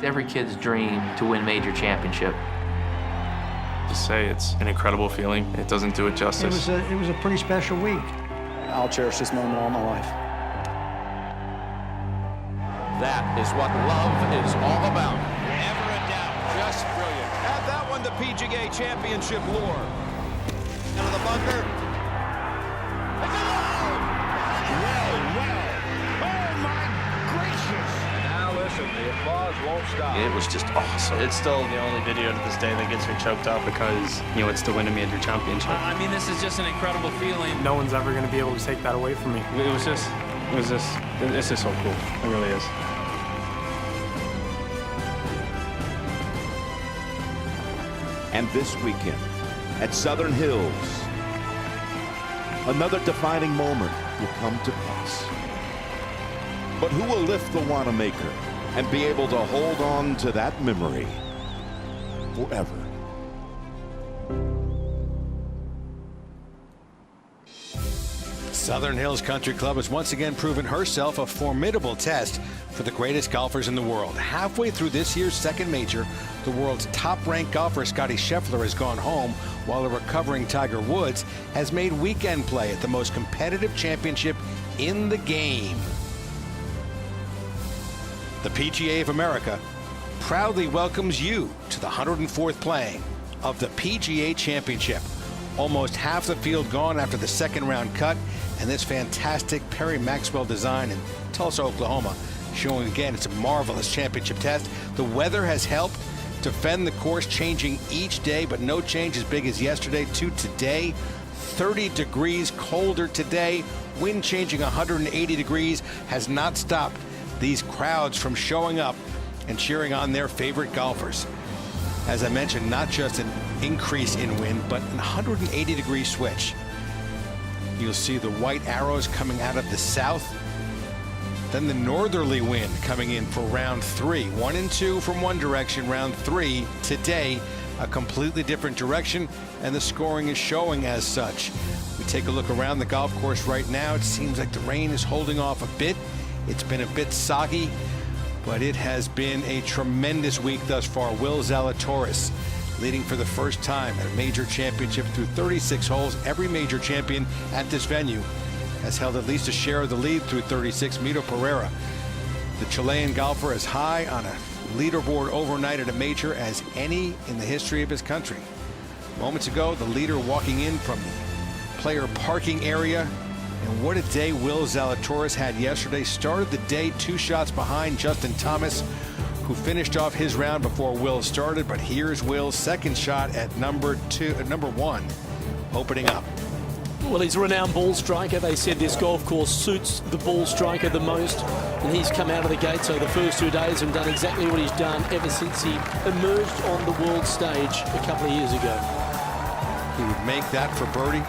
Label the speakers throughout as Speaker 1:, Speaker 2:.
Speaker 1: every kid's dream to win major championship.
Speaker 2: To say it's an incredible feeling, it doesn't do it justice.
Speaker 3: It was a pretty special week.
Speaker 4: I'll cherish this moment all my life.
Speaker 5: That is what love is all about. Never a doubt. Just brilliant. Add that one to PGA Championship lore. Out of the bunker. It's a hole! Well. Oh, my gracious. Now listen, the applause won't stop.
Speaker 2: It was just awesome. It's still the only video to this day that gets me choked up because, you know, it's the win a major championship.
Speaker 6: I mean, this is just an incredible feeling.
Speaker 7: No one's ever going to be able to take that away from me.
Speaker 2: It's just so cool. It really is.
Speaker 8: And this weekend at Southern Hills, another defining moment will come to pass. But who will lift the Wanamaker and be able to hold on to that memory forever?
Speaker 9: Southern Hills Country Club has once again proven herself a formidable test for the greatest golfers in the world. Halfway through this year's second major, the world's top-ranked golfer Scottie Scheffler has gone home, while a recovering Tiger Woods has made weekend play at the most competitive championship in the game. The PGA of America proudly welcomes you to the 104th playing of the PGA Championship. Almost half the field gone after the second round cut, and this fantastic Perry Maxwell design in Tulsa, Oklahoma, showing again it's a marvelous championship test. The weather has helped defend the course, changing each day, but no change as big as yesterday to today. 30 degrees colder today, wind changing 180 degrees, has not stopped these crowds from showing up and cheering on their favorite golfers. As I mentioned, not just an increase in wind, but an 180-degree switch. You'll see the white arrows coming out of the south. Then the northerly wind coming in for round 3. 1 and 2 from one direction. Round 3 today, a completely different direction, and the scoring is showing as such. We take a look around the golf course right now. It seems like the rain is holding off a bit. It's been a bit soggy, but it has been a tremendous week thus far. Will Zalatoris leading for the first time at a major championship through 36 holes. Every major champion at this venue has held at least a share of the lead through 36. Mito Pereira, the Chilean golfer, as high on a leaderboard overnight at a major as any in the history of his country. Moments ago, the leader walking in from the player parking area. And what a day Will Zalatoris had yesterday. Started the day 2 shots behind Justin Thomas, who finished off his round before Will started. But here's Will's second shot at number 1, opening up.
Speaker 10: Well, he's a renowned ball striker. They said this golf course suits the ball striker the most, and he's come out of the gates over the first 2 days and done exactly what he's done ever since he emerged on the world stage a couple of years ago.
Speaker 9: He would make that for birdie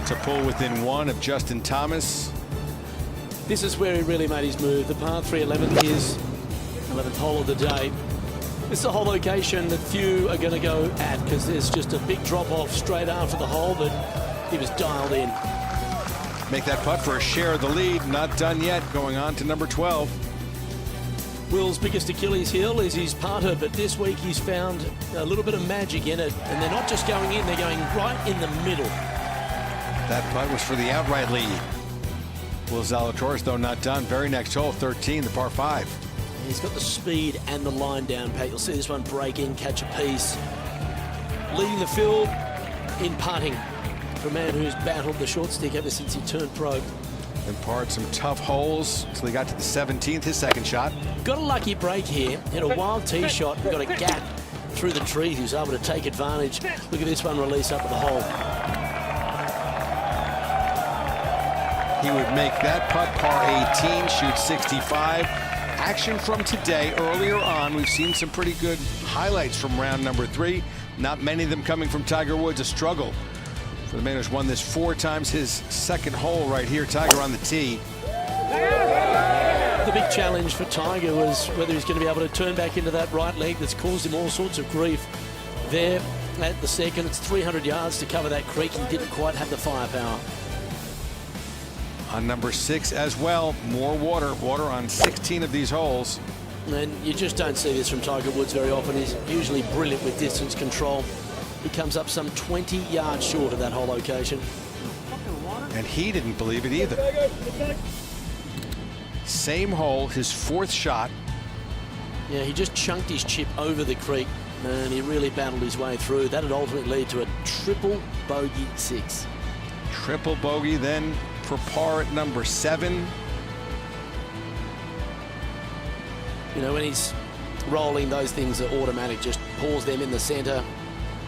Speaker 9: to pull within 1 of Justin Thomas.
Speaker 10: This is where he really made his move. The par 3 11th, his 11th hole of the day. It's a whole location that few are going to go at because there's just a big drop off straight after the hole, but he was dialed in.
Speaker 9: Make that putt for a share of the lead. Not done yet. Going on to number 12.
Speaker 10: Will's biggest Achilles heel is his putter, but this week he's found a little bit of magic in it, and they're not just going in, they're going right in the middle.
Speaker 9: That putt was for the outright lead. Will Zalatoris, though, not done. Very next hole, 13, the par 5.
Speaker 10: He's got the speed and the line down, Pat. You'll see this one break in, catch a piece. Leading the field in putting for a man who's battled the short stick ever since he turned pro.
Speaker 9: And parred some tough holes until he got to the 17th, his second shot.
Speaker 10: Got a lucky break here. Hit a wild tee shot and got a gap through the trees. He was able to take advantage. Look at this one release up at the hole.
Speaker 9: He would make that putt, par 18, shoot 65. Action from today. Earlier on, we've seen some pretty good highlights from round number 3. Not many of them coming from Tiger Woods. A struggle for the man who's won this 4 times. His second hole right here, Tiger on the tee.
Speaker 10: The big challenge for Tiger was whether he's going to be able to turn back into that right leg that's caused him all sorts of grief. There at the second, it's 300 yards to cover that creek. He didn't quite have the firepower.
Speaker 9: On number 6 as well, more water on 16 of these holes.
Speaker 10: And you just don't see this from Tiger Woods very often. He's usually brilliant with distance control. He comes up some 20 yards short of that hole location.
Speaker 9: And he didn't believe it either. Same hole, his 4th shot.
Speaker 10: Yeah, he just chunked his chip over the creek and he really battled his way through. That would ultimately lead to a triple bogey 6.
Speaker 9: Triple bogey then for par at number 7.
Speaker 10: You know, when he's rolling, those things are automatic. Just pause them in the centre.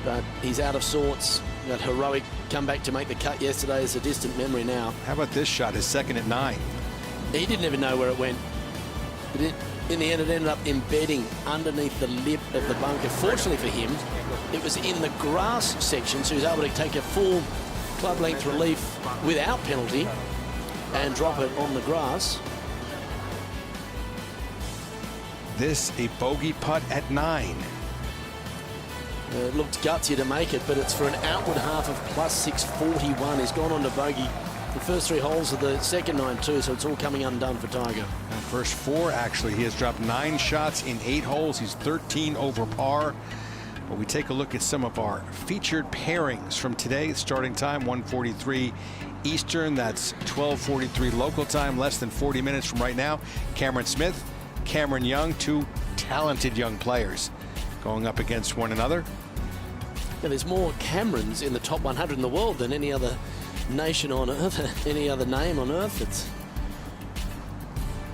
Speaker 10: But he's out of sorts. That heroic comeback to make the cut yesterday is a distant memory now.
Speaker 9: How about this shot, his 2nd at 9?
Speaker 10: He didn't even know where it went. But in the end, it ended up embedding underneath the lip of the bunker. Fortunately for him, it was in the grass section, so he was able to take a full club length relief without penalty and drop it on the grass.
Speaker 9: This a bogey putt at 9.
Speaker 10: It looked gutsy to make it, but it's for an outward half of plus 641. He's gone on to bogey the first 3 holes of the second 9 too, so it's all coming undone for Tiger.
Speaker 9: And first 4, actually, he has dropped 9 shots in 8 holes. He's 13 over par. But we take a look at some of our featured pairings from today. Starting time 1:43 Eastern. That's 12:43 local time. Less than 40 minutes from right now. Cameron Smith, Cameron Young, 2 talented young players going up against one another.
Speaker 10: Yeah, there's more Camerons in the top 100 in the world than any other nation on earth, any other name on earth.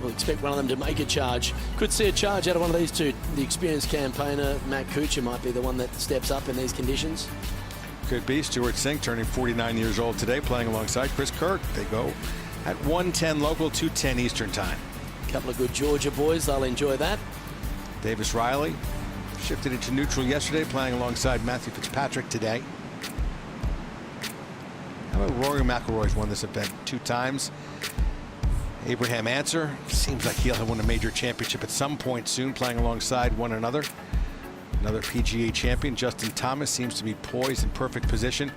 Speaker 10: We'll expect one of them to make a charge. Could see a charge out of one of these two. The experienced campaigner, Matt Kuchar, might be the one that steps up in these conditions.
Speaker 9: Could be. Stuart Sink turning 49 years old today, playing alongside Chris Kirk. They go at 1:10 local, 2:10 Eastern time.
Speaker 10: A couple of good Georgia boys. They'll enjoy that.
Speaker 9: Davis Riley shifted into neutral yesterday, playing alongside Matthew Fitzpatrick today. How about Rory McIlroy's won this event 2 times? Abraham Answer seems like he'll win a major championship at some point soon, playing alongside one another. Another PGA champion, Justin Thomas, seems to be poised in perfect position.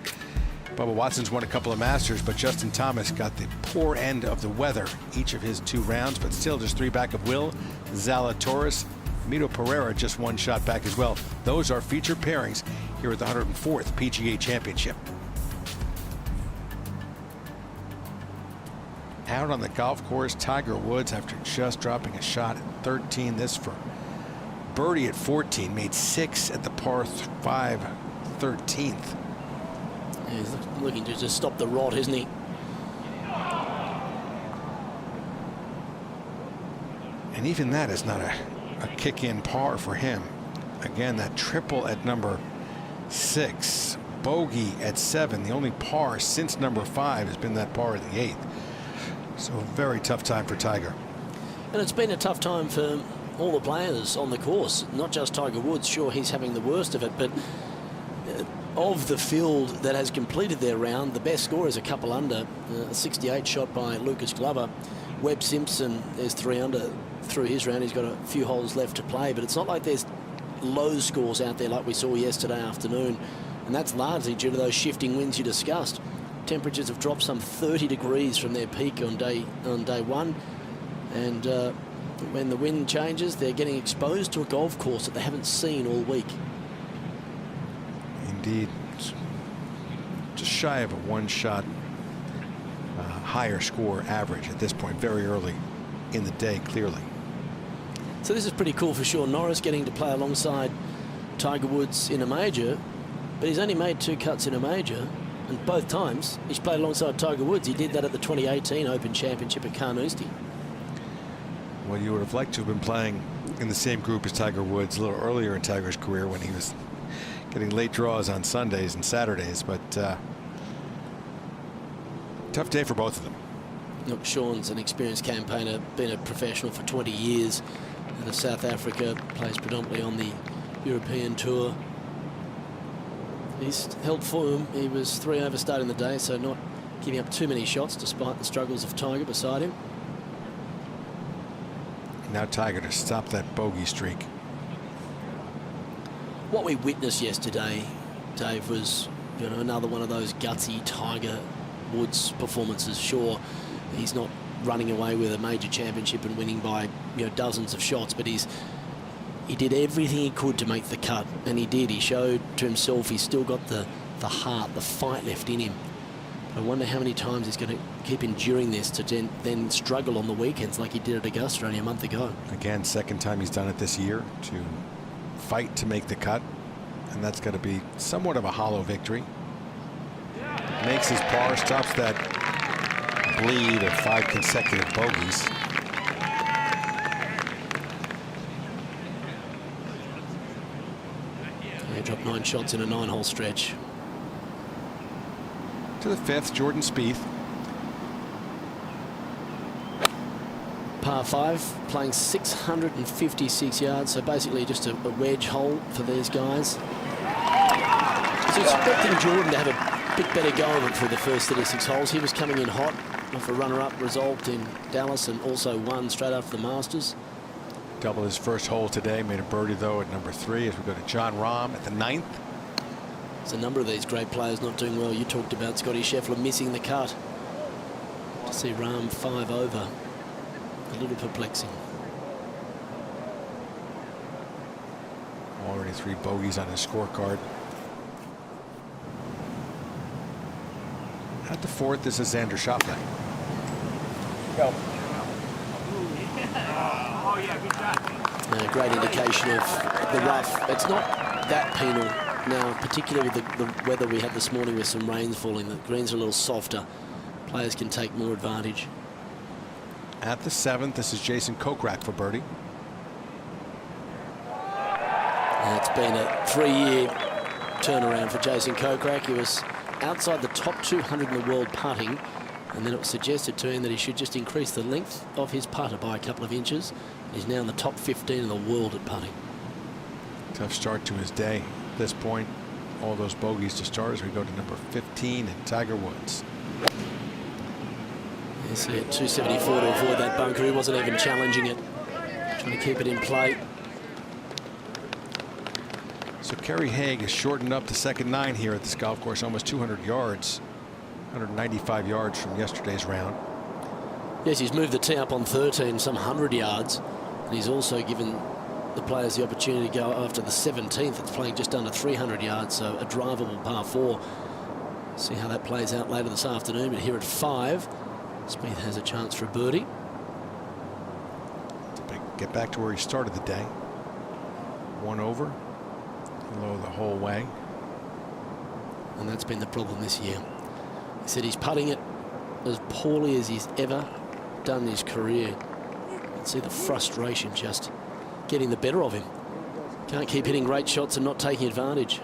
Speaker 9: Bubba Watson's won a couple of Masters, but Justin Thomas got the poor end of the weather each of his 2 rounds, but still just 3 back of Will Zalatoris. Mito Pereira just 1 shot back as well. Those are featured pairings here at the 104th PGA Championship. Out on the golf course, Tiger Woods, after just dropping a shot at 13, this for birdie at 14, made 6 at the par 5 13th.
Speaker 10: Yeah, he's looking to just stop the rot, isn't he?
Speaker 9: And even that is not a kick-in par for him. Again, that triple at number 6, bogey at 7. The only par since number 5 has been that par at the 8th. So a very tough time for Tiger.
Speaker 10: And it's been a tough time for all the players on the course, not just Tiger Woods. Sure, he's having the worst of it, but of the field that has completed their round, the best score is a couple under. A 68 shot by Lucas Glover. Webb Simpson is 3 under through his round. He's got a few holes left to play, but it's not like there's low scores out there like we saw yesterday afternoon, and that's largely due to those shifting winds you discussed. Temperatures have dropped some 30 degrees from their peak on day 1, and when the wind changes, they're getting exposed to a golf course that they haven't seen all week.
Speaker 9: Indeed. Just shy of a 1-shot higher score average at this point, very early in the day, clearly.
Speaker 10: So this is pretty cool for Sean Norris, getting to play alongside Tiger Woods in a major, but he's only made 2 cuts in a major, and both times he's played alongside Tiger Woods. He did that at the 2018 Open Championship at Carnoustie.
Speaker 9: Well, you would have liked to have been playing in the same group as Tiger Woods a little earlier in Tiger's career when he was getting late draws on Sundays and Saturdays, but tough day for both of them.
Speaker 10: Look, Sean's an experienced campaigner, been a professional for 20 years out of South Africa, plays predominantly on the European Tour. He's held firm. He was 3 over starting the day, so not giving up too many shots despite the struggles of Tiger beside him.
Speaker 9: Now Tiger to stop that bogey streak.
Speaker 10: What we witnessed yesterday, Dave, was another one of those gutsy Tiger Woods performances. Sure, he's not running away with a major championship and winning by dozens of shots, but he did everything he could to make the cut, and he did. He showed to himself he's still got the heart, the fight left in him. I wonder how many times he's going to keep enduring this to then struggle on the weekends like he did at Augusta only a month ago.
Speaker 9: Again, second time he's done it this year, to fight to make the cut, and that's got to be somewhat of a hollow victory. Makes his par, stops that bleed of 5 consecutive bogeys.
Speaker 10: He dropped 9 shots in a 9-hole stretch.
Speaker 9: To the 5th, Jordan Spieth.
Speaker 10: Par 5, playing 656 yards, so basically just a wedge hole for these guys. I was expecting Jordan to have a bit better go of it for the first 36 holes. He was coming in hot off a runner-up result in Dallas and also won straight after the Masters.
Speaker 9: Doubled his first hole today, made a birdie though at number 3 as we go to John Rahm at the 9th.
Speaker 10: There's a number of these great players not doing well. You talked about Scotty Scheffler missing the cut. To see Rahm 5 over, a little perplexing.
Speaker 9: Already 3 bogeys on his scorecard. At the 4th, this is Xander Schauffele.
Speaker 4: Go.
Speaker 10: Great indication of the rough. It's not that penal now, particularly with the weather we had this morning with some rains falling. The greens are a little softer. Players can take more advantage.
Speaker 9: At the 7th, this is Jason Kokrak for birdie.
Speaker 10: It's been a 3-year turnaround for Jason Kokrak. He was outside the top 200 in the world putting, and then it was suggested to him that he should just increase the length of his putter by a couple of inches. He's now in the top 15 in the world at putting.
Speaker 9: Tough start to his day. At this point, all those bogeys to start as we go to number 15 and Tiger Woods.
Speaker 10: Yes, he had 274 to avoid that bunker. He wasn't even challenging it, trying to keep it in play.
Speaker 9: So Kerry Haigh has shortened up the second 9 here at this golf course, almost 200 yards, 195 yards from yesterday's round.
Speaker 10: Yes, he's moved the tee up on 13, some 100 yards. And he's also given the players the opportunity to go after the 17th. It's playing just under 300 yards, so a drivable par 4. See how that plays out later this afternoon. But here at 5, Spieth has a chance for a birdie.
Speaker 9: To get back to where he started the day. 1 over, low the whole way.
Speaker 10: And that's been the problem this year. He said he's putting it as poorly as he's ever done in his career. You can see the frustration just getting the better of him. Can't keep hitting great shots and not taking advantage.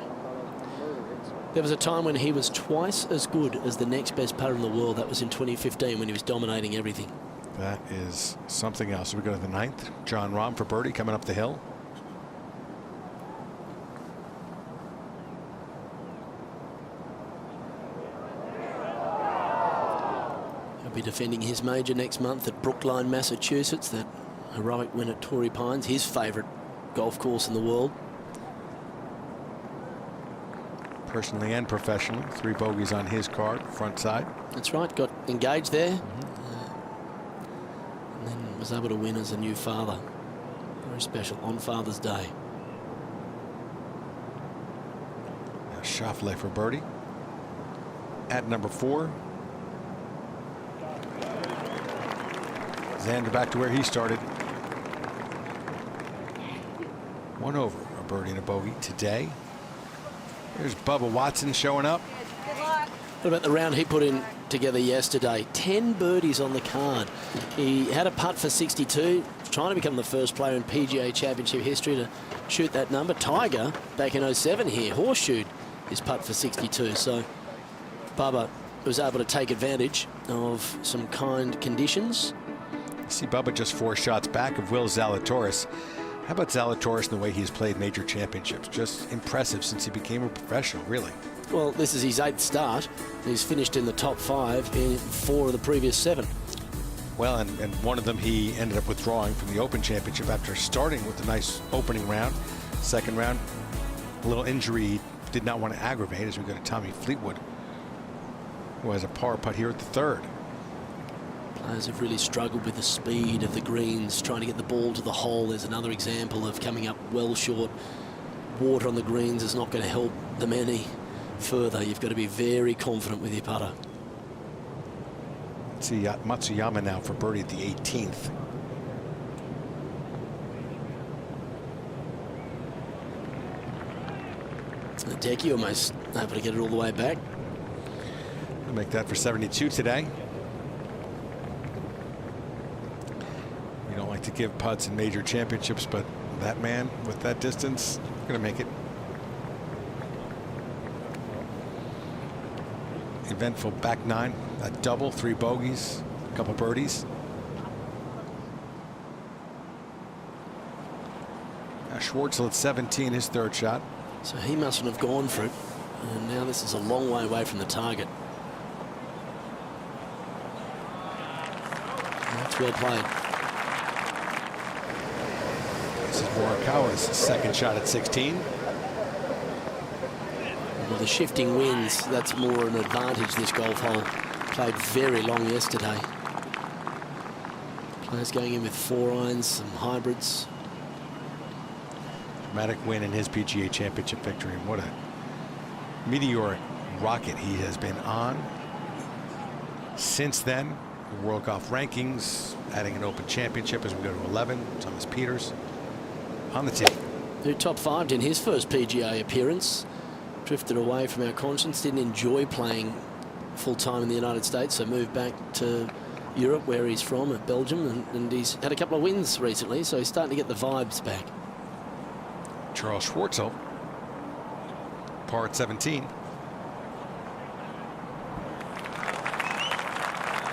Speaker 10: There was a time when he was twice as good as the next best putter in the world. That was in 2015 when he was dominating everything.
Speaker 9: That is something else. So we go to the 9th. John Rahm for birdie coming up the hill.
Speaker 10: He'll be defending his major next month at Brookline, Massachusetts. That heroic win at Torrey Pines, his favourite golf course in the world.
Speaker 9: Personally and professionally, 3 bogeys on his card, front side.
Speaker 10: That's right, got engaged there. And then was able to win as a new father. Very special on Father's Day.
Speaker 9: Now Schauffele for birdie. At number 4. Xander back to where he started. 1 over, a birdie and a bogey today. There's Bubba Watson showing up.
Speaker 10: What about the round he put in together yesterday? 10 birdies on the card. He had a putt for 62, trying to become the first player in PGA Championship history to shoot that number. Tiger, back in 07 here, horseshoed his putt for 62. So Bubba was able to take advantage of some kind conditions.
Speaker 9: You see Bubba just 4 shots back of Will Zalatoris. How about Zalatoris and the way he's played major championships? Just impressive since he became a professional, really.
Speaker 10: Well, this is his 8th start. He's finished in the top 5 in 4 of the previous 7.
Speaker 9: Well, and one of them he ended up withdrawing from the Open Championship after starting with a nice opening round. Second round, a little injury he did not want to aggravate as we go to Tommy Fleetwood, who has a par putt here at the 3rd.
Speaker 10: Players have really struggled with the speed of the greens, trying to get the ball to the hole. There's another example of coming up well short. Water on the greens is not going to help them any further. You've got to be very confident with your putter.
Speaker 9: Let's see Matsuyama now for birdie at the 18th.
Speaker 10: Decky almost able to get it all the way back.
Speaker 9: We'll make that for 72 today. You don't like to give putts in major championships, but that man with that distance going to make it. Eventful back nine, a double, 3 bogeys, a couple birdies. Now Schwartzel at 17, his 3rd shot.
Speaker 10: So he mustn't have gone for it. And now this is a long way away from the target. That's well played.
Speaker 9: This is Morikawa's 2nd shot at 16.
Speaker 10: Well, the shifting winds, that's more an advantage this golf hole. Played very long yesterday. Players going in with 4 irons, some hybrids.
Speaker 9: Dramatic win in his PGA Championship victory, and what a meteoric rocket he has been on since then. The World Golf rankings, adding an Open Championship as we go to 11. Thomas Pieters on the tee.
Speaker 10: Who top 5'd in his first PGA appearance. Drifted away from our conscience, didn't enjoy playing full-time in the United States, so moved back to Europe, where he's from, at Belgium, and he's had a couple of wins recently, so he's starting to get the vibes back.
Speaker 9: Charles Schwartzel, par at 17.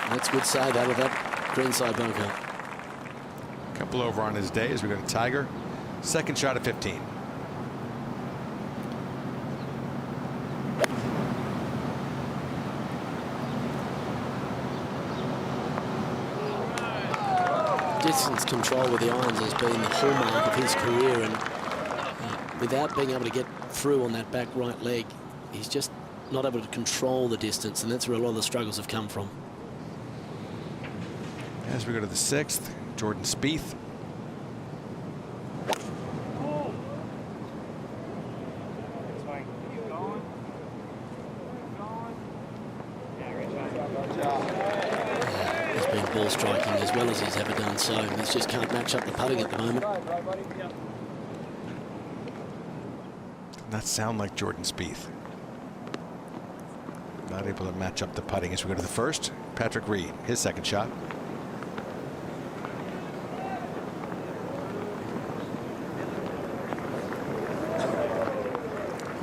Speaker 10: That's a good save out of that greenside bunker.
Speaker 9: Couple over on his day as we go to Tiger. 2nd shot at 15.
Speaker 10: Distance control with the irons has been the hallmark of his career, and without being able to get through on that back right leg, he's just not able to control the distance, and that's where a lot of the struggles have come from.
Speaker 9: As we go to the 6th, Jordan Spieth. He's been ball striking as well as he's ever done, so he just can't match up the putting at the moment. Not sound like Jordan Spieth. Not able to match up the putting as we go to the 1st. Patrick Reed, his 2nd shot.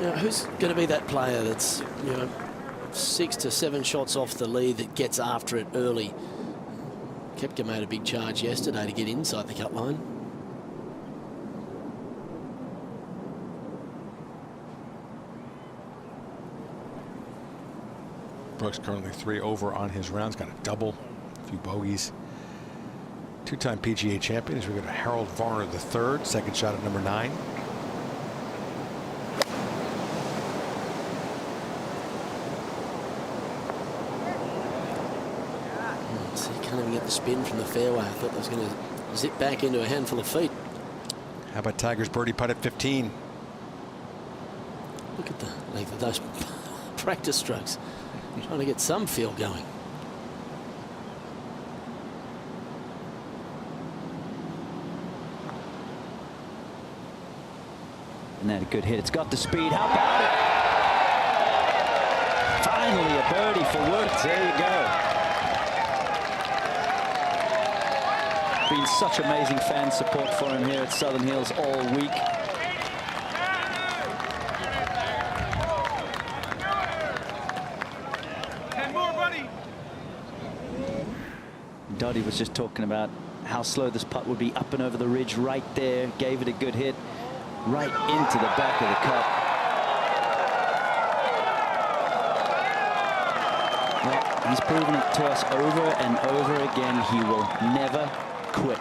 Speaker 10: Now, who's going to be that player that's, 6 to 7 shots off the lead that gets after it early? Koepka made a big charge yesterday to get inside the cut line.
Speaker 9: Brooks currently 3 over on his rounds, got a double, a few bogeys. 2-time PGA champion as we go to Harold Varner III, 2nd shot at number 9.
Speaker 10: So he can't even get the spin from the fairway. I thought that was going to zip back into a handful of feet.
Speaker 9: How about Tiger's birdie putt at 15?
Speaker 10: Look at the length of those practice strokes. Trying to get some feel going.
Speaker 3: And that a good hit. It's got the speed. How about it? Finally a birdie for Woods. There you go. Been such amazing fan support for him here at Southern Hills all week. Dottie was just talking about how slow this putt would be up and over the ridge right there. Gave it a good hit right into the back of the cup. Well, he's proven it to us over and over again. He will never quit.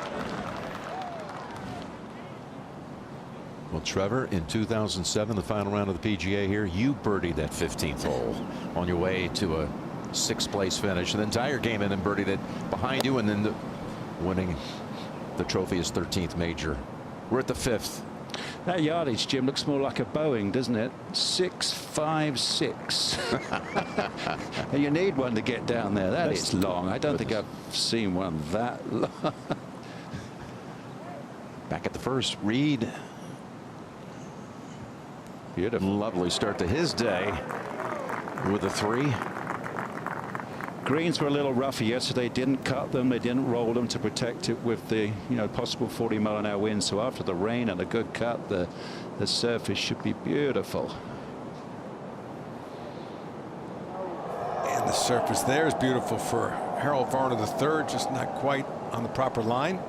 Speaker 11: Well, Trevor, in 2007, the final round of the PGA here, you birdied that 15th hole on your way to a 6th place finish. And then Tiger came in and birdied it behind you, and then winning the trophy, his 13th major. We're at the 5th.
Speaker 3: That yardage, Jim, looks more like a Boeing, doesn't it? 656. And you need one to get down there. That is long. I don't think I've seen one that long.
Speaker 11: Back at the first, Reed. Beautiful. Lovely start to his day with a 3.
Speaker 3: Greens were a little rougher yesterday. Didn't cut them. They didn't roll them to protect it with the possible 40-mile-an-hour wind. So after the rain and a good cut, the surface should be beautiful.
Speaker 9: And the surface there is beautiful for Harold Varner III, just not quite on the proper line.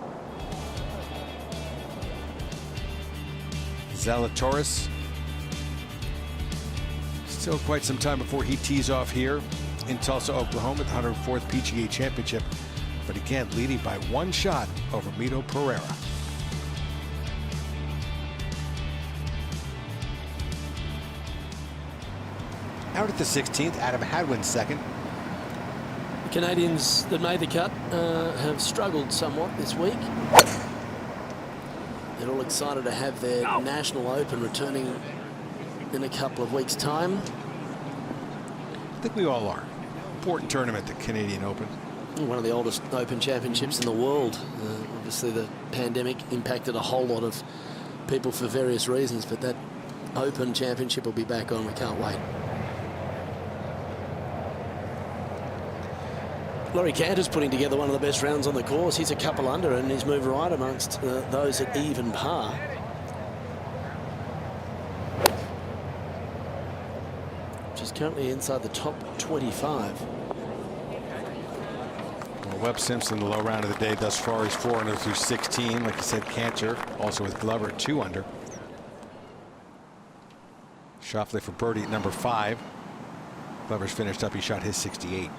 Speaker 9: Zalatoris. Still quite some time before he tees off here in Tulsa, Oklahoma, the 104th PGA Championship. But again, leading by 1 shot over Mito Pereira. Out at the 16th, Adam Hadwin second.
Speaker 10: The Canadians that made the cut have struggled somewhat this week. They're all excited to have their National Open returning in a couple of weeks' time.
Speaker 9: I think we all are. Important tournament, the Canadian Open.
Speaker 10: One of the oldest Open championships in the world. Obviously, the pandemic impacted a whole lot of people for various reasons, but that Open championship will be back on. We can't wait. Laurie Cantor's putting together one of the best rounds on the course. He's a couple under, and he's moved right amongst those at even par. Which is currently inside the top 25.
Speaker 9: Well, Webb Simpson, the low round of the day thus far, he's 4 under through 16. Like I said, Cantor also with Glover at 2 under. Schauffele for birdie at number 5. Glover's finished up. He shot his 68.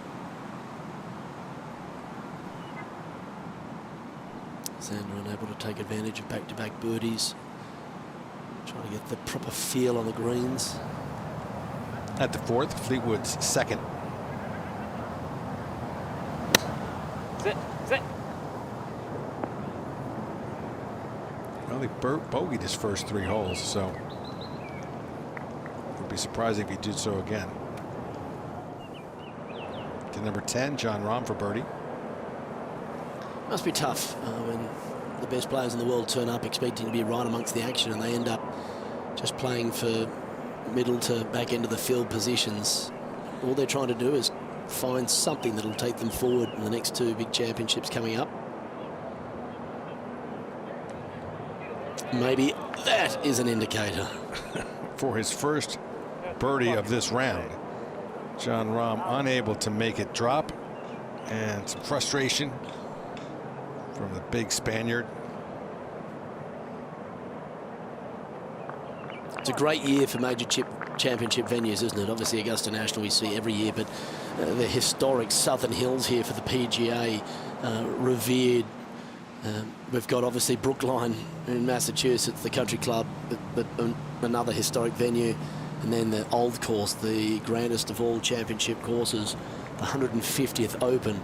Speaker 10: Xander unable to take advantage of back-to-back birdies. Trying to get the proper feel on the greens.
Speaker 9: At the 4th, Fleetwood's second.
Speaker 4: Sit.
Speaker 9: Well, they bogeyed his first 3 holes, so it would be surprising if he did so again. To number 10, Jon Rahm for birdie.
Speaker 10: Must be tough when the best players in the world turn up expecting to be right amongst the action, and they end up just playing for middle to back end of the field positions. All they're trying to do is find something that'll take them forward in the next 2 big championships coming up. Maybe that is an indicator.
Speaker 9: For his first birdie of this round, Jon Rahm unable to make it drop, and some frustration from the big Spaniard.
Speaker 10: It's a great year for major championship venues, isn't it? Obviously Augusta National we see every year, but the historic Southern Hills here for the PGA, revered. We've got obviously Brookline in Massachusetts, the country club, but another historic venue, and then the Old Course, the grandest of all championship courses, the 150th Open.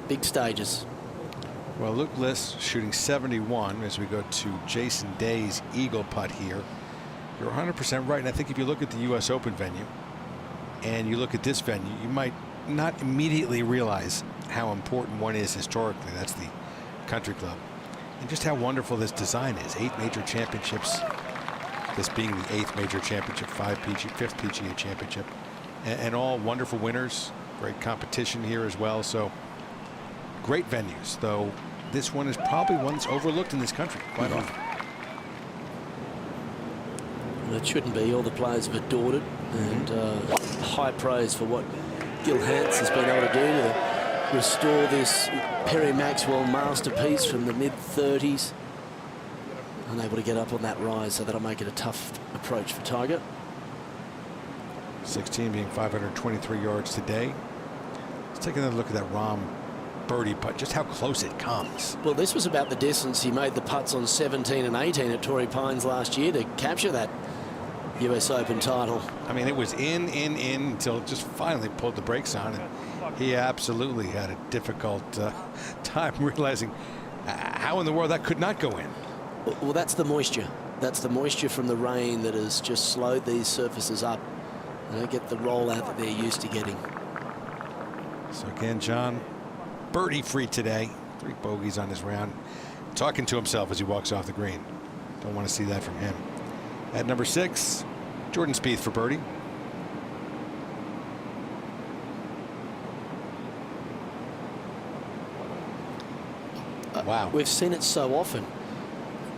Speaker 10: Big stages.
Speaker 9: Well, Luke List shooting 71 as we go to Jason Day's eagle putt here. You're 100% right, and I think if you look at the U.S. Open venue and you look at this venue, you might not immediately realize how important one is historically. That's the country club, and just how wonderful this design is. 8 major championships, this being the 8th major championship, 5th PGA championship, and all wonderful winners. Great competition here as well. So great venues, though this one is probably one that's overlooked in this country quite often.
Speaker 10: And it shouldn't be. All the players have adored it, and high praise for what Gil Hanse has been able to do to restore this Perry Maxwell masterpiece from the mid-30s. Unable to get up on that rise, so that'll make it a tough approach for Tiger.
Speaker 9: 16 being 523 yards today. Let's take another look at that Rahm birdie putt, just how close it comes.
Speaker 10: Well, this was about the distance he made the putts on 17 and 18 at Torrey Pines last year to capture that US Open title.
Speaker 9: I mean, it was in until it just finally pulled the brakes on, and he absolutely had a difficult time realizing how in the world that could not go in.
Speaker 10: Well, that's the moisture. That's the moisture from the rain that has just slowed these surfaces up. They don't get the rollout that they're used to getting.
Speaker 9: So again, John, birdie free today. 3 bogeys on his round. Talking to himself as he walks off the green. Don't want to see that from him. At number 6, Jordan Spieth for birdie. Wow.
Speaker 10: We've seen it so often.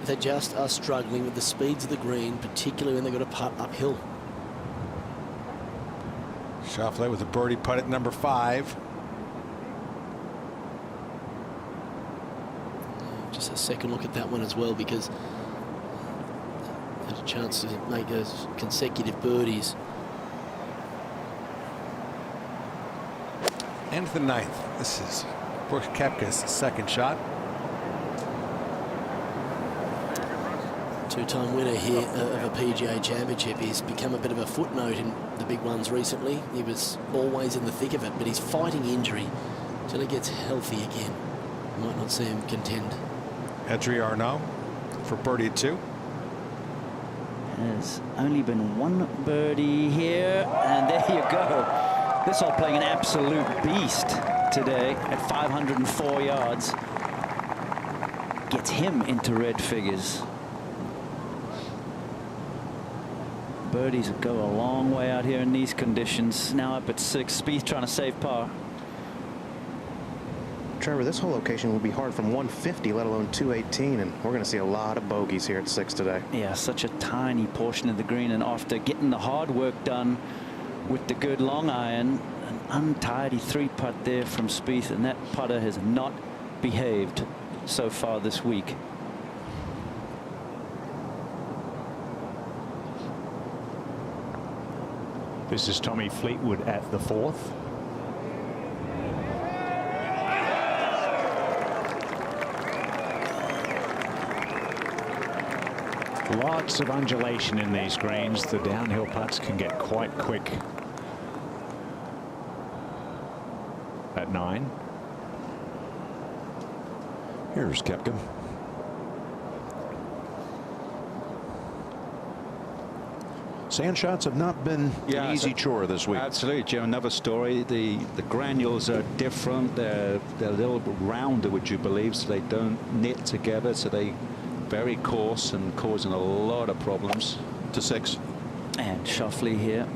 Speaker 10: They just are struggling with the speeds of the green, particularly when they've got to putt uphill.
Speaker 9: Schauffele with a birdie putt at number 5.
Speaker 10: Just a second look at that one as well, because there's a chance to make those consecutive birdies.
Speaker 9: And the 9th. This is Brooks Koepka's second shot.
Speaker 10: Two-time winner here of a PGA Championship. He's become a bit of a footnote in the big ones recently. He was always in the thick of it, but he's fighting injury until he gets healthy again. You might not see him contend.
Speaker 9: Edry Arnaud for birdie at 2.
Speaker 12: There's only been 1 birdie here, and there you go. This all playing an absolute beast today at 504 yards. Gets him into red figures. Birdies go a long way out here in these conditions. Now up at 6. Spieth trying to save par.
Speaker 13: Trevor, this whole location will be hard from 150, let alone 218, and we're going to see a lot of bogeys here at 6 today.
Speaker 12: Yeah, such a tiny portion of the green, and after getting the hard work done with the good long iron, an untidy 3-putt there from Spieth, and that putter has not behaved so far this week.
Speaker 14: This is Tommy Fleetwood at the 4th. Lots of undulation in these greens. The downhill putts can get quite quick. At 9.
Speaker 11: Here's Koepka. Sand shots have not been an easy chore this week.
Speaker 3: Absolutely, Jim. Another story. The granules are different. They're a little bit rounder, would you believe, so they don't knit together, so they very coarse and causing a lot of problems.
Speaker 11: To 6.
Speaker 12: And Schauffele here.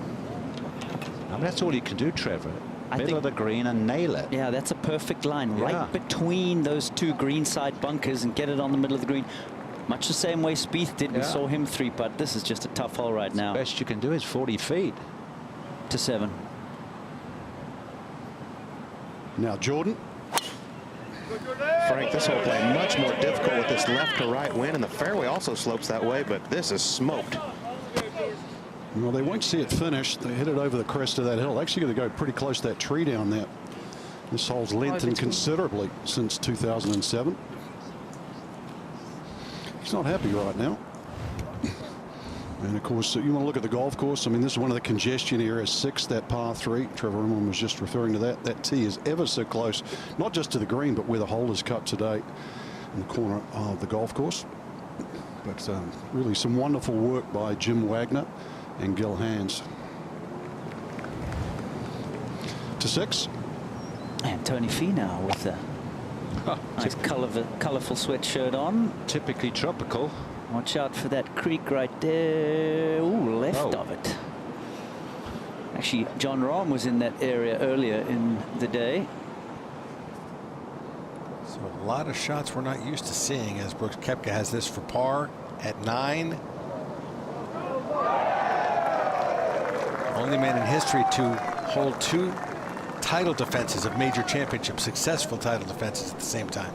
Speaker 3: I mean, that's all you can do, Trevor. Middle of the green and nail it.
Speaker 12: Yeah, that's a perfect line.
Speaker 3: Yeah.
Speaker 12: Right between those 2 greenside bunkers and get it on the middle of the green. Much the same way Spieth did. We saw him 3-putt. This is just a tough hole right now.
Speaker 3: Best you can do is 40 feet.
Speaker 12: To 7.
Speaker 15: Now Jordan.
Speaker 13: Frank, this hole playing much more difficult with this left to right wind, and the fairway also slopes that way, but this is smoked.
Speaker 15: Well, they won't see it finish. They hit it over the crest of that hill. Actually going to go pretty close to that tree down there. This hole's lengthened considerably since 2007. He's not happy right now. And of course, you want to look at the golf course. I mean, this is one of the congestion areas. 6, that par 3. Trevor Immelman was just referring to that. That tee is ever so close, not just to the green, but where the hole is cut today in the corner of the golf course. But really some wonderful work by Jim Wagner and Gil Hands. To 6.
Speaker 12: And Tony Finau with a nice colorful sweatshirt on.
Speaker 3: Typically tropical.
Speaker 12: Watch out for that creek right there. Ooh, left of it. Actually, John Rahm was in that area earlier in the day.
Speaker 9: So a lot of shots we're not used to seeing, as Brooks Koepka has this for par at 9. Only man in history to hold 2 title defenses of major championships, successful title defenses at the same time.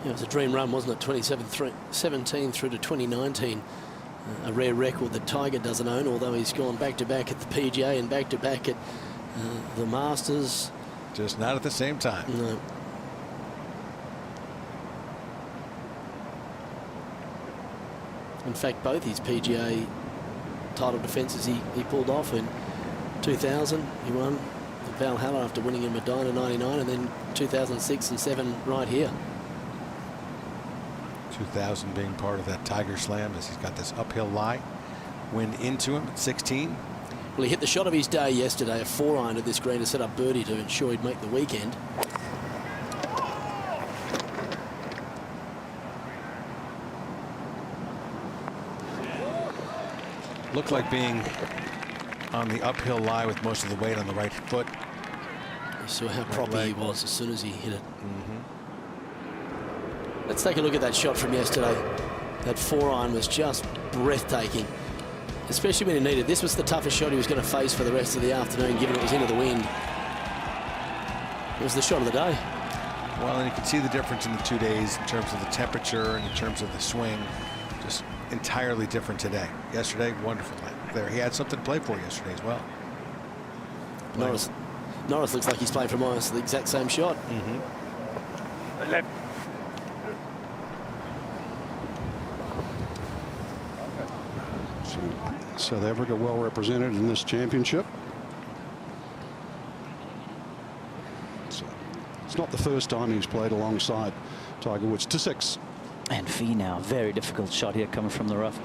Speaker 10: Yeah, it was a dream run, wasn't it? 2017 through to 2019. A rare record that Tiger doesn't own, although he's gone back-to-back at the PGA and back-to-back at the Masters.
Speaker 9: Just not at the same time.
Speaker 10: No. In fact, both his PGA title defences he pulled off. In 2000, he won the Valhalla after winning in Medina 99, and then 2006 and 7 right here.
Speaker 9: 2000 being part of that Tiger Slam, as he's got this uphill lie. Wind into him at 16.
Speaker 10: Well, he hit the shot of his day yesterday, a 4-iron at this green to set up birdie to ensure he'd make the weekend.
Speaker 9: Looked like being on the uphill lie with most of the weight on the right foot.
Speaker 10: You saw how proper he was as soon as he hit it.
Speaker 9: Mm-hmm.
Speaker 10: Let's take a look at that shot from yesterday. That 4-iron was just breathtaking, especially when he needed. This was the toughest shot he was going to face for the rest of the afternoon, given it was into the wind. It was the shot of the day.
Speaker 9: Well, and you can see the difference in the 2 days in terms of the temperature and in terms of the swing. Just entirely different today. Yesterday, wonderful there. He had something to play for yesterday as well.
Speaker 10: Norris looks like he's playing from almost the exact same shot.
Speaker 9: Mm-hmm.
Speaker 15: South Africa well represented in this championship. So it's not the first time he's played alongside Tiger Woods. To 6.
Speaker 12: And Finau, very difficult shot here coming from the rough.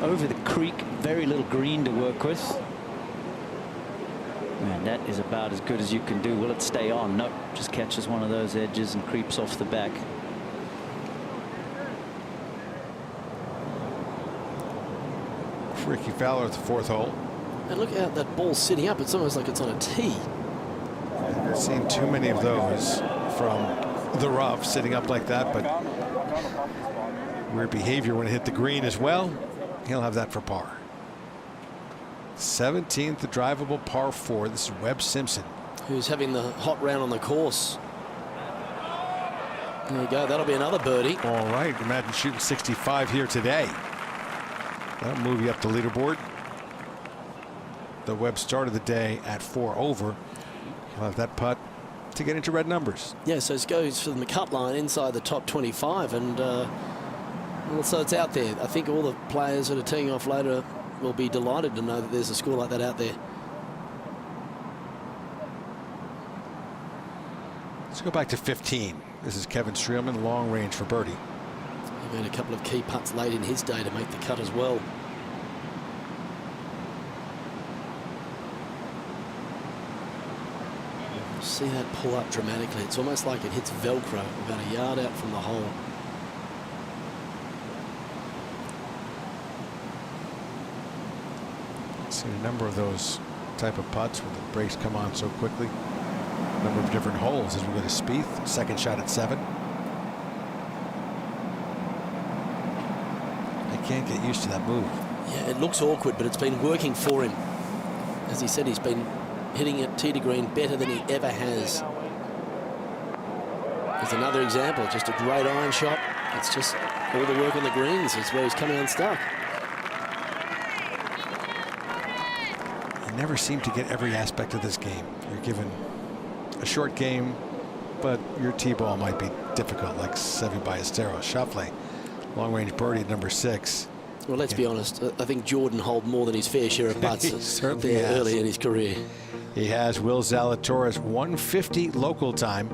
Speaker 12: Over the creek, very little green to work with. Man, that is about as good as you can do. Will it stay on? Nope, just catches one of those edges and creeps off the back.
Speaker 9: Ricky Fowler at the 4th hole.
Speaker 10: And look at that ball sitting up. It's almost like it's on a tee.
Speaker 9: I've seen too many of those from the rough sitting up like that, but weird behavior when it hit the green as well. He'll have that for par. 17th, the drivable par 4. This is Webb Simpson,
Speaker 10: who's having the hot round on the course. There you go. That'll be another birdie.
Speaker 9: All right. Imagine shooting 65 here today. That'll move you up the leaderboard. The Webb started the day at 4 over. He'll have that putt to get into red numbers.
Speaker 10: Yeah, so it goes for the cut line inside the top 25, and well, so it's out there. I think all the players that are teeing off later will be delighted to know that there's a score like that out there.
Speaker 9: Let's go back to 15. This is Kevin Streelman, long range for birdie.
Speaker 10: He made a couple of key putts late in his day to make the cut as well. See that pull up dramatically. It's almost like it hits Velcro about a yard out from the hole.
Speaker 9: Seen a number of those type of putts where the brakes come on so quickly. A number of different holes as we go to Spieth. Second shot at 7. I can't get used to that move.
Speaker 10: Yeah, it looks awkward, but it's been working for him. As he said, he's been hitting it tee to green better than he ever has. There's another example, just a great iron shot. It's just all the work on the greens is where he's coming unstuck.
Speaker 9: You never seem to get every aspect of this game. You're given a short game, but your tee ball might be difficult, like Seve Ballesteros. Schauffele, long range birdie at number 6.
Speaker 10: Well, let's be honest. I think Jordan holed more than his fair share of putts
Speaker 9: certainly
Speaker 10: there
Speaker 9: has.
Speaker 10: early in his career.
Speaker 9: He has. Will Zalatoris, 1:50 local time.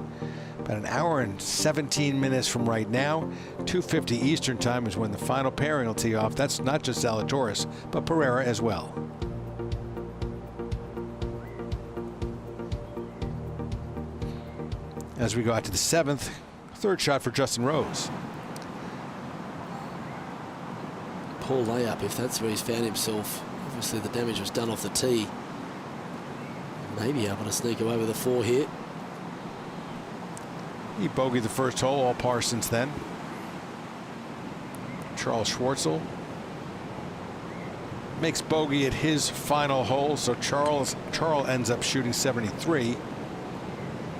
Speaker 9: About an hour and 17 minutes from right now. 2:50 Eastern time is when the final pairing will tee off. That's not just Zalatoris, but Pereira as well. As we go out to the 7th, 3rd shot for Justin Rose.
Speaker 10: Poor layup if that's where he's found himself. Obviously the damage was done off the tee. Maybe able to sneak away with a 4 here.
Speaker 9: He bogeyed the first hole, all par since then. Charles Schwartzel makes bogey at his final hole, so Charles ends up shooting 73.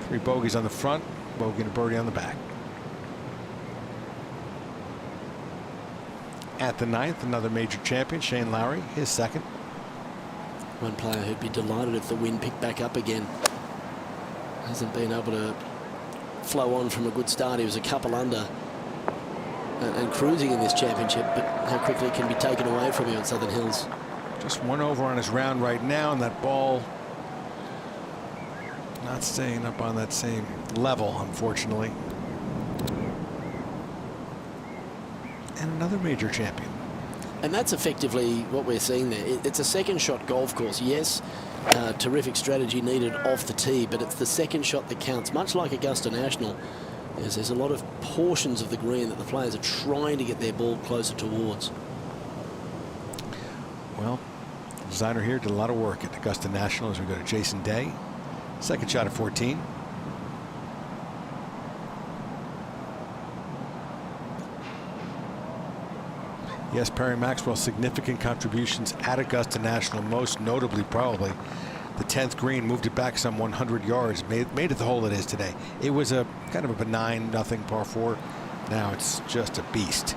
Speaker 9: 3 bogeys on the front, bogey and a birdie on the back. At the 9th, another major champion, Shane Lowry, his 2nd.
Speaker 10: One player who'd be delighted if the wind picked back up again. Hasn't been able to flow on from a good start. He was a couple under and cruising in this championship, but how quickly it can be taken away from you at Southern Hills.
Speaker 9: Just 1 over on his round right now, and that ball not staying up on that same level, unfortunately. And another major champion.
Speaker 10: And that's effectively what we're seeing there. It's a second shot golf course. Yes, terrific strategy needed off the tee, but it's the second shot that counts. Much like Augusta National, there's a lot of portions of the green that the players are trying to get their ball closer towards.
Speaker 9: Well, the designer here did a lot of work at Augusta National as we go to Jason Day. Second shot at 14. Yes, Perry Maxwell's significant contributions at Augusta National, most notably probably the 10th green, moved it back some 100 yards, made it the hole it is today. It was a kind of a benign nothing par 4. Now it's just a beast.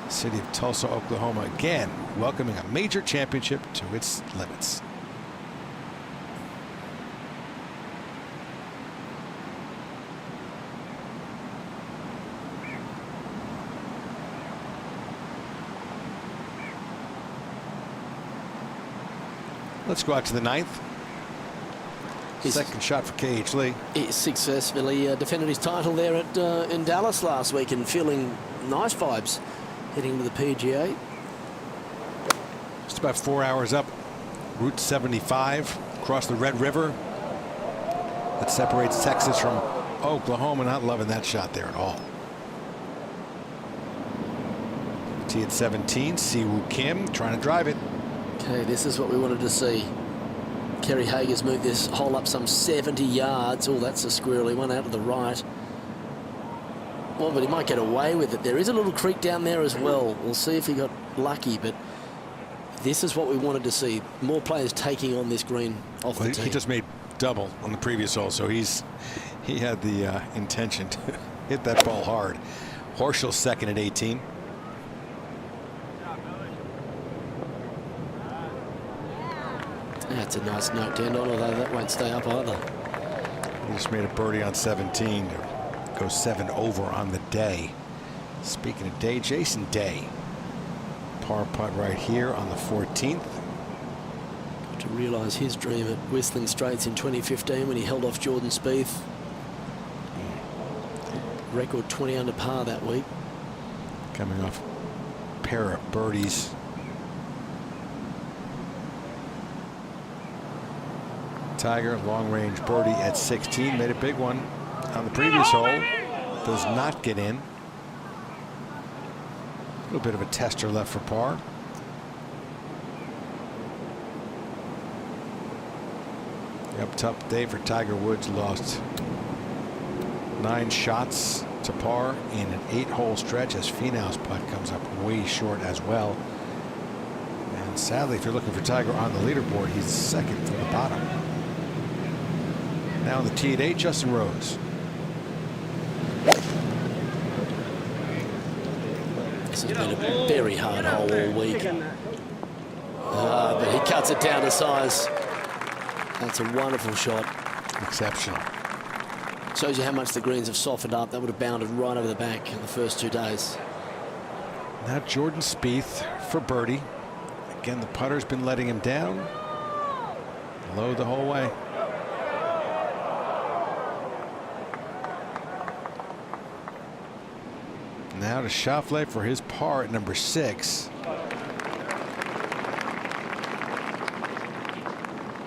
Speaker 9: City of Tulsa, Oklahoma, again welcoming a major championship to its limits. Let's go out to the 9th. Second shot for K.H. Lee.
Speaker 10: He successfully defended his title there at in Dallas last week and feeling nice vibes heading to the PGA.
Speaker 9: Just about 4 hours up Route 75 across the Red River that separates Texas from Oklahoma. Not loving that shot there at all. Tee at 17. Siwoo Kim trying to drive it.
Speaker 10: Okay, this is what we wanted to see. Kerry Hager's moved this hole up some 70 yards. Oh, that's a squirrely one out to the right. Well, but he might get away with it. There is a little creek down there as well. We'll see if he got lucky, but this is what we wanted to see. More players taking on this green off the tee.
Speaker 9: He just made double on the previous hole, so he had the intention to hit that ball hard. Horschel's second at 18.
Speaker 10: That's a nice note to end on, although that won't stay up either.
Speaker 9: He just made a birdie on 17 to go 7 over on the day. Speaking of day, Jason Day. Par putt right here on the 14th.
Speaker 10: To realise his dream at Whistling Straits in 2015 when he held off Jordan Spieth. Record 20 under par that week.
Speaker 9: Coming off a pair of birdies. Tiger, long range birdie at 16, made a big one on the previous hole. Does not get in. A little bit of a tester left for par. Up top day for Tiger Woods, lost 9 shots to par in an 8-hole stretch as Finau's putt comes up way short as well. And sadly, if you're looking for Tiger on the leaderboard, he's second from the bottom. Now on the tee at 8, Justin Rose.
Speaker 10: This has been a very hard hole all week. But he cuts it down to size. That's a wonderful shot.
Speaker 9: Exceptional.
Speaker 10: Shows you how much the greens have softened up. That would have bounded right over the back in the first 2 days.
Speaker 9: Now Jordan Spieth for birdie. Again, the putter's been letting him down. Low the whole way. Now to Schauffele for his par at number 6.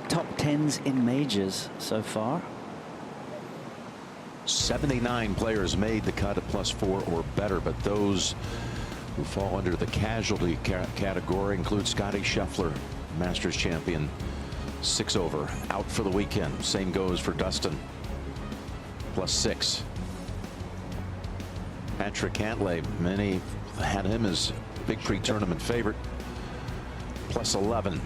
Speaker 12: Top 10s in majors so far.
Speaker 11: 79 players made the cut at +4 or better, but those who fall under the casualty category include Scotty Scheffler, Masters champion, 6 over, out for the weekend. Same goes for Dustin, +6. Patrick Cantlay, many had him as big pre-tournament favorite, +11.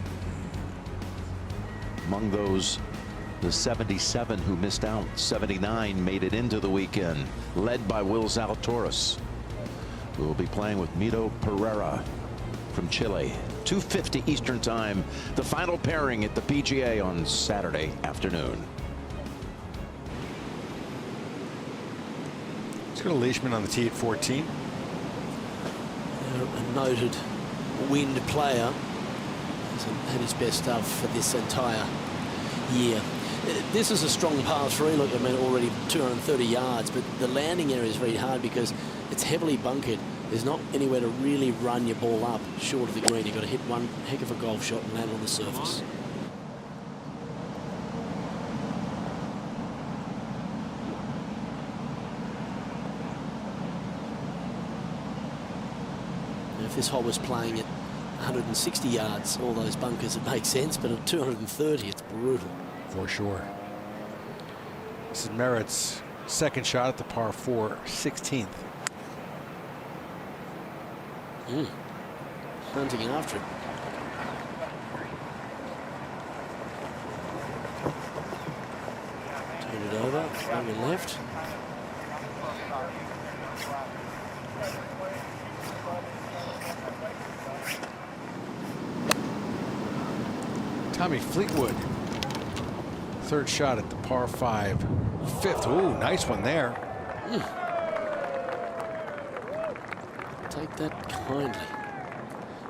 Speaker 11: Among those, the 77 who missed out, 79 made it into the weekend, led by Will Zalatoris, who will be playing with Mito Pereira from Chile. 2:50 Eastern Time, the final pairing at the PGA on Saturday afternoon.
Speaker 9: Let's go to Leishman on the tee at 14.
Speaker 10: A noted wind player. Hasn't had his best stuff for this entire year. This is a strong par 3. Look, I mean, already 230 yards, but the landing area is very hard because it's heavily bunkered. There's not anywhere to really run your ball up short of the green. You've got to hit one heck of a golf shot and land on the surface. Now, if this hole was playing at 160 yards, all those bunkers, it makes sense, but at 230, it's brutal.
Speaker 9: For sure. This is Merritt's second shot at the par 4, 16th.
Speaker 10: Hunting after it. Turn it over, swing and left.
Speaker 9: Tommy Fleetwood. Third shot at the par 5, 5th. Ooh, nice one there.
Speaker 10: Take that kindly.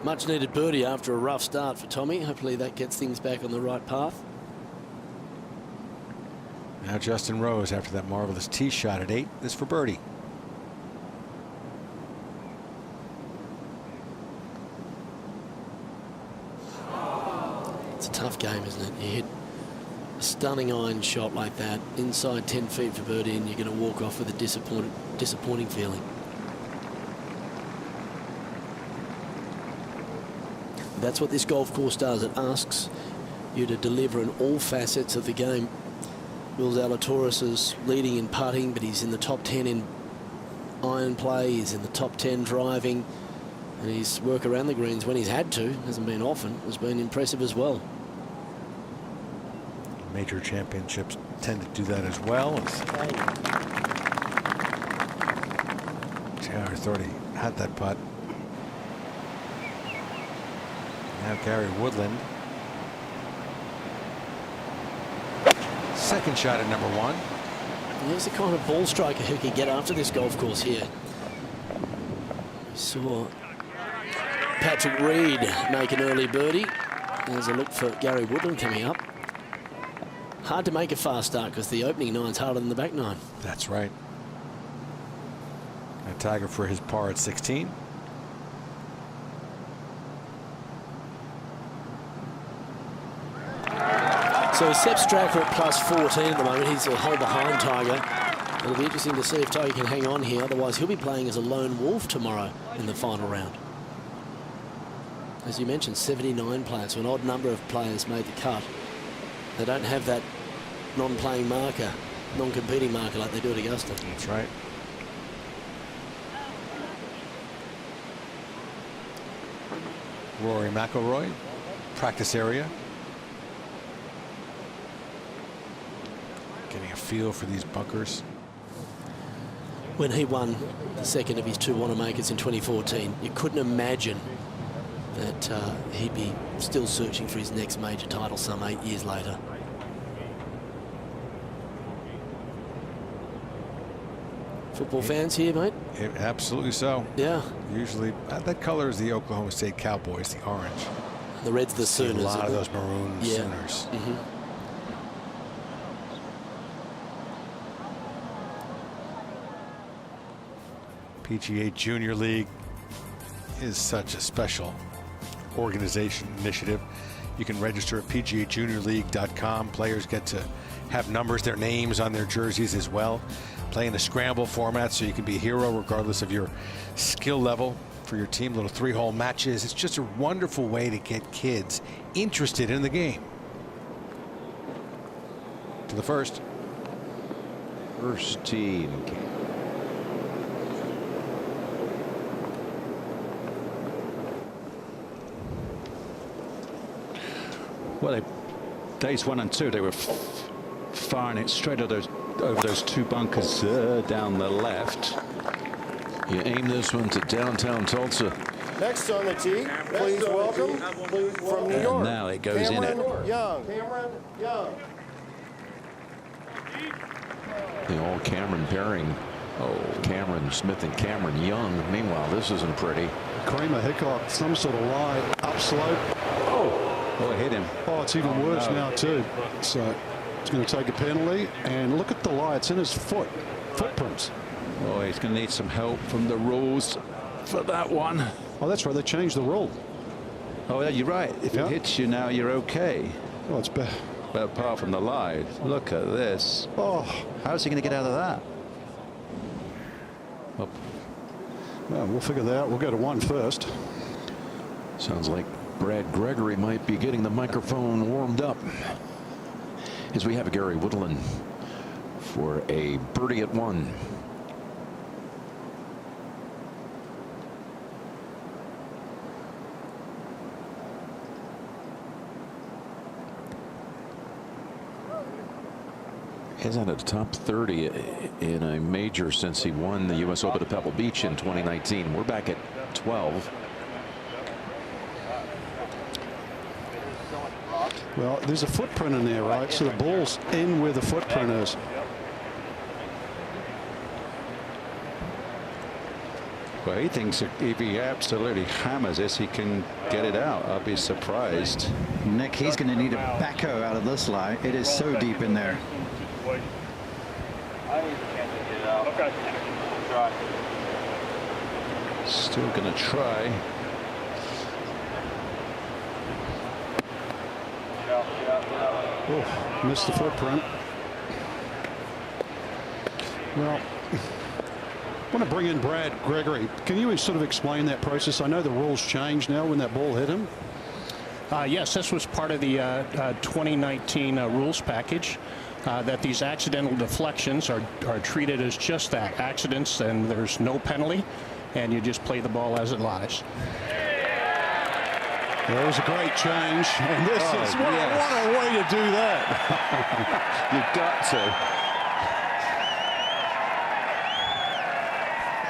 Speaker 10: Much needed birdie after a rough start for Tommy. Hopefully that gets things back on the right path.
Speaker 9: Now Justin Rose, after that marvelous tee shot at 8, is for birdie.
Speaker 10: It's a tough game, isn't it? You hit a stunning iron shot like that inside 10 feet for birdie, and you're going to walk off with a disappointing feeling. That's what this golf course does. It asks you to deliver in all facets of the game. Will Zalatoris is leading in putting, but he's in the top 10 in iron play. He's in the top 10 driving, and his work around the greens when he's had to, hasn't been often, has been impressive as well.
Speaker 9: Major championships tend to do that as well. JR's already had that putt. Now Gary Woodland. Second shot at number 1.
Speaker 10: He's the kind of ball striker who can get after this golf course here. We saw Patrick Reed make an early birdie. There's a look for Gary Woodland coming up. Hard to make a fast start because the opening nine's harder than the back nine.
Speaker 9: That's right. A Tiger for his par at 16.
Speaker 10: So Sepp Straka at plus 14 at the moment. He's a hole behind Tiger. It'll be interesting to see if Tiger can hang on here. Otherwise, he'll be playing as a lone wolf tomorrow in the final round. As you mentioned, 79 players, so an odd number of players made the cut. They don't have that non-playing marker, non-competing marker like they do at Augusta.
Speaker 9: That's right. Rory McIlroy, practice area. Getting a feel for these bunkers.
Speaker 10: When he won the second of his 2 Wanamakers in 2014, you couldn't imagine that he'd be still searching for his next major title some 8 years later. Football fans here, mate?
Speaker 9: Absolutely so.
Speaker 10: Yeah.
Speaker 9: Usually, that color is the Oklahoma State Cowboys, the orange.
Speaker 10: The red's the Sooners.
Speaker 9: A lot of those maroon
Speaker 10: yeah.
Speaker 9: Sooners. PGA Junior League is such a special organization initiative. You can register at PGAJuniorLeague.com. Players get to have numbers, their names on their jerseys as well. Play in a scramble format so you can be a hero regardless of your skill level for your team. Little 3-hole matches. It's just a wonderful way to get kids interested in the game. To the first.
Speaker 11: First team.
Speaker 3: Well, days 1 and 2, they were firing it straight over those 2 bunkers down the left.
Speaker 11: You aim this one to downtown Tulsa.
Speaker 16: Next on the tee, please welcome from New York.
Speaker 3: And now it goes in it.
Speaker 16: Cameron Young.
Speaker 11: The all Cameron pairing. Oh, Cameron Smith and Cameron Young. Meanwhile, this isn't pretty.
Speaker 15: Kramer Hickok, some sort of lie upslope.
Speaker 11: Oh.
Speaker 3: Oh, it hit him.
Speaker 15: Oh, it's even worse now too. So it's going to take a penalty. And look at the lie. It's in his footprints.
Speaker 3: Oh, he's going to need some help from the rules for that one.
Speaker 15: Oh, that's right. They changed the rule.
Speaker 3: Oh, yeah, you're right. If it hits you now, you're okay.
Speaker 15: Oh, it's bad.
Speaker 3: But apart from the lie, look at this.
Speaker 15: Oh,
Speaker 3: how's he going to get out of that? Oh.
Speaker 15: Well, we'll figure that out. We'll go to one first.
Speaker 11: Sounds like Brad Gregory might be getting the microphone warmed up as we have Gary Woodland for a birdie at 1. He's out of the top 30 in a major since he won the U.S. Open at Pebble Beach in 2019. We're back at 12.
Speaker 15: Well, there's a footprint in there, right? So the ball's in where the footprint is.
Speaker 3: Well, he thinks if he absolutely hammers this, he can get it out. I'll be surprised.
Speaker 17: Nick, he's going to need a backhoe out of this lie. It is so deep in there.
Speaker 3: Still going to try.
Speaker 15: Oh, missed the footprint. Well, I want to bring in Brad Gregory. Can you sort of explain that process? I know the rules changed now when that ball hit him.
Speaker 18: Yes, this was part of the 2019 rules package. That these accidental deflections are treated as just that, accidents, and there's no penalty, and you just play the ball as it lies.
Speaker 15: That was a great change, and this is what a way to do that.
Speaker 3: You've got to.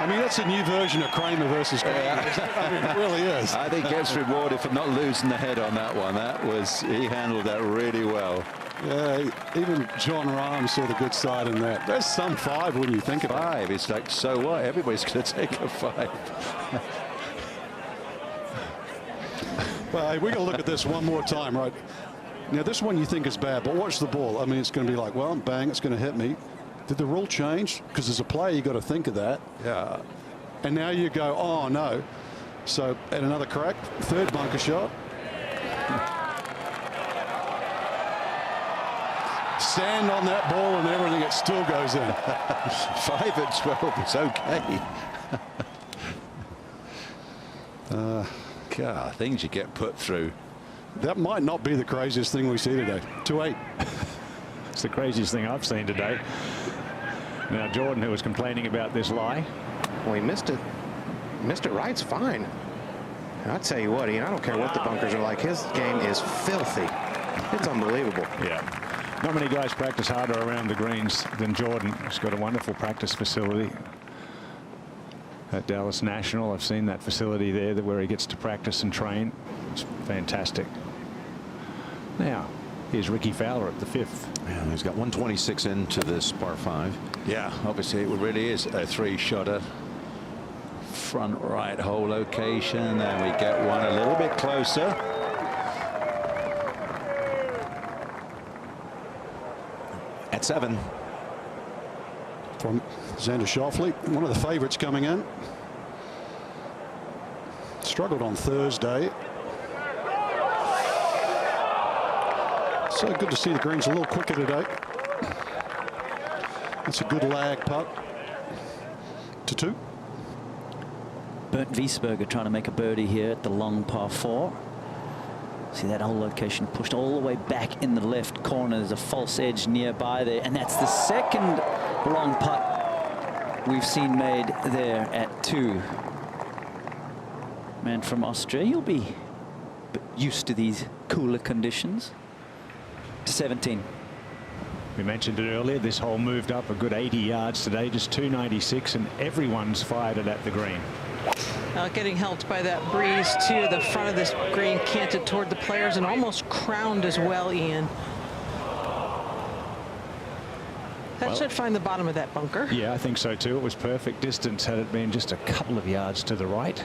Speaker 15: I mean, that's a new version of Kramer versus Kramer. I mean, it really is.
Speaker 3: I think he gets rewarded for not losing the head on that one. He handled that really well.
Speaker 15: Yeah, even John Rahm saw the good side in that. There's some 5 when you think about it.
Speaker 3: 5. It's like, so what? Everybody's going to take a 5.
Speaker 15: Well, hey, we got to look at this one more time, right? Now, this one you think is bad, but watch the ball. I mean, it's going to be like, well, bang, it's going to hit me. Did the rule change? Because as a player, you got to think of that.
Speaker 3: Yeah.
Speaker 15: And now you go, oh no. So at another crack, 3rd bunker shot. Sand on that ball and everything, it still goes in.
Speaker 3: 5 at 12 is okay. God, things you get put through.
Speaker 15: That might not be the craziest thing we see today. 2-8.
Speaker 14: It's the craziest thing I've seen today. Now Jordan, who was complaining about this lie.
Speaker 13: Well, he missed it. Missed it right's fine. And I'll tell you what, Ian, I don't care what the bunkers are like. His game is filthy. It's unbelievable.
Speaker 14: Yeah. Not many guys practice harder around the greens than Jordan. He's got a wonderful practice facility at Dallas National. I've seen that facility there where he gets to practice and train. It's fantastic. Now, here's Ricky Fowler at the 5th.
Speaker 11: Yeah, he's got 126 into this par 5.
Speaker 3: Yeah, obviously it really is a 3-shotter. Front right hole location, and we get one a little bit closer.
Speaker 11: At 7.
Speaker 15: From Xander Schauffele, one of the favorites coming in. Struggled on Thursday. So good to see the greens a little quicker today. That's a good lag putt. To 2.
Speaker 12: Bernd Wiesberger trying to make a birdie here at the long par 4. See that whole location pushed all the way back in the left corner. There's a false edge nearby there, and that's the second long putt we've seen made there at 2. Man from Austria, you'll be used to these cooler conditions. To 17.
Speaker 14: We mentioned it earlier. This hole moved up a good 80 yards today, just 296, and everyone's fired it at the green.
Speaker 19: Getting helped by that breeze to the front of this green, canted toward the players and almost crowned as well, Ian. That should find the bottom of that bunker.
Speaker 14: Yeah, I think so too. It was perfect distance had it been just a couple of yards to the right.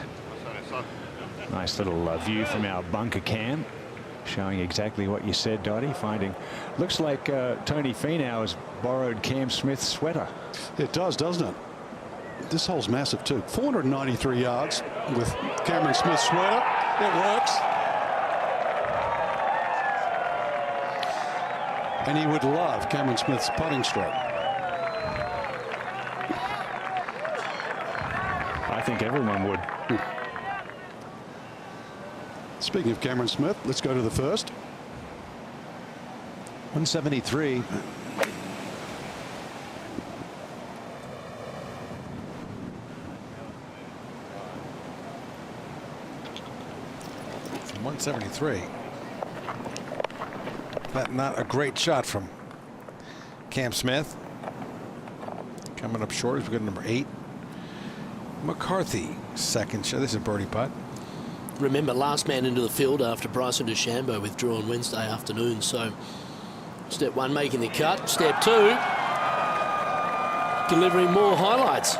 Speaker 14: Nice little view from our bunker cam. showing exactly what you said, Dottie. Looks like Tony Finau has borrowed Cam Smith's sweater.
Speaker 15: It does, doesn't it? This hole's massive too. 493 yards with Cameron Smith's sweater. It works. And he would love Cameron Smith's putting stroke.
Speaker 14: I think everyone would.
Speaker 15: Speaking of Cameron Smith, let's go to the first.
Speaker 11: 173.
Speaker 9: From 173. Not a great shot from Cam Smith. Coming up short as we go to number 8. McCarthy, second shot. This is a birdie putt.
Speaker 10: Remember, last man into the field after Bryson DeChambeau withdrew on Wednesday afternoon. So step 1 making the cut. Step 2 delivering more highlights.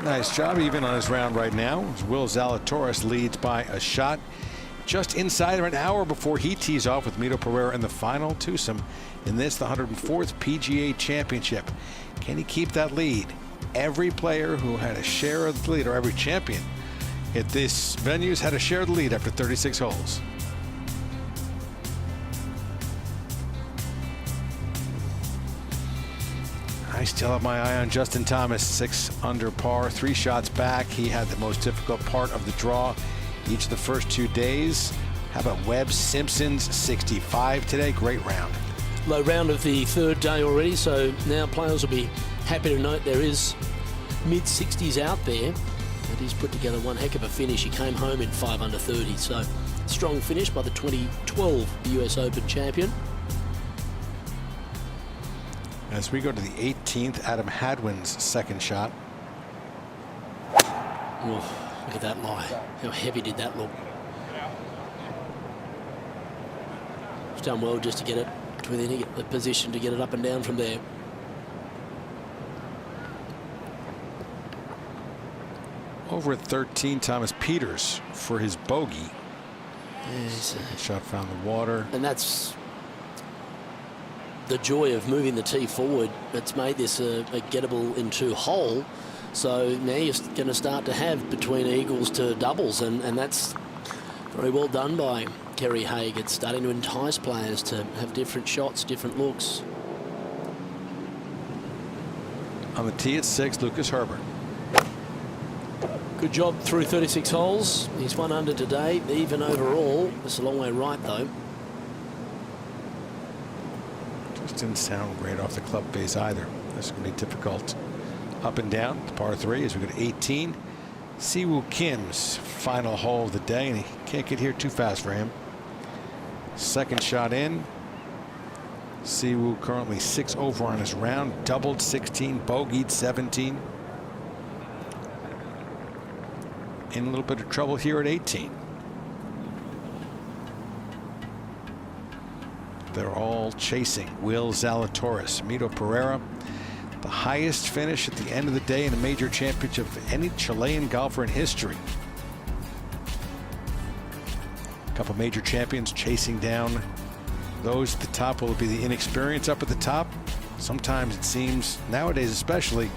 Speaker 9: Nice job, even on his round right now. Will Zalatoris leads by a shot just inside of an hour before he tees off with Mito Pereira in the final twosome in this, the 104th PGA Championship. Can he keep that lead? Every player who had a share of the lead, or every champion at this venue's had a share of the lead after 36 holes. I still have my eye on Justin Thomas, 6 under par, 3 shots back. He had the most difficult part of the draw each of the first 2 days. How about Webb Simpson's 65 today? Great round.
Speaker 10: Low round of the 3rd day already, so now players will be happy to note there is mid-60s out there. And he's put together one heck of a finish. He came home in 5 under 30, so strong finish by the 2012 US Open champion.
Speaker 9: As we go to the 18th, Adam Hadwin's second shot.
Speaker 10: Oh, look at that lie. How heavy did that look? It's done well just to get it within the position to get it up and down from there.
Speaker 9: Over at 13, Thomas Peters for his bogey.
Speaker 10: Yes.
Speaker 9: Shot found the water.
Speaker 10: And that's the joy of moving the tee forward. It's made this a gettable into hole. So now you're going to start to have between eagles to doubles, and that's very well done by Kerry Haig. It's starting to entice players to have different shots, different looks.
Speaker 9: On the tee at 6, Lucas Herbert.
Speaker 10: Good job through 36 holes. He's 1 under today, even overall. It's a long way right, though.
Speaker 9: Just didn't sound great off the club face either. This is going to be difficult. Up and down to par 3 as we go to 18. Siwoo Kim's final hole of the day, and he can't get here too fast for him. Second shot in. Siwoo currently 6 over on his round, doubled 16, bogeyed 17. In a little bit of trouble here at 18. They're all chasing Will Zalatoris, Mito Pereira. The highest finish at the end of the day in a major championship of any Chilean golfer in history. A couple major champions chasing down those at the top. Will it be the inexperience up at the top? Sometimes it seems, nowadays especially,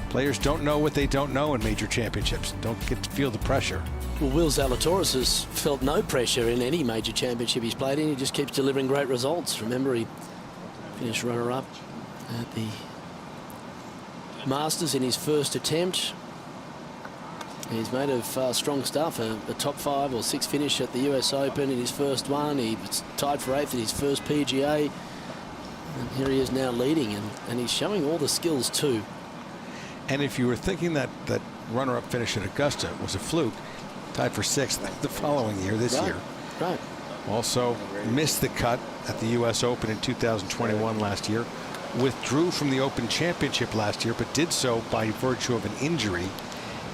Speaker 9: players don't know what they don't know in major championships. Don't get to feel the pressure.
Speaker 10: Well, Will Zalatoris has felt no pressure in any major championship he's played in. He just keeps delivering great results. Remember, he finished runner-up at the Masters in his first attempt. He's made of strong stuff. A top 5 or 6 finish at the US Open in his first one. He was tied for 8th in his first PGA. And here he is now leading, and he's showing all the skills too.
Speaker 9: And if you were thinking that that runner-up finish at Augusta was a fluke, tied for 6th the following year, this year.
Speaker 10: Right.
Speaker 9: Also missed the cut at the US Open in 2021 last year. Withdrew from the Open Championship last year, but did so by virtue of an injury.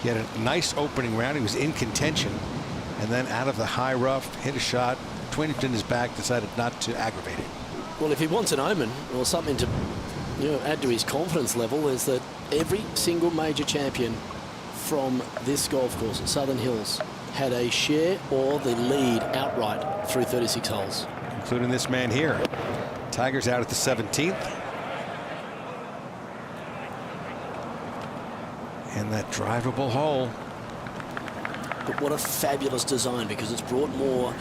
Speaker 9: He had a nice opening round. He was in contention, and then out of the high rough, hit a shot, twinged in his back, decided not to aggravate it.
Speaker 10: Well, if he wants an omen or something to add to his confidence level, is that every single major champion from this golf course at Southern Hills had a share or the lead outright through 36 holes.
Speaker 9: Including this man here. Tiger's out at the 17th. And that drivable hole.
Speaker 10: But what a fabulous design, because it's brought more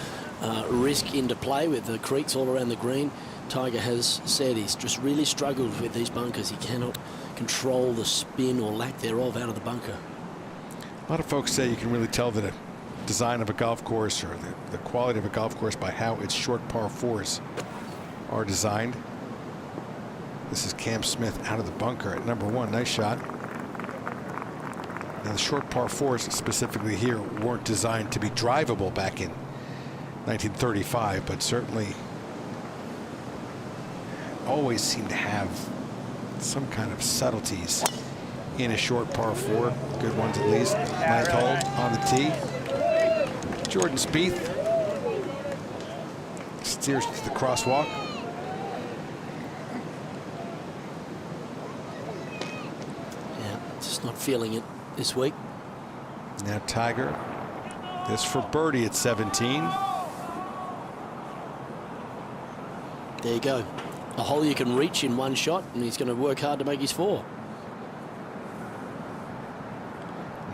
Speaker 10: risk into play with the creeks all around the green. Tiger has said he's just really struggled with these bunkers. He cannot control the spin or lack thereof out of the bunker.
Speaker 9: A lot of folks say you can really tell the design of a golf course or the quality of a golf course by how its short par fours are designed. This is Cam Smith out of the bunker at number 1. Nice shot. Now the short par fours specifically here weren't designed to be drivable back in 1935, but certainly always seem to have some kind of subtleties in a short par 4. Good ones at least. 9th hole on the tee. Jordan Spieth steers to the crosswalk.
Speaker 10: Yeah, just not feeling it this week.
Speaker 9: Now Tiger, this for birdie at 17.
Speaker 10: There you go. A hole you can reach in one shot, and he's going to work hard to make his 4.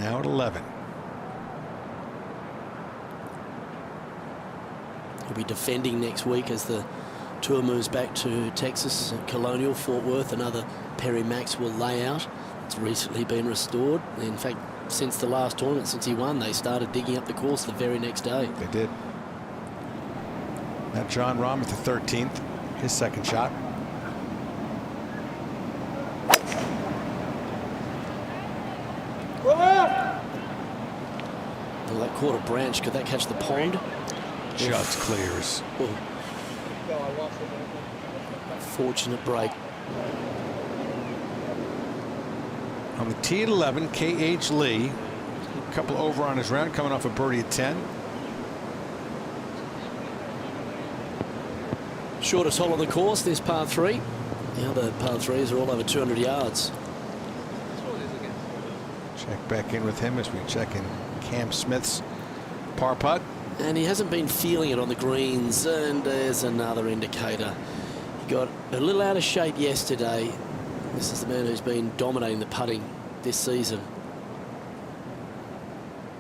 Speaker 9: Now at 11.
Speaker 10: He'll be defending next week as the tour moves back to Texas, Colonial, Fort Worth. Another Perry Maxwell layout. It's recently been restored. In fact, since the last tournament, since he won, they started digging up the course the very next day.
Speaker 9: They did. Now John Rahm at the 13th. His second shot.
Speaker 10: Well, that caught a branch. Could that catch the pond?
Speaker 9: Just clears.
Speaker 10: Oh. Fortunate break.
Speaker 9: On the tee at 11, K.H. Lee. A couple over on his round, coming off a birdie at 10.
Speaker 10: Shortest hole on the course, this par 3. The other par 3s are all over 200 yards.
Speaker 9: Check back in with him as we check in Cam Smith's par putt.
Speaker 10: And he hasn't been feeling it on the greens, and there's another indicator. He got a little out of shape yesterday. This is the man who's been dominating the putting this season.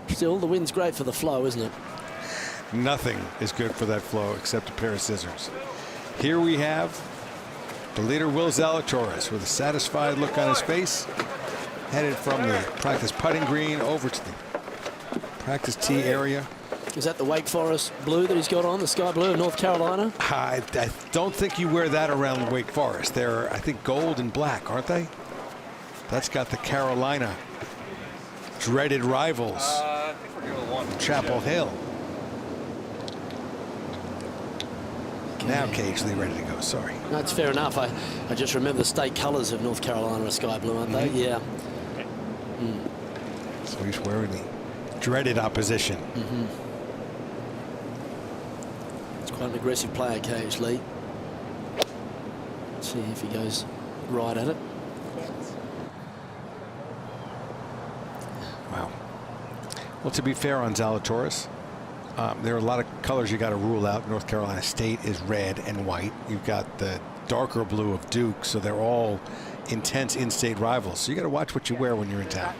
Speaker 10: Still, the wind's great for the flow, isn't it?
Speaker 9: Nothing is good for that flow except a pair of scissors. Here we have the leader, Will Zalatoris, with a satisfied look on his face, headed from the practice putting green over to the practice tee area.
Speaker 10: Is that the Wake Forest blue that he's got on, the sky blue of North Carolina?
Speaker 9: I don't think you wear that around Wake Forest. They're, I think, gold and black, aren't they? That's got the Carolina dreaded rivals,
Speaker 2: I think we're going one.
Speaker 9: Chapel Hill. Now Lee ready to go. Sorry.
Speaker 10: That's fair enough. I just remember the state colors of North Carolina are sky blue, aren't they? Yeah.
Speaker 9: So he's wearing the dreaded opposition.
Speaker 10: It's quite an aggressive player, K.H. Lee. Let's see if he goes right at it.
Speaker 9: Wow. Well, to be fair on Zalatoris, there are a lot of colors you got to rule out. North Carolina State is red and white. You've got the darker blue of Duke, so they're all intense in-state rivals. So you got to watch what you wear when you're in town.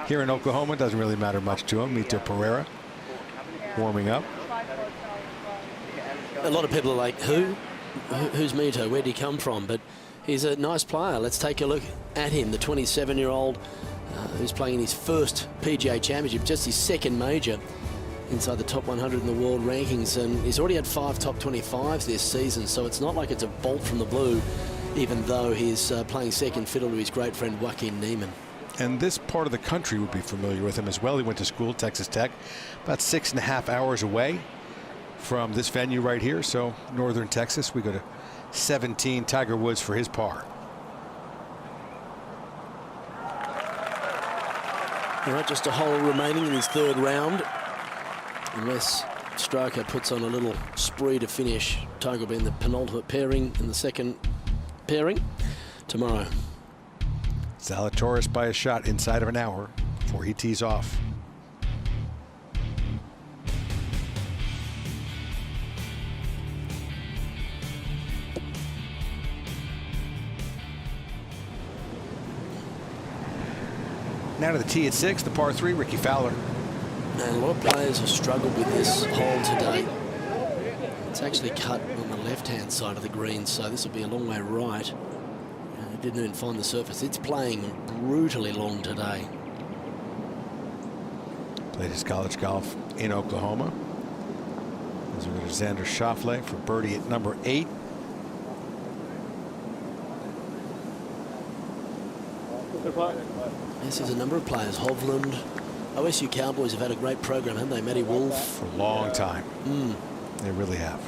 Speaker 9: Here in Oklahoma, it doesn't really matter much to him. Mito Pereira warming up.
Speaker 10: A lot of people are like, who's Mito? Where'd he come from? But he's a nice player. Let's take a look at him, the 27-year-old who's playing in his first PGA Championship, just his second major, inside the top 100 in the world rankings, and he's already had 5 top 25s this season, so it's not like it's a bolt from the blue, even though he's playing second fiddle to his great friend Joaquin Niemann.
Speaker 9: And this part of the country would be familiar with him as well. He went to school, Texas Tech, about 6.5 hours away from this venue right here. So northern Texas. We go to 17, Tiger Woods for his par.
Speaker 10: All right, just a hole remaining in his third round. Unless Straka puts on a little spree to finish. Tiger will be in the penultimate pairing in the second pairing tomorrow.
Speaker 9: Zalatoris by a shot inside of an hour before he tees off. Now to the tee at 6, the par 3, Ricky Fowler.
Speaker 10: And a lot of players have struggled with this hole today. It's actually cut on the left-hand side of the green, so this will be a long way right. It didn't even find the surface. It's playing brutally long today.
Speaker 9: Played his college golf in Oklahoma. As we go to Xander Schauffele for birdie at number 8.
Speaker 10: This is a number of players. Hovland, OSU Cowboys have had a great program, haven't they? Matty Wolf.
Speaker 9: For a long time. They really have.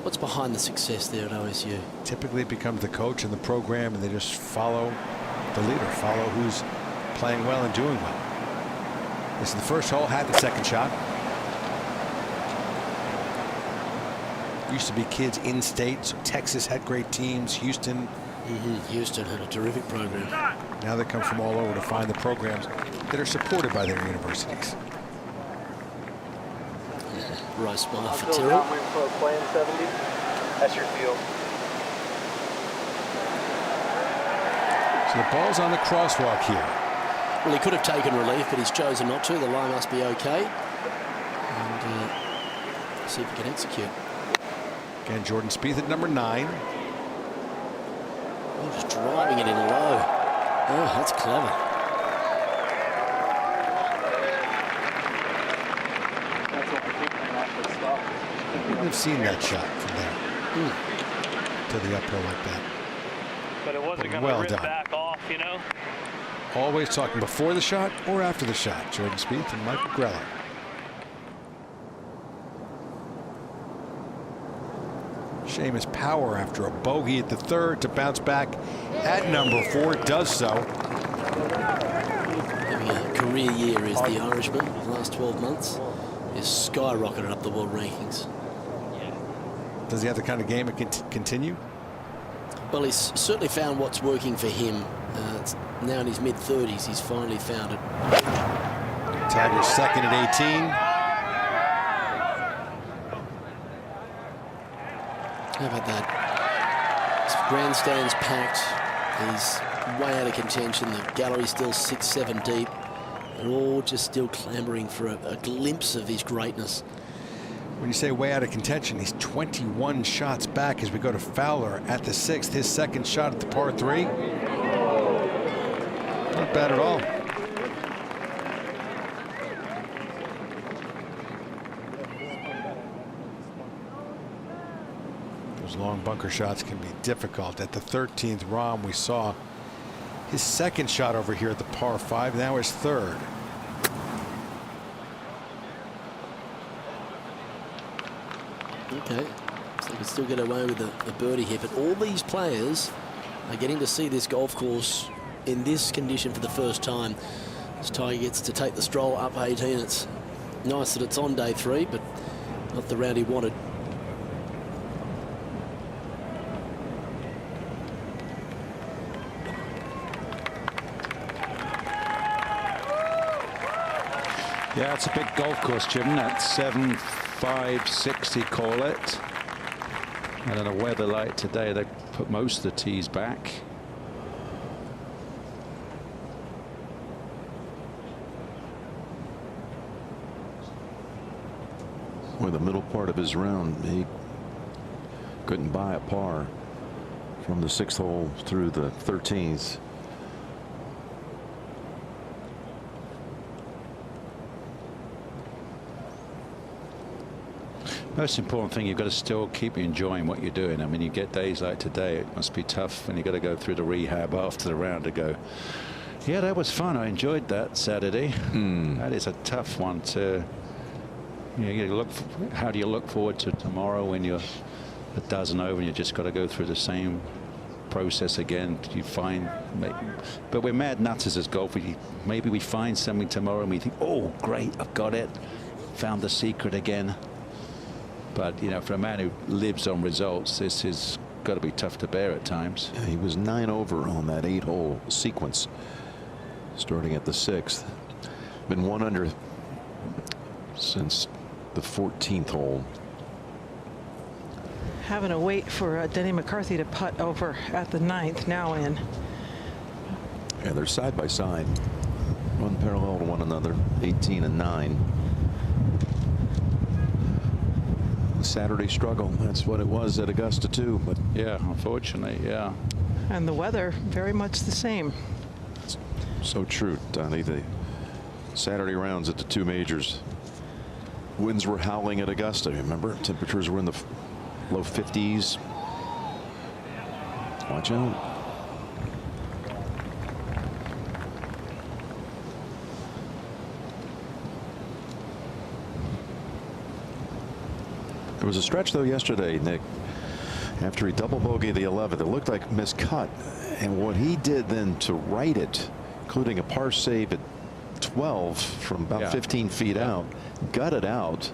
Speaker 10: What's behind the success there at OSU?
Speaker 9: Typically it becomes the coach and the program, and they just follow the leader, follow who's playing well and doing well. This is the first hole, had the second shot. Used to be kids in state, so Texas had great teams. Houston.
Speaker 10: Houston had a terrific program.
Speaker 9: Now they come from all over to find the programs that are supported by their universities.
Speaker 10: Rice smile for Tyrrell.
Speaker 4: Playing 70. That's your field.
Speaker 9: So the ball's on the crosswalk here.
Speaker 10: Well, he could have taken relief, but he's chosen not to. The line must be okay. And see if he can execute.
Speaker 9: Again, Jordan Spieth at number 9.
Speaker 10: Oh, just driving it in low. Oh, that's clever.
Speaker 9: I wouldn't have seen that shot from there to the uphill like that.
Speaker 4: But it wasn't going to
Speaker 9: well
Speaker 4: rip
Speaker 9: done.
Speaker 4: back off, you know.
Speaker 9: Always talking before the shot or after the shot. Jordan Spieth and Michael Grella. Seamus Power, after a bogey at the 3rd, to bounce back at number 4, does so.
Speaker 10: Having a career year is the Irishman. The last 12 months is skyrocketed up the world rankings.
Speaker 9: Does he have the kind of game that can continue?
Speaker 10: Well, he's certainly found what's working for him. It's now in his mid-30s, he's finally found it.
Speaker 9: Tiger's second at 18.
Speaker 10: How about that? His grandstand's packed. He's way out of contention. The gallery's still 6-7 deep. They're all just still clamoring for a glimpse of his greatness.
Speaker 9: When you say way out of contention, he's 21 shots back as we go to Fowler at the 6th. His second shot at the par 3. Not bad at all. Those long bunker shots can be difficult. At the 13th, Rahm, we saw his second shot over here at the par 5. Now his 3rd.
Speaker 10: Okay, so they can still get away with a birdie here, but all these players are getting to see this golf course in this condition for the first time. As Tiger gets to take the stroll up 18, it's nice that it's on day 3, but not the round he wanted.
Speaker 3: Yeah, it's a big golf course, Jim. That's 7.560, call it. And in a weather like today, they put most of the tees back.
Speaker 11: Well, the middle part of his round, he couldn't buy a par from the 6th hole through the 13th.
Speaker 3: Most important thing, you've got to still keep enjoying what you're doing. I mean, you get days like today, it must be tough when you got to go through the rehab after the round to go, yeah, that was fun. I enjoyed that Saturday. That is a tough one to, you look, how do you look forward to tomorrow when you're a dozen over and you just got to go through the same process again? You find, but we're mad nutters as golfers. Maybe we find something tomorrow and we think, oh, great, I've got it. Found the secret again. But, you know, for a man who lives on results, this has got to be tough to bear at times.
Speaker 11: Yeah, he was 9 over on that 8-hole sequence, starting at the 6th. Been 1 under since the 14th hole.
Speaker 19: Having to wait for Denny McCarthy to putt over at the 9th, now in.
Speaker 11: Yeah, they're side by side. run parallel to one another, 18 and 9. Saturday struggle. That's what it was at Augusta too. But
Speaker 3: yeah, unfortunately, yeah.
Speaker 19: And the weather very much the same.
Speaker 11: So true, Donnie. The Saturday rounds at the two majors. Winds were howling at Augusta. Remember, temperatures were in the low 50s. Watch out. There was a stretch though yesterday, Nick, after he double bogeyed the 11th. It looked like miscut, and what he did then to right it, including a par save at 12 from about 15 feet out, gutted out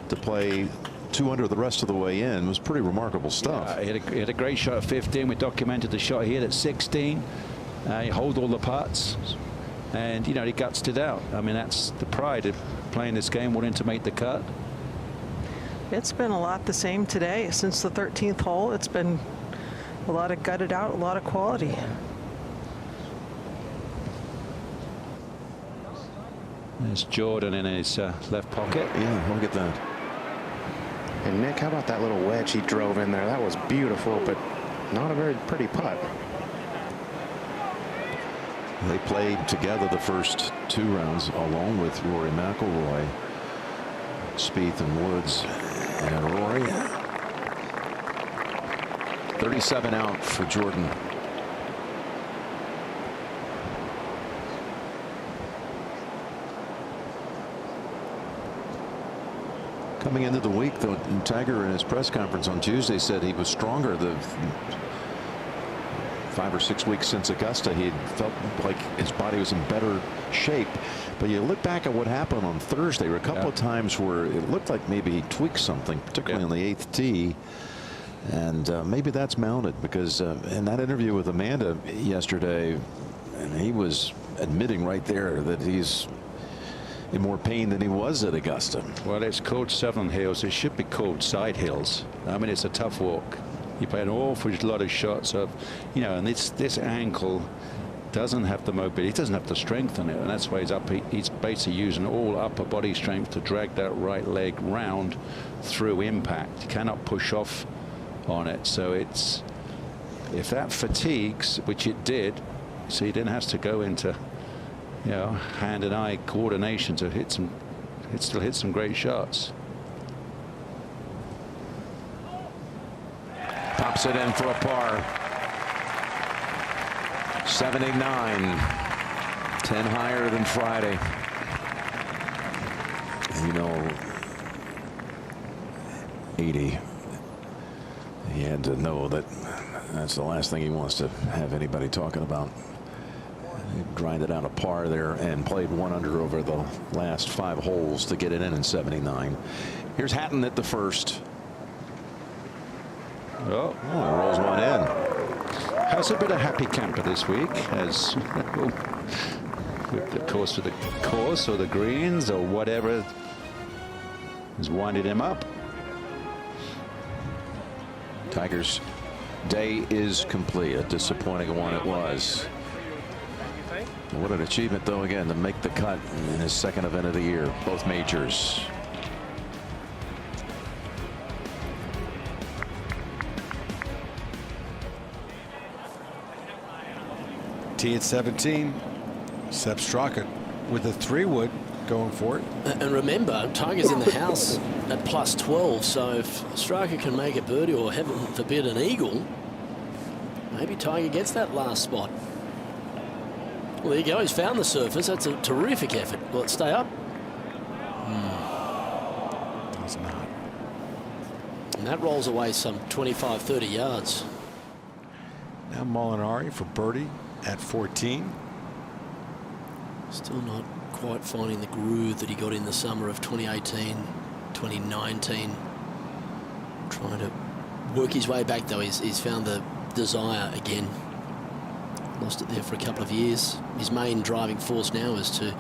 Speaker 11: to play 2 under the rest of the way in, was pretty remarkable stuff.
Speaker 3: Yeah, he had a great shot at 15. We documented the shot he hit at 16. He hold all the putts, and you know, he gutsed it out. I mean, that's the pride of playing this game, wanting to make the cut.
Speaker 19: It's been a lot the same today. Since the 13th hole, it's been a lot of gutted out, a lot of quality.
Speaker 3: There's Jordan in his left pocket.
Speaker 11: Yeah, look at that.
Speaker 13: And Nick, how about that little wedge he drove in there? That was beautiful, but not a very pretty putt.
Speaker 11: They played together the first 2 rounds along with Rory McIlroy, Spieth and Woods. And Rory, 37 out for Jordan. Coming into the week, though, Tiger in his press conference on Tuesday said he was stronger the 5 or 6 weeks since Augusta. He felt like his body was in better shape. But you look back at what happened on Thursday. There were a couple of times where it looked like maybe he tweaked something, particularly on the 8th tee. And maybe that's mounted, because in that interview with Amanda yesterday, and he was admitting right there that he's in more pain than he was at Augusta.
Speaker 3: Well, it's called Southern Hills. It should be called Side Hills. I mean, it's a tough walk. You play an awful lot of shots of, you know, and this ankle doesn't have the mobility, he doesn't have the strength in it, and that's why he's basically using all upper body strength to drag that right leg round through impact. He cannot push off on it. So it's, if that fatigues, which it did, so he then has to go into, you know, hand and eye coordination to hit some, it still hit some great shots.
Speaker 11: Pops it in for a par. 79, 10 higher than Friday. And you know, 80. He had to know that that's the last thing he wants to have anybody talking about. He grinded out a par there and played 1 under over the last 5 holes to get it in 79. Here's Hatton at the first.
Speaker 3: Oh,
Speaker 11: rolls one in.
Speaker 3: Has a bit of happy camper this week, as of course with the course or the greens or whatever is winding him up.
Speaker 11: Tiger's day is complete. A disappointing one it was. What an achievement, though, again, to make the cut in his 2nd event of the year, both majors.
Speaker 9: Tee at 17. Sepp Straka with a 3-wood going for it.
Speaker 10: And remember, Tiger's in the house at plus 12, so if Straka can make a birdie or, heaven forbid, an eagle, maybe Tiger gets that last spot. Well, there you go. He's found the surface. That's a terrific effort. Will it stay up?
Speaker 9: Does not.
Speaker 10: And that rolls away some 25, 30 yards.
Speaker 9: Now Molinari for birdie at 14.
Speaker 10: Still not quite finding the groove that he got in the summer of 2018, 2019. Trying to work his way back, though. He's found the desire again. Lost it there for a couple of years. His main driving force now is to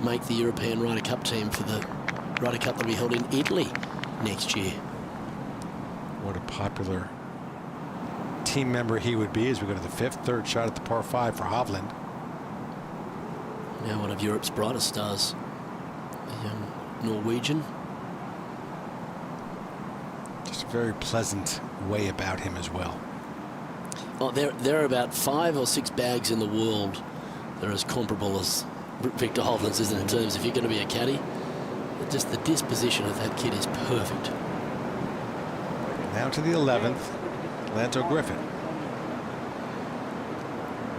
Speaker 10: make the European Ryder Cup team for the Ryder Cup that we held in Italy next year.
Speaker 9: What a popular team member he would be as we go to the 5th, 3rd shot at the par 5 for Hovland.
Speaker 10: Now one of Europe's brightest stars, the young Norwegian.
Speaker 9: Just a very pleasant way about him as well.
Speaker 10: Oh, there are about 5 or 6 bags in the world that are as comparable as Victor Hovland's, isn't it, in terms if you're going to be a caddy. Just the disposition of that kid is perfect.
Speaker 9: Now to the 11th, Lanto Griffin.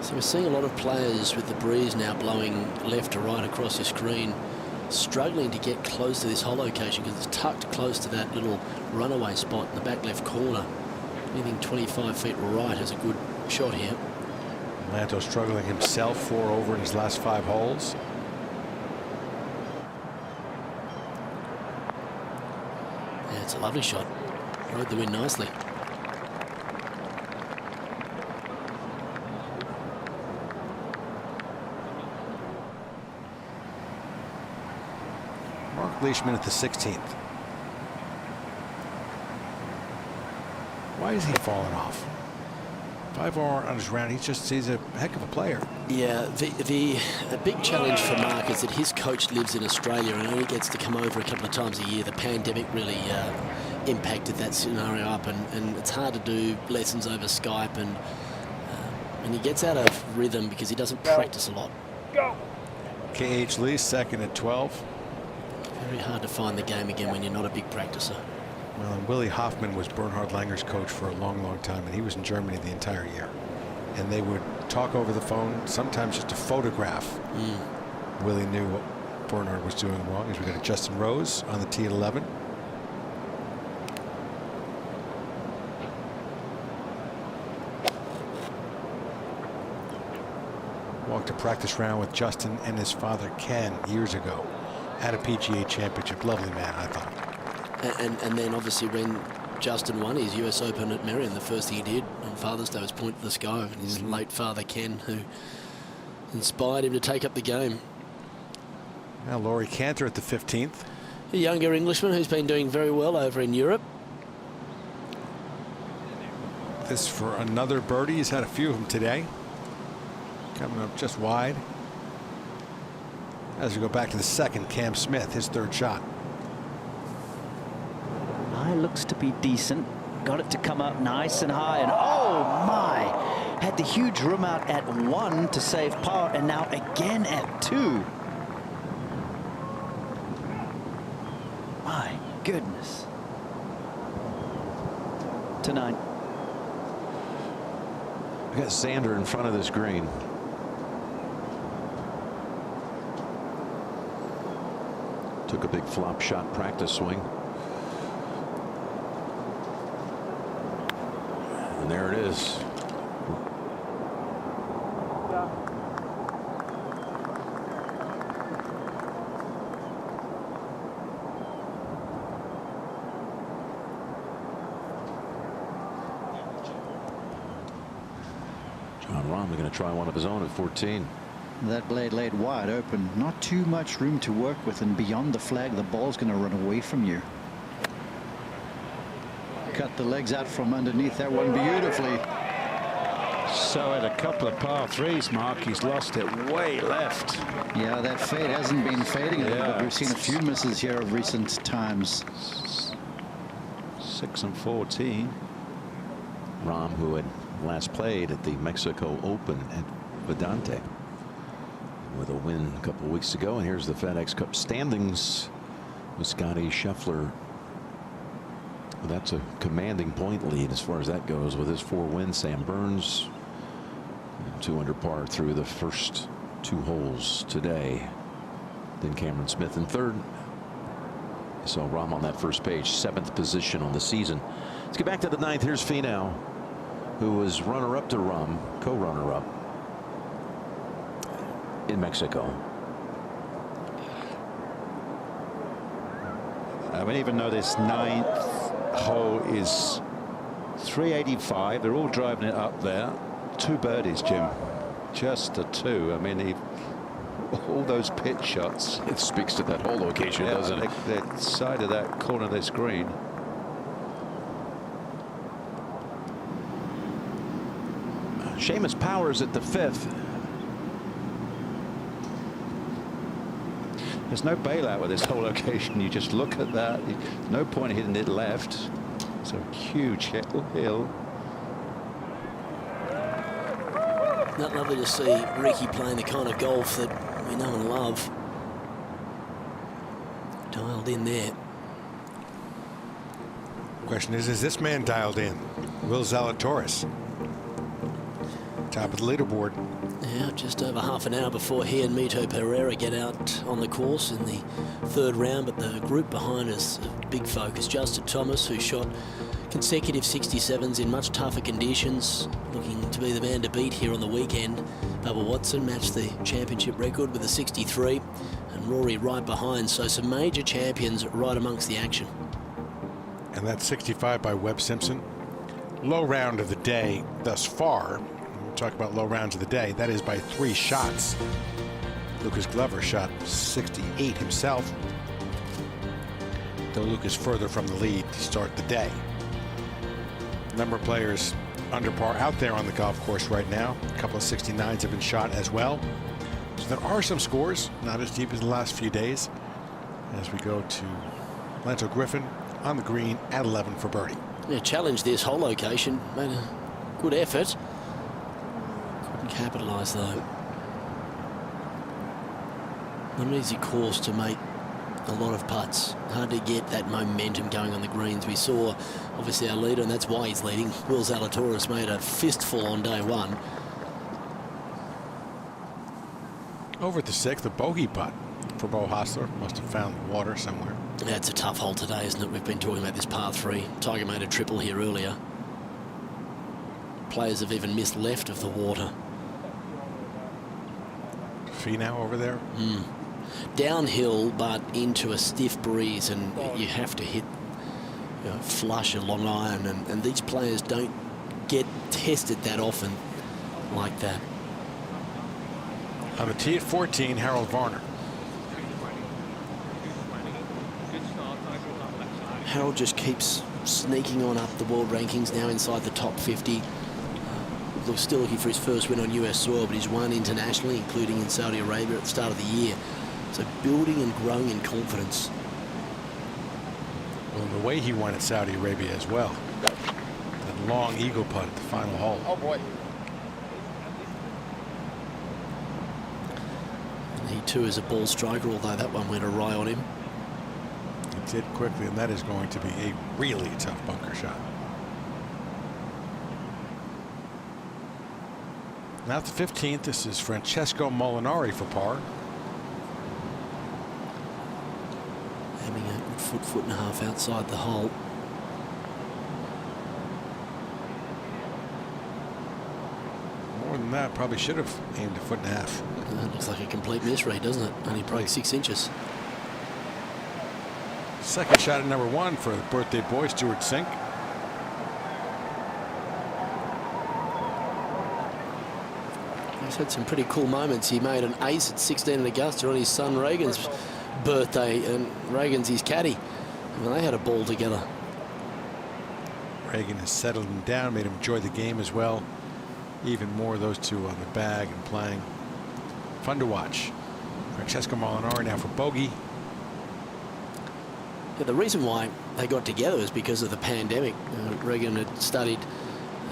Speaker 10: So we're seeing a lot of players with the breeze now blowing left to right across your screen, struggling to get close to this hole location because it's tucked close to that little runaway spot in the back left corner. Anything 25 feet right is a good shot here.
Speaker 9: Lanto struggling himself, 4 over in his last 5 holes.
Speaker 10: Yeah, it's a lovely shot. Rode the wind nicely.
Speaker 9: Mark Leishman at the 16th. Why is he falling off? 5 over on his round. He's a heck of a player.
Speaker 10: Yeah, the big challenge for Mark is that his coach lives in Australia and only gets to come over a couple of times a year. The pandemic really impacted that scenario up, and it's hard to do lessons over Skype, and he gets out of rhythm because he doesn't practice a lot.
Speaker 4: Go.
Speaker 9: K.H. Lee second at 12.
Speaker 10: Very hard to find the game again when you're not a big practicer.
Speaker 9: Well, and Willie Hoffman was Bernhard Langer's coach for a long, long time, and he was in Germany the entire year. And they would talk over the phone, sometimes just a photograph. Willie knew what Bernhard was doing wrong. As we got a Justin Rose on the tee at 11. Walked a practice round with Justin and his father Ken years ago at a PGA Championship. Lovely man, I thought.
Speaker 10: And then obviously when Justin won his US Open at Merion, the first thing he did on Father's Day was point to the sky, and his late father Ken, who inspired him to take up the game.
Speaker 9: Now Laurie Cantor at the 15th.
Speaker 10: A younger Englishman who's been doing very well over in Europe.
Speaker 9: This for another birdie. He's had a few of them today. Coming up just wide. As we go back to the second, Cam Smith, his 3rd shot.
Speaker 12: Looks to be decent. Got it to come up nice and high, and oh my, had the huge room out at 1 to save par, and now again at 2. My goodness. To 9.
Speaker 11: We got Xander in front of this green. Took a big flop shot practice swing. And there it is. John Rahm going to try one of his own at 14.
Speaker 17: That blade laid wide open. Not too much room to work with, and beyond the flag, the ball's going to run away from you. Cut the legs out from underneath that one beautifully.
Speaker 3: So at a couple of par 3s, Mark, he's lost it way left.
Speaker 17: Yeah, that fade hasn't been fading a little bit. We've seen a few misses here of recent times.
Speaker 3: 6 and 14.
Speaker 11: Rahm, who had last played at the Mexico Open at Vedante with a win a couple of weeks ago. And here's the FedEx Cup standings with Scotty Scheffler. Well, that's a commanding point lead as far as that goes with his 4 wins. Sam Burns 2 under par through the first 2 holes today. Then Cameron Smith in 3rd. You saw Rahm on that first page, 7th position on the season. Let's get back to the 9th. Here's Finau, who was runner-up to Rahm, co-runner-up in Mexico.
Speaker 3: I mean, even though this 9th hole is 385, they're all driving it up there. 2 birdies, Jim. Just a 2. I mean, all those pitch shots.
Speaker 11: It speaks to that whole location, doesn't it?
Speaker 3: The side of that corner of this green.
Speaker 11: Seamus Powers at the 5th.
Speaker 3: There's no bailout with this whole location. You just look at that. No point hitting it left. It's a huge hill.
Speaker 10: Not lovely to see Ricky playing the kind of golf that we know and love. Dialed in there.
Speaker 9: Question is this man dialed in? Will Zalatoris, top of the leaderboard.
Speaker 10: Yeah, just over half an hour before he and Mito Pereira get out on the course in the third round, but the group behind us, a big focus. Justin Thomas, who shot consecutive 67s in much tougher conditions, looking to be the man to beat here on the weekend. Bubba Watson matched the championship record with a 63, and Rory right behind, so some major champions right amongst the action.
Speaker 9: And that's 65 by Webb Simpson. Low round of the day thus far. We'll talk about low rounds of the day. That is by 3 shots. Lucas Glover shot 68 himself, though Lucas further from the lead to start the day. Number of players under par out there on the golf course right now. A couple of 69s have been shot as well. So there are some scores, not as deep as the last few days, as we go to Lanto Griffin on the green at 11 for birdie.
Speaker 10: Yeah, challenged this whole location, made a good effort. Couldn't capitalise though. Not an easy course to make a lot of putts. Hard to get that momentum going on the greens. We saw obviously our leader, and that's why he's leading. Will Zalatoris made a fistful on day one.
Speaker 9: Over at the 6th, a bogey putt for Bo Hostler. Must have found the water somewhere.
Speaker 10: Yeah, it's a tough hole today, isn't it? We've been talking about this par 3. Tiger made a triple here earlier. Players have even missed left of the water.
Speaker 9: Finau over there.
Speaker 10: Downhill, but into a stiff breeze, and you have to hit flush a long iron, and these players don't get tested that often like that.
Speaker 9: On the tee at 14, Harold Varner.
Speaker 10: Harold just keeps sneaking on up the world rankings, now inside the top 50. Still looking for his first win on US soil, but he's won internationally, including in Saudi Arabia at the start of the year. So building and growing in confidence.
Speaker 9: Well, the way he won at Saudi Arabia as well. That long eagle putt at the final hole.
Speaker 16: Oh boy.
Speaker 10: And he too is a ball striker, although that one went awry on him.
Speaker 9: It did quickly, and that is going to be a really tough bunker shot. Now at the 15th, this is Francesco Molinari for par.
Speaker 10: Having a good foot and a half outside the hole.
Speaker 9: More than that, probably should have aimed a foot and a half.
Speaker 10: That looks like a complete misread, doesn't it? Only broke 6 inches.
Speaker 9: Second shot at number 1 for the birthday boy, Stuart Sink.
Speaker 10: He's had some pretty cool moments. He made an ace at 16 in Augusta on his son Reagan's birthday, and Reagan's his caddy. And they had a ball together.
Speaker 9: Reagan has settled him down, made him enjoy the game as well. Even more, those two on the bag and playing. Fun to watch. Francesco Molinari now for bogey.
Speaker 10: Yeah, the reason why they got together is because of the pandemic. Reagan had studied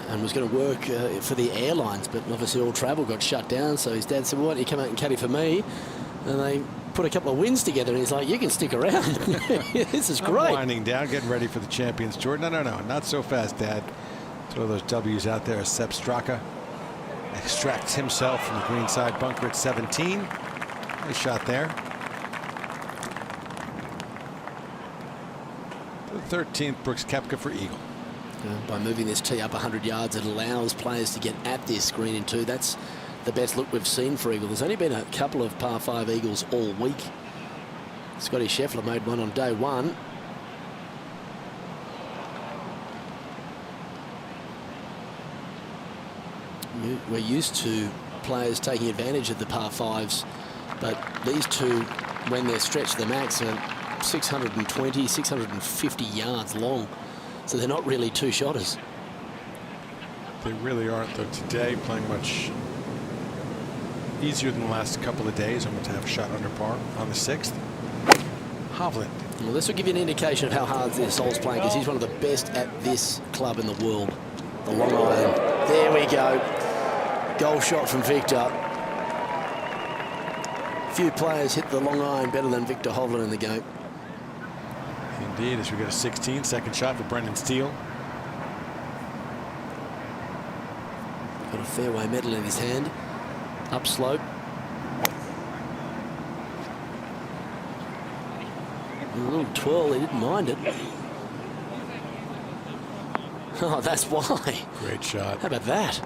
Speaker 10: and was going to work for the airlines, but obviously all travel got shut down, so his dad said, well, why don't you come out and caddy for me? And they put a couple of wins together, and he's like, you can stick around. This is great.
Speaker 9: I'm winding down, getting ready for the Champions Tour. No, not so fast, Dad. Throw those W's out there as Sepp Straka extracts himself from the greenside bunker at 17. Nice shot there. The 13th, Brooks Koepka for eagle.
Speaker 10: By moving this tee up 100 yards, it allows players to get at this green in 2. That's the best look we've seen for eagle. There's only been a couple of par 5 eagles all week. Scotty Scheffler made one on day 1. We're used to players taking advantage of the par 5s, but these two, when they're stretched to the max, are 620, 650 yards long. So they're not really two-shotters.
Speaker 9: They really aren't, though. Today, playing much easier than the last couple of days. I'm going to have a shot under par on the 6th. Hovland.
Speaker 10: Well, this will give you an indication of how hard this hole's playing, because he's one of the best at this club in the world. The long iron. There we go. Goal shot from Victor. Few players hit the long iron better than Victor Hovland in the game.
Speaker 9: Indeed, as we go to 16, second shot for Brendan Steele.
Speaker 10: Got a fairway medal in his hand. Upslope. A little twirl, he didn't mind it. Oh, that's why.
Speaker 9: Great shot.
Speaker 10: How about that?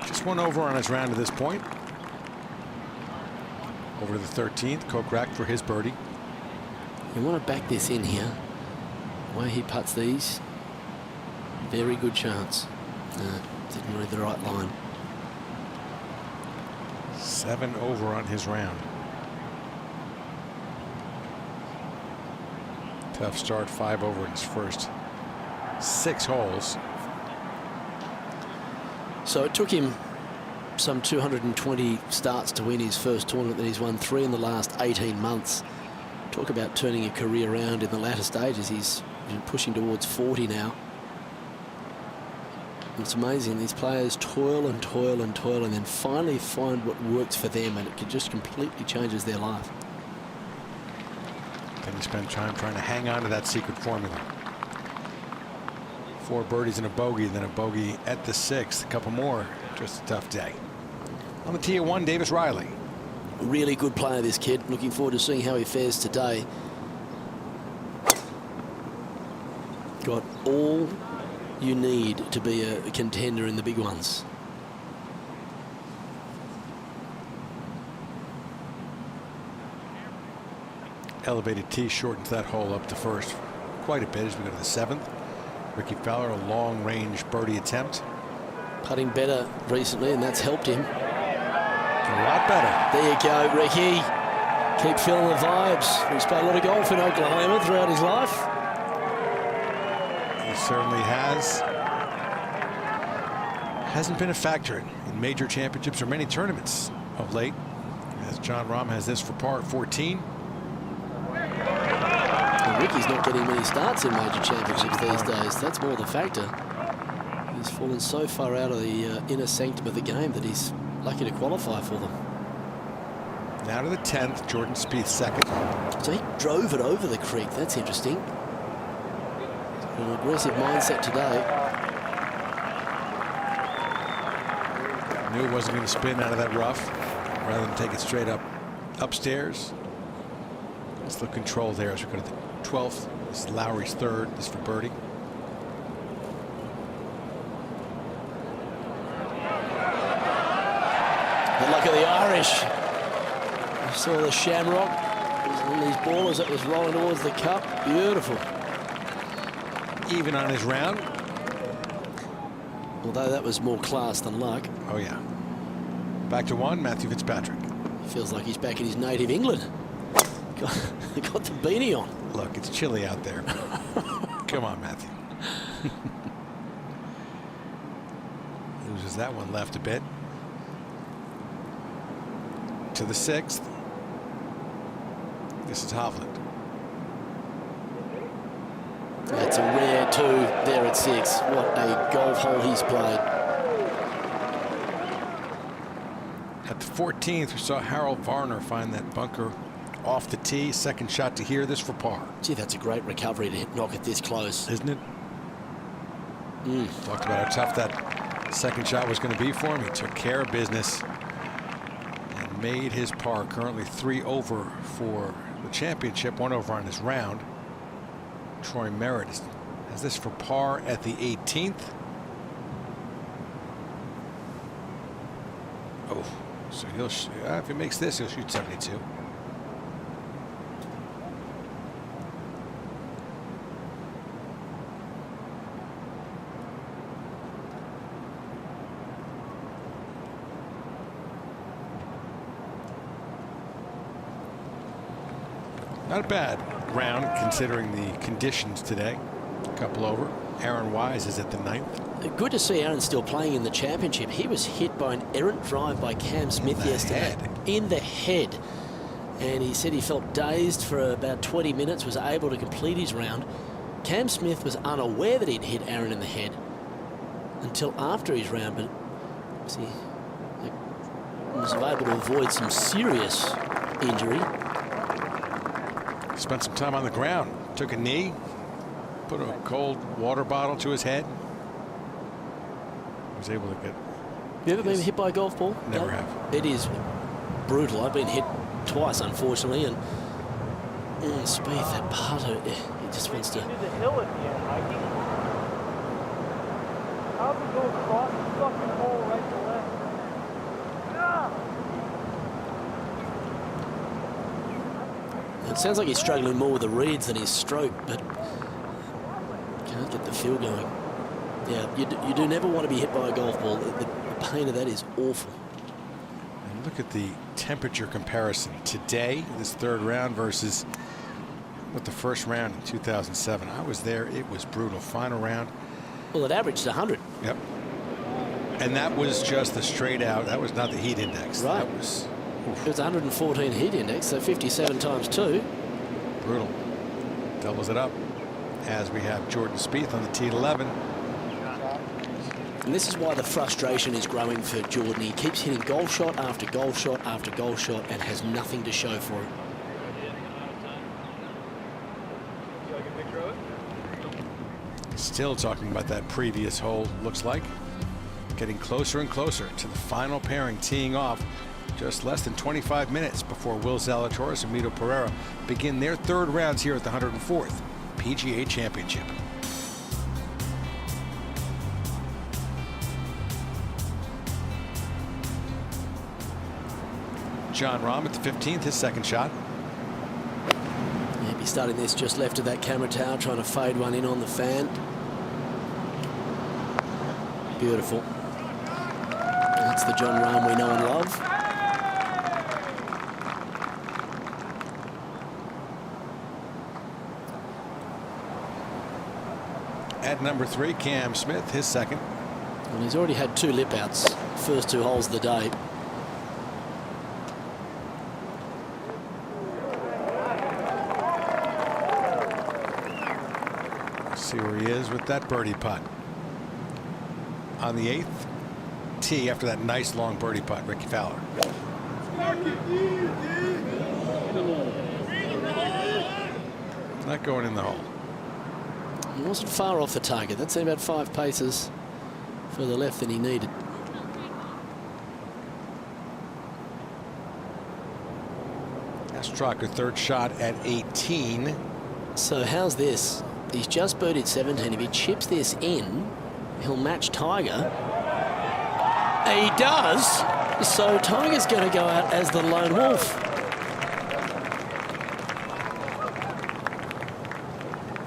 Speaker 9: Just one over on his round to this point. Over to the 13th, Kokrak for his birdie.
Speaker 10: You want to back this in here. The way he putts these, very good chance. Didn't read the right line.
Speaker 9: 7 over on his round. Tough start, 5 over in his first 6 holes.
Speaker 10: So it took him some 220 starts to win his first tournament, then he's won 3 in the last 18 months. Talk about turning a career around in the latter stages. He's pushing towards 40 now. It's amazing. These players toil and toil and toil, and then finally find what works for them, and it can just completely changes their life.
Speaker 9: Then you spend time trying to hang on to that secret formula. 4 birdies and a bogey, then a bogey at the 6th. A couple more. Just a tough day. On the tee at 1, Davis Riley.
Speaker 10: Really good player, this kid. Looking forward to seeing how he fares today. Got all you need to be a contender in the big ones.
Speaker 9: Elevated tee shortens that hole up to first quite a bit as we go to the 7th. Ricky Fowler, a long-range birdie attempt.
Speaker 10: Putting better recently, and that's helped him.
Speaker 9: A lot better.
Speaker 10: There you go, Ricky. Keep feeling the vibes. He's played a lot of golf in Oklahoma throughout his life.
Speaker 9: He certainly has. Hasn't been a factor in major championships or many tournaments of late. As John Rahm has this for par at 14.
Speaker 10: And Ricky's not getting many starts in major championships these days. That's more the factor. He's fallen so far out of the inner sanctum of the game that he's lucky to qualify for them.
Speaker 9: Now to the 10th, Jordan Spieth second.
Speaker 10: So he drove it over the creek. That's interesting. An aggressive mindset today.
Speaker 9: Knew it wasn't going to spin out of that rough. Rather than take it straight up upstairs. Let's look control there as we go to the 12th. This is Lowry's 3rd. This is for birdie.
Speaker 10: Good luck at the Irish. You saw the shamrock. It was one of these ballers that was rolling towards the cup. Beautiful.
Speaker 9: Even on his round.
Speaker 10: Although that was more class than luck.
Speaker 9: Oh, yeah. Back to 1, Matthew Fitzpatrick.
Speaker 10: Feels like he's back in his native England. Got the beanie on.
Speaker 9: Look, it's chilly out there. Come on, Matthew. Loses that one left a bit. To the 6th. This is Hovland.
Speaker 10: That's a rare 2 there at 6. What a golf hole he's played.
Speaker 9: At the 14th, we saw Harold Varner find that bunker off the tee. Second shot to here, this for par.
Speaker 10: Gee, that's a great recovery to knock it this close.
Speaker 9: Isn't it? Talked about how tough that second shot was going to be for him. He took care of business and made his par. Currently 3 over for the championship, 1 over on his round. Troy Merritt has this for par at the 18th. Oh, so he'll if he makes this, he'll shoot 72. Not a bad round considering the conditions today. A couple over. Aaron Wise is at the 9th.
Speaker 10: good to see Aaron still playing in the championship. He was hit by an errant drive by Cam Smith yesterday. In the head. And he said he felt dazed for about 20 minutes, was able to complete his round. Cam Smith was unaware that he'd hit Aaron in the head until after his round, but see, he was able to avoid some serious injury.
Speaker 9: Spent some time on the ground, took a knee, put a cold water bottle to his head. Was able to get.
Speaker 10: You ever been hit by a golf ball?
Speaker 9: Never
Speaker 10: No?
Speaker 9: have.
Speaker 10: It is brutal. I've been hit twice, unfortunately, and Spieth, that putter, he just wants to.
Speaker 4: The hill at the end, Mikey. How'd we go across the fucking hole right to left?
Speaker 10: It sounds like he's struggling more with the reeds than his stroke, but can't get the feel going. Yeah, you do never want to be hit by a golf ball. The pain of that is awful.
Speaker 9: And look at the temperature comparison today, this third round versus with the first round in 2007. I was there. It was brutal. Final round.
Speaker 10: Well, it averaged 100.
Speaker 9: Yep. And that was just the straight out. That was not the heat index.
Speaker 10: Right.
Speaker 9: That was.
Speaker 10: It was 114 heat index, so 57 times 2.
Speaker 9: Brutal. Doubles it up as we have Jordan Spieth on the tee at 11.
Speaker 10: And this is why the frustration is growing for Jordan. He keeps hitting golf shot after golf shot after golf shot and has nothing to show for it.
Speaker 9: Still talking about that previous hole, looks like. Getting closer and closer to the final pairing, teeing off just less than 25 minutes before Will Zalatoris and Mito Pereira begin their third rounds here at the 104th PGA Championship. John Rahm at the 15th, his second shot.
Speaker 10: He'll be starting this just left of that camera tower, trying to fade one in on the fan. Beautiful. That's the John Rahm we know and love.
Speaker 9: At number 3, Cam Smith, his second.
Speaker 10: Well, he's already had 2 lip outs, first 2 holes of the day.
Speaker 9: See where he is with that birdie putt. On the 8th tee after that nice long birdie putt, Ricky Fowler. Not going in the hole.
Speaker 10: He wasn't far off the target. That's about 5 paces further left than he needed.
Speaker 9: Straka third shot at 18.
Speaker 10: So how's this? He's just birdied 17. If he chips this in, he'll match Tiger. He does. So Tiger's going to go out as the lone wolf.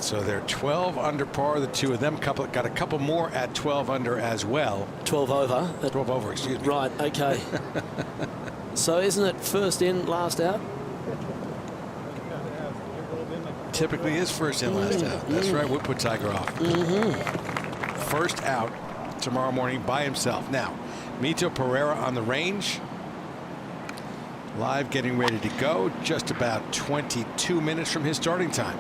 Speaker 9: So they're 12 under par. The two of them got a couple more at 12 under as well.
Speaker 10: 12 over.
Speaker 9: 12 over, excuse me.
Speaker 10: Right, okay. So isn't it first in, last out?
Speaker 9: Typically is first in, last out. That's right. We'll put Tiger off. First out tomorrow morning by himself. Now, Mito Pereira on the range. Live, getting ready to go. Just about 22 minutes from his starting time.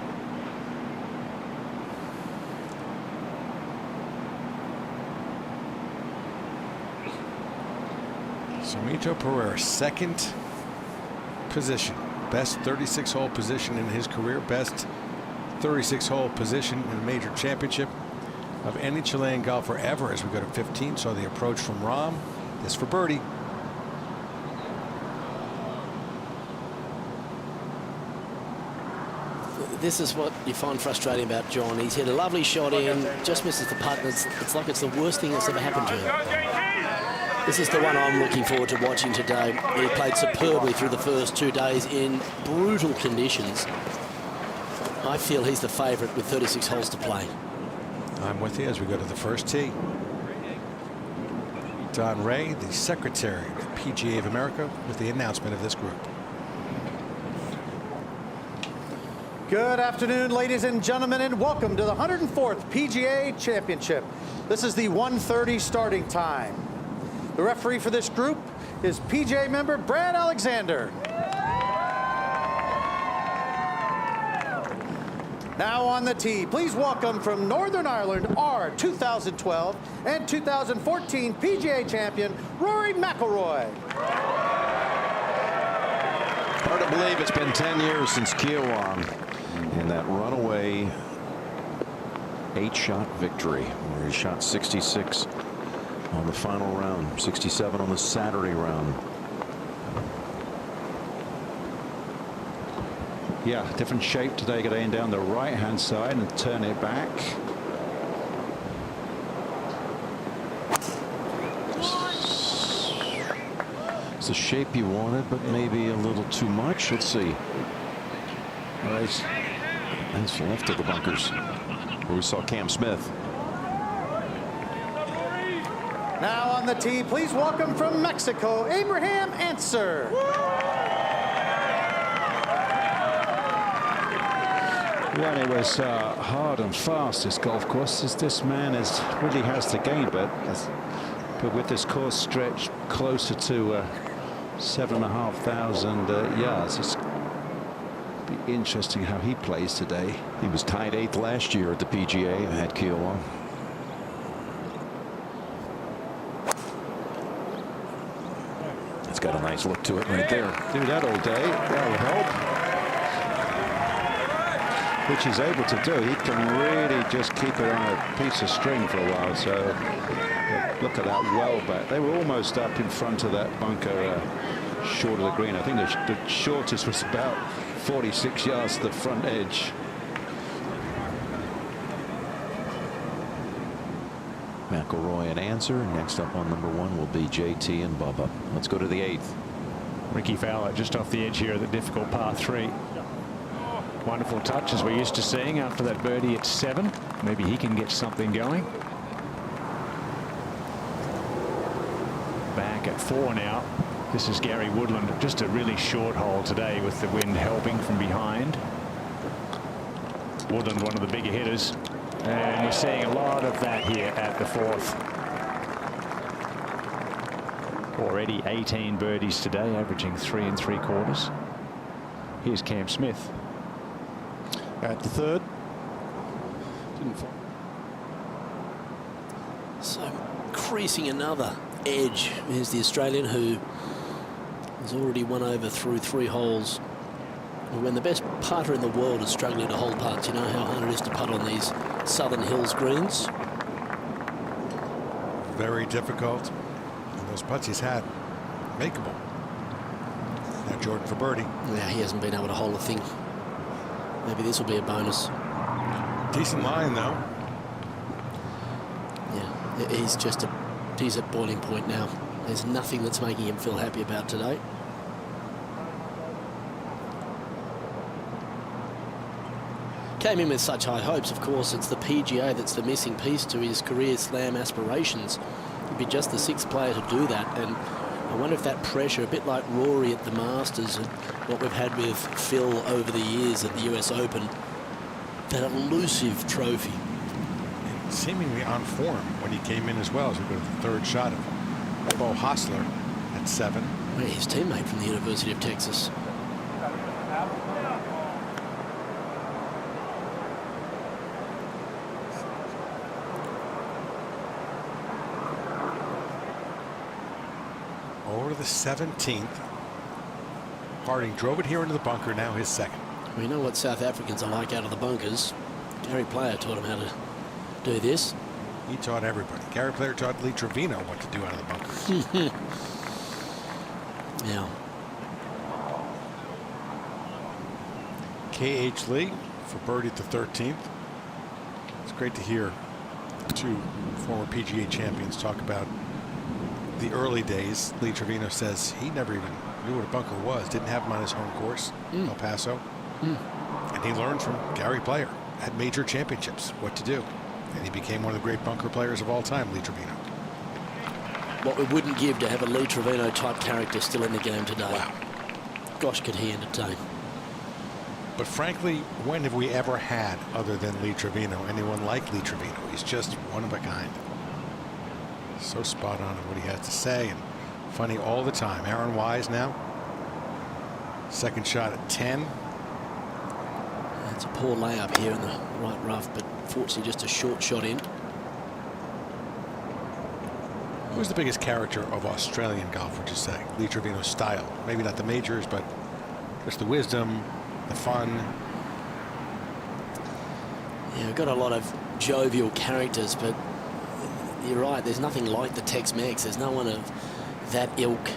Speaker 9: So Mito Pereira, second position. Best 36-hole position in his career. Best 36-hole position in a major championship of any Chilean golfer ever as we go to 15. So the approach from Rahm. This for birdie.
Speaker 10: This is what you find frustrating about John. He's hit a lovely shot in, just misses the putt. It's like it's the worst thing that's ever happened to him. This is the one I'm looking forward to watching today. He played superbly through the first 2 days in brutal conditions. I feel he's the favourite with 36 holes to play.
Speaker 9: I'm with you as we go to the first tee. Don Ray, the secretary of the PGA of America, with the announcement of this group.
Speaker 20: Good afternoon, ladies and gentlemen, and welcome to the 104th PGA Championship. This is the 1:30 starting time. The referee for this group is PGA member Brad Alexander. Now on the tee, please welcome from Northern Ireland, our 2012 and 2014 PGA champion, Rory McIlroy.
Speaker 11: Hard to believe it's been 10 years since Kiowa in that runaway 8-shot victory where he shot 66 on the final round, 67 on the Saturday round.
Speaker 3: Yeah, different shape today, going down the right-hand side and turn it back.
Speaker 11: It's the shape you wanted, but maybe a little too much. Let's see. Nice left of the bunkers where we saw Cam Smith.
Speaker 20: Now on the tee, please welcome from Mexico, Abraham Ancer.
Speaker 3: Well, it was hard and fast, this golf course. This man really has the game, but with this course stretched closer to 7,500 yards, it's be interesting how he plays today.
Speaker 11: He was tied 8th last year at the PGA at Kiowa. It's got a nice look to it right there.
Speaker 3: Do that all day. That will help. Which he's able to do. He can really just keep it on a piece of string for a while. So look at that well back. They were almost up in front of that bunker short of the green. I think the shortest was about 46 yards to the front edge.
Speaker 11: McIlroy and Ancer. Next up on number 1 will be JT and Bubba. Let's go to the 8th.
Speaker 14: Ricky Fowler just off the edge here of the difficult par 3. Wonderful touch as we're used to seeing after that birdie at 7. Maybe he can get something going. Back at 4 now. This is Gary Woodland. Just a really short hole today with the wind helping from behind. Woodland, one of the bigger hitters. And you're seeing a lot of that here at the 4th. Already 18 birdies today, averaging 3 3/4. Here's Cam Smith.
Speaker 15: At the 3rd. Didn't fall.
Speaker 10: So creasing another edge is the Australian, who has already won over through 3 holes. When the best putter in the world is struggling to hold putts, you know how hard it is to putt on these Southern Hills greens.
Speaker 9: Very difficult. And those putts he's had, makeable. Now Jordan for birdie.
Speaker 10: Yeah, he hasn't been able to hold a thing. Maybe this will be a bonus.
Speaker 9: Decent line, though.
Speaker 10: Yeah, he's at boiling point now. There's nothing that's making him feel happy about today. Came in with such high hopes. Of course, it's the PGA that's the missing piece to his career slam aspirations. He'd be just the 6th player to do that, and I wonder if that pressure, a bit like Rory at the Masters and what we've had with Phil over the years at the US Open, that elusive trophy.
Speaker 9: And seemingly on form when he came in as well, as we go to the 3rd shot of Bo Hostler at 7.
Speaker 10: Well, his teammate from the University of Texas.
Speaker 9: Over to the 17th. Harding drove it here into the bunker, now his 2nd.
Speaker 10: We know what South Africans are like out of the bunkers. Gary Player taught him how to do this.
Speaker 9: He taught everybody. Gary Player taught Lee Trevino what to do out of the bunker.
Speaker 10: Yeah.
Speaker 9: K.H. Lee for birdie at the 13th. It's great to hear 2 former PGA champions talk about the early days. Lee Trevino says he never even knew what a bunker was, didn't have him on his home course, El Paso. And he learned from Gary Player at major championships what to do. And he became one of the great bunker players of all time, Lee Trevino.
Speaker 10: What we wouldn't give to have a Lee Trevino type character still in the game today.
Speaker 9: Wow.
Speaker 10: Gosh, could he entertain.
Speaker 9: But frankly, when have we ever had, other than Lee Trevino, anyone like Lee Trevino? He's just one of a kind. So spot on what he has to say, and funny all the time. Aaron Wise now. Second shot at 10.
Speaker 10: It's a poor layup here in the right rough, but fortunately just a short shot in.
Speaker 9: Who's the biggest character of Australian golf, would you say? Lee Trevino's style. Maybe not the majors, but just the wisdom, the fun.
Speaker 10: Yeah, we've got a lot of jovial characters, but you're right, there's nothing like the Tex-Mex. There's no one of that ilk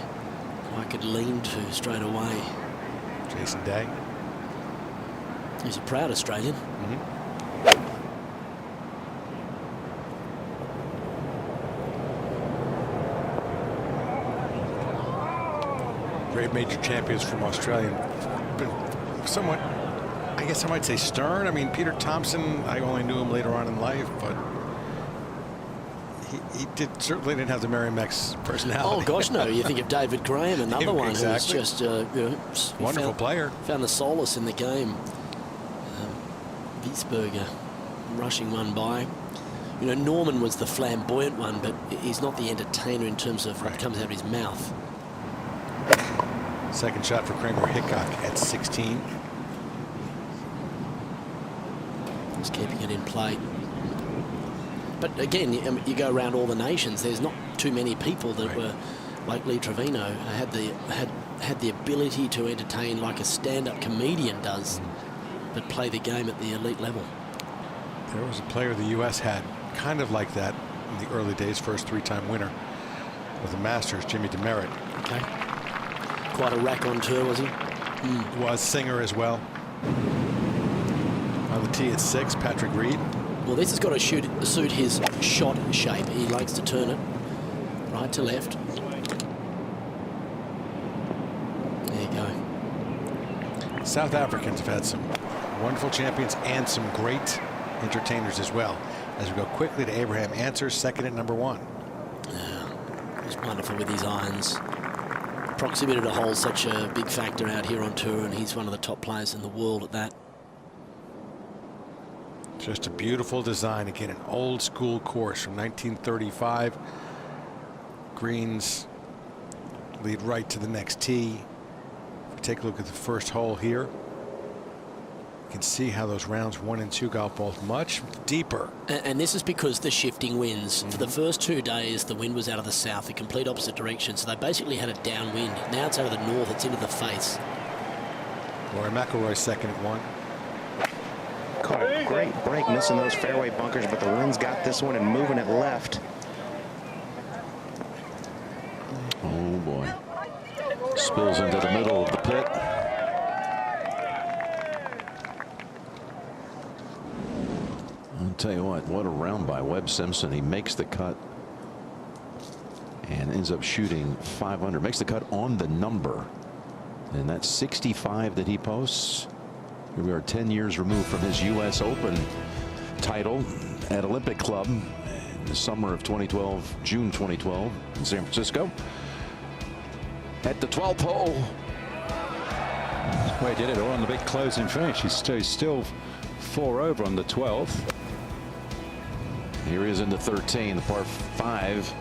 Speaker 10: I could lean to straight away.
Speaker 9: Jason Day.
Speaker 10: He's a proud Australian.
Speaker 9: Great major champions from Australia. Been somewhat, I guess I might say, stern. I mean, Peter Thompson, I only knew him later on in life, but he certainly didn't have the Merrimack's personality.
Speaker 10: Oh gosh, no! You think of David Graham, another one who's just
Speaker 9: wonderful player.
Speaker 10: Found the solace in the game. Wiesberger rushing one by. You know, Norman was the flamboyant one, but he's not the entertainer in terms of what comes out of his mouth.
Speaker 9: Second shot for Kramer Hickok at 16.
Speaker 10: Just keeping it in play. But again, you go around all the nations, there's not too many people that were like Lee Trevino, had the ability to entertain like a stand-up comedian does, but play the game at the elite level.
Speaker 9: There was a player the U.S. had kind of like that in the early days, first three-time winner of the Masters, Jimmy DeMeritt.
Speaker 10: Okay. Quite a raconteur, was he?
Speaker 9: Was singer as well. On the tee at 6, Patrick Reed.
Speaker 10: Well, this has got to suit his shot shape. He likes to turn it right to left. There you go.
Speaker 9: South Africans have had some wonderful champions and some great entertainers as well. As we go quickly to Abraham Answer, second at number 1.
Speaker 10: Yeah, he's wonderful with his irons. Proximity to hole such a big factor out here on tour, and he's one of the top players in the world at that.
Speaker 9: Just a beautiful design. Again, an old school course from 1935. Greens lead right to the next tee. If we take a look at the first hole here, you can see how those rounds 1 and 2 golf balls much deeper.
Speaker 10: And this is because the shifting winds. For the first 2 days, the wind was out of the south, the complete opposite direction. So they basically had a downwind. Now it's out of the north, it's into the face.
Speaker 9: Rory McIlroy second at 1.
Speaker 13: Caught a great break missing those fairway bunkers, but the wind's got this one and moving it left.
Speaker 11: Oh boy. Spills into the middle of the pit. I'll tell you what a round by Webb Simpson. He makes the cut and ends up shooting 500. Makes the cut on the number. And that's 65 that he posts. Here we are 10 years removed from his U.S. Open title at Olympic Club in the summer of 2012, June 2012 in San Francisco. At the 12th hole.
Speaker 3: Well, he did it all on the big closing finish. He's still 4 over on the 12th.
Speaker 11: Here he is in the 13, the par 5.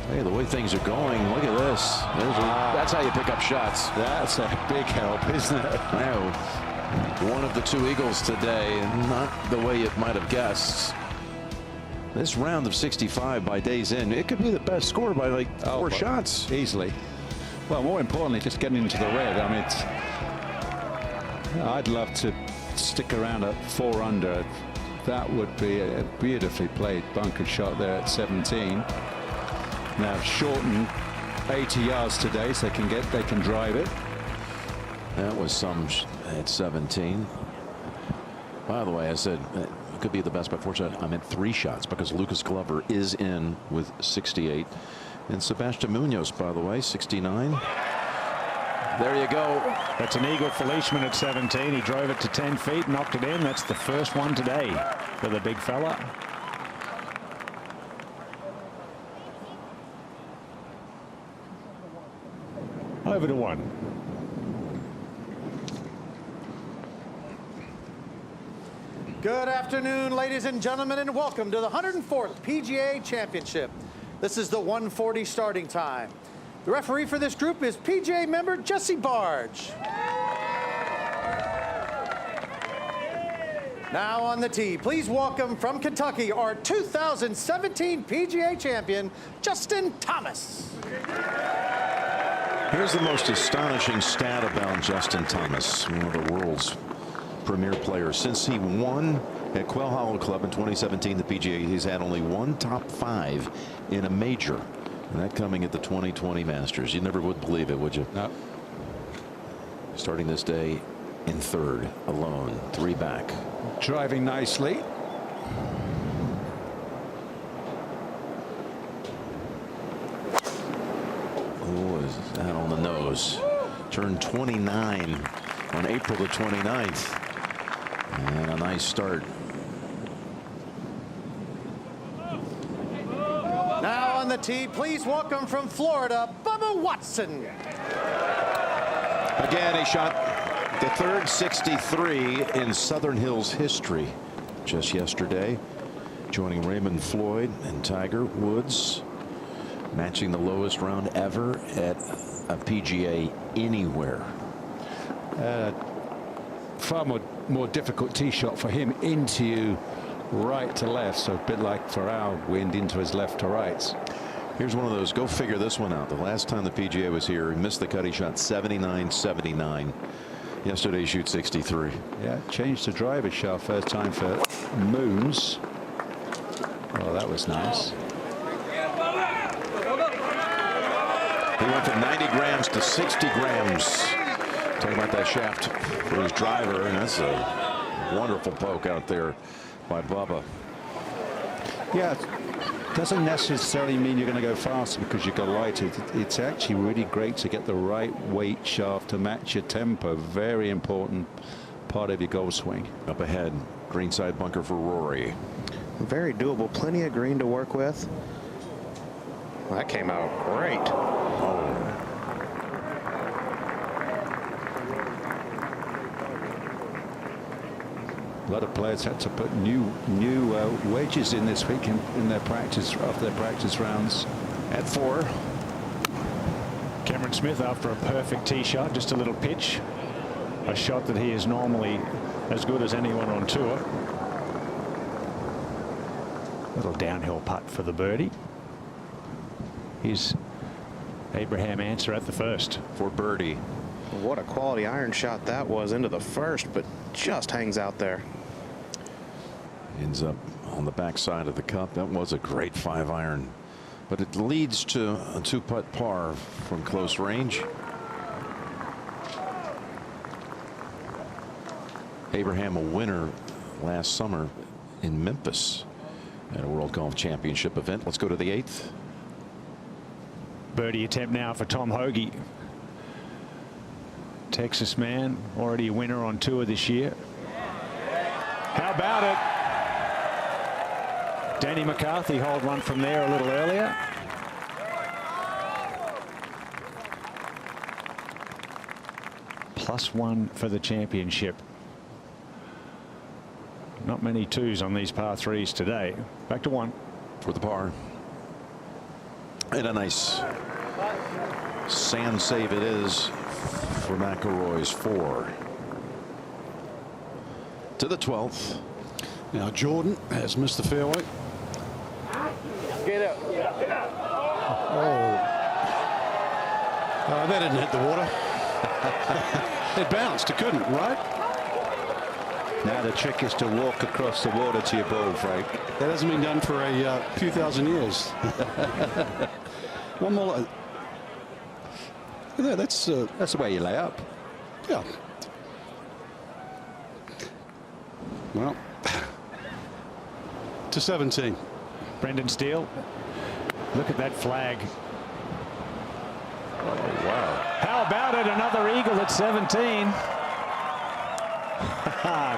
Speaker 11: Hey, the way things are going, look at this. That's how you pick up shots.
Speaker 3: That's a big help, isn't it?
Speaker 11: Now, one of the 2 eagles today, not the way you might have guessed. This round of 65 by day's end, it could be the best score by like 4 shots.
Speaker 3: Easily. Well, more importantly, just getting into the red. I mean, I'd love to stick around at 4 under. That would be a beautifully played bunker shot there at 17. Now shorten 80 yards today, so they can drive it.
Speaker 11: That was some at 17. By the way, I said it could be the best by 4 shots. I meant 3 shots because Lucas Glover is in with 68. And Sebastian Munoz, by the way, 69. There you go.
Speaker 14: That's an eagle for Leishman at 17. He drove it to 10 feet, knocked it in. That's the first one today for the big fella. Over to 1.
Speaker 20: Good afternoon, ladies and gentlemen, and welcome to the 104th PGA Championship. This is the 1:40 starting time. The referee for this group is PGA member Jesse Barge. Now on the tee, please welcome from Kentucky our 2017 PGA champion, Justin Thomas.
Speaker 11: Here's the most astonishing stat about Justin Thomas, one of the world's premier players. Since he won at Quail Hollow Club in 2017, the PGA, he's had only one top 5 in a major, and that coming at the 2020 Masters. You never would believe it, would you?
Speaker 3: No.
Speaker 11: Starting this day in 3rd, alone, 3 back.
Speaker 3: Driving nicely.
Speaker 11: Oh, is that on the nose? Turned 29 on April the 29th. And a nice start.
Speaker 20: Now on the tee, please welcome from Florida, Bubba Watson.
Speaker 11: Again, he shot the 3rd 63 in Southern Hills history just yesterday, joining Raymond Floyd and Tiger Woods, matching the lowest round ever at a PGA anywhere.
Speaker 3: Far more difficult tee shot for him, into you, right to left, so a bit like for our wind into his left to right.
Speaker 11: Here's one of those, go figure this one out. The last time the PGA was here, he missed the cut. He shot 79-79. Yesterday he shoots 63.
Speaker 3: Yeah, changed the driver shaft first time for Moons. Oh, that was nice.
Speaker 11: He went from 90 grams to 60 grams. Talking about that shaft for his driver, and that's a wonderful poke out there by Bubba.
Speaker 3: Yeah, doesn't necessarily mean you're going to go faster because you go lighter. It's actually really great to get the right weight shaft to match your tempo. Very important part of your golf swing.
Speaker 11: Up ahead, greenside bunker for Rory.
Speaker 13: Very doable. Plenty of green to work with. Well, that came out great.
Speaker 11: Oh.
Speaker 3: A lot of players had to put new wedges in this week in their practice, after their practice rounds.
Speaker 11: At 4.
Speaker 14: Cameron Smith, after a perfect tee shot, just a little pitch, a shot that he is normally as good as anyone on tour. Little downhill putt for the birdie. Here's Abraham Answer at the first
Speaker 11: for birdie.
Speaker 13: What a quality iron shot that was into the first, but just hangs out there.
Speaker 11: Ends up on the backside of the cup. That was a great 5-iron, but it leads to a 2-putt par from close range. Abraham, a winner last summer in Memphis at a World Golf Championship event. Let's go to the 8th.
Speaker 14: Birdie attempt now for Tom Hoge. Texas man, already a winner on tour this year. How about it? Danny McCarthy hold one from there a little earlier. +1 for the championship. Not many 2s on these par 3s today. Back to 1
Speaker 11: for the par. And a nice sand save it is for McIlroy's 4. To the 12th.
Speaker 15: Now Jordan has missed the fairway.
Speaker 4: Get out.
Speaker 15: Oh, that didn't hit the water. It bounced. It couldn't, right?
Speaker 3: Now the trick is to walk across the water to your ball, Frank.
Speaker 15: That hasn't been done for a few thousand years. One more. Yeah, that's
Speaker 3: the way you lay up.
Speaker 15: Yeah. Well, to 17.
Speaker 14: Brendan Steele. Look at that flag.
Speaker 11: Oh, wow.
Speaker 14: How about it? Another eagle at 17.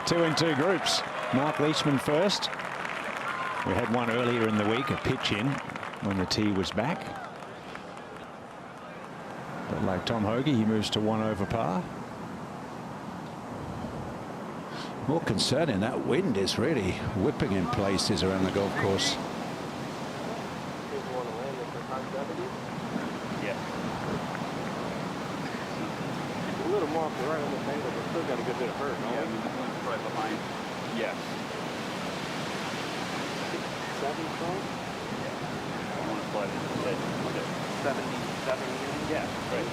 Speaker 14: 2 in 2 groups. Mark Leishman first. We had one earlier in the week, a pitch in when the tee was back. But like Tom Hoge, he moves to 1 over par.
Speaker 3: More concerning, that wind is really whipping in places around the golf course.
Speaker 4: Yeah. A little more off the right on the angle, but still got a good bit of hurt. No? Yeah, the wind's right behind. Yes. 7 strong? Yeah. I want to slide it. Okay. 77. Yeah. Right.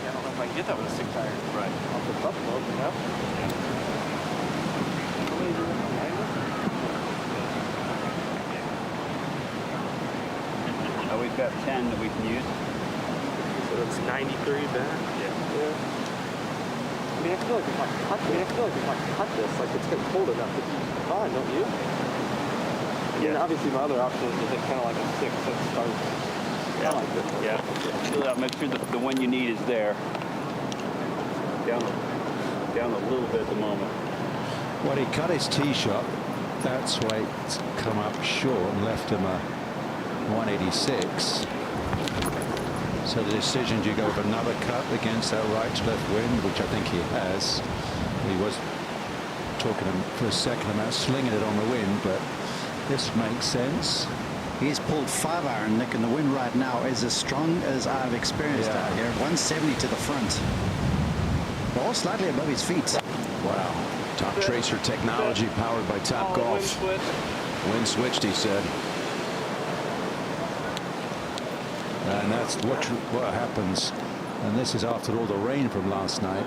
Speaker 4: I don't know if I can get that with a 6 iron. Right. Off the top load, you know? Yeah. How many do you have behind us?
Speaker 21: Oh, we've got 10 that we can use.
Speaker 4: So that's 93 back? Yeah. I mean, I feel like if I cut this, like it's getting cold enough to be fine, don't you? I mean, obviously my other option is to hit kind of like a 6 that starts.
Speaker 21: Yeah.
Speaker 4: Like this.
Speaker 21: Yeah. Feel out, make sure the one you need is there. Down a little bit at the moment.
Speaker 3: Well, he cut his tee shot. That's why it's come up short and left him a 186. So the decision, do you go with another cut against that right to left wind, which I think he has. He was talking for a second about slinging it on the wind, but this makes sense.
Speaker 17: He's pulled 5 iron, Nick, and the wind right now is as strong as I've experienced out here. 170 to the front. Ball slightly above his feet.
Speaker 11: Wow. Top tracer technology powered by Top Golf. Wind switched, he said.
Speaker 3: And that's what happens. And this is after all the rain from last night.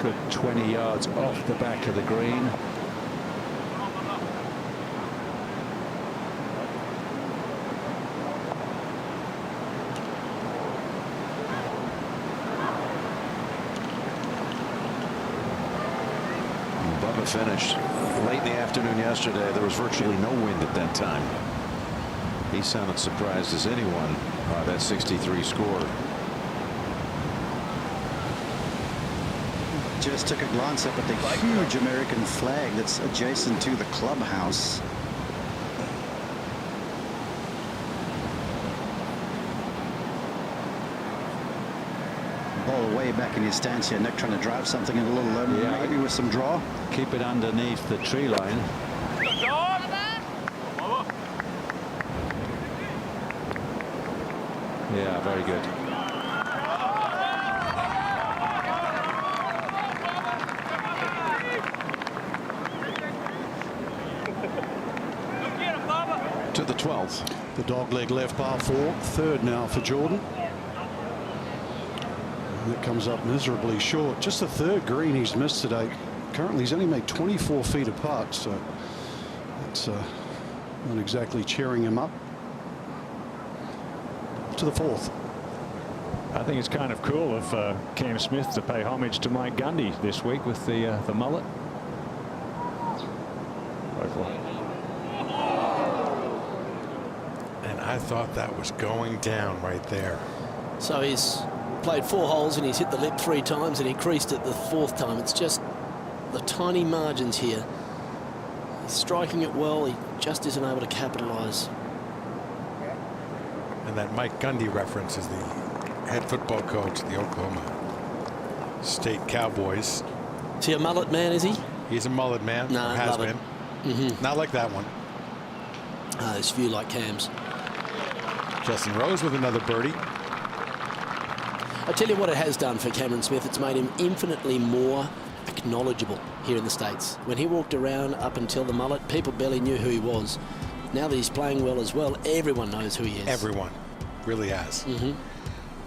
Speaker 3: Good 20 yards off the back of the green.
Speaker 11: Bubba finished late in the afternoon yesterday. There was virtually no wind at that time. He sounded surprised as anyone by that 63 score.
Speaker 17: Just took a glance up at the huge American flag that's adjacent to the clubhouse. Ball way back in his stance here, Nick, trying to drive something in a little low, maybe with some draw.
Speaker 3: Keep it underneath the tree line. Yeah, very good.
Speaker 8: To the 12th.
Speaker 15: The dogleg left par 4, third now for Jordan. And it comes up miserably short. Just the third green he's missed today. Currently, he's only made 24 feet apart, so it's not exactly cheering him up. To the 4th.
Speaker 14: I think it's kind of cool of Cam Smith to pay homage to Mike Gundy this week with the mullet.
Speaker 9: And I thought that was going down right there.
Speaker 10: So he's played 4 holes and he's hit the lip 3 times and he creased it the 4th time. It's just the tiny margins here. He's striking it well. He just isn't able to capitalize.
Speaker 9: And that Mike Gundy reference is the head football coach of the Oklahoma State Cowboys.
Speaker 10: Is he a mullet man, is he?
Speaker 9: He's a mullet man.
Speaker 10: No,
Speaker 9: has
Speaker 10: love
Speaker 9: been.
Speaker 10: it.
Speaker 9: Not like that one.
Speaker 10: There's few like Cam's.
Speaker 9: Justin Rose with another birdie.
Speaker 10: I tell you what it has done for Cameron Smith. It's made him infinitely more acknowledgeable here in the States. When he walked around up until the mullet, people barely knew who he was. Now that he's playing well as well, everyone knows who he is.
Speaker 9: Everyone really has.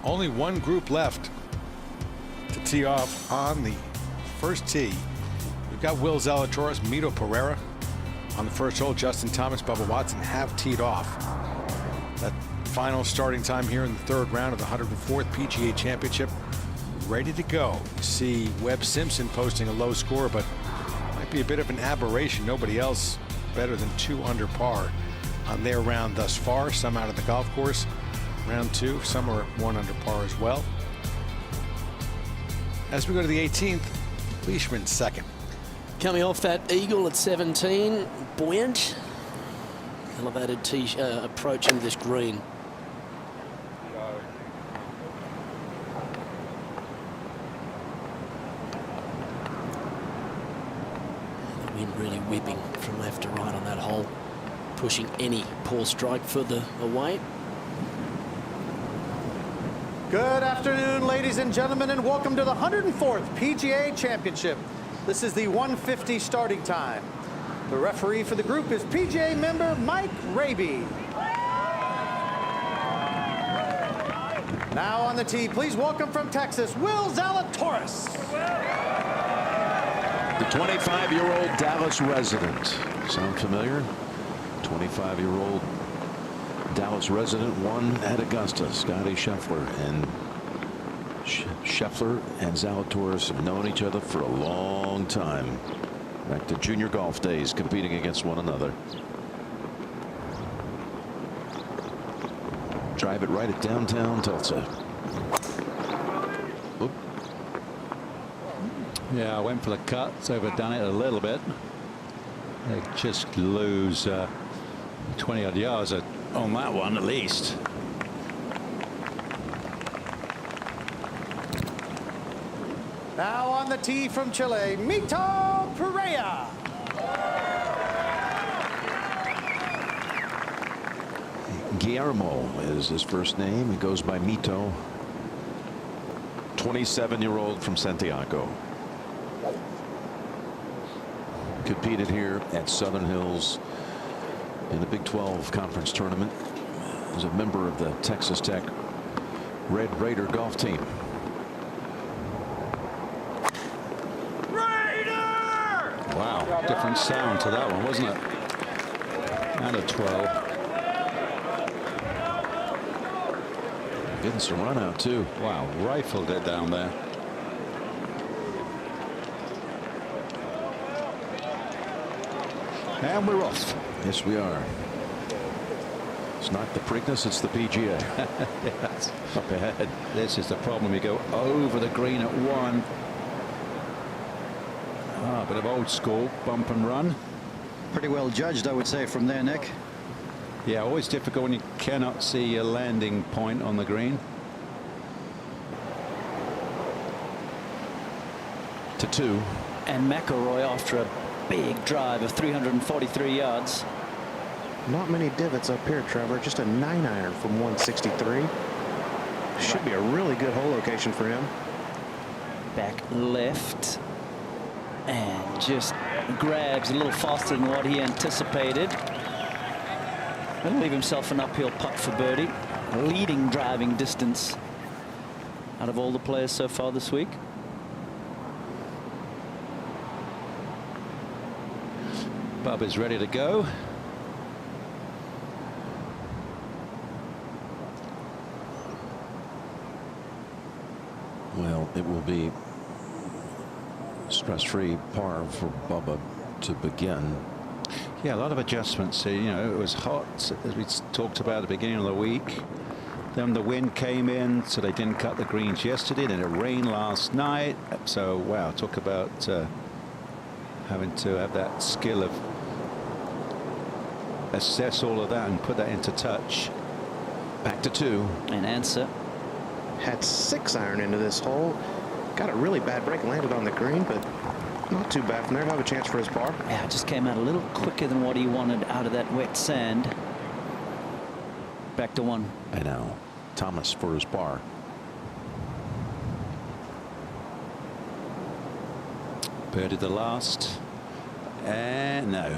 Speaker 9: Only one group left to tee off on the first tee. We've got Will Zalatoris, Mito Pereira on the first hole. Justin Thomas, Bubba Watson have teed off. That final starting time here in the 3rd round of the 104th PGA Championship. Ready to go. You see Webb Simpson posting a low score, but might be a bit of an aberration. Nobody else better than 2 under par on their round thus far. Some out of the golf course. Round 2, some are 1 under par as well. As we go to the 18th, Leishman second.
Speaker 10: Coming off that eagle at 17, buoyant, elevated approach into this green. really whipping from left to right on that hole, pushing any poor strike further away.
Speaker 20: Good afternoon, ladies and gentlemen, and welcome to the 104th PGA Championship. This is the 1:50 starting time. The referee for the group is PGA member Mike Raby. Now on the tee, please welcome from Texas, Will Zalatoris.
Speaker 11: The 25-year-old Dallas resident. Sound familiar? 25-year-old Dallas resident won at Augusta. Scotty Scheffler and Zalatoris have known each other for a long time. Back to junior golf days, competing against one another. Drive it right at downtown Tulsa. Oop.
Speaker 3: Yeah, I went for the cut. It's overdone it a little bit. They just lose 20 odd yards on that one at least.
Speaker 20: Now on the tee from Chile, Mito Pereira.
Speaker 11: Guillermo is his first name. He goes by Mito. 27-year-old from Santiago. Competed here at Southern Hills in the Big 12 Conference Tournament. As a member of the Texas Tech Red Raider golf team.
Speaker 3: Wow, different sound to that one, wasn't it? And a 12.
Speaker 11: Getting some run out too.
Speaker 3: Wow, rifled it down there. And we're off.
Speaker 11: Yes, we are. It's not the Preakness, it's the PGA.
Speaker 3: Yes. Up ahead. This is the problem. You go over the green at one. A bit of old school bump and run.
Speaker 17: Pretty well judged, I would say, from there, Nick.
Speaker 3: Yeah, always difficult when you cannot see a landing point on the green.
Speaker 11: To 2.
Speaker 12: And McIlroy after a big drive of 343 yards.
Speaker 13: Not many divots up here, Trevor. Just a 9-iron from 163. Should be a really good hole location for him.
Speaker 12: Back left. And just grabs a little faster than what he anticipated. He'll leave himself an uphill putt for birdie. Leading driving distance out of all the players so far this week.
Speaker 3: Bubba's ready to go.
Speaker 11: Well, it will be stress-free par for Bubba to begin.
Speaker 3: Yeah, a lot of adjustments. You know, it was hot, as we talked about at the beginning of the week. Then the wind came in, so they didn't cut the greens yesterday. Then it rained last night. So, wow, talk about having to have that skill of assess all of that and put that into touch.
Speaker 11: Back to 2.
Speaker 12: And answer.
Speaker 13: Had 6-iron into this hole. Got a really bad break, landed on the green, but not too bad from there. He'll have a chance for his par.
Speaker 12: Yeah, just came out a little quicker than what he wanted out of that wet sand. Back to 1.
Speaker 11: And now Thomas for his par.
Speaker 3: Birdie the last. And no.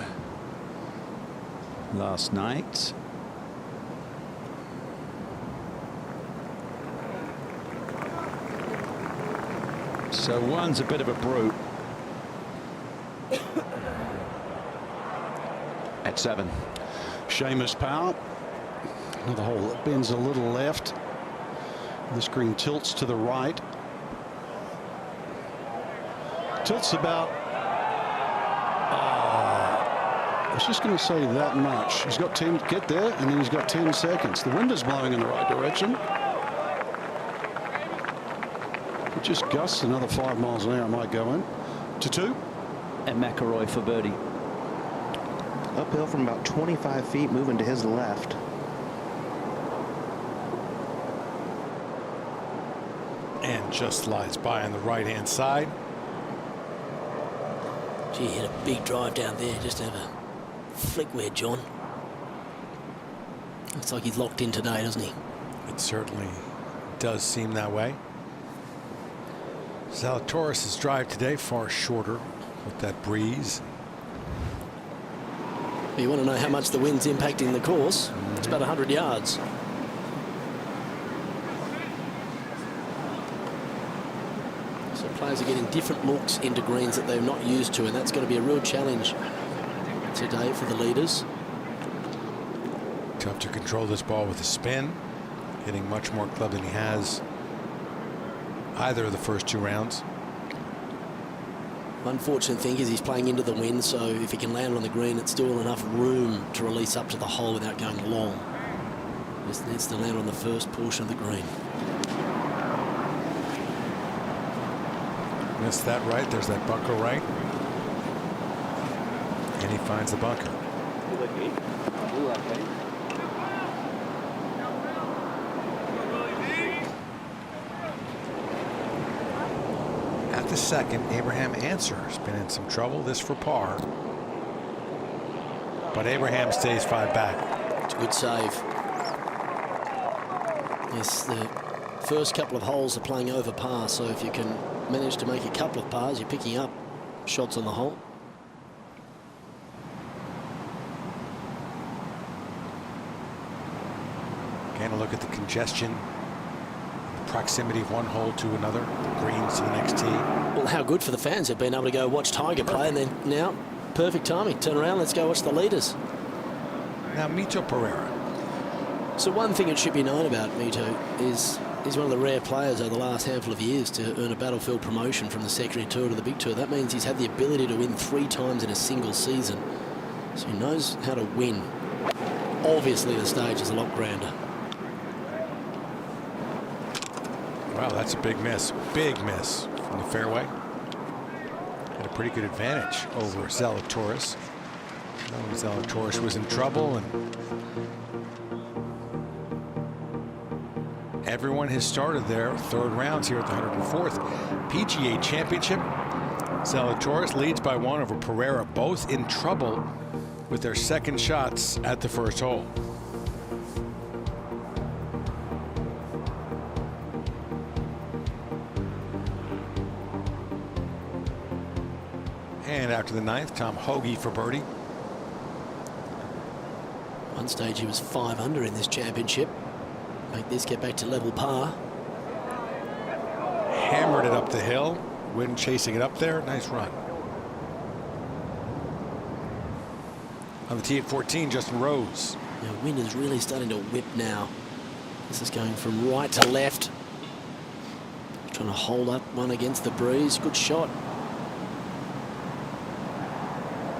Speaker 3: Last night. So one's a bit of a brute.
Speaker 11: At 7.
Speaker 15: Seamus Power. Another hole that bends a little left. This green tilts to the right. Tilts about. I was just going to say that much. He's got 10 to get there, and then he's got 10 seconds. The wind is blowing in the right direction. It just gusts another 5 miles an hour. Might go in. To 2.
Speaker 12: And McIlroy for birdie.
Speaker 13: Uphill from about 25 feet, moving to his left.
Speaker 9: And just slides by on the right-hand side.
Speaker 10: Gee, hit a big drive down there, just have a flick wedge on. Looks like he's locked in today, doesn't he?
Speaker 9: It certainly does seem that way. Zalatoris' drive today far shorter with that breeze.
Speaker 10: You want to know how much the wind's impacting the course? It's about 100 yards. So players are getting different looks into greens that they're not used to, and that's going to be a real challenge today for the leaders.
Speaker 9: Tough to control this ball with a spin, hitting much more club than he has either of the first 2 rounds.
Speaker 10: Unfortunate thing is he's playing into the wind, so if he can land on the green, it's still enough room to release up to the hole without going long. Just needs to land on the first portion of the green.
Speaker 9: Missed that right. There's that bunker right. And he finds the bunker. At the second, Abraham Answer's been in some trouble. This for par. But Abraham stays 5 back.
Speaker 10: It's a good save. Yes, the first couple of holes are playing over par, so if you can manage to make a couple of pars, you're picking up shots on the hole.
Speaker 9: Again, a look at the congestion, the proximity of one hole to another, the greens to the next tee.
Speaker 10: Well, how good for the fans have been able to go watch Tiger play, and then now, perfect timing. Turn around, let's go watch the leaders.
Speaker 9: Now, Mito Pereira.
Speaker 10: So one thing that should be known about Mito is he's one of the rare players over the last handful of years to earn a Battlefield promotion from the secondary tour to the big tour. That means he's had the ability to win 3 times in a single season. So he knows how to win. Obviously, the stage is a lot grander.
Speaker 9: Wow, that's a big miss. Big miss from the fairway. Had a pretty good advantage over Zalatoris. Zalatoris was in trouble, and everyone has started their 3rd rounds here at the 104th PGA Championship. Zalatoris leads by 1 over Pereira, both in trouble with their second shots at the first hole. And after the 9th, Tom Hoagie for birdie.
Speaker 10: One stage he was 5 under in this championship. Make this get back to level par.
Speaker 9: Hammered it up the hill. Wind chasing it up there. Nice run. On the tee at 14, Justin Rose.
Speaker 10: The wind is really starting to whip now. This is going from right to left. Trying to hold up one against the breeze. Good shot.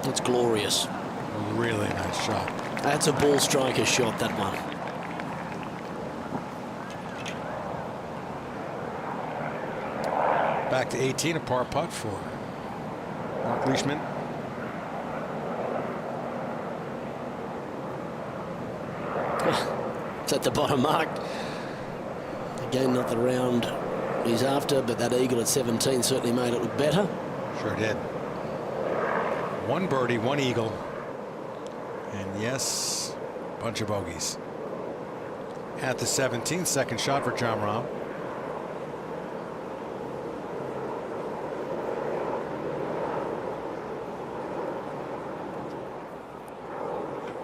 Speaker 10: That's glorious.
Speaker 9: A really nice shot.
Speaker 10: That's a ball striker shot, that one.
Speaker 9: Back to 18, a par putt for Mark Leishman.
Speaker 10: It's at the bottom mark. Again, not the round he's after, but that eagle at 17 certainly made it look better.
Speaker 9: Sure did. 1 birdie, 1 eagle. And yes, bunch of bogeys. At the 17th, second shot for John Rahm.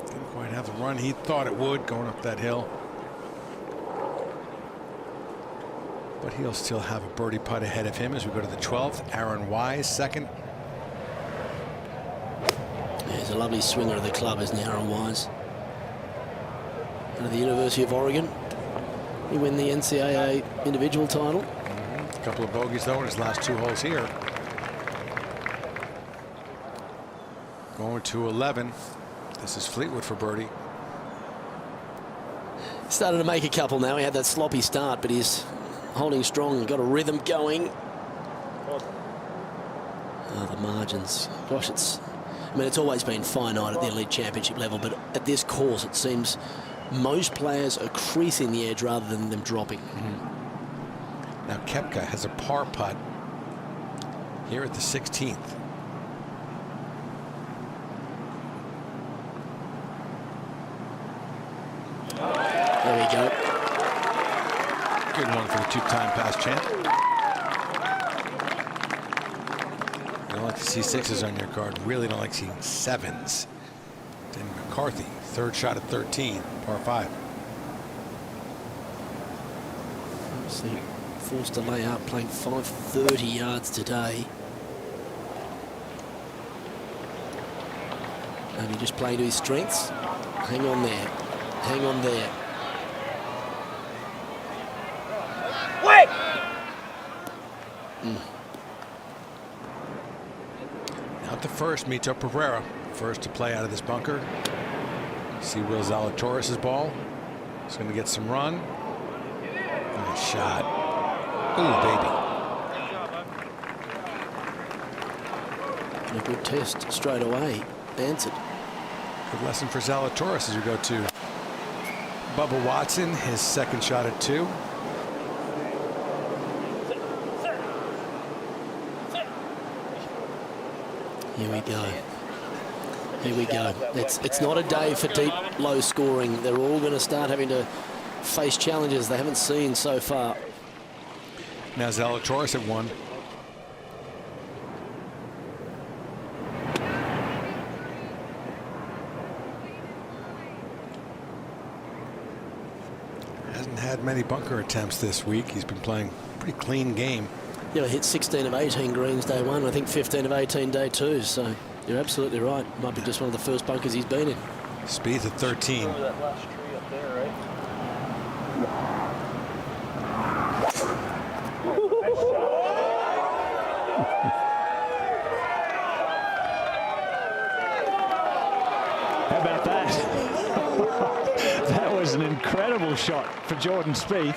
Speaker 9: Didn't quite have the run he thought it would going up that hill. But he'll still have a birdie putt ahead of him as we go to the 12th. Aaron Wise, second.
Speaker 10: He's a lovely swinger of the club, isn't he, Aaron Wise? Out of the University of Oregon. He won the NCAA individual title.
Speaker 9: A couple of bogeys, though, in his last 2 holes here. Going to 11. This is Fleetwood for birdie.
Speaker 10: Started to make a couple now. He had that sloppy start, but he's holding strong and got a rhythm going. Oh, the margins. Gosh, I mean, it's always been finite at the elite championship level, but at this course, it seems most players are creasing the edge rather than them dropping.
Speaker 9: Now, Koepka has a par putt here at the 16th.
Speaker 10: There we go.
Speaker 9: Good one for the two-time past champ. You don't like to see sixes on your card. Really don't like seeing sevens. Then McCarthy, third shot at 13, par 5.
Speaker 10: See, forced to lay out, playing 530 yards today. Maybe just playing to his strengths. Hang on there. Hang on there.
Speaker 5: Wait!
Speaker 9: Out the first, Mito Pereira. First to play out of this bunker. See Will Zalatoris' ball. He's going to get some run. Nice shot. Ooh, baby.
Speaker 10: A good test straight away. Answered.
Speaker 9: Good lesson for Zalatoris as we go to Bubba Watson, his second shot at 2.
Speaker 10: Here we go. Here we go. It's not a day for deep, low scoring. They're all going to start having to face challenges they haven't seen so far.
Speaker 9: Now Zalatoris at 1. Hasn't had many bunker attempts this week. He's been playing a pretty clean game.
Speaker 10: Yeah, hit 16 of 18 greens day 1. I think 15 of 18 day 2. So you're absolutely right. Might be just one of the first bunkers he's been in.
Speaker 9: Spieth at 13.
Speaker 4: Over that last tree up there, right?
Speaker 14: How about that? That was an incredible shot for Jordan Spieth.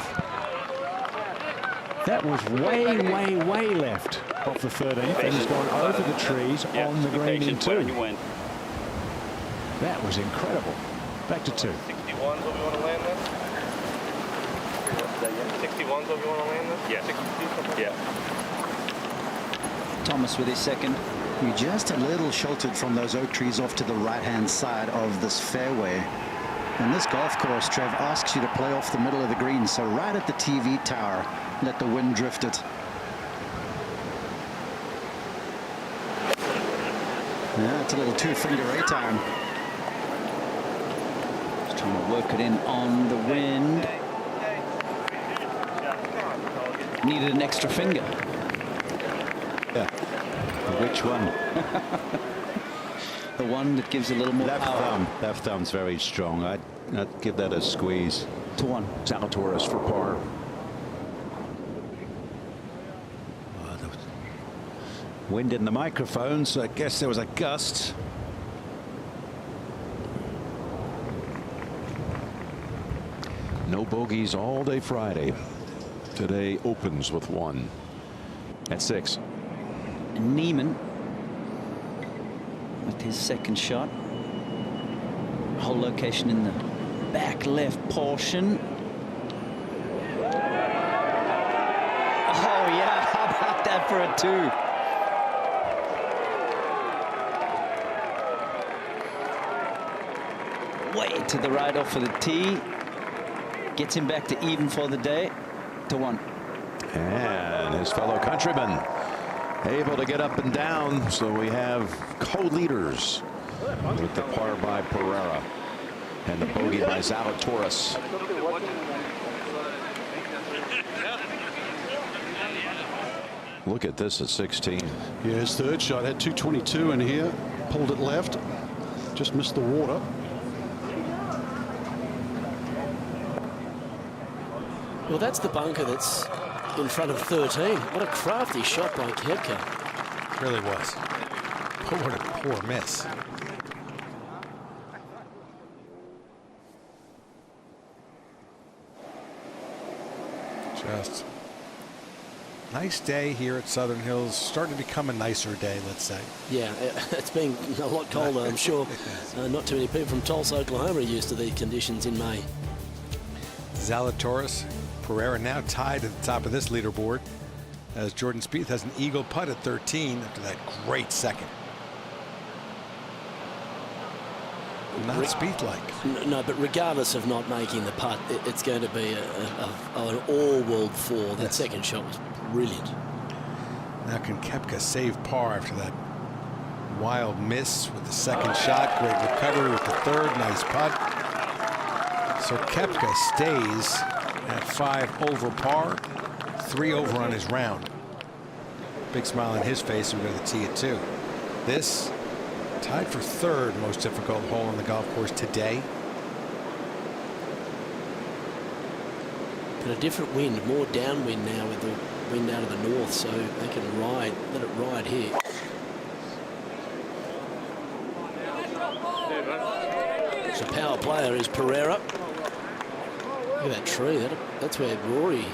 Speaker 14: That was way, way, way left off the 13th, and he's gone over the trees on the green in 2. That was incredible. Back to 2.
Speaker 4: 61's what we want to land this? 61's what we want to land this? Yeah. 62? Yeah.
Speaker 17: Thomas with his second. You're just a little sheltered from those oak trees off to the right-hand side of this fairway. And this golf course, Trev, asks you to play off the middle of the green, so right at the TV tower, let the wind drift it. Yeah, it's a little two-finger A-time.
Speaker 12: Just trying to work it in on the wind. Needed an extra finger.
Speaker 3: Yeah. Which one?
Speaker 12: The one that gives a little more
Speaker 3: left
Speaker 12: power.
Speaker 3: thumb. Left thumb's very strong. I'd give that a squeeze.
Speaker 12: To 1.
Speaker 11: Zalatoris for par.
Speaker 3: Wind in the microphone, so I guess there was a gust.
Speaker 11: No bogeys all day Friday. Today opens with 1 at 6.
Speaker 12: Neiman with his second shot. Whole location in the back left portion. Oh yeah, how about that for a 2? Way to the right off of the tee. Gets him back to even for the day. To 1.
Speaker 11: And his fellow countryman able to get up and down. So we have co-leaders with the par by Pereira and the bogey by Zalatoris. Look at this at 16.
Speaker 15: Yeah, his third shot had 222 in here. Pulled it left. Just missed the water.
Speaker 10: Well, that's the bunker that's in front of 13. What a crafty shot by Koepka.
Speaker 9: Really was. Oh, what a poor miss. Just nice day here at Southern Hills. Starting to become a nicer day, let's say.
Speaker 10: Yeah, it's been a lot colder, I'm sure. Not too many people from Tulsa, Oklahoma are used to these conditions in May.
Speaker 9: Zalatoris, Pereira now tied at the top of this leaderboard as Jordan Spieth has an eagle putt at 13 after that great second. Not Spieth-like.
Speaker 10: No, but regardless of not making the putt, it's going to be an all-world four. That second shot was brilliant.
Speaker 9: Now can Koepka save par after that wild miss with the second shot? Great recovery with the third. Nice putt. So Koepka stays at 5 over par, 3 over on his round. Big smile on his face. We're going to tee at 2. This tied for 3rd most difficult hole on the golf course today.
Speaker 10: But a different wind, more downwind now with the wind out of the north, so they can let it ride here. It's a power player is Pereira. Look at that tree. That's where Rory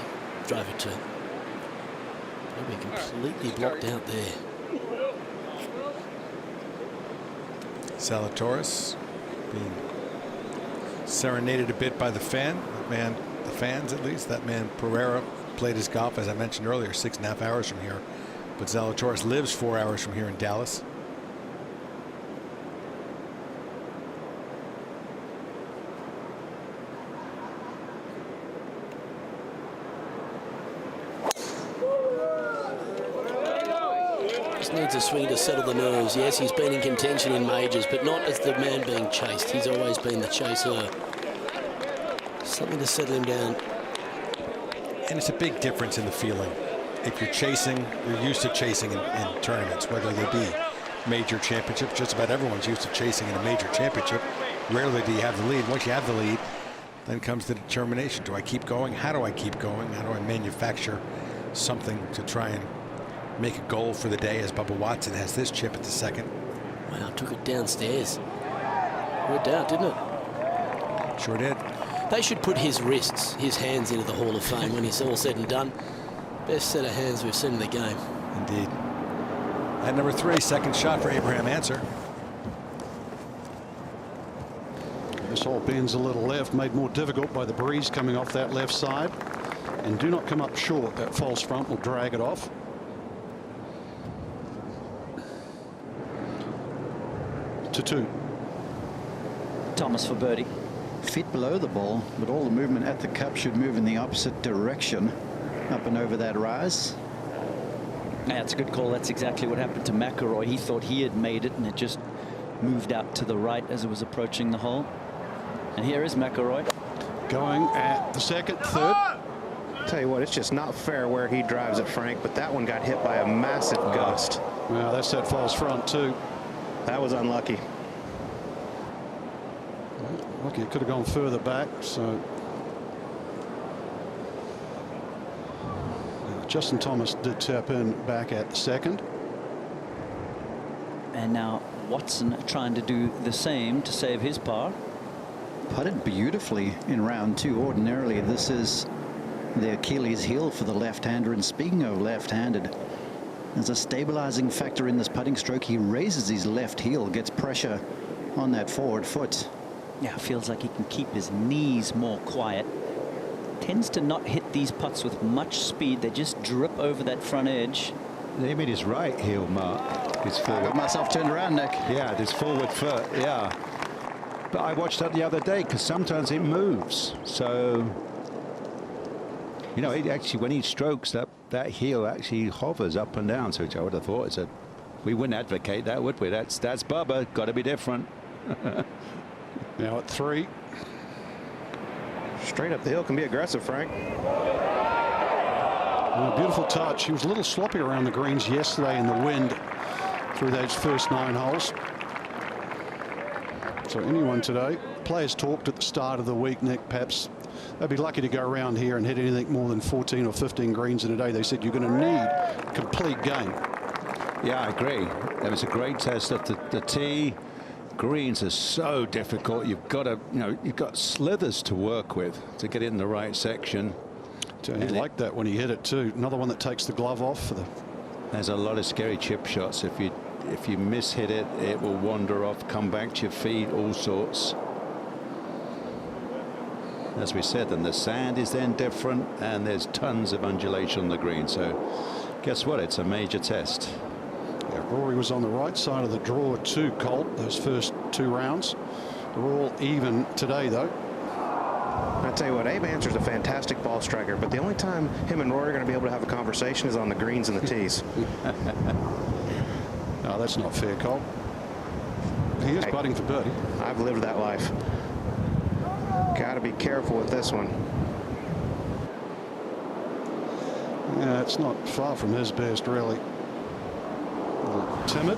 Speaker 10: drove it to. They'll be completely blocked out there.
Speaker 9: Zalatoris being serenaded a bit by the fans at least. That man Pereira played his golf, as I mentioned earlier, 6.5 hours from here, but Zalatoris lives 4 hours from here in Dallas.
Speaker 10: Needs a swing to settle the nerves. Yes, he's been in contention in majors, but not as the man being chased. He's always been the chaser. Something to settle him down.
Speaker 9: And it's a big difference in the feeling. If you're chasing, you're used to chasing in tournaments, whether they be major championships. Just about everyone's used to chasing in a major championship. Rarely do you have the lead. Once you have the lead, then comes the determination. Do I keep going? How do I keep going? How do I manufacture something to try and make a goal for the day, as Bubba Watson has this chip at the second.
Speaker 10: Wow, took it downstairs. Worked out, didn't it?
Speaker 9: Sure did.
Speaker 10: They should put his hands into the Hall of Fame when it's all said and done. Best set of hands we've seen in the game.
Speaker 9: Indeed. At number 3, second shot for Abraham Answer.
Speaker 15: This hole bends a little left, made more difficult by the breeze coming off that left side. And do not come up short. That false front will drag it off. To 2.
Speaker 12: Thomas for birdie.
Speaker 17: Feet below the ball, but all the movement at the cup should move in the opposite direction, up and over that rise.
Speaker 12: Yeah, that's a good call. That's exactly what happened to McIlroy. He thought he had made it, and it just moved out to the right as it was approaching the hole. And here is McIlroy.
Speaker 15: Going at the second, third.
Speaker 13: Tell you what, it's just not fair where he drives it, Frank, but that one got hit by a massive gust.
Speaker 15: Well, that's that false front, too.
Speaker 13: That was unlucky.
Speaker 15: Lucky it could have gone further back. So Justin Thomas did tap in back at the second.
Speaker 12: And now Watson trying to do the same to save his par.
Speaker 17: Putted beautifully in round 2. Ordinarily, this is the Achilles heel for the left-hander. And speaking of left-handed, there's a stabilizing factor in this putting stroke. He raises his left heel, gets pressure on that forward foot.
Speaker 12: Yeah, feels like he can keep his knees more quiet. Tends to not hit these putts with much speed. They just drip over that front edge.
Speaker 3: They made his right heel, Mark. His forward.
Speaker 17: I got myself turned around, Nick.
Speaker 3: Yeah, this forward foot, yeah. But I watched that the other day because sometimes it moves. So, you know, it actually, when he strokes, that heel actually hovers up and down. So I would have thought we wouldn't advocate that, would we? That's Bubba. Got to be different.
Speaker 15: Now at 3.
Speaker 13: Straight up the hill can be aggressive, Frank.
Speaker 15: A beautiful touch. He was a little sloppy around the greens yesterday in the wind through those first 9 holes. So anyone today, players talked at the start of the week, Nick, perhaps they'd be lucky to go around here and hit anything more than 14 or 15 greens in a day. They said you're going to need a complete game.
Speaker 3: Yeah, I agree. That was a great test at the tee. Greens are so difficult. You've got to, you've got slithers to work with to get in the right section.
Speaker 15: He liked that when he hit it too. Another one that takes the glove off for the.
Speaker 3: There's a lot of scary chip shots. If you mishit it, it will wander off, come back to your feet, all sorts. As we said, and the sand is then different, and there's tons of undulation on the green. So, guess what? It's a major test.
Speaker 15: Yeah, Rory was on the right side of the draw too, Colt, those first 2 rounds. They're all even today, though.
Speaker 13: I tell you what, Abe Answer's a fantastic ball striker, but the only time him and Rory are going to be able to have a conversation is on the greens and the tees.
Speaker 15: No, that's not fair, Cole. He is putting for birdie.
Speaker 13: I've lived that life. Got to be careful with this one.
Speaker 15: Yeah, it's not far from his best, really. A little timid.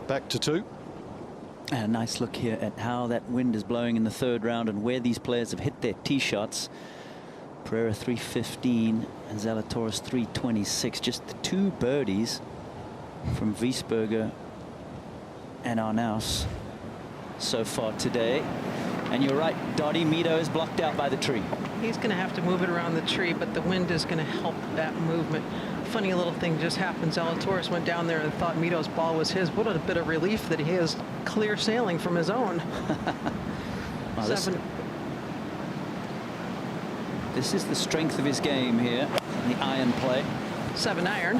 Speaker 15: Back to 2.
Speaker 12: And a nice look here at how that wind is blowing in the 3rd round and where these players have hit their tee shots. Pereira 315 and Zalatoris 326. Just the 2 birdies from Wiesberger and Arnaus so far today. And you're right, Dottie, Mito is blocked out by the tree.
Speaker 19: He's going to have to move it around the tree, but the wind is going to help that movement. Funny little thing just happened. Zalatoris went down there and thought Mito's ball was his. What a bit of relief that he has clear sailing from his own.
Speaker 12: Well, this is the strength of his game here, the iron play.
Speaker 19: 7 iron.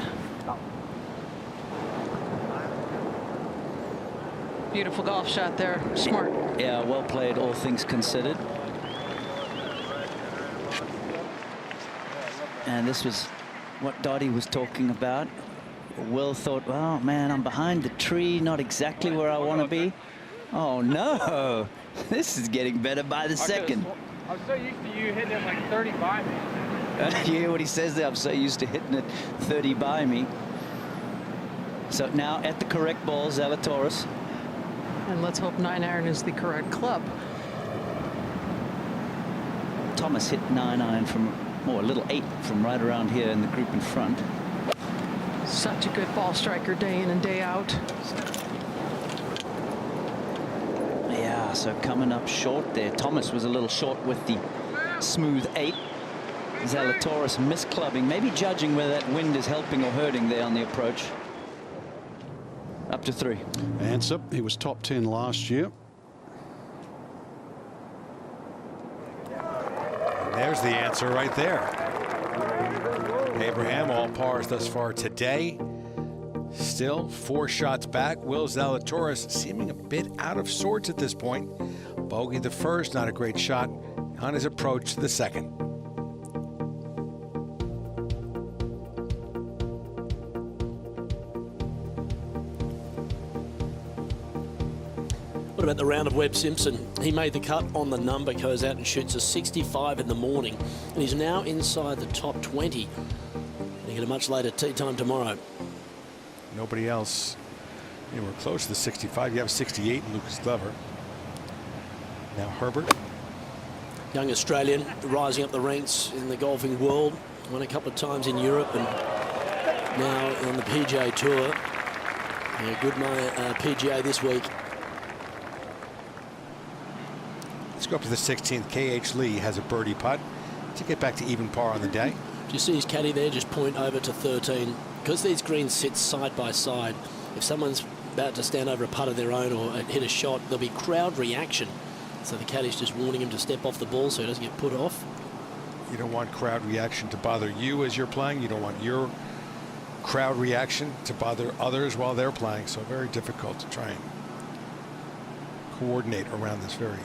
Speaker 19: Beautiful golf shot there. Smart.
Speaker 12: Yeah, well played, all things considered. And this was what Dottie was talking about. Will thought, oh man, I'm behind the tree, not exactly where I want to be. Oh no, this is getting better by the second.
Speaker 6: I'm so used to you hitting it like 30 by me.
Speaker 12: You hear what he says there? I'm so used to hitting it 30 by me. So now at the correct ball, Zalatoris.
Speaker 19: And let's hope 9 iron is the correct club.
Speaker 12: Thomas hit 9 iron from, or a little 8 from right around here in the group in front.
Speaker 19: Such a good ball striker day in and day out.
Speaker 12: Yeah, so coming up short there. Thomas was a little short with the smooth 8. Zalatoris misclubbing, maybe judging whether that wind is helping or hurting there on the approach. Up to 3.
Speaker 15: Answer, he was top 10 last year.
Speaker 9: And there's the answer right there. Abraham, all pars thus far today. Still 4 shots back. Will Zalatoris seeming a bit out of sorts at this point. Bogey the first, not a great shot on his approach to the second.
Speaker 10: What about the round of Webb Simpson? He made the cut on the number, goes out and shoots a 65 in the morning, and he's now inside the top 20. And he get a much later tee time tomorrow.
Speaker 9: Nobody else anywhere close to the 65. You have 68 in Lucas Glover. Now Herbert.
Speaker 10: Young Australian rising up the ranks in the golfing world. Won a couple of times in Europe and now on the PGA Tour. Yeah, good PGA this week.
Speaker 9: Let's go up to the 16th. K.H. Lee has a birdie putt to get back to even par on the day.
Speaker 10: Do you see his caddy there just point over to 13? Because these greens sit side by side, if someone's about to stand over a putt of their own or hit a shot, there'll be crowd reaction. So the caddy's just warning him to step off the ball so he doesn't get put off.
Speaker 9: You don't want crowd reaction to bother you as you're playing. You don't want your crowd reaction to bother others while they're playing. So very difficult to try and coordinate around this very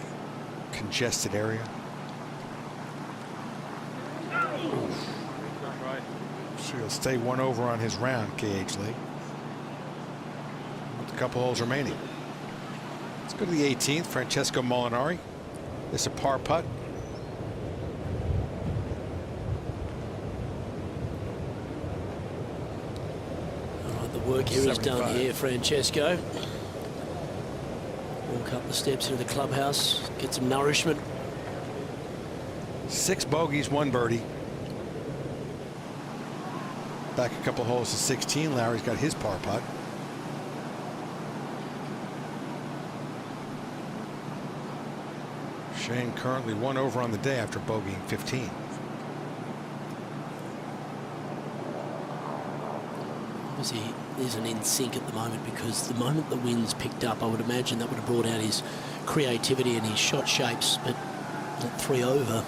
Speaker 9: congested area. So he'll stay 1 over on his round, K.H. Lee. With a couple holes remaining. Let's go to the 18th. Francesco Molinari. This is a par putt.
Speaker 10: All right, the work here is done here, Francesco. Walk up the steps into the clubhouse, get some nourishment.
Speaker 9: 6 bogeys, 1 birdie. Back a couple holes to 16. Larry's got his par putt. Shane currently 1 over on the day after bogeying 15.
Speaker 10: Obviously, he isn't in sync at the moment because the moment the wind's picked up, I would imagine that would have brought out his creativity and his shot shapes, but that 3 over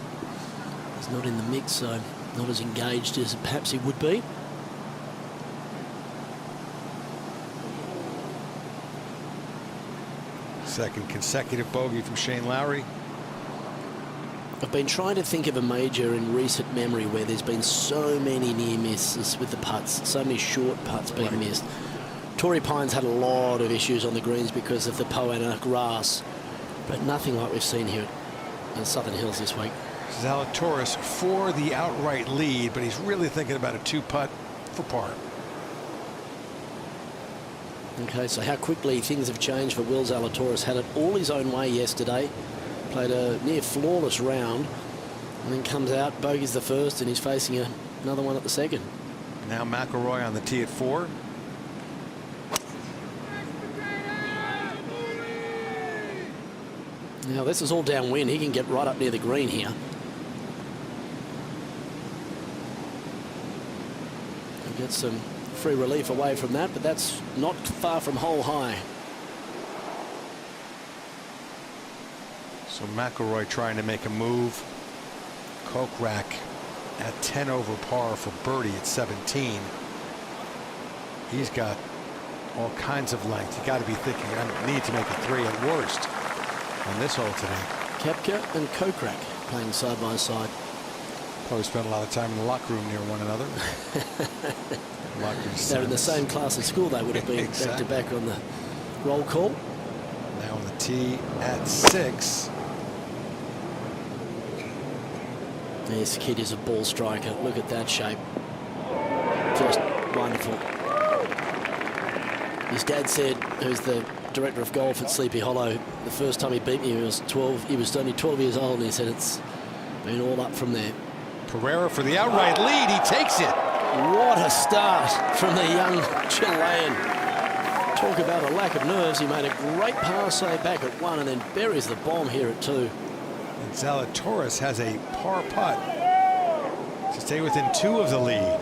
Speaker 10: is not in the mix, so not as engaged as perhaps he would be.
Speaker 9: Second consecutive bogey from Shane Lowry.
Speaker 10: I've been trying to think of a major in recent memory where there's been so many near misses with the putts, so many short putts being missed. Torrey Pines had a lot of issues on the greens because of the Poana grass, but nothing like we've seen here at Southern Hills this week.
Speaker 9: Zalatoris for the outright lead, but he's really thinking about a 2-putt for par.
Speaker 10: Okay, so how quickly things have changed for Will Zalatoris. Had it all his own way yesterday. Played a near flawless round, and then comes out, bogeys the first, and he's facing another one at the second.
Speaker 9: Now McIlroy on the tee at 4.
Speaker 10: Now this is all downwind. He can get right up near the green here. He'll get some free relief away from that, but that's not far from hole high.
Speaker 9: So McIlroy trying to make a move. Koepka at 10 over par for birdie at 17. He's got all kinds of length. You got to be thinking, I need to make a 3 at worst on this hole today.
Speaker 10: Koepka and Koepka playing side by side.
Speaker 9: Probably spent a lot of time in the locker room near one another.
Speaker 10: They're in the same class at school. They would have been back to back on the roll call.
Speaker 9: Now on the tee at 6.
Speaker 10: This kid is a ball striker. Look at that shape. Just wonderful. His dad said, who's the director of golf at Sleepy Hollow, the first time he beat me, he was 12. He was only 12 years old, and he said it's been all up from there.
Speaker 9: Pereira for the outright lead. He takes it.
Speaker 10: What a start from the young Chilean. Talk about a lack of nerves. He made a great pass back at 1 and then buries the bomb here at 2.
Speaker 9: And Zalatoris has a par putt to stay within 2 of the lead.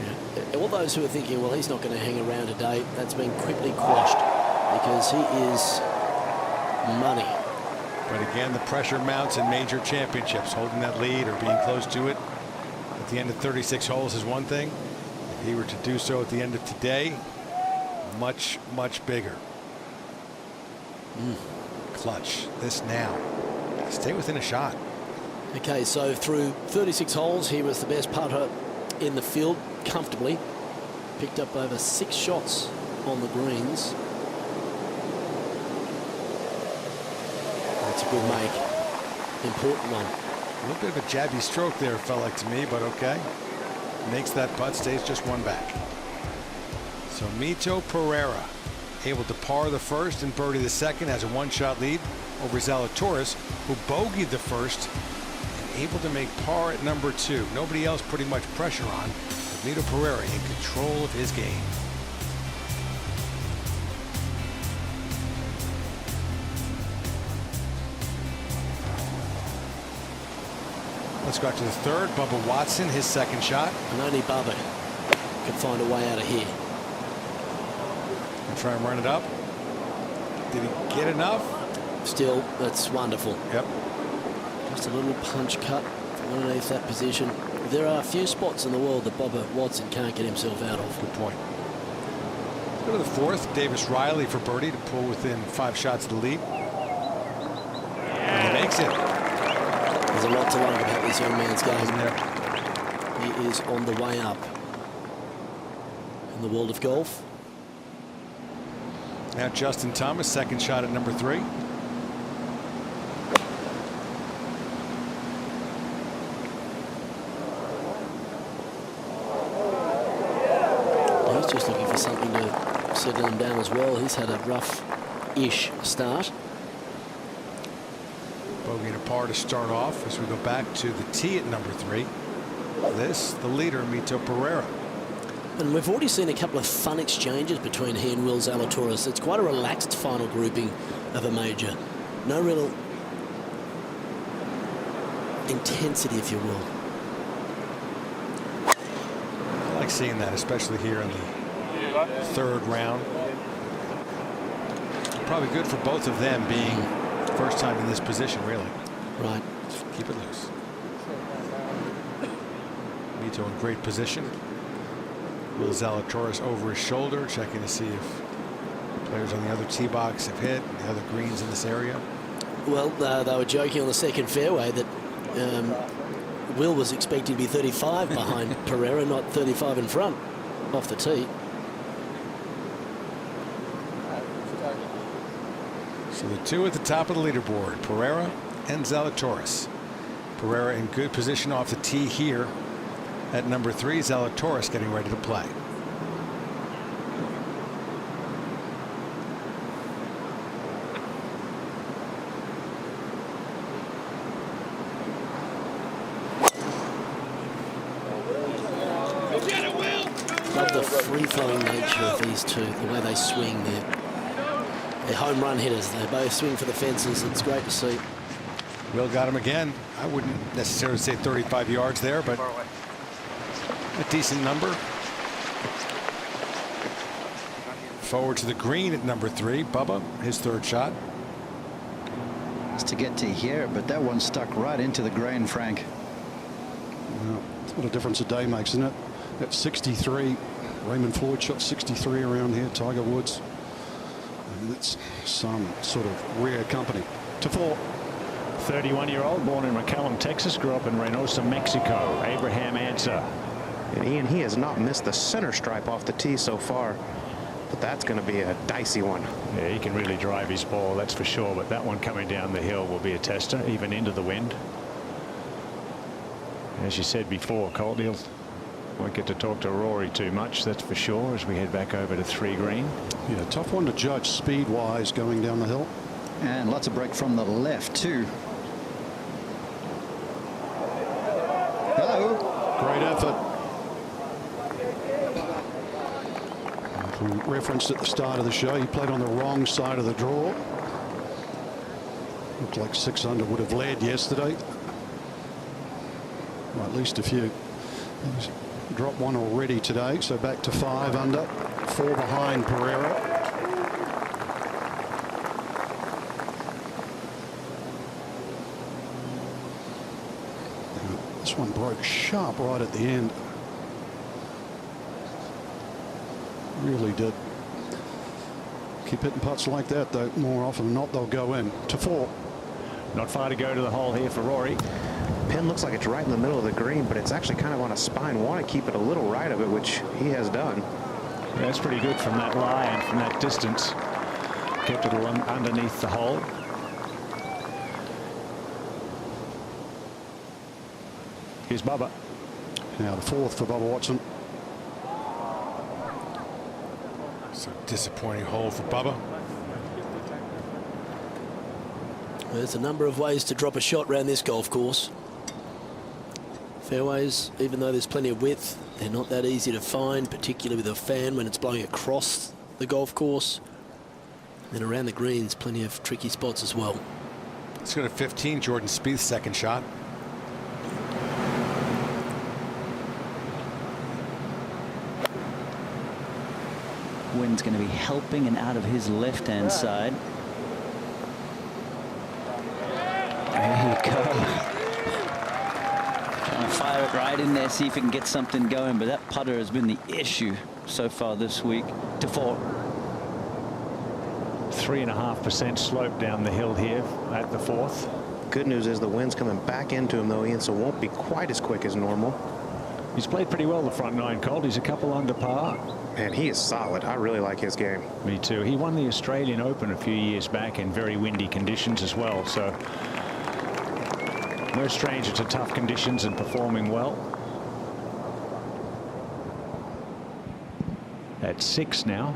Speaker 10: Yeah. All those who are thinking, well, he's not going to hang around today, that's been quickly quashed because he is money.
Speaker 9: But again, the pressure mounts in major championships. Holding that lead or being close to it at the end of 36 holes is one thing. If he were to do so at the end of today, much, much bigger. Clutch this now. Stay within a shot.
Speaker 10: Okay, so through 36 holes, he was the best putter in the field comfortably. Picked up over 6 shots on the greens. That's a good make. Important one.
Speaker 9: A little bit of a jabby stroke there, felt like to me, but okay. Makes that putt, stays just 1 back. So Mito Pereira able to par the first and birdie the second, has a 1-shot lead over Zalatoris, who bogeyed the first and able to make par at number 2. Nobody else putting much pressure on, but Mito Pereira in control of his game. Let's go out to the third. Bubba Watson, his second shot.
Speaker 10: And only Bubba can find a way out of here.
Speaker 9: And try and run it up. Did he get enough?
Speaker 10: Still, that's wonderful.
Speaker 9: Yep.
Speaker 10: Just a little punch cut from underneath that position. There are a few spots in the world that Bubba Watson can't get himself out of.
Speaker 9: Good point. Go to the fourth. Davis Riley for birdie to pull within 5 shots of the lead. And he makes it.
Speaker 10: There's a lot to like about this young man's game. Isn't there? He is on the way up in the world of golf.
Speaker 9: Now Justin Thomas, second shot at number 3.
Speaker 10: He's just looking for something to settle him down as well. He's had a rough-ish start.
Speaker 9: Bogey and a par to start off as we go back to the tee at number 3. This, the leader, Mito Pereira.
Speaker 10: And we've already seen a couple of fun exchanges between he and Will Zalatoris. It's quite a relaxed final grouping of a major. No real intensity, if you will.
Speaker 9: I like seeing that, especially here in the 3rd round. Probably good for both of them being first time in this position, really.
Speaker 10: Right.
Speaker 9: Just keep it loose. Mito in great position. Will Zalatoris over his shoulder, checking to see if players on the other tee box have hit, the other greens in this area.
Speaker 10: Well, they were joking on the second fairway that Will was expecting to be 35 behind Pereira, not 35 in front off the tee.
Speaker 9: So the two at the top of the leaderboard, Pereira and Zalatoris. Pereira in good position off the tee here at number 3. Zalatoris getting ready to play.
Speaker 10: Love the free-flowing nature of these two, the way they swing. They're home run hitters. They both swing for the fences. It's great to see.
Speaker 9: Will got him again. I wouldn't necessarily say 35 yards there, but a decent number. Forward to the green at number 3. Bubba, his third shot.
Speaker 17: Just to get to here, but that one stuck right into the grain, Frank.
Speaker 15: Well, what a difference a day makes, isn't it? At 63, Raymond Floyd shot 63 around here. Tiger Woods. And that's some sort of rare company. To 4.
Speaker 14: 31-year-old, born in McAllen, Texas, grew up in Reynosa, Mexico. Abraham Answer.
Speaker 13: And Ian, he has not missed the center stripe off the tee so far, but that's going to be a dicey one.
Speaker 14: Yeah, he can really drive his ball, that's for sure, but that one coming down the hill will be a tester, even into the wind. As you said before, Colt, he'll won't get to talk to Rory too much, that's for sure, as we head back over to 3 green.
Speaker 15: Yeah, tough one to judge speed-wise going down the hill.
Speaker 17: And lots of break from the left, too. Hello.
Speaker 15: Great effort. We referenced at the start of the show, he played on the wrong side of the draw. Looked like 6 under would have led yesterday. Well, at least a few. He's dropped one already today, so back to 5 under, 4 behind Pereira. This one broke sharp right at the end. Really did. Keep hitting putts like that, though. More often than not, they'll go in. To 4.
Speaker 14: Not far to go to the hole here for Rory.
Speaker 13: Pin looks like it's right in the middle of the green, but it's actually kind of on a spine. Want to keep it a little right of it, which he has done.
Speaker 14: Yeah, that's pretty good from that lie and from that distance. Kept it underneath the hole. Here's Bubba.
Speaker 15: Now the 4th for Bubba Watson.
Speaker 9: So disappointing hole for Bubba.
Speaker 10: There's a number of ways to drop a shot around this golf course. Fairways, even though there's plenty of width, they're not that easy to find, particularly with a fan when it's blowing across the golf course. And around the greens, plenty of tricky spots as well.
Speaker 9: Let's go to 15. Jordan Spieth's second shot.
Speaker 12: Wind's going to be helping and out of his left-hand side. There you go. Trying to fire it right in there, see if he can get something going, but that putter has been the issue so far this week. To 4.
Speaker 14: 3.5% slope down the hill here at the 4th.
Speaker 13: Good news is the wind's coming back into him, though, Ian, so it won't be quite as quick as normal.
Speaker 14: He's played pretty well the front 9, Colt. He's a couple under par.
Speaker 13: And he is solid. I really like his game.
Speaker 14: Me too. He won the Australian Open a few years back in very windy conditions as well, so no stranger to tough conditions and performing well. At 6 now.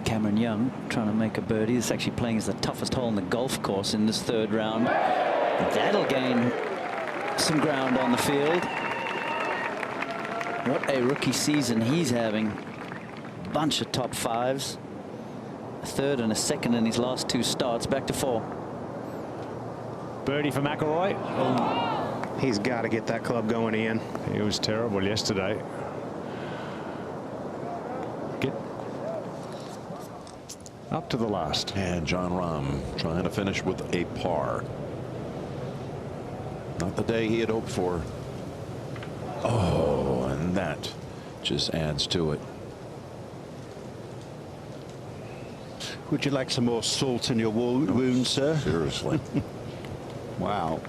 Speaker 12: Cameron Young trying to make a birdie. This actually playing as the toughest hole in the golf course in this 3rd round. That'll gain some ground on the field. What a rookie season he's having. Bunch of top 5s. A 3rd and a 2nd in his last 2 starts. Back to 4.
Speaker 14: Birdie for McIlroy.
Speaker 13: Oh. He's got to get that club going, Ian.
Speaker 14: He was terrible yesterday. Get up to the last.
Speaker 11: And John Rahm trying to finish with a par. Not the day he had hoped for. Oh, and that just adds to it.
Speaker 3: Would you like some more salt in your wound, sir?
Speaker 11: Seriously.
Speaker 3: Wow.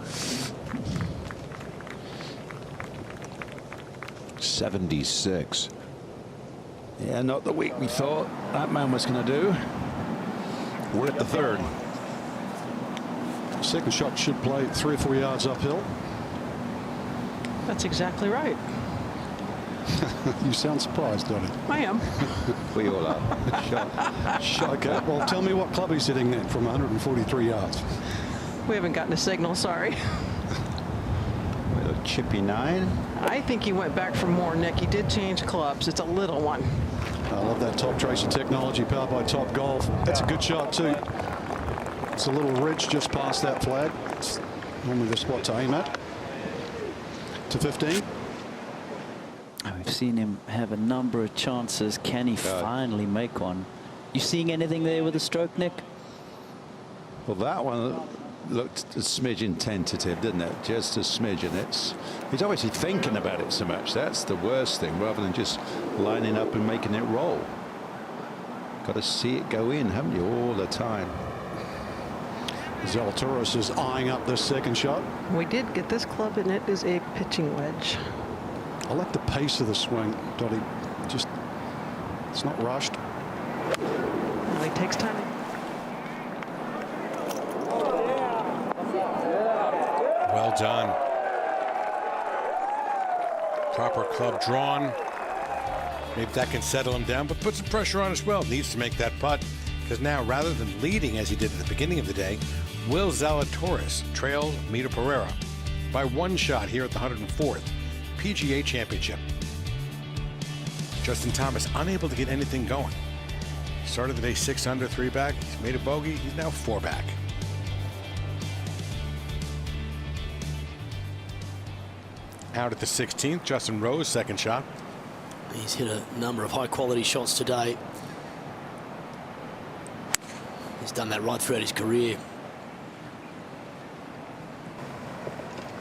Speaker 11: 76.
Speaker 3: Yeah, not the week we thought that man was going to do.
Speaker 11: We're at the third.
Speaker 15: Second shot should play 3 or 4 yards uphill.
Speaker 19: That's exactly right.
Speaker 15: You sound surprised, Donnie.
Speaker 19: I am.
Speaker 3: We all are.
Speaker 15: Shot. Okay, well, tell me what club he's hitting then from 143 yards.
Speaker 19: We haven't gotten a signal, sorry.
Speaker 3: With a chippy 9.
Speaker 19: I think he went back for more, Nick. He did change clubs. It's a little one.
Speaker 15: I love that Top Tracer technology powered by Top Golf. That's a good shot, too. It's a little ridge just past that flag. It's normally the spot to aim at. To 15.
Speaker 12: We've seen him have a number of chances. Can he finally make one? You seeing anything there with the stroke, Nick?
Speaker 3: Well, that one looked a smidgen tentative, didn't it? Just a smidgen. He's obviously thinking about it so much. That's the worst thing, rather than just lining up and making it roll. Got to see it go in, haven't you, all the time?
Speaker 15: Zalatoris is eyeing up this second shot.
Speaker 19: We did get this club, and it is a pitching wedge.
Speaker 15: I like the pace of the swing, Dottie. Just, it's not rushed.
Speaker 19: Well, he takes time.
Speaker 9: Well done. Proper club drawn. Maybe that can settle him down, but put some pressure on as well. Needs to make that putt, because now, rather than leading as he did at the beginning of the day, Will Zalatoris trails Mito Pereira by 1 shot here at the 104th PGA Championship. Justin Thomas unable to get anything going. Started the day 6 under, 3 back. He's made a bogey. He's now 4 back. Out at the 16th, Justin Rose, second shot.
Speaker 10: He's hit a number of high-quality shots today. He's done that right throughout his career.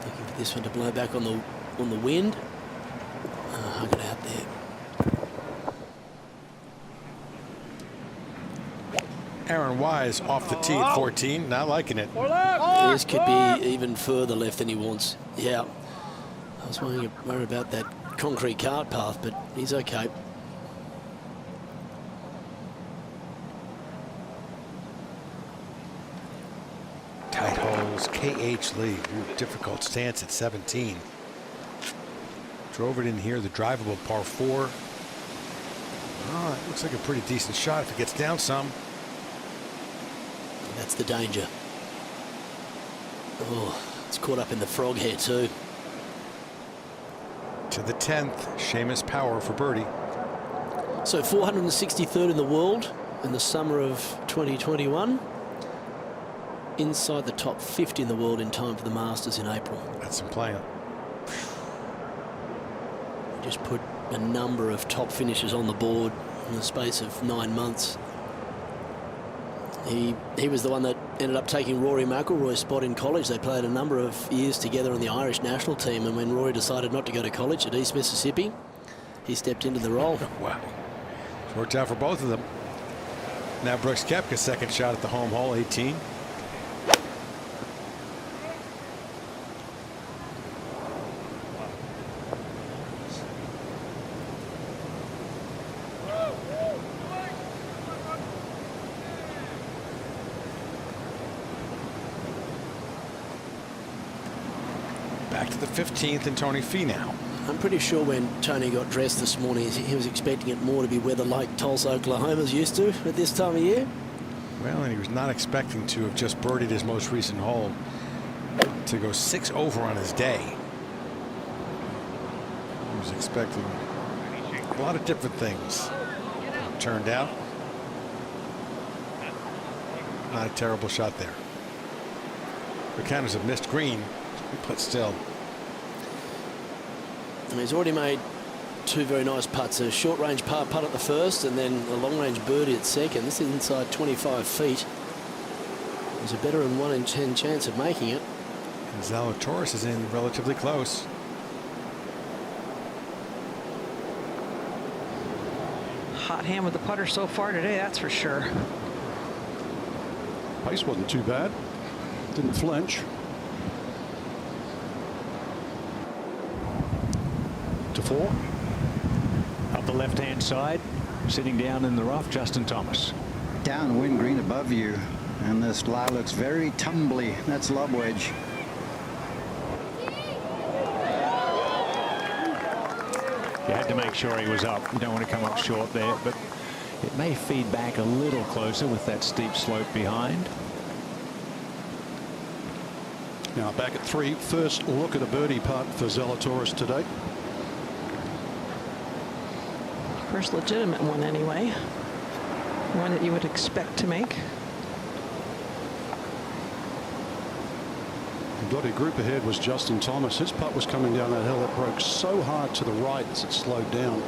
Speaker 10: Looking for this one to blow back on the wind. Hug it out there.
Speaker 9: Aaron Wise off the tee at 14, not liking it.
Speaker 10: This could be even further left than he wants. Yeah. I was worried about that concrete cart path, but he's okay.
Speaker 9: Tight holes, K.H. Lee, difficult stance at 17. Drove it in here, the drivable par 4. Oh, it looks like a pretty decent shot if it gets down some.
Speaker 10: That's the danger. Oh, it's caught up in the frog hair too.
Speaker 9: To the 10th, Seamus Power for birdie.
Speaker 10: So 463rd in the world in the summer of 2021. Inside the top 50 in the world in time for the Masters in April.
Speaker 9: That's some playing.
Speaker 10: Just put a number of top finishes on the board in the space of 9 months. He was the one that ended up taking Rory McIlroy's spot in college. They played a number of years together on the Irish national team, and when Rory decided not to go to college at East Mississippi, he stepped into the role.
Speaker 9: Wow. It's worked out for both of them. Now Brooks Koepka, second shot at the home hole, 18. Back to the 15th and Tony Finau.
Speaker 10: I'm pretty sure when Tony got dressed this morning, he was expecting it more to be weather like Tulsa, Oklahoma's used to at this time of year.
Speaker 9: Well, and he was not expecting to have just birdied his most recent hole to go 6 over on his day. He was expecting a lot of different things. Turned out not a terrible shot there. The counters have missed green, but still.
Speaker 10: And he's already made 2 very nice putts. A short-range par putt at the first, and then a long-range birdie at second. This is inside 25 feet. There's a better than 1 in 10 chance of making it.
Speaker 9: And Zalatoris is in relatively close.
Speaker 19: hot hand with the putter so far today, that's for sure.
Speaker 15: Pace wasn't too bad. Didn't flinch. To 4.
Speaker 14: Up the left-hand side, sitting down in the rough, Justin Thomas.
Speaker 17: Downwind green above you, and this lie looks very tumbly. That's lob wedge.
Speaker 14: You had to make sure he was up. You don't want to come up short there, but it may feed back a little closer with that steep slope behind.
Speaker 15: Now back at 3. First look at a birdie putt for Zalatoris today.
Speaker 19: First legitimate one anyway. One that you would expect to make.
Speaker 15: The bloody group ahead was Justin Thomas. His putt was coming down that hill. It broke so hard to the right as it slowed down.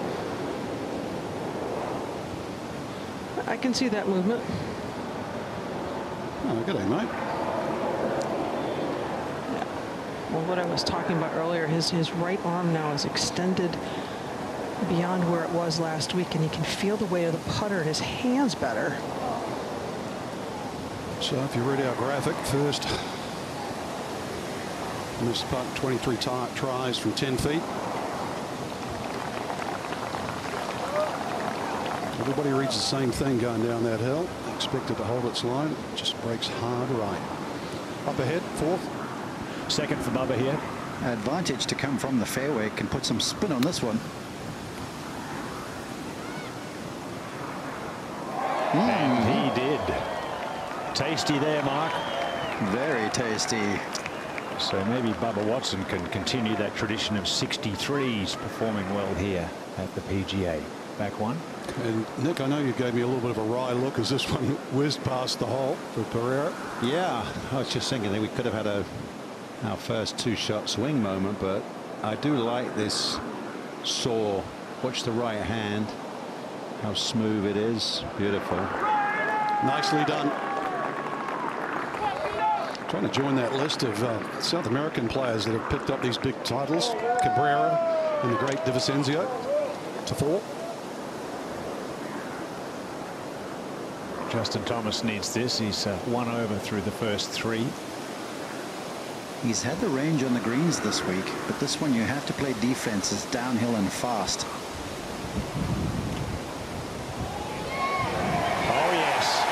Speaker 19: I can see that movement.
Speaker 15: Oh, good day, mate.
Speaker 19: Well, what I was talking about earlier, his right arm now is extended beyond where it was last week, and he can feel the weight of the putter in his hands better.
Speaker 15: So if you read our graphic, first missed putt, 23 tries from 10 feet. Everybody reads the same thing going down that hill. Expected to hold its line. Just breaks hard right. Up ahead, 4th.
Speaker 14: Second for Bubba here.
Speaker 17: Advantage to come from the fairway. Can put some spin on this one.
Speaker 14: And he did. Tasty there, Mark.
Speaker 17: Very tasty.
Speaker 14: So maybe Bubba Watson can continue that tradition of 63s, performing well here at the PGA. Back one.
Speaker 15: And Nick, I know you gave me a little bit of a wry look as this one whizzed past the hole for Pereira.
Speaker 3: Yeah, I was just thinking that we could have had our first 2-shot swing moment, but I do like this saw. Watch the right hand, how smooth it is. Beautiful.
Speaker 15: Nicely done. Trying to join that list of South American players that have picked up these big titles. Cabrera and the great DiVincenzo. To 4.
Speaker 14: Justin Thomas needs this. He's 1 over through the first 3.
Speaker 17: He's had the range on the greens this week, but this one you have to play defense. It's downhill and fast.
Speaker 14: Oh, yes.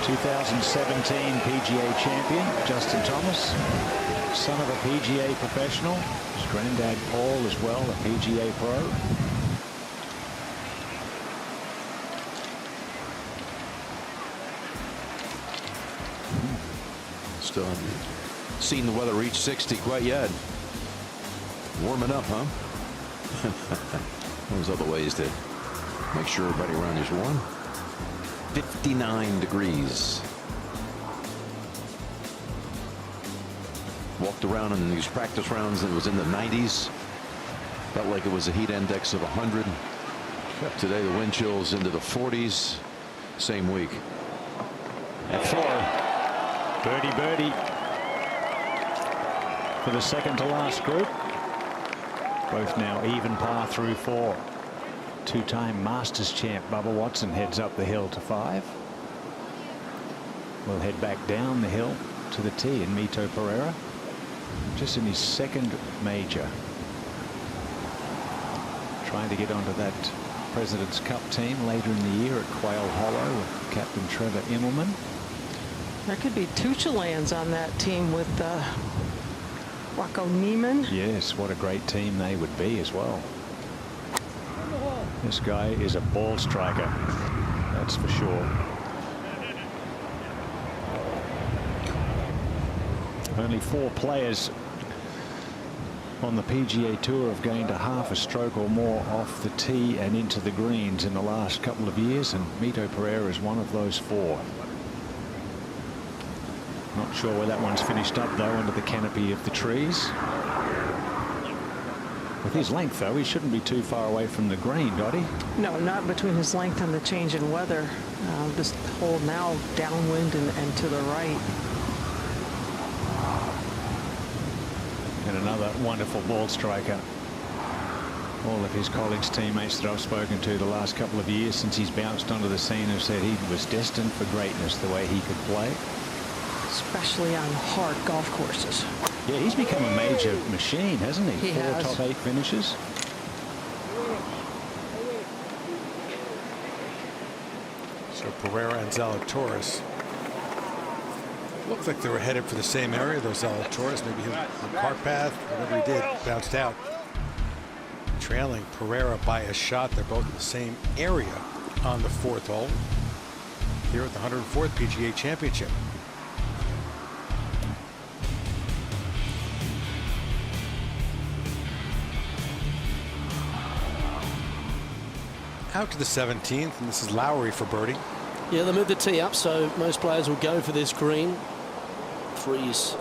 Speaker 14: 2017 PGA champion, Justin Thomas, son of a PGA professional. His granddad, Paul, as well, a PGA pro.
Speaker 11: Still haven't seen the weather reach 60 quite yet. Warming up, huh? There's other ways to make sure everybody around you's warm. 59 degrees. Walked around in these practice rounds and it was in the 90s. Felt like it was a heat index of 100. Today the wind chills into the 40s. Same week.
Speaker 14: At 4. Birdie for the second to last group. Both now even par through 4. 2-time Masters champ Bubba Watson heads up the hill to 5. We'll head back down the hill to the tee, and Mito Pereira just in his second major, trying to get onto that President's Cup team later in the year at Quail Hollow with Captain Trevor Immelman.
Speaker 19: There could be 2 Chileans on that team with Rocco Neiman.
Speaker 14: Yes, what a great team they would be as well. This guy is a ball striker, that's for sure. Only 4 players on the PGA Tour have gained a half a stroke or more off the tee and into the greens in the last couple of years, and Mito Pereira is one of those 4. Not sure where that one's finished up, though, under the canopy of the trees. With his length, though, he shouldn't be too far away from the green, Dottie.
Speaker 19: No, not between his length and the change in weather. This hole now downwind and to the right.
Speaker 14: And another wonderful ball striker. All of his colleagues, teammates that I've spoken to the last couple of years since he's bounced onto the scene have said he was destined for greatness the way he could play.
Speaker 19: Especially on hard golf courses.
Speaker 14: Yeah, he's become a major machine, hasn't he?
Speaker 19: He
Speaker 14: 4
Speaker 19: has.
Speaker 14: top 8 finishes.
Speaker 9: So Pereira and Zalatoris looked like they were headed for the same area. Those Zalatoris, maybe the cart path, whatever he did, bounced out. Trailing Pereira by a shot. They're both in the same area on the 4th hole here at the 104th PGA Championship. Out to the 17th, and this is Lowry for birdie.
Speaker 10: Yeah, they moved the tee up, so most players will go for this green. Threes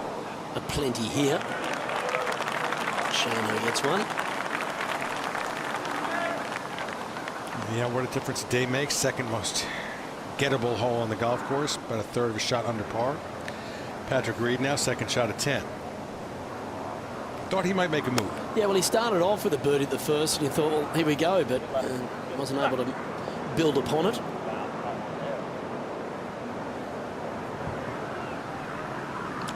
Speaker 10: are plenty here. Shano gets one.
Speaker 9: Yeah, what a difference a day makes. Second most gettable hole on the golf course, about a third of a shot under par. Patrick Reed now, second shot at 10. Thought he might make a move.
Speaker 10: Yeah, well, he started off with a birdie at the first, and he thought, well, here we go, but wasn't able to build upon it.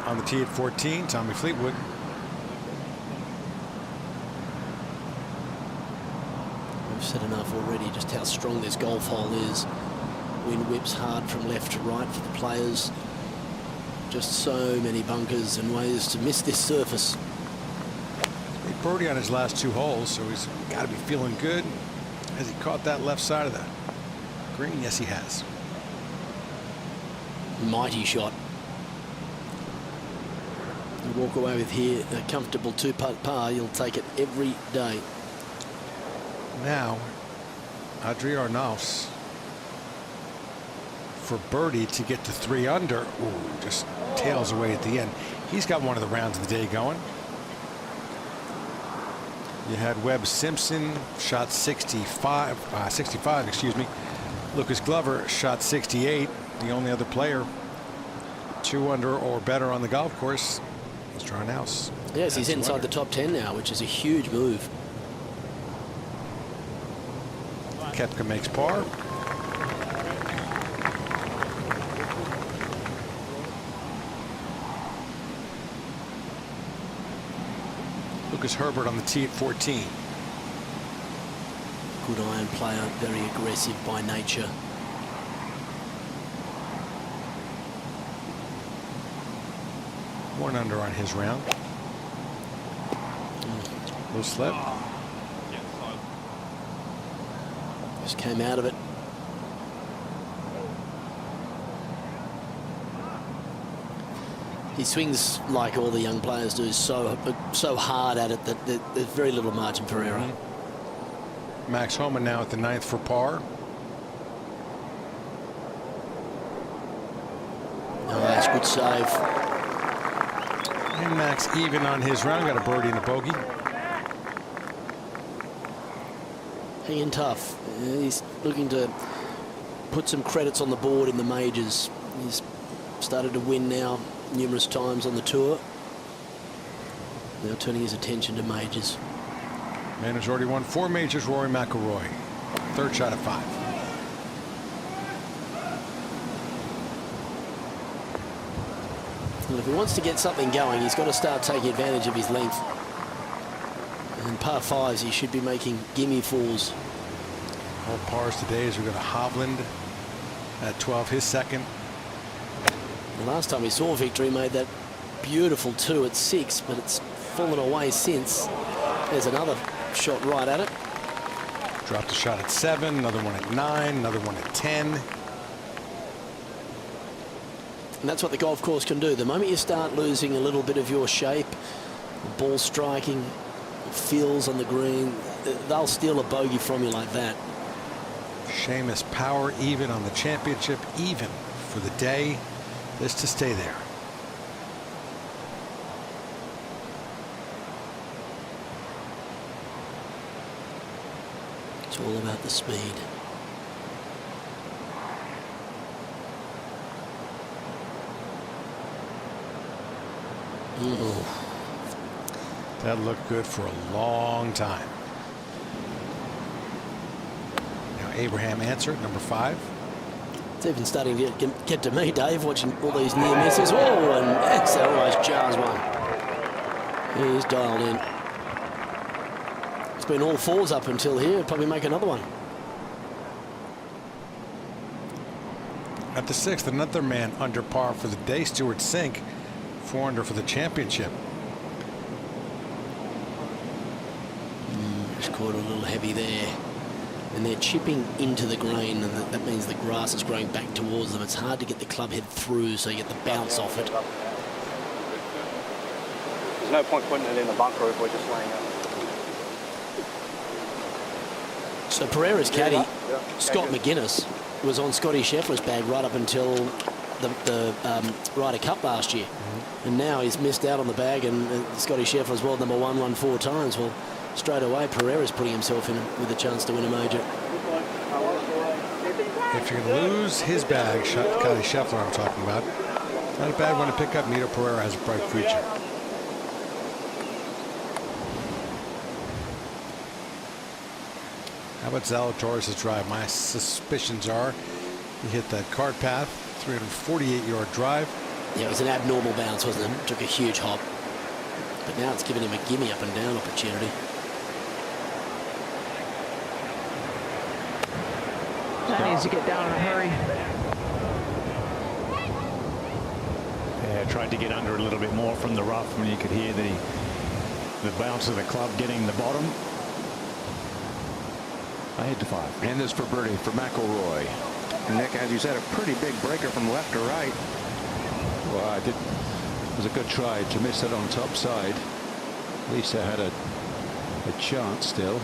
Speaker 9: On the tee at 14, Tommy Fleetwood.
Speaker 10: We've said enough already just how strong this golf hole is. Wind whips hard from left to right for the players. Just so many bunkers and ways to miss this surface.
Speaker 9: He birdie on his last 2 holes, so he's got to be feeling good. Has he caught that left side of the green? Yes, he has.
Speaker 10: Mighty shot. You walk away with here a comfortable 2-putt par. You'll take it every day.
Speaker 9: Now, Adri Arnaus for birdie to get to 3 under. Ooh, just tails away at the end. He's got one of the rounds of the day going. You had Webb Simpson shot 65, excuse me. Lucas Glover shot 68. The only other player 2 under or better on the golf course is Arnaus.
Speaker 10: Yes, he's inside the top 10 now, which is a huge move.
Speaker 9: Koepka makes par. Lucas Herbert on the tee at 14.
Speaker 10: Good iron player, very aggressive by nature.
Speaker 9: One under on his round. Little slip.
Speaker 10: Just came out of it. He swings like all the young players do, so hard at it that there's very little margin for error.
Speaker 9: Max Homa now at the 9th for par.
Speaker 10: Oh, that's a good save.
Speaker 9: And Max even on his round, got a birdie and a bogey.
Speaker 10: Hanging tough. He's looking to put some credits on the board in the majors. He's started to win now numerous times on the tour. Now turning his attention to majors.
Speaker 9: Man who's already won 4 majors, Rory McIlroy. 3rd shot at 5.
Speaker 10: Well, if he wants to get something going, he's got to start taking advantage of his length. And par 5s, he should be making gimme 4s.
Speaker 9: All pars today as we go to Hovland at 12, his 2nd.
Speaker 10: The last time we saw Victor, he made that beautiful 2 at 6, but it's fallen away since. There's another shot right at it.
Speaker 9: Dropped a shot at 7, another one at 9, another one at 10.
Speaker 10: And that's what the golf course can do. The moment you start losing a little bit of your shape, ball striking, feels on the green, they'll steal a bogey from you like that.
Speaker 9: Seamus Power even on the championship, even for the day. This to stay there.
Speaker 10: It's all about the speed.
Speaker 9: That looked good for a long time. Abraham Answer at number 5.
Speaker 10: It's even starting to get to me, Dave, watching all these near misses. Oh, and that almost jars one. He's dialed in. It's been all fours up until here. He'll probably make another one.
Speaker 9: At the 6th, another man under par for the day, Stuart Sink, 4 under for the championship.
Speaker 10: Just caught a little heavy there. And they're chipping into the green, and that means the grass is growing back towards them. It's hard to get the club head through, so you get the bounce off it.
Speaker 21: There's no point putting it in the bunker if we're just laying up.
Speaker 10: So Pereira's caddy, Scott McGuinness, was on Scotty Scheffler's bag right up until the Ryder Cup last year. And now he's missed out on the bag, and Scotty Scheffler's world number 1 won 4 times. Well, straight away, Pereira's putting himself in with a chance to win a major.
Speaker 9: If you're going to lose his bag, Scotty Scheffler I'm talking about, not a bad one to pick up. Mito Pereira has a bright future. How about Zalatoris' drive? My suspicions are he hit that cart path, 348-yard drive.
Speaker 10: Yeah, it was an abnormal bounce, wasn't it? Took a huge hop. But now it's giving him a gimme up and down opportunity.
Speaker 19: That needs to get down in a hurry.
Speaker 14: Yeah, tried to get under a little bit more from the rough when you could hear the bounce of the club getting the bottom. Ahead to 5.
Speaker 11: And this for birdie for McIlroy.
Speaker 13: Nick, as you said, a pretty big breaker from left to right.
Speaker 3: Well, it was a good try to miss it on top side. At least I had a chance still.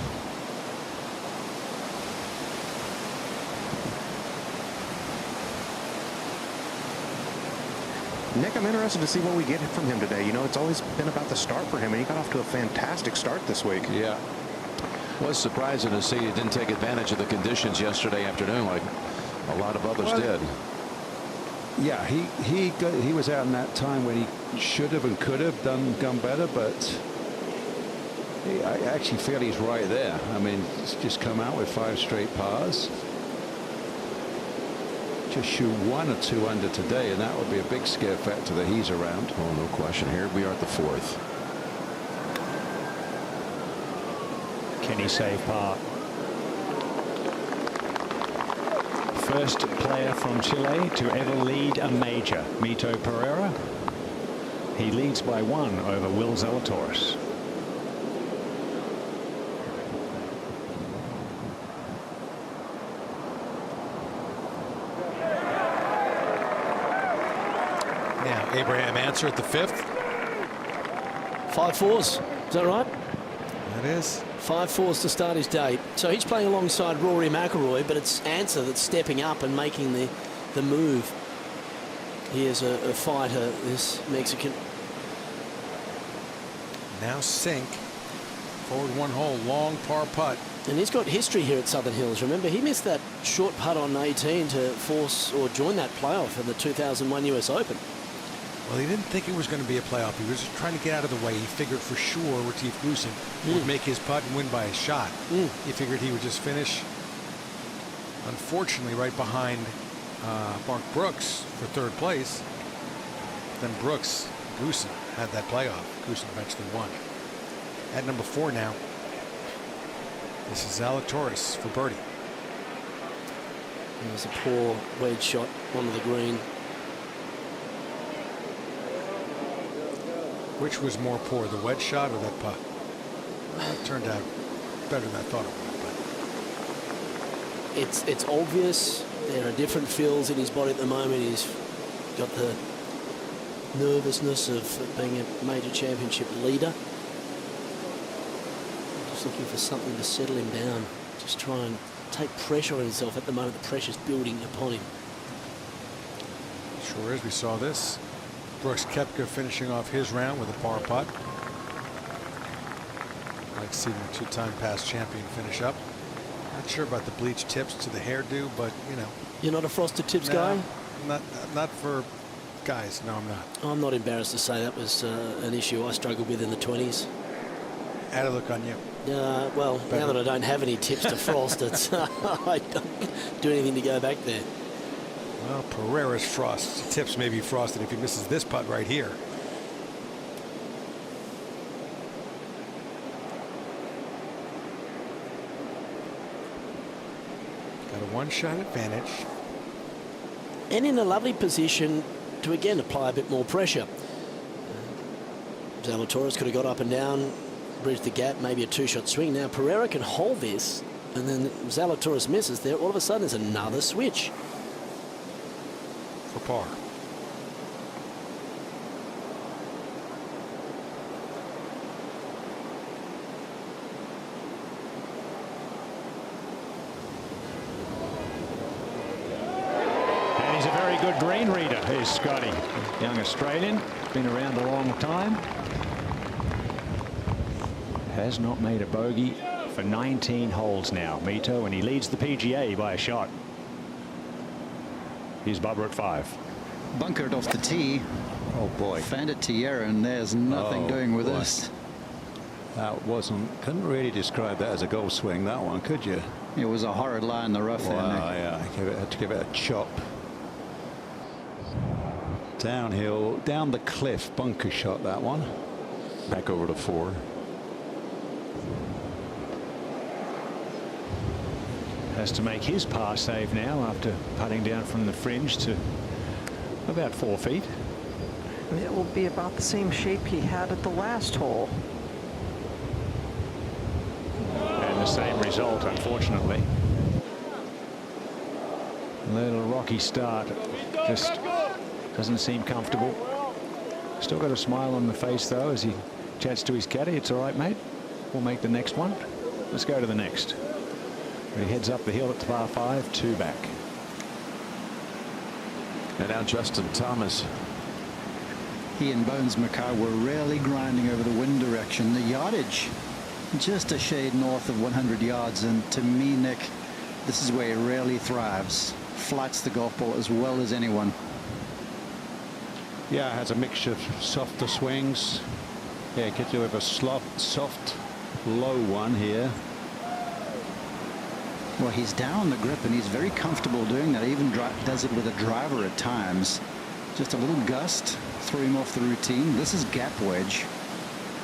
Speaker 13: Nick, I'm interested to see what we get from him today. You know, it's always been about the start for him, and he got off to a fantastic start this week.
Speaker 11: Yeah. Was surprising to see he didn't take advantage of the conditions yesterday afternoon like a lot of others did.
Speaker 3: Yeah, he was out in that time when he should have and could have gone better, but I actually feel he's right there. I mean, he's just come out with 5 straight pars. Just shoot 1 or 2 under today, and that would be a big scare factor that he's around.
Speaker 11: Oh, no question. Here we are at the 4th.
Speaker 14: Can he save par? First player from Chile to ever lead a major, Mito Pereira. He leads by 1 over Will Zalatoris.
Speaker 9: Now Abraham Answer at the 5th.
Speaker 10: 5 fours. Is that right?
Speaker 9: That is.
Speaker 10: 5 fours to start his day. So he's playing alongside Rory McIlroy, but it's Answer that's stepping up and making the move. He is a fighter, this Mexican.
Speaker 9: Now Sink. Forward 1 hole, long par putt.
Speaker 10: And he's got history here at Southern Hills. Remember, he missed that short putt on 18 to force or join that playoff in the 2001 US Open.
Speaker 9: Well, he didn't think it was going to be a playoff. He was just trying to get out of the way. He figured for sure Retief Goosen would make his putt and win by a shot. He figured he would just finish, unfortunately, right behind Mark Brooks for 3rd place. Then Brooks, Goosen had that playoff. Goosen eventually won. At number 4 now, this is Zalatoris for birdie.
Speaker 10: It was a poor wedge shot onto the green.
Speaker 9: Which was more poor, the wedge shot or that putt? It turned out better than I thought it would. But
Speaker 10: It's obvious. There are different feels in his body at the moment. He's got the nervousness of being a major championship leader. Just looking for something to settle him down. Just try and take pressure on himself. At the moment, the pressure's building upon him.
Speaker 9: Sure is. We saw this. Brooks Koepka finishing off his round with a par putt. Like seeing the 2-time past champion finish up. Not sure about the bleach tips to the hairdo, but you know.
Speaker 10: You're not a frosted tips guy?
Speaker 9: Not for guys. No, I'm not.
Speaker 10: I'm not embarrassed to say that was an issue I struggled with in the 20s.
Speaker 9: Had a look on you.
Speaker 10: Well, now that I don't have any tips to frost, I don't do anything to go back there.
Speaker 9: Well, Pereira's frost. Tips may be frosted if he misses this putt right here. Got a one-shot advantage.
Speaker 10: And in a lovely position to again apply a bit more pressure. Zalatoris could have got up and down, bridged the gap, maybe a two-shot swing. Now Pereira can hold this, and then Zalatoris misses there. All of a sudden, there's another switch.
Speaker 9: For par.
Speaker 14: And he's a very good green reader. Here's Scotty, young Australian, been around a long time. Has not made a bogey for 19 holes now, Mito, and he leads the PGA by a shot. Here's Bubba at 5.
Speaker 17: Bunkered off the tee.
Speaker 3: Oh boy.
Speaker 17: Found it to Yarra, and there's nothing doing with this.
Speaker 3: That couldn't really describe that as a golf swing, that one, could you?
Speaker 17: It was a horrid lie in the rough there, Nick.
Speaker 3: Yeah, had to give it a chop. Downhill, down the cliff, bunker shot, that one. Back over to 4.
Speaker 14: Has to make his par save now after putting down from the fringe to about 4 feet.
Speaker 19: It will be about the same shape he had at the last hole.
Speaker 14: And the same result, unfortunately. A little rocky start. Just doesn't seem comfortable. Still got a smile on the face, though, as he chats to his caddy. It's all right, mate. We'll make the next one. Let's go to the next. He heads up the hill at par 5, 2 back.
Speaker 11: And now Justin Thomas.
Speaker 17: He and Bones Mackay were rarely grinding over the wind direction. The yardage just a shade north of 100 yards, and to me, Nick, this is where he rarely thrives. Flights the golf ball as well as anyone.
Speaker 3: Yeah, has a mixture of softer swings. Yeah, gets you with a soft, low one here.
Speaker 17: Well, he's down the grip, and he's very comfortable doing that. He even does it with a driver at times. Just a little gust, threw him off the routine. This is gap wedge.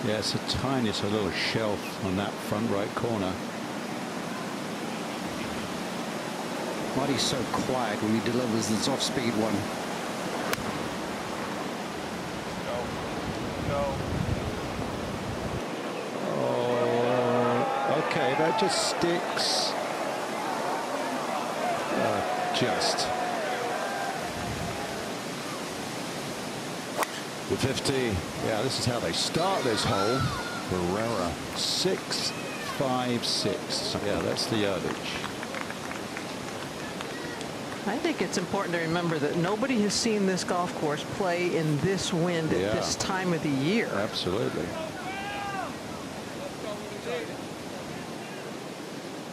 Speaker 3: Yeah, it's the tiniest little shelf on that front right corner.
Speaker 17: Why he's so quiet when he delivers this off-speed one.
Speaker 3: Oh, okay, that just sticks. Just.
Speaker 11: The 50.
Speaker 3: Yeah, this is how they start this hole. Pereira 6.56. Yeah, that's the yardage.
Speaker 19: I think it's important to remember that nobody has seen this golf course play in this wind at this time of the year.
Speaker 3: Absolutely.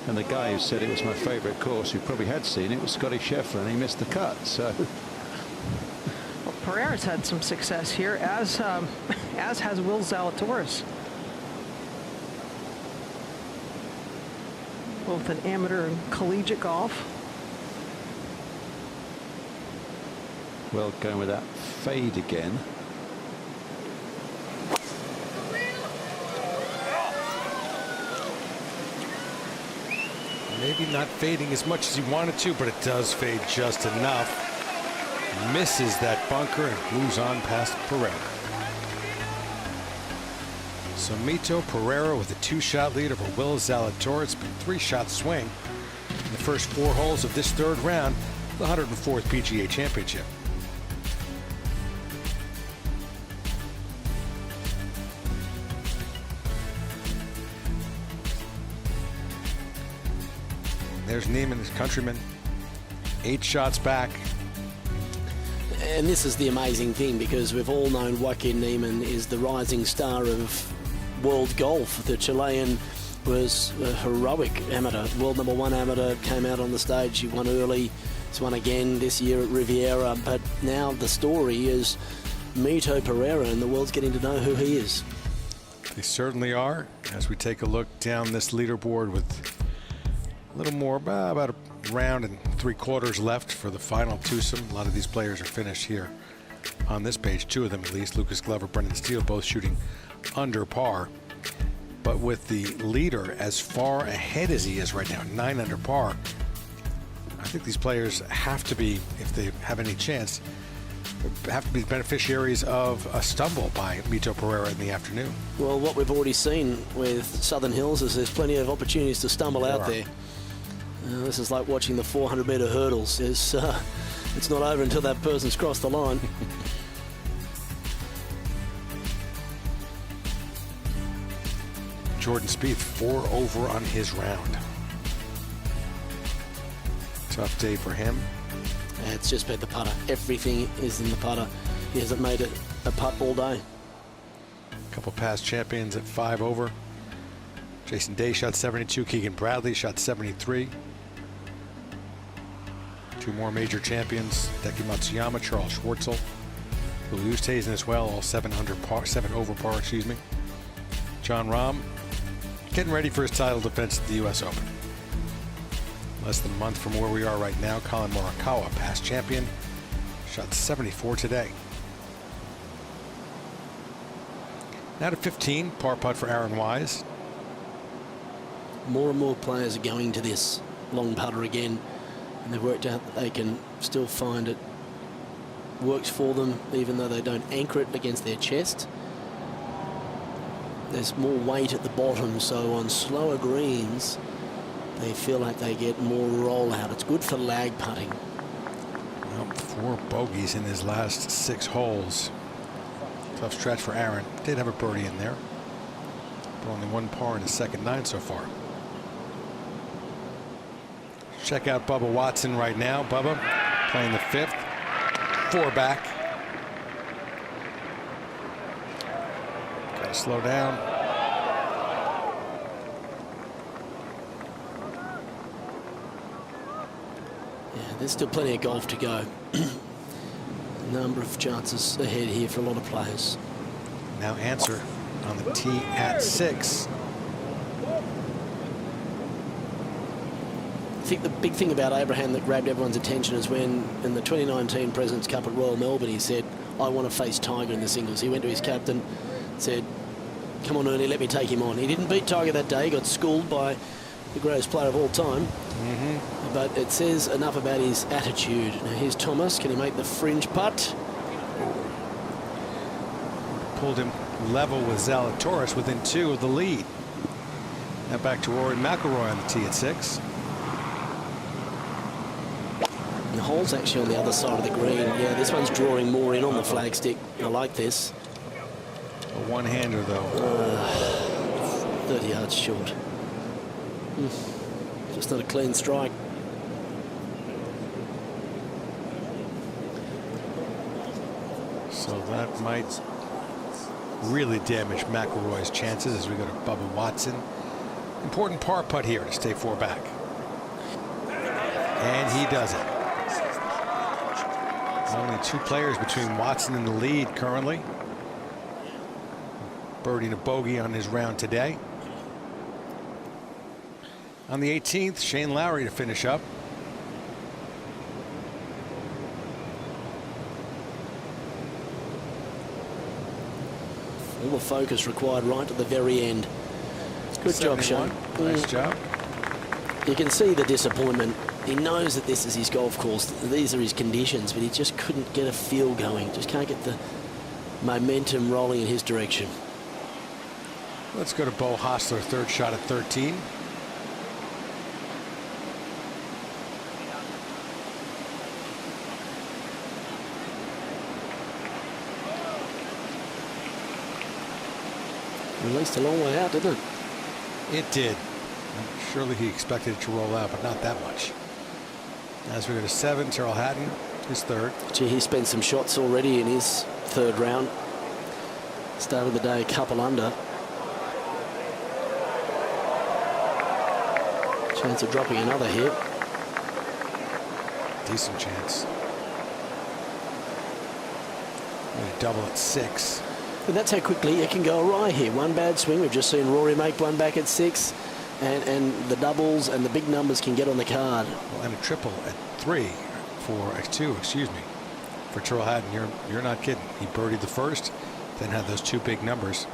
Speaker 3: And the guy who said it was my favorite course, who probably had seen it, was Scotty Scheffler, and he missed the cut. So,
Speaker 19: well, Pereira's had some success here, as has Will Zalatoris. Both in amateur and collegiate golf.
Speaker 3: well, going with that fade again.
Speaker 9: Maybe not fading as much as he wanted to, but it does fade just enough. Misses that bunker and moves on past Pereira. So Mito Pereira with a 2-shot lead over Will Zalatoris, but 3-shot swing in the first 4 holes of this third round, the 104th PGA Championship. There's Neiman, his countryman, 8 shots back.
Speaker 10: And this is the amazing thing, because we've all known Joaquin Neiman is the rising star of world golf. The Chilean was a heroic amateur, world #1 amateur, came out on the stage, he won early, he's won again this year at Riviera, but now the story is Mito Pereira, and the world's getting to know who he is.
Speaker 9: They certainly are. As we take a look down this leaderboard with a little more, about a round and 3/4 left for the final twosome. A lot of these players are finished here on this page. 2 of them at least. Lucas Glover, Brendan Steele, both shooting under par. But with the leader as far ahead as he is right now, 9 under par, I think these players have to be, if they have any chance, have to be beneficiaries of a stumble by Mito Pereira in the afternoon.
Speaker 10: Well, what we've already seen with Southern Hills is there's plenty of opportunities to stumble out there. This is like watching the 400-meter hurdles. It's not over until that person's crossed the line.
Speaker 9: Jordan Spieth 4 over on his round. Tough day for him.
Speaker 10: It's just been the putter. Everything is in the putter. He hasn't made it a putt all day.
Speaker 9: A couple past champions at 5 over. Jason Day shot 72. Keegan Bradley shot 73. 2 more major champions. Deki Matsuyama, Charles Schwartzel, Will Oosthuizen as well, all 7 over par, excuse me. John Rahm getting ready for his title defense at the U.S. Open. Less than a month from where we are right now. Colin Morikawa, past champion, shot 74 today. Now to 15, par putt for Aaron Wise.
Speaker 10: More and more players are going to this long putter again, and they've worked out that they can still find it works for them, even though they don't anchor it against their chest. There's more weight at the bottom, so on slower greens, they feel like they get more rollout. It's good for lag putting.
Speaker 9: Well, 4 bogeys in his last 6 holes. Tough stretch for Aaron. Did have a birdie in there, but only 1 par in his second 9 so far. Check out Bubba Watson right now. Bubba playing the 5th. 4 back. Got to slow down.
Speaker 10: There's still plenty of golf to go. A number of chances ahead here for a lot of players.
Speaker 9: Now Answer on the tee at 6.
Speaker 10: I think the big thing about Abraham that grabbed everyone's attention is when in the 2019 President's Cup at Royal Melbourne he said, I want to face Tiger in the singles. He went to his captain, said, come on Ernie, let me take him on. He didn't beat Tiger that day. He got schooled by the greatest player of all time. But it says enough about his attitude. Now here's Thomas. Can he make the fringe putt?
Speaker 9: Pulled him level with Zalatoris within 2 of the lead. Now back to Rory McIlroy on the tee at 6.
Speaker 10: And the hole's actually on the other side of the green. Yeah, this one's drawing more in on the flagstick. I like this.
Speaker 9: A one-hander though.
Speaker 10: 30 yards short. Just not a clean strike.
Speaker 9: So that might really damage McIlroy's chances as we go to Bubba Watson. Important par putt here to stay 4 back. And he does it. Only 2 players between Watson and the lead currently. Birdie and a bogey on his round today. On the 18th, Shane Lowry to finish up.
Speaker 10: All the focus required right at the very end. Good job, Shane.
Speaker 9: Nice job.
Speaker 10: You can see the disappointment. He knows that this is his golf course. These are his conditions, but he just couldn't get a feel going. Just can't get the momentum rolling in his direction.
Speaker 9: Let's go to Bo Hostler, 3rd shot at 13.
Speaker 10: Released a long way out, didn't it?
Speaker 9: It did. Surely he expected it to roll out, but not that much. As we go to 7, Terrell Hatton, his 3rd.
Speaker 10: Gee, he spent some shots already in his 3rd round. Started the day a couple under. Chance of dropping another hit.
Speaker 9: Decent chance. Double at 6.
Speaker 10: And that's how quickly it can go awry here. One bad swing. We've just seen Rory make one back at 6. And the doubles and the big numbers can get on the card.
Speaker 9: Well, and a triple at 2, excuse me, for Tyrrell Hatton. You're not kidding. He birdied the first, then had those 2 big numbers.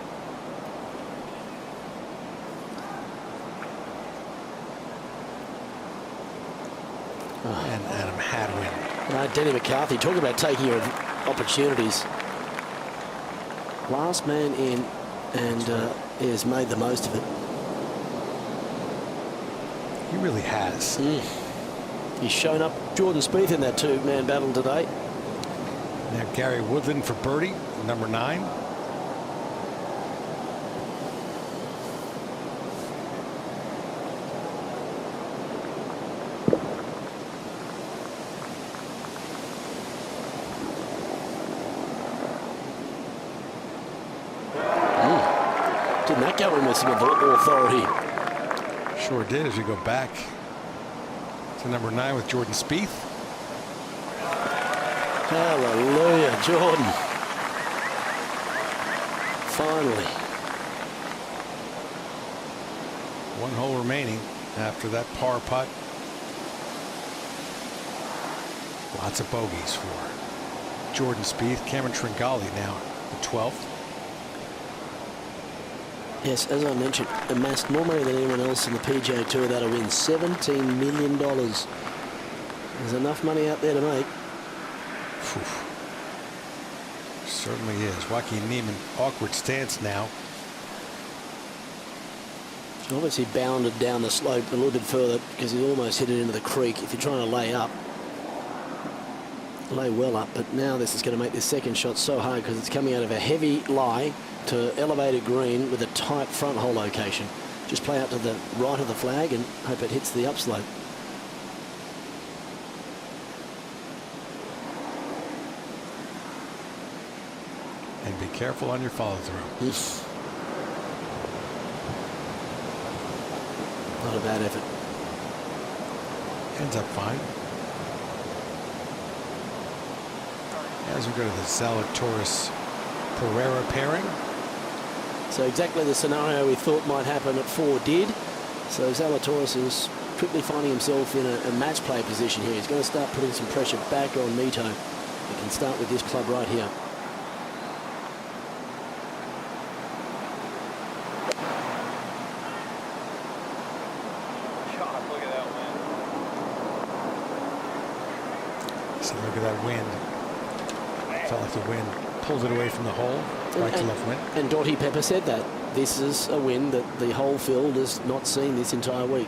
Speaker 9: And Adam Hadwin.
Speaker 10: Denny McCarthy, talking about taking your opportunities. Last man in, and he has made the most of it.
Speaker 9: He really has.
Speaker 10: He's shown up Jordan Spieth in that 2-man battle today.
Speaker 9: Now Gary Woodland for birdie, number 9.
Speaker 10: Didn't that go in with some authority?
Speaker 9: Sure did, as we go back to number 9 with Jordan Spieth.
Speaker 10: Hallelujah, Jordan. Finally.
Speaker 9: 1 hole remaining after that par putt. Lots of bogeys for Jordan Spieth. Cameron Tringali now the 12th.
Speaker 10: Yes, as I mentioned, amassed more money than anyone else in the PGA Tour. That'll win $17 million. There's enough money out there to make.
Speaker 9: Certainly is. Joaquin Niemann, awkward stance now.
Speaker 10: Obviously bounded down the slope a little bit further because he almost hit it into the creek. If you're trying to lay up, lay well up. But now this is going to make this second shot so hard because it's coming out of a heavy lie to elevated green with a tight front hole location. Just play out to the right of the flag and hope it hits the upslope.
Speaker 9: And be careful on your follow through.
Speaker 10: Yes. Not a bad effort.
Speaker 9: Ends up fine. As we go to the Zalatoris Pereira pairing.
Speaker 10: So exactly the scenario we thought might happen at 4 did. So Zalatoris is quickly finding himself in a match play position here. He's going to start putting some pressure back on Mito. He can start with this club right here.
Speaker 9: So look at that wind. Felt like the wind pulled it away from the hole. Right to left wind.
Speaker 10: And Dottie Pepper said that. This is a wind that the whole field has not seen this entire week.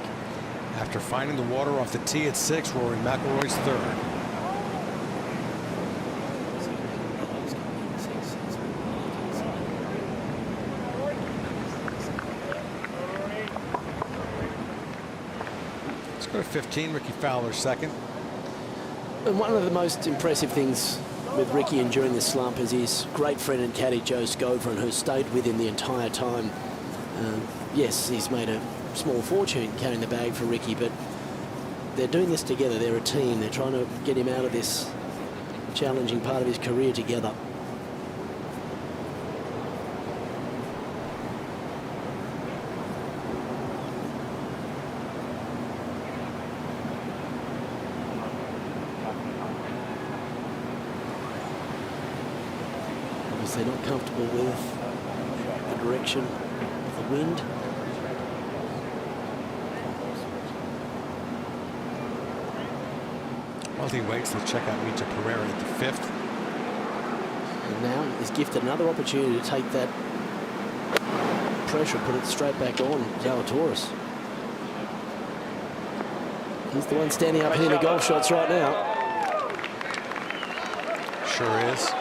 Speaker 9: After finding the water off the tee at 6, Rory McIlroy's 3rd. Let's go to 15. Ricky Fowler 2nd.
Speaker 10: And one of the most impressive things with Ricky enduring this slump is his great friend and caddy Joe Scovran, who stayed with him the entire time. Yes, he's made a small fortune carrying the bag for Ricky, but they're doing this together. They're a team. They're trying to get him out of this challenging part of his career together. They're not comfortable with the direction of the wind.
Speaker 9: While he waits, let's check out Mito Pereira at the 5th.
Speaker 10: And now he's gifted another opportunity to take that pressure, put it straight back on Zalatoris. He's the one standing up hitting the golf shots right now.
Speaker 9: Sure is.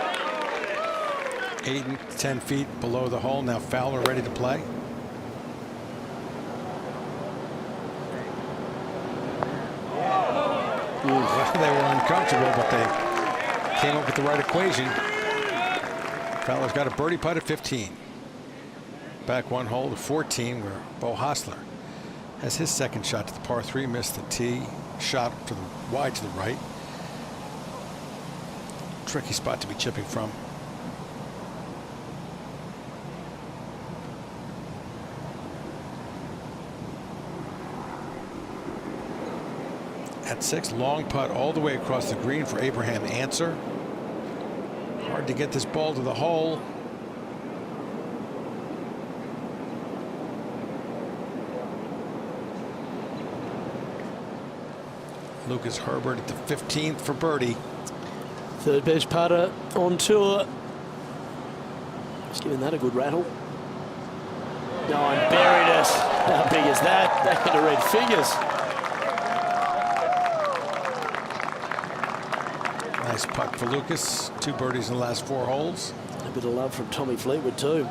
Speaker 9: 8 and 10 feet below the hole. Now Fowler ready to play. Well, they were uncomfortable, but they came up with the right equation. Fowler's got a birdie putt at 15. Back 1 hole to 14, where Bo Hostler has his second shot to the par 3, missed the tee, shot to the wide to the right. Tricky spot to be chipping from. at 6. Long putt all the way across the green for Abraham Answer. Hard to get this ball to the hole. Lucas Herbert at the 15th for birdie.
Speaker 10: Third best putter on tour. Just giving that a good rattle. No, and buried it. How big is that? Back into red figures.
Speaker 9: Nice putt for Lucas. 2 birdies in the last 4 holes.
Speaker 10: A bit of love from Tommy Fleetwood too.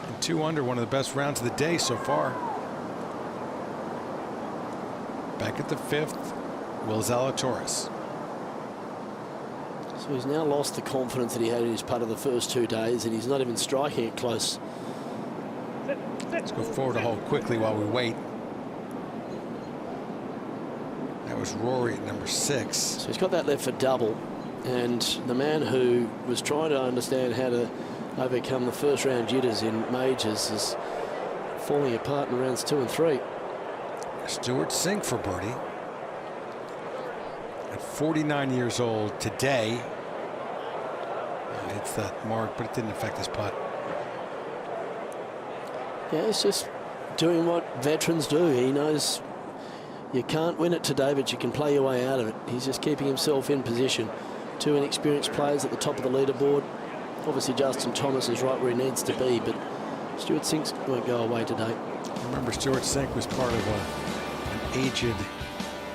Speaker 9: And 2 under, one of the best rounds of the day so far. Back at the 5th, Will Zalatoris.
Speaker 10: So he's now lost the confidence that he had in his putt of the first 2 days, and he's not even striking it close.
Speaker 9: Let's go forward a hole quickly while we wait. That was Rory at number 6.
Speaker 10: So he's got that left for double, and the man who was trying to understand how to overcome the first round jitters in majors is falling apart in rounds 2 and 3.
Speaker 9: Stuart Sink for birdie. At 49 years old today. Hits that mark, but it didn't affect his putt.
Speaker 10: Yeah, he's just doing what veterans do. He knows you can't win it today, but you can play your way out of it. He's just keeping himself in position. 2 inexperienced players at the top of the leaderboard. Obviously, Justin Thomas is right where he needs to be, but Stuart Sink won't go away today.
Speaker 9: Remember, Stuart Sink was part of an aged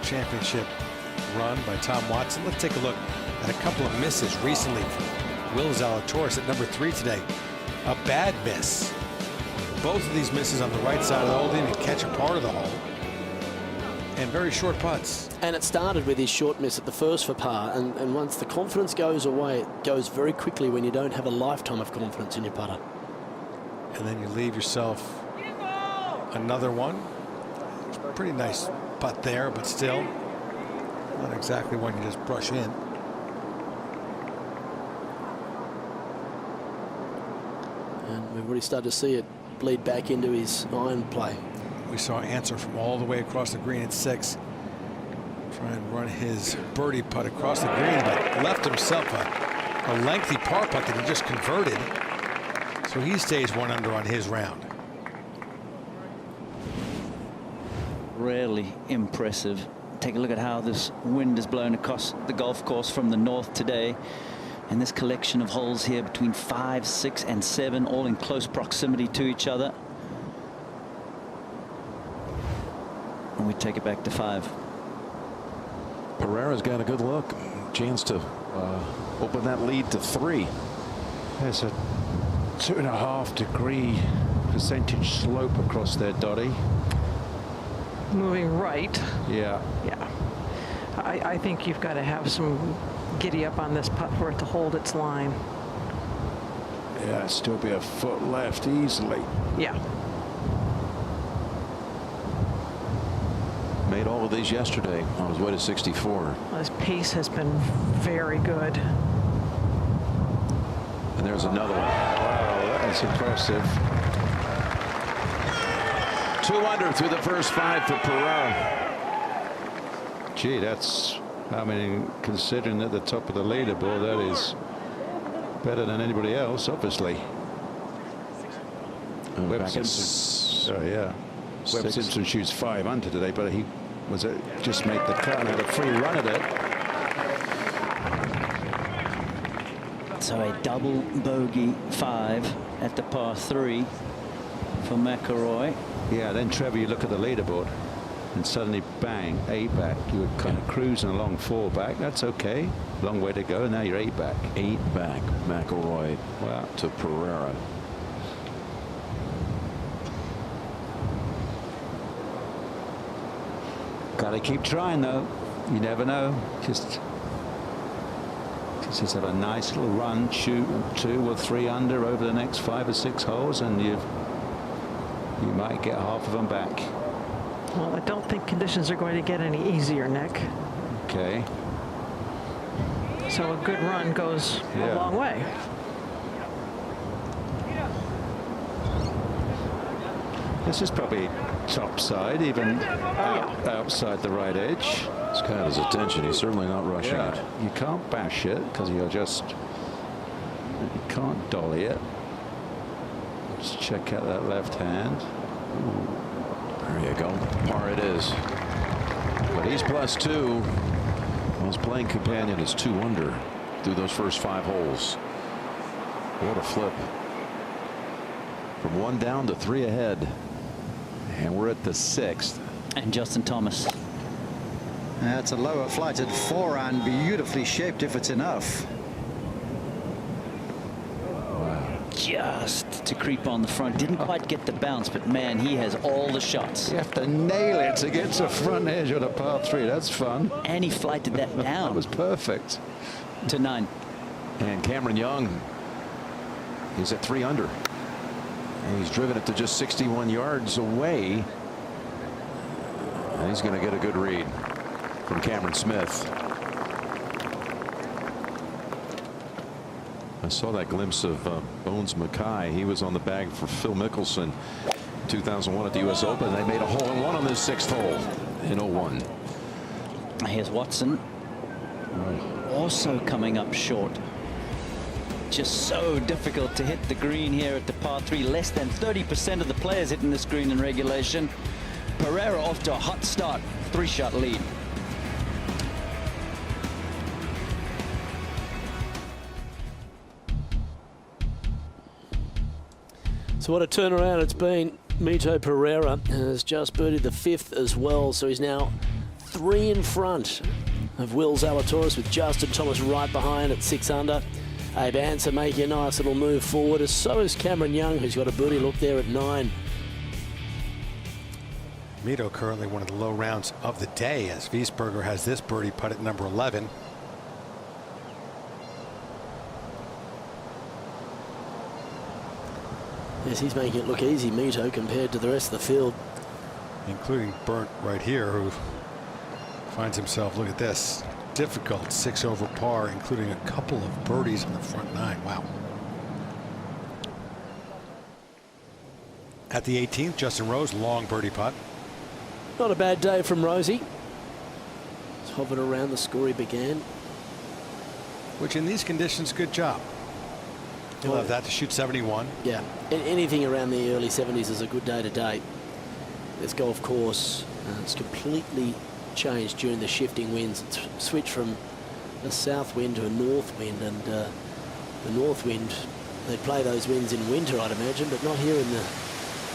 Speaker 9: championship run by Tom Watson. Let's take a look at a couple of misses recently from Will Zalatoris at number 3 today. A bad miss. Both of these misses on the right side of the hole didn't even catch a part of the hole. And very short putts.
Speaker 10: And it started with his short miss at the first for par, and once the confidence goes away, it goes very quickly when you don't have a lifetime of confidence in your putter.
Speaker 9: And then you leave yourself another one. Pretty nice putt there, but still not exactly one you just brush in.
Speaker 10: And we've already started to see it bleed back into his iron play.
Speaker 9: We saw Answer from all the way across the green at 6. Try and run his birdie putt across the green, but left himself a lengthy par putt that he just converted. So he stays 1 under on his round.
Speaker 12: Rarely impressive. Take a look at how this wind is blowing across the golf course from the north today. And this collection of holes here between 5, 6, and 7, all in close proximity to each other. And we take it back to 5.
Speaker 11: Pereira's got a good look. Chance to open that lead to 3.
Speaker 3: There's a 2.5 degree percentage slope across there, Dottie.
Speaker 19: Moving right.
Speaker 3: Yeah.
Speaker 19: Yeah. I think you've got to have some giddy up on this putt for it to hold its line.
Speaker 3: Yeah, still be a foot left easily.
Speaker 19: Yeah.
Speaker 11: Made all of these yesterday on his way to 64.
Speaker 19: Well, his pace has been very good.
Speaker 11: And there's another one.
Speaker 3: Wow, that is impressive.
Speaker 11: 2 under through the first 5 for Pereira.
Speaker 3: Gee, that's, I mean, considering at the top of the leaderboard, that is better than anybody else, obviously. Webb Simpson. Oh, yeah. Webb Simpson shoots 5 under today, but he was just made the cut and had a free run at it.
Speaker 12: So a double bogey 5 at the par 3 for McIlroy.
Speaker 3: Yeah, then Trevor, you look at the leaderboard and suddenly bang, 8 back. You were kind of cruising along 4 back. That's okay. Long way to go. Now you're 8 back.
Speaker 11: 8 back. McIlroy to Pereira.
Speaker 3: Got to keep trying, though. You never know. Just have a nice little run, shoot 2 or 3 under over the next 5 or 6 holes, and you might get half of them back.
Speaker 19: Well, I don't think conditions are going to get any easier, Nick.
Speaker 3: Okay.
Speaker 19: So a good run goes a long way.
Speaker 3: This is probably top side, even outside the right edge.
Speaker 11: It's caught his attention. He's certainly not rushing it.
Speaker 3: You can't bash it because you can't dolly it. Just check out that left hand.
Speaker 11: Ooh. There you go. Par it is. But he's +2. Well, his playing companion is 2 under through those first 5 holes. What a flip. From 1 down to 3 ahead. And we're at the 6th.
Speaker 12: And Justin Thomas.
Speaker 17: That's a lower flighted 4-iron, beautifully shaped if it's enough.
Speaker 12: Just to creep on the front. Didn't quite get the bounce, but man, he has all the shots.
Speaker 3: You have to nail it to get to the front edge of the par 3. That's fun.
Speaker 12: And he flighted that down.
Speaker 3: That was perfect.
Speaker 12: To 9.
Speaker 11: And Cameron Young, he's at 3 under. And he's driven it to just 61 yards away. And he's going to get a good read from Cameron Smith. I saw that glimpse of Bones Mackay. He was on the bag for Phil Mickelson in 2001 at the U.S. Open. They made a hole-in-one on this 6th hole in 01.
Speaker 12: Here's Watson. Also coming up short. Just so difficult to hit the green here at the par 3. Less than 30% of the players hitting this green in regulation. Pereira off to a hot start. 3-shot lead.
Speaker 10: So what a turnaround it's been. Mito Pereira has just birdied the 5th as well, so he's now 3 in front of Will Zalatoris, with Justin Thomas right behind at 6 under. Abe Ancer making a nice little move forward, as so is Cameron Young, who's got a birdie look there at 9.
Speaker 9: Mito currently one of the low rounds of the day, as Wiesberger has this birdie putt at number 11.
Speaker 10: Yes, he's making it look easy, Mito, compared to the rest of the field.
Speaker 9: Including Burnt right here, who finds himself, look at this, difficult 6 over par, including a couple of birdies on the front 9. Wow. At the 18th, Justin Rose, long birdie putt.
Speaker 10: Not a bad day from Rosie. He's hovered around the score he began.
Speaker 9: Which in these conditions, good job. He'll have that to shoot 71.
Speaker 10: Yeah, anything around the early 70s is a good day today. This golf course, it's completely changed during the shifting winds. It's switched from a south wind to a north wind, and the north wind, they play those winds in winter, I'd imagine, but not here in the,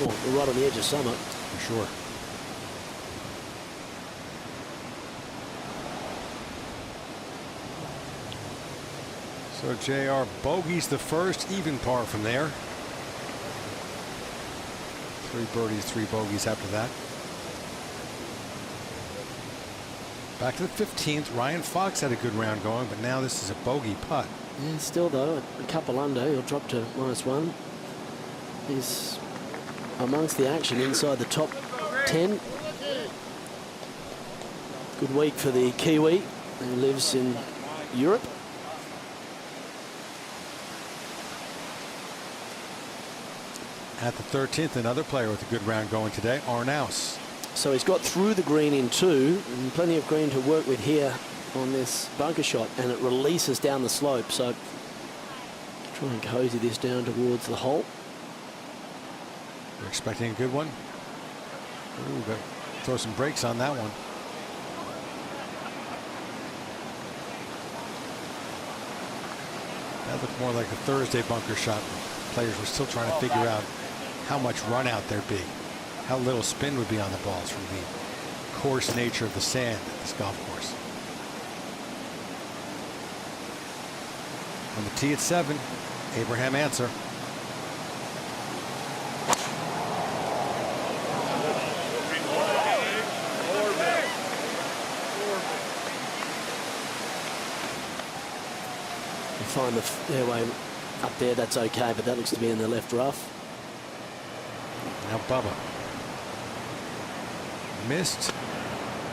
Speaker 10: well, we're right on the edge of summer.
Speaker 9: For sure. So JR bogeys the first, even par from there. 3 birdies, 3 bogeys after that. Back to the 15th. Ryan Fox had a good round going, but now this is a bogey putt.
Speaker 10: Yeah, still though, a couple under, he'll drop to -1. He's amongst the action inside the top 10. Good week for the Kiwi, who lives in Europe.
Speaker 9: At the 13th, another player with a good round going today, Arnaus.
Speaker 10: So he's got through the green in 2, and plenty of green to work with here on this bunker shot, and it releases down the slope. So try and cozy this down towards the hole.
Speaker 9: You're expecting a good one? Ooh, but throw some brakes on that one. That looked more like a Thursday bunker shot. Players were still trying to figure out how much run out there'd be, how little spin would be on the balls from the coarse nature of the sand at this golf course. On the tee at 7, Abraham Ancer.
Speaker 10: You find the fairway up there, that's okay, but that looks to be in the left rough.
Speaker 9: Now Bubba missed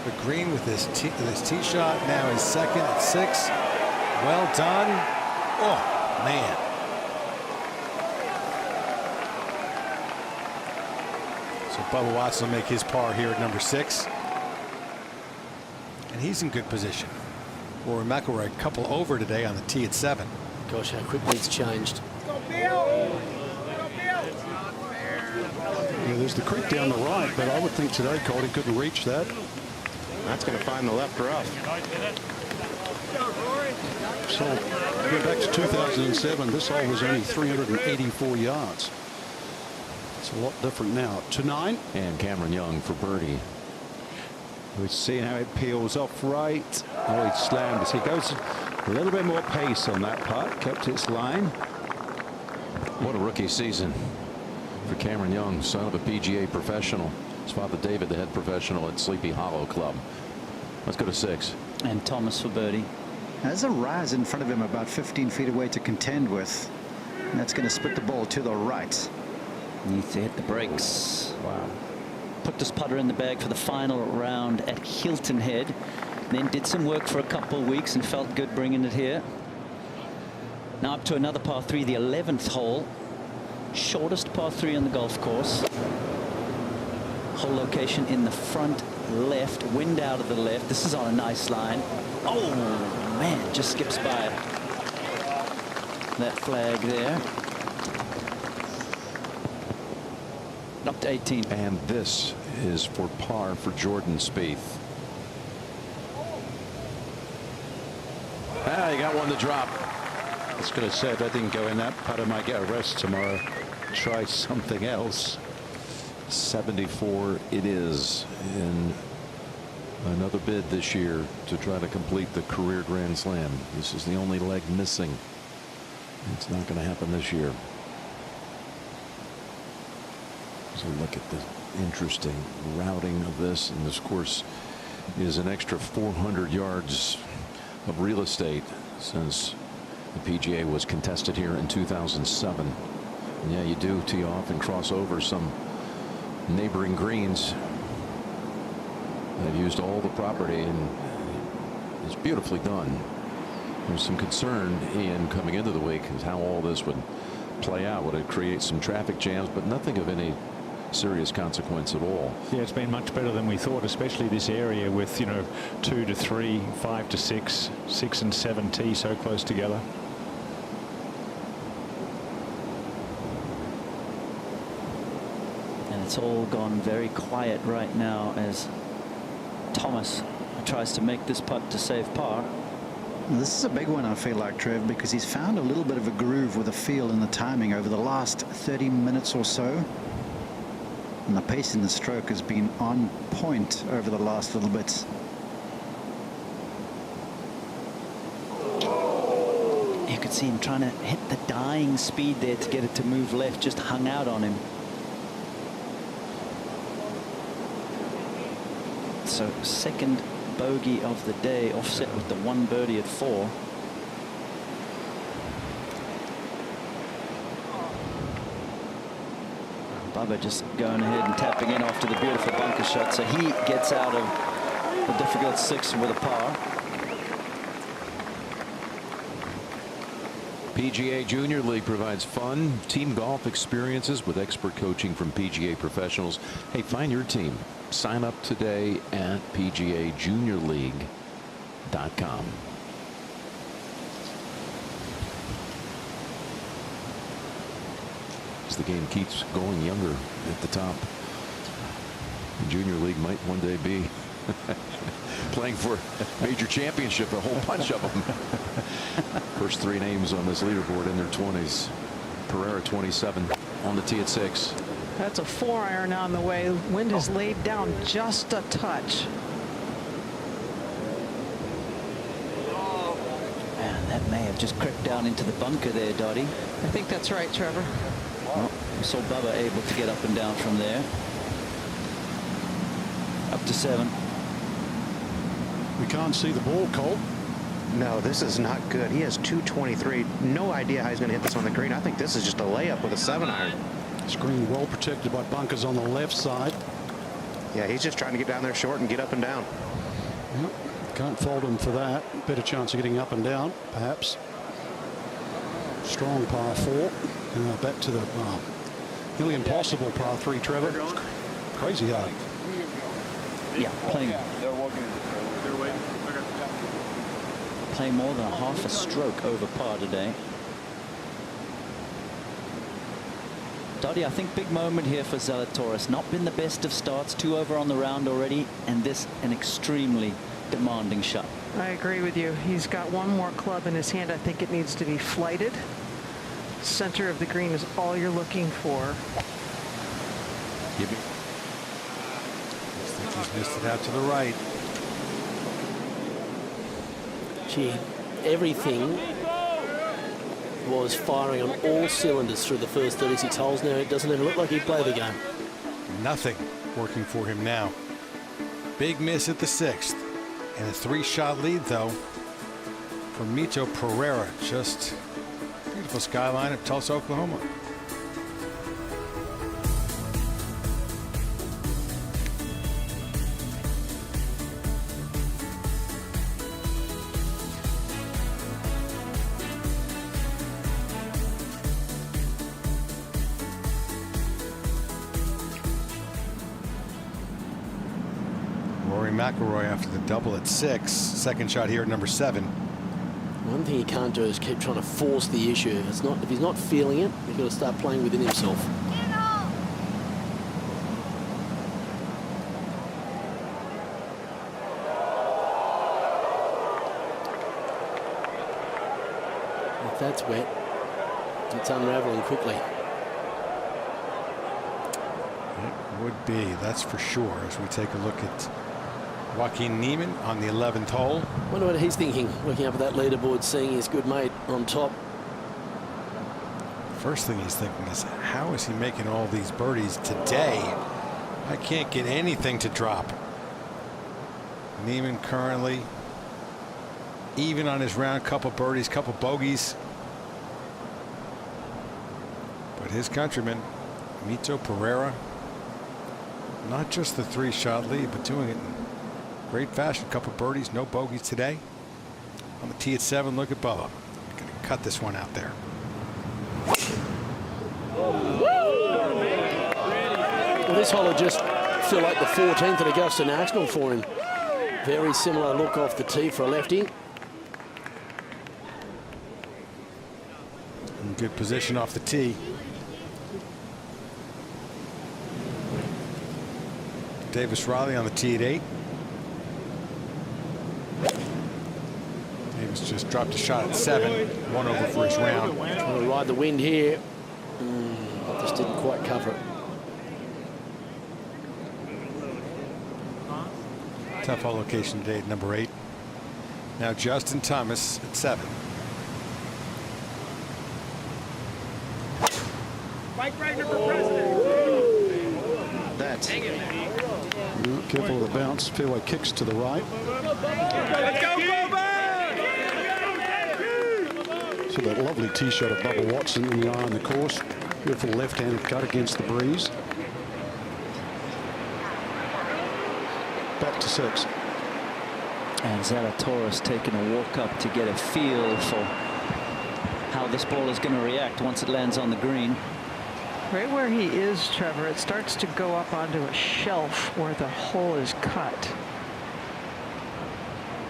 Speaker 9: the green with his tee shot. Now he's second at 6. Well done. Oh, man. So Bubba Watson will make his par here at number 6. And he's in good position. Rory McIlroy a couple over today on the tee at 7.
Speaker 10: Gosh, how quickly it's changed.
Speaker 15: Yeah, there's the creek down the right, but I would think today Cody couldn't reach that.
Speaker 13: That's going to find the left rough.
Speaker 15: So, going back to 2007, this hole was only 384 yards. It's a lot different now. To 9.
Speaker 11: And Cameron Young for birdie.
Speaker 3: We're seeing how it peels off right. Oh, he slammed it. He goes a little bit more pace on that putt. Kept its line.
Speaker 11: What a rookie season for Cameron Young, son of a PGA professional. His father David, the head professional at Sleepy Hollow Club. Let's go to 6.
Speaker 12: And Thomas for birdie.
Speaker 17: There's a rise in front of him about 15 feet away to contend with. And that's going to split the ball to the right.
Speaker 12: Needs to hit the brakes. Wow. Put this putter in the bag for the final round at Hilton Head. Then did some work for a couple of weeks and felt good bringing it here. Now up to another par 3, the 11th hole. Shortest par 3 on the golf course. Hole location in the front left. Wind out of the left. This is on a nice line. Oh, man, just skips by that flag there. Up to 18.
Speaker 11: And this is for par for Jordan Spieth. Ah, you got one to drop.
Speaker 3: I was going to say, if I didn't go in that putter, might get a rest tomorrow. Try something else.
Speaker 11: 74 it is in another bid this year to try to complete the career Grand Slam. This is the only leg missing. It's not going to happen this year. So look at the interesting routing of this, and this course is an extra 400 yards of real estate since the PGA was contested here in 2007. And yeah, you do tee off and cross over some neighboring greens. They've used all the property, and it's beautifully done. There's some concern in coming into the week is how all this would play out. Would it create some traffic jams? But nothing of any serious consequence at all.
Speaker 14: Yeah, it's been much better than we thought, especially this area with, 2 to 3, 5 to 6, 6 and 7 tee so close together.
Speaker 12: And it's all gone very quiet right now as Thomas tries to make this putt to save par.
Speaker 17: This is a big one, I feel like, Trev, because he's found a little bit of a groove with the feel and the timing over the last 30 minutes or so. And the pace in the stroke has been on point over the last little bit.
Speaker 12: You could see him trying to hit the dying speed there to get it to move left, just hung out on him. So second bogey of the day, offset with the 1 birdie at 4. Bubba just going ahead and tapping in after the beautiful bunker shot, so he gets out of the difficult 6 with a par.
Speaker 11: PGA Junior League provides fun team golf experiences with expert coaching from PGA professionals. Hey, find your team. Sign up today at PGAJuniorLeague.com. As the game keeps going younger at the top, the Junior League might one day be playing for a major championship, a whole bunch of them. First 3 names on this leaderboard in their 20s. Pereira 27 on the tee at 6.
Speaker 19: That's a 4-iron on the way. Wind has laid down just a touch.
Speaker 12: Man, that may have just crept down into the bunker there, Dottie.
Speaker 19: I think that's right, Trevor.
Speaker 12: Well, we saw Bubba able to get up and down from there. Up to 7.
Speaker 15: We can't see the ball, Colt.
Speaker 13: No, this is not good. He has 223. No idea how he's going to hit this on the green. I think this is just a layup with a 7-iron.
Speaker 15: Screen well protected by bunkers on the left side.
Speaker 13: Yeah, he's just trying to get down there short and get up and down.
Speaker 15: Yep. Can't fault him for that. Better chance of getting up and down, perhaps. Strong par 4. Back to the nearly impossible par 3, Trevor. Crazy hard.
Speaker 12: Yeah, playing.
Speaker 6: They're walking in the fairway. They're waiting.
Speaker 12: play more than half a stroke over par today. Dottie, I think big moment here for Zalatoris. Not been the best of starts, 2 over on the round already, and this an extremely demanding shot.
Speaker 19: I agree with you. He's got one more club in his hand. I think it needs to be flighted. Center of the green is all you're looking for.
Speaker 9: He's missed it out to the right.
Speaker 10: Gee, everything was firing on all cylinders through the first 36 holes. Now it doesn't even look like he'd play the game.
Speaker 9: Nothing working for him now. Big miss at the 6th. And a 3-shot lead, though, for Mito Pereira. Just beautiful skyline of Tulsa, Oklahoma. McIlroy after the double at 6. Second shot here at number 7.
Speaker 10: One thing he can't do is keep trying to force the issue. It's not, if he's not feeling it, he's got to start playing within himself. If that's wet, it's unraveling quickly.
Speaker 9: It would be, that's for sure, as we take a look at Joaquin Niemann on the 11th hole.
Speaker 10: Wonder what he's thinking, looking up at that leaderboard, seeing his good mate on top.
Speaker 9: First thing he's thinking is, how is he making all these birdies today? I can't get anything to drop. Niemann currently even on his round, couple birdies, couple bogeys. But his countryman, Mito Pereira, not just the 3-shot lead, but doing it in great fashion. Couple birdies, no bogeys today. On the tee at 7, look at Bubba. Going to cut this one out there.
Speaker 10: Well, this hole will just feel like the 14th at Augusta National for him. Very similar look off the tee for a lefty.
Speaker 9: In good position off the tee. Davis Riley on the tee at 8. Davis just dropped a shot at 7. 1 over for his round.
Speaker 10: Trying to ride the wind here. But just didn't quite cover it.
Speaker 9: Tough hole location today at number 8. Now Justin Thomas at 7.
Speaker 6: Mike Wagner for president.
Speaker 15: That's careful of the bounce. Fairway kicks to the right.
Speaker 6: Let's go, Bubba!
Speaker 15: So that lovely tee shot of Bubba Watson in the eye on the course. Beautiful left-handed cut against the breeze. Back to 6.
Speaker 12: And Zalatoris taking a walk up to get a feel for how this ball is going to react once it lands on the green.
Speaker 19: Right where he is, Trevor, it starts to go up onto a shelf where the hole is cut.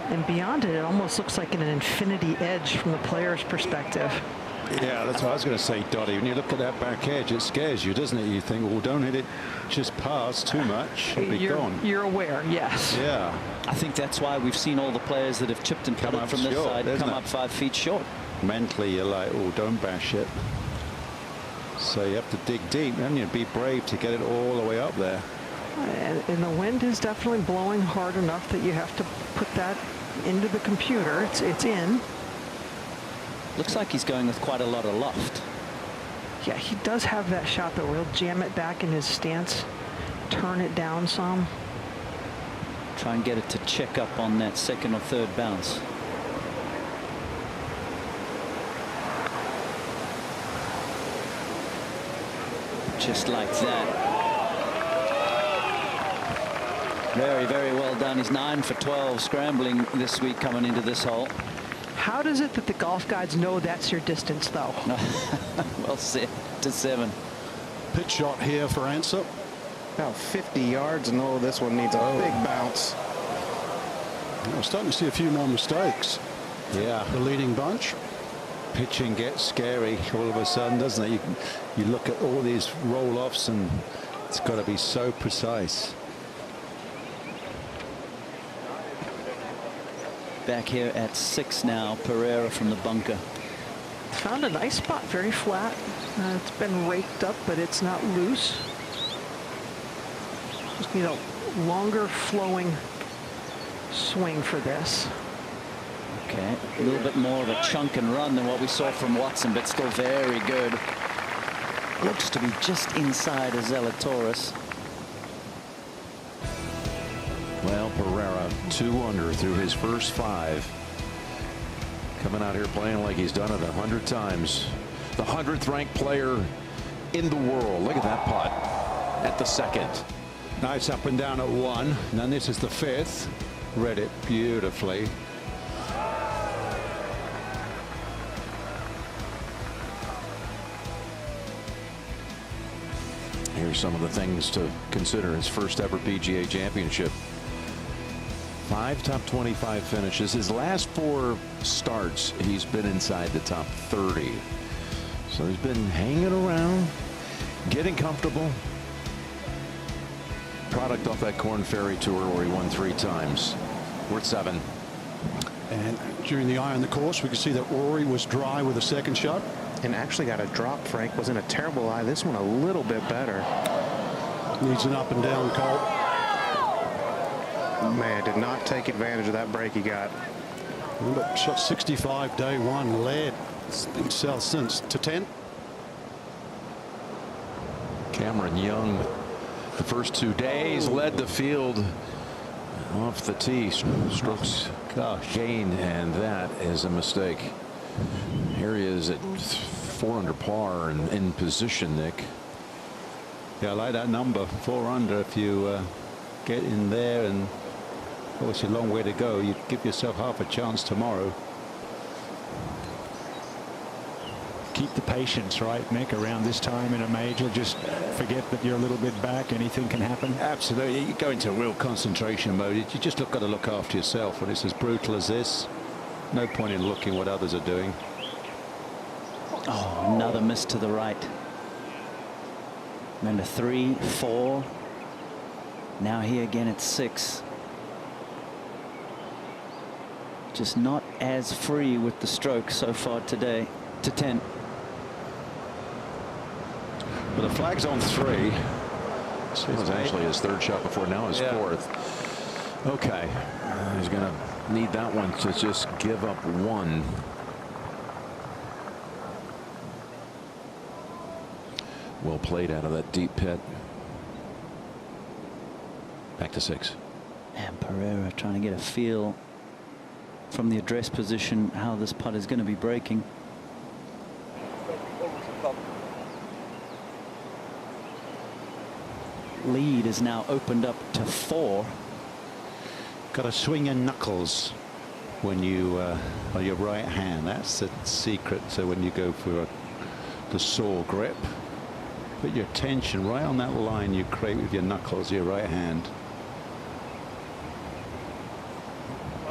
Speaker 19: And beyond it, it almost looks like an infinity edge from the player's perspective.
Speaker 3: Yeah, that's what I was going to say, Dottie. When you look at that back edge, it scares you, doesn't it? You think, well, don't hit it just past too much. It'll be gone.
Speaker 19: You're aware, yes.
Speaker 3: Yeah.
Speaker 12: I think that's why we've seen all the players that have chipped and putted from this side come up 5 feet short.
Speaker 3: Mentally, you're like, oh, don't bash it. So you have to dig deep, and you be brave to get it all the way up there.
Speaker 19: And the wind is definitely blowing hard enough that you have to put that into the computer. It's in.
Speaker 12: Looks like he's going with quite a lot of loft.
Speaker 19: Yeah, he does have that shot that will jam it back in his stance, turn it down some.
Speaker 12: Try and get it to check up on that second or third bounce. Just like that. Very, very well done. He's 9 for 12 scrambling this week coming into this hole.
Speaker 19: How does it that the golf guides know that's your distance, though?
Speaker 12: Well, 6 to 7.
Speaker 15: Pitch shot here for answer.
Speaker 13: About 50 yards, and this one needs a big bounce.
Speaker 15: We're starting to see a few more mistakes.
Speaker 3: Yeah.
Speaker 15: The leading bunch.
Speaker 3: Pitching gets scary all of a sudden, doesn't it? You look at all these roll-offs and it's got to be so precise.
Speaker 12: Back here at 6 now, Pereira from the bunker.
Speaker 19: Found a nice spot, very flat. It's been raked up, but it's not loose. Just need a longer flowing swing for this.
Speaker 12: Okay, a little bit more of a chunk and run than what we saw from Watson, but still very good. Looks to be just inside of Zalatoris.
Speaker 11: Well, Pereira 2 under through his first 5. Coming out here playing like he's done it 100 times. The 100th ranked player in the world. Look at that putt at the 2nd.
Speaker 3: Nice up and down at 1. And then this is the 5th. Read it beautifully.
Speaker 11: Here's some of the things to consider. His first ever PGA Championship. 5 top 25 finishes. His last 4 starts, he's been inside the top 30. So he's been hanging around, getting comfortable. Product off that Corn Ferry Tour where he won 3 times. Worth 7.
Speaker 15: And during the eye on the course, we can see that Rory was dry with a second shot.
Speaker 13: And actually got a drop. Frank was in a terrible lie. This one a little bit better.
Speaker 15: Needs an up and down call.
Speaker 13: Man, did not take advantage of that break he got.
Speaker 15: But shot 65 day 1, led. It's been south since to 10.
Speaker 11: Cameron Young, the first 2 days, led the field off the tee. Strokes gain, and that is a mistake. Here he is at 4 under par and in position, Nick.
Speaker 3: Yeah, I like that number, 4 under. If you get in there, and obviously a long way to go, you give yourself half a chance tomorrow.
Speaker 14: Keep the patience, right, Nick, around this time in a major. Just forget that you're a little bit back. Anything can happen.
Speaker 3: Absolutely. You go into real concentration mode. You just got to look after yourself. When it's as brutal as this, no point in looking what others are doing.
Speaker 12: Oh, another miss to the right. Remember 3, 4. Now here again at 6. Just not as free with the stroke so far today. To 10.
Speaker 3: But the flag's on 3.
Speaker 11: So it was actually his 3rd shot before, now his 4th. Okay. He's going to need that one to just give up 1. Well played out of that deep pit. Back to 6.
Speaker 12: And Pereira trying to get a feel from the address position how this putt is going to be breaking. Lead is now opened up to 4.
Speaker 3: Got to swing your knuckles when you on your right hand. That's the secret. So when you go for the saw grip, put your tension right on that line you create with your knuckles, your right hand.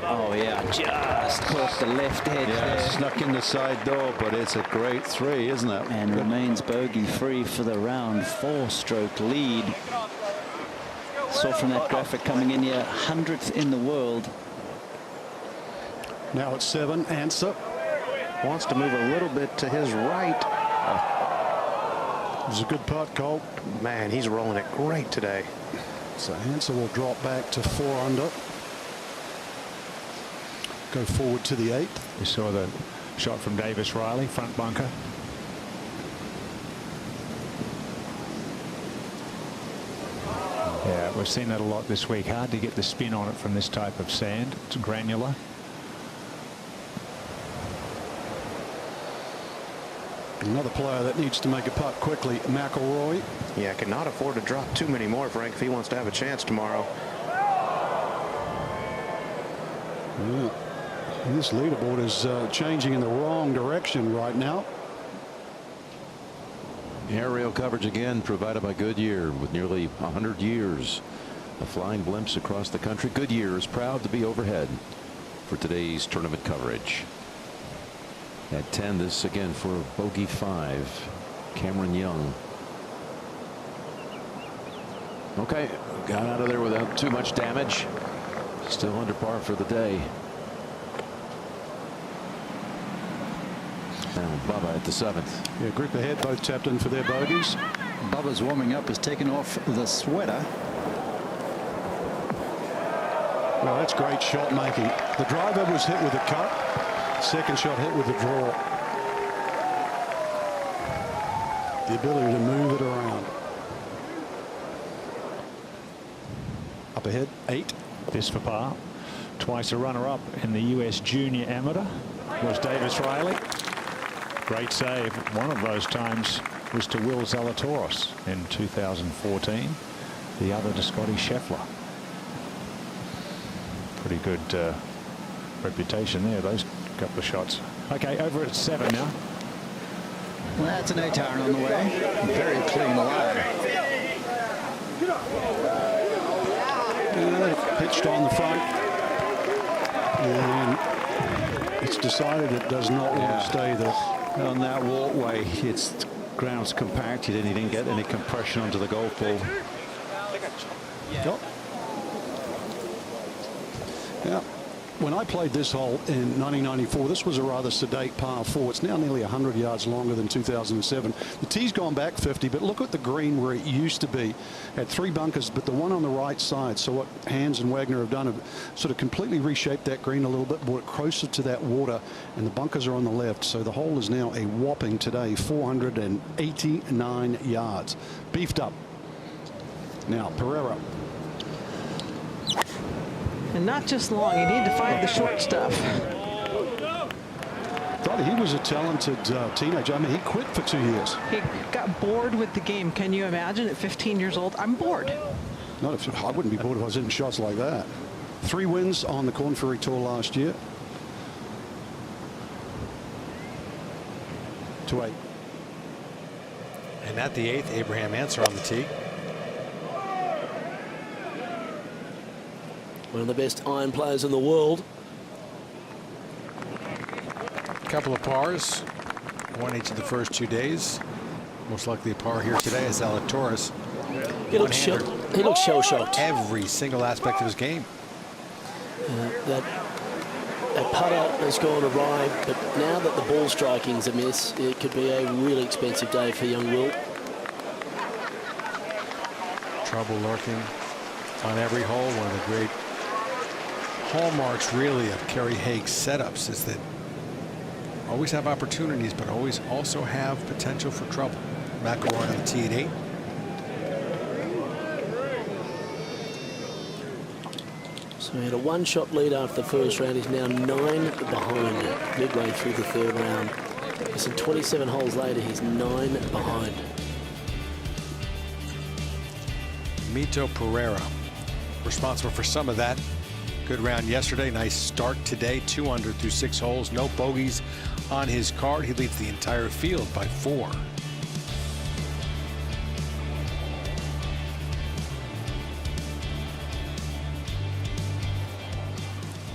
Speaker 12: Oh yeah, just caught the left edge there.
Speaker 3: Snuck in the side door, but it's a great 3, isn't it?
Speaker 12: And remains bogey free for the round. 4-stroke lead. Saw from that graphic coming in here, 100th in the world.
Speaker 15: Now it's 7. Answer
Speaker 13: wants to move a little bit to his right.
Speaker 15: It was a good putt, Cole.
Speaker 13: Man, he's rolling it great today.
Speaker 15: So Answer will drop back to 4 under. Go forward to the 8th.
Speaker 14: We saw the shot from Davis Riley, front bunker. Yeah, we've seen that a lot this week. Hard to get the spin on it from this type of sand. It's granular.
Speaker 15: Another player that needs to make a putt quickly, McIlroy.
Speaker 13: Yeah, cannot afford to drop too many more, Frank, if he wants to have a chance tomorrow.
Speaker 15: Yeah. And this leaderboard is changing in the wrong direction right now.
Speaker 11: Aerial coverage again provided by Goodyear with nearly 100 years of flying blimps across the country. Goodyear is proud to be overhead for today's tournament coverage. At 10, this again for bogey 5. Cameron Young. Okay, got out of there without too much damage. Still under par for the day. Now Bubba at the 7th.
Speaker 15: Yeah, group ahead, both tapped in for their bogeys.
Speaker 17: Bubba's warming up, has taken off the sweater.
Speaker 15: Well, that's great shot making. The driver was hit with a cut. Second shot hit with a draw. The ability to move it around. Up ahead, 8.
Speaker 14: This for par. Twice a runner-up in the US Junior Amateur was Davis Riley. Great save. One of those times was to Will Zalatoris in 2014. The other to Scotty Scheffler. Pretty good reputation there, those couple of shots. Okay, over at 7 now.
Speaker 17: Well, that's an 8-iron on the way. Very clean line.
Speaker 15: Pitched on the front. And it's decided it does not want to stay there.
Speaker 3: On that walkway, it's ground's compacted and he didn't get any compression onto the golf ball.
Speaker 15: Yep. Yeah. When I played this hole in 1994, this was a rather sedate par 4. It's now nearly 100 yards longer than 2007. The tee's gone back 50, but look at the green where it used to be. Had 3 bunkers, but the one on the right side. So what Hans and Wagner have done have sort of completely reshaped that green a little bit, brought it closer to that water, and the bunkers are on the left. So the hole is now a whopping today 489 yards. Beefed up. Now Pereira.
Speaker 19: And not just long. You need to find the short stuff.
Speaker 15: Thought he was a talented teenager. I mean, he quit for 2 years.
Speaker 19: He got bored with the game. Can you imagine at 15 years old? I'm bored.
Speaker 15: Not if I wouldn't be bored if I was hitting shots like that. 3 wins on the Corn Ferry Tour last year. 2-8.
Speaker 9: And at the 8th, Abraham Answer on the tee.
Speaker 10: One of the best iron players in the world.
Speaker 9: A couple of pars. Won each of the first 2 days. Most likely a par here today is Zalatoris.
Speaker 10: He looks shell-shocked.
Speaker 9: Every single aspect of his game.
Speaker 10: That putter has gone awry, but now that the ball striking's a miss, it could be a really expensive day for young Will.
Speaker 9: Trouble lurking on every hole. One of the great hallmarks really of Kerry Haig's setups is that always have opportunities, but always also have potential for trouble. McIlroy on the tee at 8.
Speaker 10: So he had a 1-shot lead after the first round. He's now 9 behind midway through the 3rd round. So 27 holes later, he's 9 behind.
Speaker 9: Mito Pereira responsible for some of that. Good round yesterday. Nice start today. 2 under through 6 holes. No bogeys on his card. He leads the entire field by 4.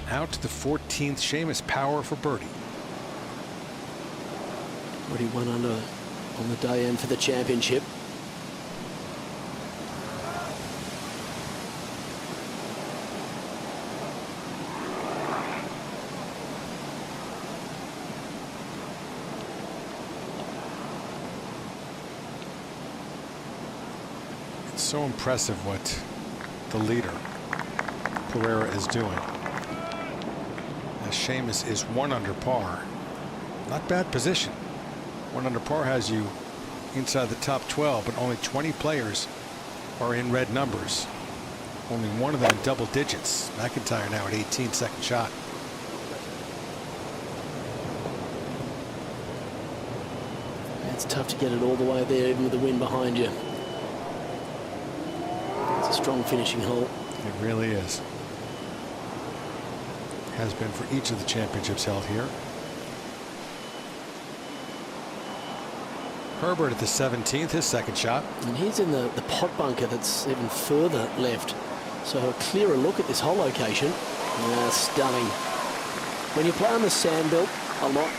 Speaker 9: Out to the 14th. Seamus Power for birdie.
Speaker 10: Already 1 under on the day end for the championship.
Speaker 9: So impressive what the leader Pereira is doing. As Seamus is 1 under par. Not bad position. 1 under par has you inside the top 12, but only 20 players are in red numbers. Only one of them in double digits. McIntyre now at 18, second shot.
Speaker 10: It's tough to get it all the way there, even with the wind behind you. It's a strong finishing hole.
Speaker 9: It really is. Has been for each of the championships held here. Herbert at the 17th, his second shot.
Speaker 10: And he's in the pot bunker that's even further left. So a clearer look at this hole location. Stunning. When you play on the sand belt a lot,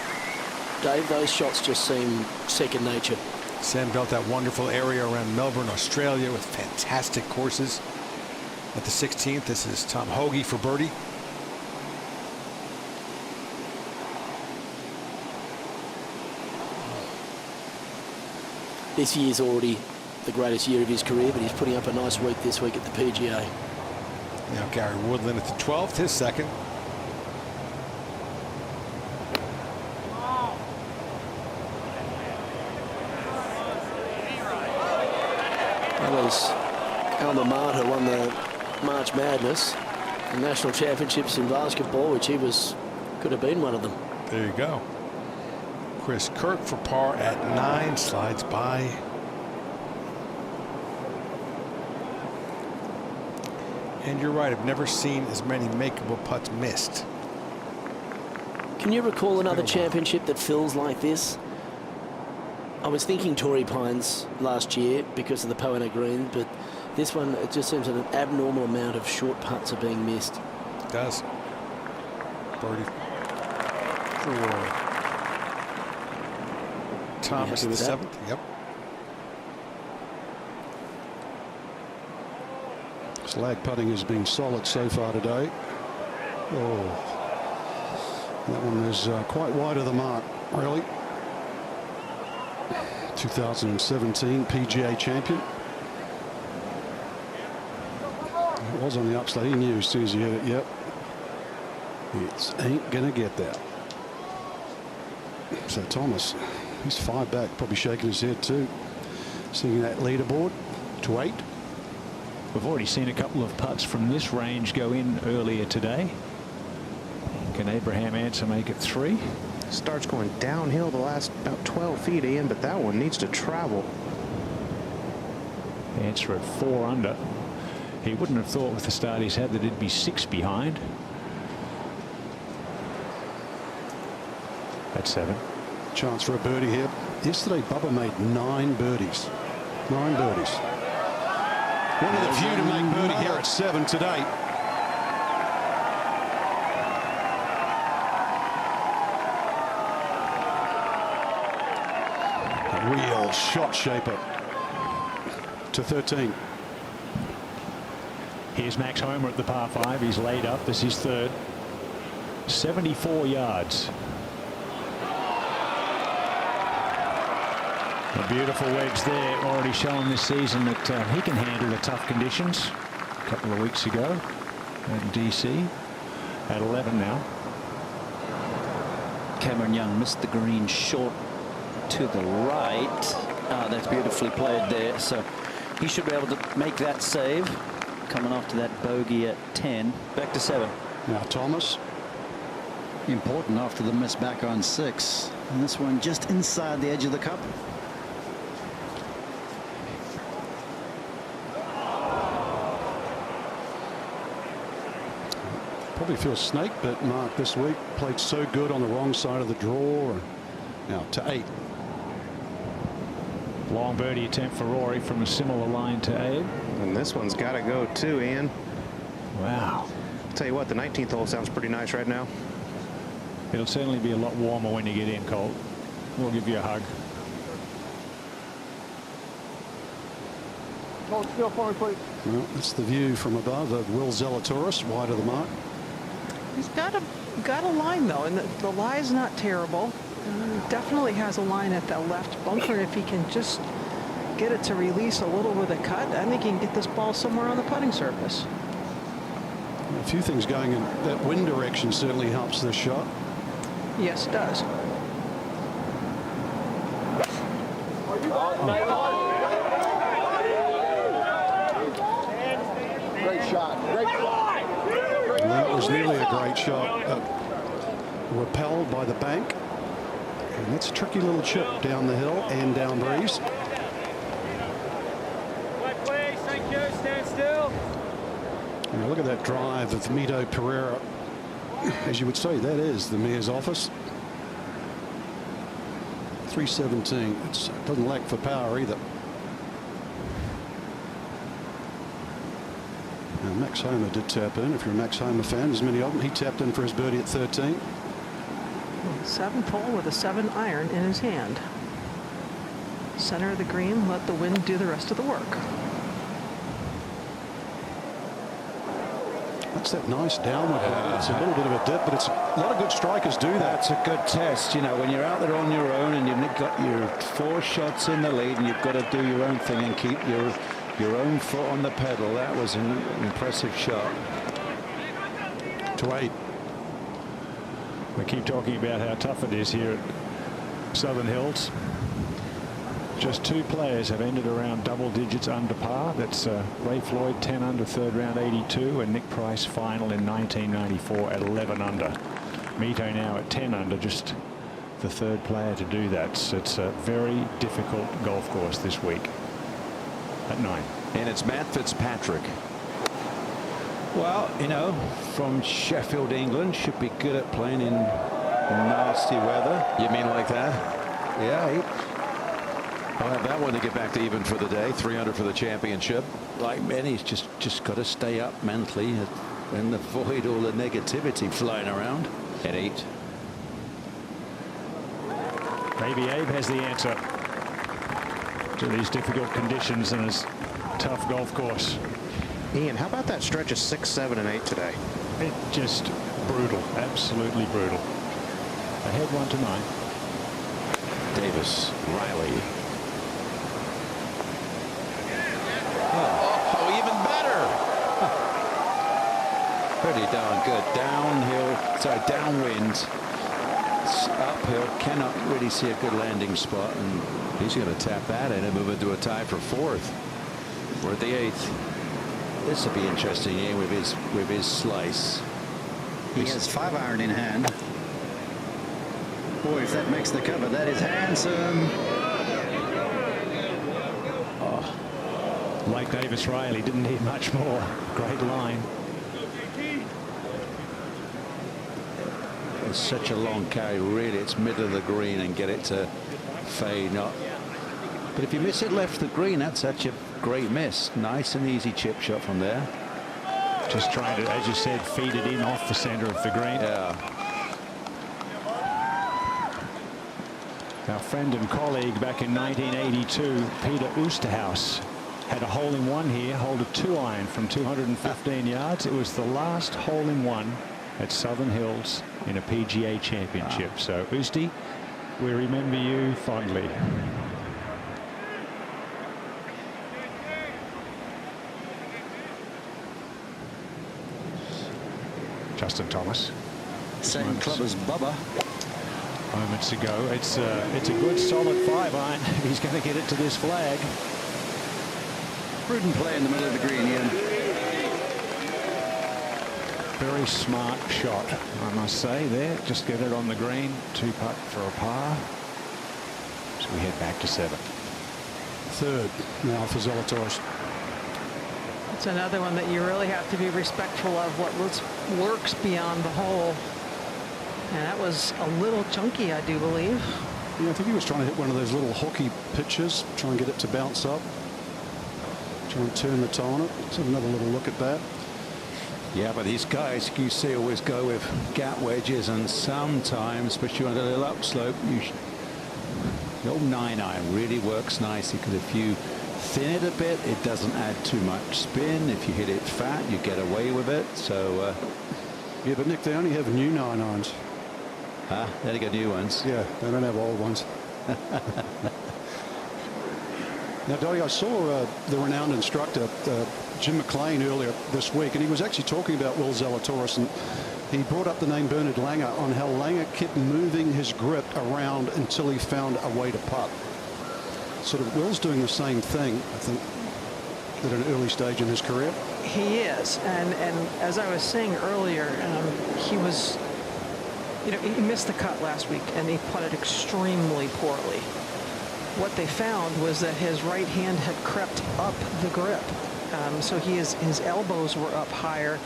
Speaker 10: Dave, those shots just seem second nature.
Speaker 9: Sam built that wonderful area around Melbourne, Australia, with fantastic courses. At the 16th, this is Tom Hoagie for birdie.
Speaker 10: This year's already the greatest year of his career, but he's putting up a nice week this week at the PGA.
Speaker 9: Now Gary Woodland at the 12th, his second.
Speaker 10: That was alma mater, won the March Madness, the national championships in basketball, which he could have been one of them.
Speaker 9: There you go. Chris Kirk for par at 9, slides by. And you're right, I've never seen as many makeable putts missed.
Speaker 10: Can you recall another championship that feels like this? I was thinking Torrey Pines last year because of the Poana Green, but this one, it just seems that an abnormal amount of short putts are being missed.
Speaker 9: It does. Birdie for Thomas the 7th. Yep.
Speaker 15: Slag putting has been solid so far today. Oh, that one is quite wide of the mark, really. 2017 PGA champion. It was on the upside. He knew as soon as he hit it. Yep. It ain't gonna get that. So Thomas, he's 5 back, probably shaking his head too. Seeing that leaderboard to 8.
Speaker 14: We've already seen a couple of putts from this range go in earlier today. Can Abraham Answer make it 3?
Speaker 13: Starts going downhill the last about 12 feet, Ian, but that one needs to travel.
Speaker 14: Answer at 4 under. He wouldn't have thought with the start he's had that it'd be 6 behind. That's 7.
Speaker 15: Chance for a birdie here. Yesterday, Bubba made 9 birdies. 9 birdies. One of the few to make birdie here at 7 today. A real shot shaper to 13.
Speaker 14: Here's Max Homer at the par 5. He's laid up. This is third. 74 yards. A beautiful wedge there, already showing this season that he can handle the tough conditions. A couple of weeks ago in DC at 11 now.
Speaker 12: Cameron Young missed the green short to the right. That's beautifully played there. So he should be able to make that save. Coming after that bogey at 10. Back to 7.
Speaker 15: Now Thomas.
Speaker 17: Important after the miss back on 6. And this one just inside the edge of the cup.
Speaker 15: Probably feels snake bit, Mark, this week. Played so good on the wrong side of the draw. Now to 8.
Speaker 14: Long birdie attempt for Rory from a similar line to Abe.
Speaker 13: And this one's got to go too, Ian.
Speaker 14: Wow.
Speaker 13: I'll tell you what, the 19th hole sounds pretty nice right now.
Speaker 14: It'll certainly be a lot warmer when you get in, Colt. We'll give you a hug.
Speaker 16: Hold still for me, please.
Speaker 15: Well, that's the view from above of Will Zalatoris, wide of the mark.
Speaker 19: He's got a line though, and the lie's not terrible. Definitely has a line at that left bunker. If he can just get it to release a little with a cut, I think he can get this ball somewhere on the putting surface.
Speaker 15: A few things going in that wind direction certainly helps this shot.
Speaker 19: Yes, it does.
Speaker 16: Great shot. Great shot.
Speaker 15: That was nearly a great shot. Repelled by the bank. And that's a tricky little chip down the hill and down breeze.
Speaker 6: Please, thank you. Stand still.
Speaker 15: And look at that drive of Mito Pereira. As you would say, that is the mayor's office. 317. It doesn't lack for power either. Now, Max Homer did tap in. If you're a Max Homer fan, there's many of them. He tapped in for his birdie at 13.
Speaker 19: 7th hole with a 7-iron in his hand. Center of the green, let the wind do the rest of the work.
Speaker 15: That's that nice downward. It's a little bit of a dip, but it's a lot of good strikers do that.
Speaker 3: That's a good test. You know, when you're out there on your own and you've got your 4 shots in the lead and you've got to do your own thing and keep your own foot on the pedal. That was an impressive shot.
Speaker 15: To 8.
Speaker 14: We keep talking about how tough it is here at Southern Hills. Just 2 players have ended around double digits under par. That's Ray Floyd 10 under 3rd round 82 and Nick Price final in 1994 at 11 under. Mito now at 10 under, just the 3rd player to do that. So it's a very difficult golf course this week at 9.
Speaker 11: And it's Matt Fitzpatrick.
Speaker 3: Well, you know, from Sheffield, England, should be good at playing in nasty weather.
Speaker 11: You mean like that?
Speaker 3: Yeah.
Speaker 11: I'll have that one to get back to even for the day. 3 under for the championship.
Speaker 3: Like many, he's just got to stay up mentally and avoid all the negativity flying around.
Speaker 11: At 8.
Speaker 14: Maybe Abe has the answer to these difficult conditions and his tough golf course.
Speaker 13: Ian, how about that stretch of 6, 7, and 8 today?
Speaker 14: It just brutal, absolutely brutal. Ahead 1 to 9.
Speaker 11: Davis, Riley. Oh, even better.
Speaker 3: Pretty darn good. Downhill, sorry, downwind. Uphill, cannot really see a good landing spot, and
Speaker 11: he's going to tap that in and move into a tie for 4th. We're at the 8th.
Speaker 3: This will be interesting here with his slice.
Speaker 17: He has 5-iron in hand. Boy, if that makes the cover, that is handsome.
Speaker 14: Oh, like Davis Riley, didn't need much more. Great line.
Speaker 3: It's such a long carry, really. It's middle of the green and get it to fade. Not. But if you miss it left the green, that's such a great miss. Nice and easy chip shot from there.
Speaker 14: Just trying to, as you said, feed it in off the center of the green.
Speaker 3: Yeah.
Speaker 14: Our friend and colleague back in 1982, Peter Oosterhuis, had a hole-in-one here, holed a 2-iron from 215 yards. It was the last hole-in-one at Southern Hills in a PGA Championship. Wow. So, Oosty, we remember you fondly. Justin Thomas.
Speaker 17: Same club as Bubba.
Speaker 14: Moments ago. It's a good solid 5-iron. He's going to get it to this flag.
Speaker 17: Prudent play in the middle of the green, Ian.
Speaker 14: Very smart shot, I must say there. Just get it on the green. 2-putt for a par. So we head back to 7.
Speaker 15: 3rd now for Zalatoris.
Speaker 19: It's another one that you really have to be respectful of what works beyond the hole. And that was a little chunky, I do believe.
Speaker 15: Yeah, I think he was trying to hit one of those little hockey pitches, try and get it to bounce up. Try and turn the toe on it. Let's have another little look at that.
Speaker 3: Yeah, but these guys, you see, always go with gap wedges, and sometimes, especially on a little upslope, the old 9-iron really works nicely, because if you thin it a bit, it doesn't add too much spin. If you hit it fat, you get away with it. So
Speaker 15: yeah, but Nick, they only have new 9-irons.
Speaker 3: They got new ones.
Speaker 15: Yeah, they don't have old ones. Now, Dottie, I saw the renowned instructor Jim McLean earlier this week, and he was actually talking about Will Zalatoris, and he brought up the name Bernard Langer on how Langer kept moving his grip around until he found a way to putt. Sort of Will's doing the same thing, I think, at an early stage in his career.
Speaker 19: He is, and as I was saying earlier, he was, you know, he missed the cut last week, and he putted extremely poorly. What they found was that his right hand had crept up the grip, so his elbows were up higher,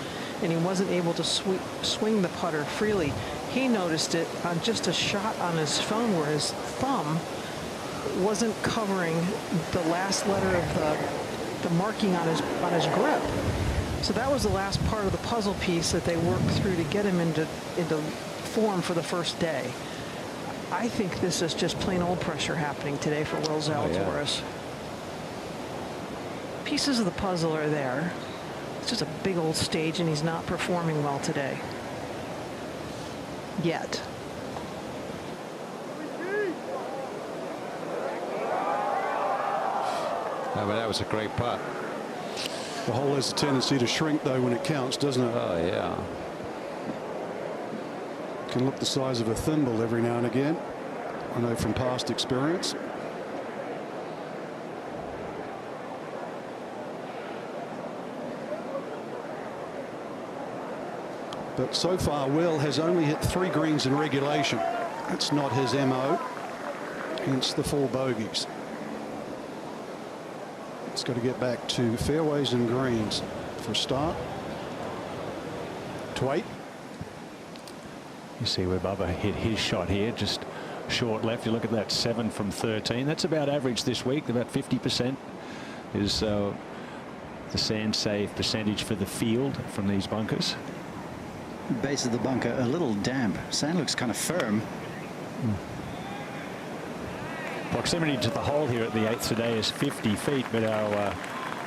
Speaker 19: and he wasn't able to swing the putter freely. He noticed it on just a shot on his phone where his thumb wasn't covering the last letter of the marking on his grip. So that was the last part of the puzzle piece that they worked through to get him into form for the first day. I think this is just plain old pressure happening today for Will Zalatoris. Pieces of the puzzle are there. It's just a big old stage, and he's not performing well today. Yet.
Speaker 3: Oh, but that was a great putt.
Speaker 15: The hole has a tendency to shrink, though, when it counts, doesn't it?
Speaker 3: Oh, yeah.
Speaker 15: Can look the size of a thimble every now and again. I know from past experience. But so far, Will has only hit 3 greens in regulation. That's not his MO. Hence the 4 bogeys. It's got to get back to fairways and greens for a start. Twait.
Speaker 14: You see where Bubba hit his shot here, just short left. You look at that, 7 from 13. That's about average this week. About 50% is the sand save percentage for the field from these bunkers.
Speaker 17: Base of the bunker a little damp. Sand looks kind of firm.
Speaker 14: Proximity to the hole here at the 8th today is 50 feet, but our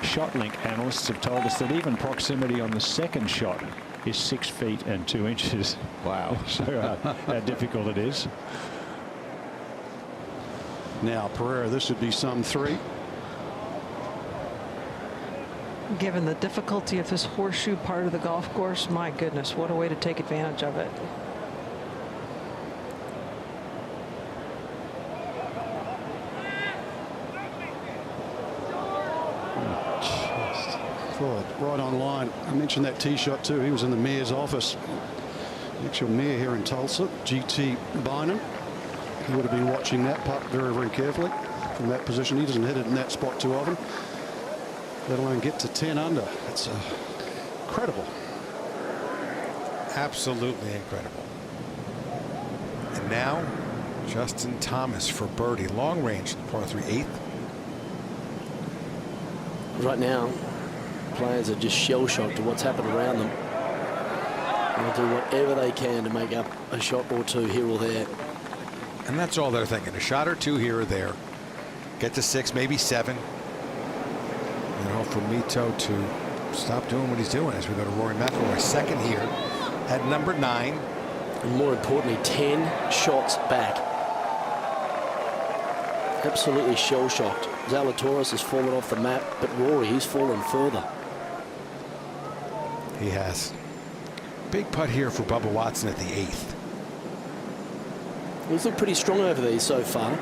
Speaker 14: shot link analysts have told us that even proximity on the second shot is 6 feet and 2 inches.
Speaker 3: Wow.
Speaker 14: So how difficult it is.
Speaker 15: Now Pereira, this would be some 3.
Speaker 19: Given the difficulty of this horseshoe part of the golf course, my goodness, what a way to take advantage of it.
Speaker 15: Right on line. I mentioned that tee shot too. He was in the mayor's office. The actual mayor here in Tulsa, GT Bynum. He would have been watching that putt very, very carefully from that position. He doesn't hit it in that spot too often, let alone get to 10 under. It's incredible.
Speaker 9: Absolutely incredible. And now Justin Thomas for birdie. Long range, par 3, 8th.
Speaker 10: Right now, players are just shell-shocked at what's happened around them. They'll do whatever they can to make up a shot or 2 here or there.
Speaker 9: And that's all they're thinking. A shot or 2 here or there. Get to 6, maybe 7. You know, for Mito to stop doing what he's doing as we go to Rory McIlroy. Second here at number 9.
Speaker 10: And more importantly, 10 shots back. Absolutely shell-shocked. Zalatoris has fallen off the map, but Rory, he's fallen further.
Speaker 9: He has. Big putt here for Bubba Watson at the 8th.
Speaker 10: He's looked pretty strong over these so far.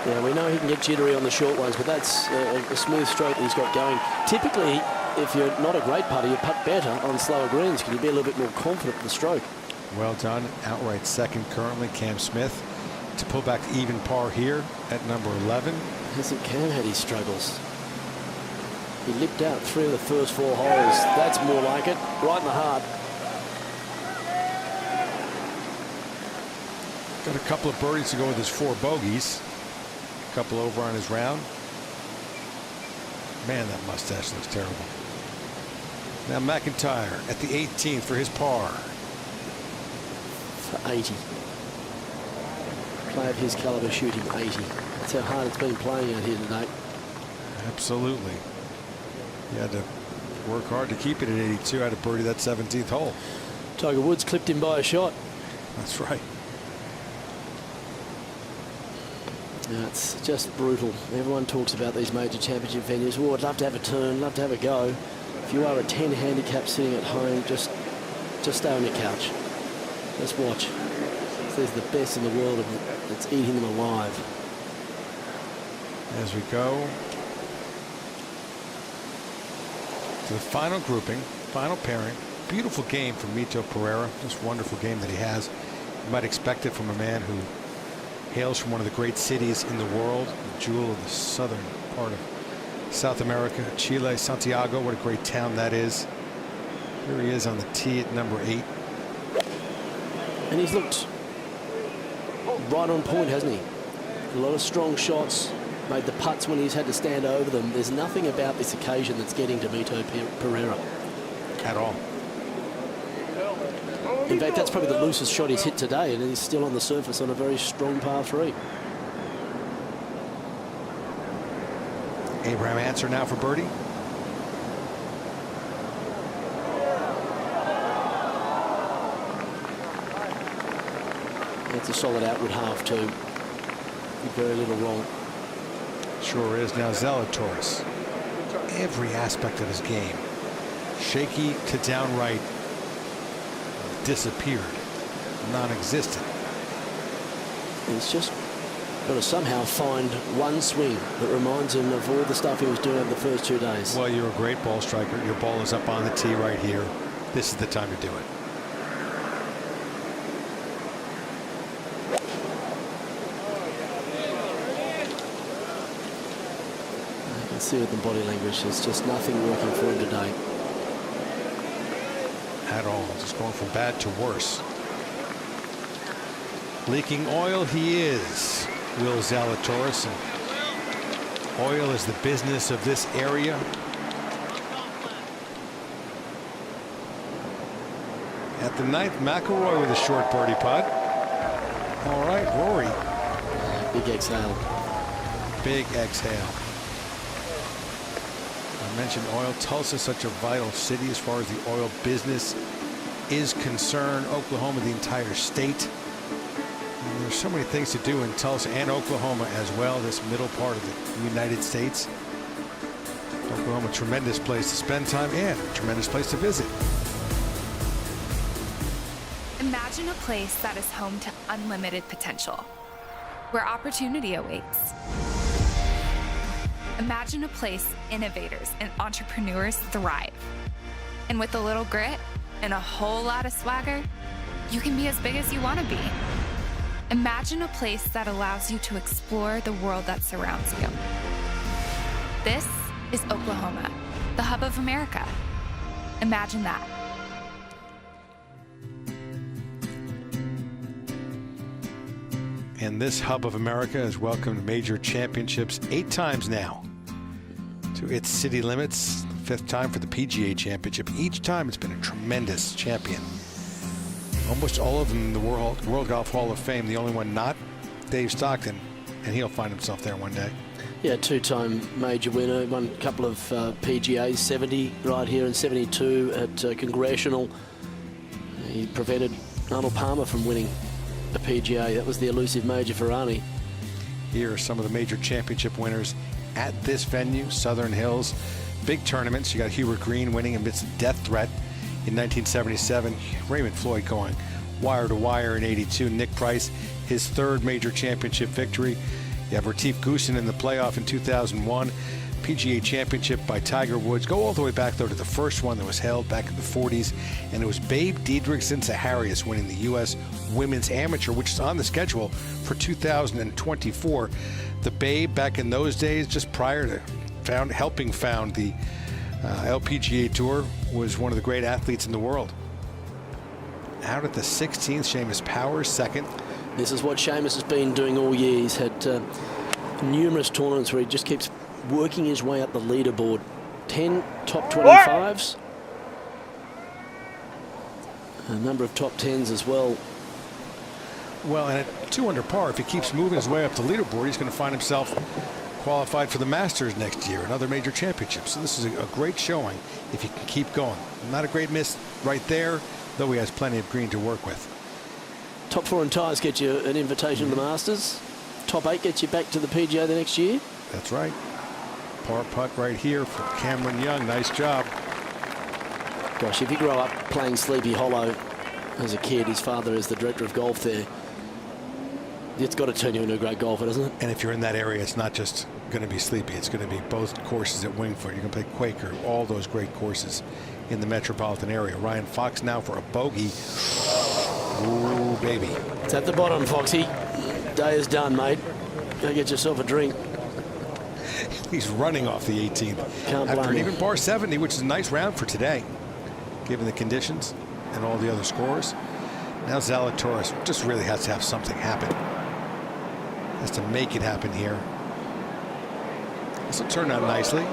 Speaker 10: Yeah, we know he can get jittery on the short ones, but that's a smooth stroke that he's got going. Typically, if you're not a great putter, you putt better on slower greens. Can you be a little bit more confident with the stroke?
Speaker 9: Well done. Outright second currently, Cam Smith, to pull back even par here at number 11.
Speaker 10: Hasn't Cam had his struggles? He lipped out 3 of the first 4 holes. That's more like it. Right in the heart.
Speaker 9: Got a couple of birdies to go with his 4 bogeys. A couple over on his round. Man, that mustache looks terrible. Now McIntyre at the 18th for his par.
Speaker 10: For 80. Play of his caliber shooting 80. That's how hard it's been playing out here tonight.
Speaker 9: Absolutely. He had to work hard to keep it at 82. Had to birdie that 17th hole.
Speaker 10: Tiger Woods clipped him by a shot.
Speaker 9: That's right.
Speaker 10: Yeah, it's just brutal. Everyone talks about these major championship venues. Oh, I'd love to have a turn, love to have a go. If you are a 10 handicap sitting at home, just stay on your couch. Just watch. There's the best in the world, and it's eating them alive.
Speaker 9: As we go to the final grouping, final pairing. Beautiful game from Mito Pereira. Just wonderful game that he has. You might expect it from a man who hails from one of the great cities in the world, the jewel of the southern part of South America, Chile, Santiago. What a great town that is. Here he is on the tee at number 8.
Speaker 10: And he's looked right on point, hasn't he? A lot of strong shots, made the putts when he's had to stand over them. There's nothing about this occasion that's getting to Mito Pereira.
Speaker 9: At all.
Speaker 10: In fact, that's probably the loosest shot he's hit today, and he's still on the surface on a very strong par 3.
Speaker 9: Abraham Answer now for birdie.
Speaker 10: That's a solid outward half too. Very little wrong.
Speaker 9: Sure is. Now Zalatoris, every aspect of his game, shaky to downright disappeared, non-existent.
Speaker 10: He's just got to somehow find one swing that reminds him of all the stuff he was doing over the first 2 days.
Speaker 9: Well, you're a great ball striker. Your ball is up on the tee right here. This is the time to do it.
Speaker 10: You can see with the body language, there's just nothing working for him today.
Speaker 9: At all. Just going from bad to worse. Leaking oil he is, Will Zalatoris. And oil is the business of this area. At the 9th, McIlroy with a short birdie putt. All right, Rory.
Speaker 10: Big exhale.
Speaker 9: Big exhale. I mentioned oil. Tulsa is such a vital city as far as the oil business is concerned. Oklahoma, the entire state. And there's so many things to do in Tulsa and Oklahoma as well, this middle part of the United States. Oklahoma, tremendous place to spend time and a tremendous place to visit.
Speaker 1: Imagine a place that is home to unlimited potential, where opportunity awaits. Imagine a place innovators and entrepreneurs thrive. And with a little grit and a whole lot of swagger, you can be as big as you want to be. Imagine a place that allows you to explore the world that surrounds you. This is Oklahoma, the hub of America. Imagine that.
Speaker 9: And this hub of America has welcomed major championships 8 times now to its city limits. 5th time for the PGA Championship. Each time it's been a tremendous champion. Almost all of them in the World Golf Hall of Fame. The only one not, Dave Stockton, and he'll find himself there one day.
Speaker 10: Yeah, 2-time major winner. Won a couple of PGAs, 70 right here and 72 at Congressional. He prevented Arnold Palmer from winning a PGA. That was the elusive major for Arnie.
Speaker 9: Here are some of the major championship winners at this venue, Southern Hills. Big tournaments. You got Hubert Green winning amidst a death threat in 1977. Raymond Floyd going wire to wire in 82. Nick Price, his 3rd major championship victory. You have Retief Goosen in the playoff in 2001. PGA Championship by Tiger Woods. Go all the way back, though, to the first one that was held back in the 40s. And it was Babe Diedrichson Zaharias winning the U.S. Women's Amateur, which is on the schedule for 2024. The Babe, back in those days, just prior to helping found the LPGA Tour, was one of the great athletes in the world. Out at the 16th, Seamus Powers, 2nd.
Speaker 10: This is what Seamus has been doing all year. He's had numerous tournaments where he just keeps working his way up the leaderboard. 10 top 25s. A number of top 10s as well.
Speaker 9: Well, and at 2 under par, if he keeps moving his way up the leaderboard, he's going to find himself qualified for the Masters next year, another major championship. So this is a great showing if he can keep going. Not a great miss right there, though he has plenty of green to work with.
Speaker 10: Top 4 and ties get you an invitation to the Masters. Top 8 gets you back to the PGA the next year.
Speaker 9: That's right. Par putt right here for Cameron Young. Nice job.
Speaker 10: Gosh, if you grow up playing Sleepy Hollow as a kid, his father is the director of golf there. It's got to turn you into a great golfer, doesn't it?
Speaker 9: And if you're in that area, it's not just going to be Sleepy. It's going to be both courses at Wingfoot. You can play Quaker, all those great courses in the metropolitan area. Ryan Fox now for a bogey. Ooh, baby.
Speaker 10: It's at the bottom, Foxy. Day is done, mate. Go get yourself a drink.
Speaker 9: He's running off the 18th.
Speaker 10: Can't
Speaker 9: after
Speaker 10: blame
Speaker 9: an
Speaker 10: him.
Speaker 9: even par 70, which is a nice round for today, given the conditions and all the other scores. Now Zalatoris just really has to have something happen. Has to make it happen here. This will turn out nicely.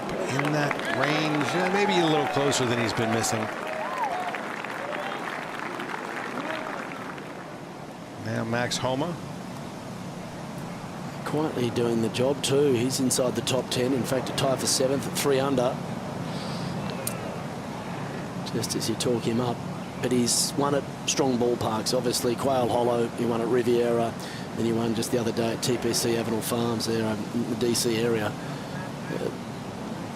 Speaker 9: But in that range, maybe a little closer than he's been missing. Now Max Homa.
Speaker 10: Quietly doing the job too. He's inside the top 10. In fact, a tie for 7th at 3 under. Just as you talk him up. But he's won at strong ballparks, obviously. Quail Hollow, he won at Riviera, and he won just the other day at TPC Avenel Farms there in the DC area.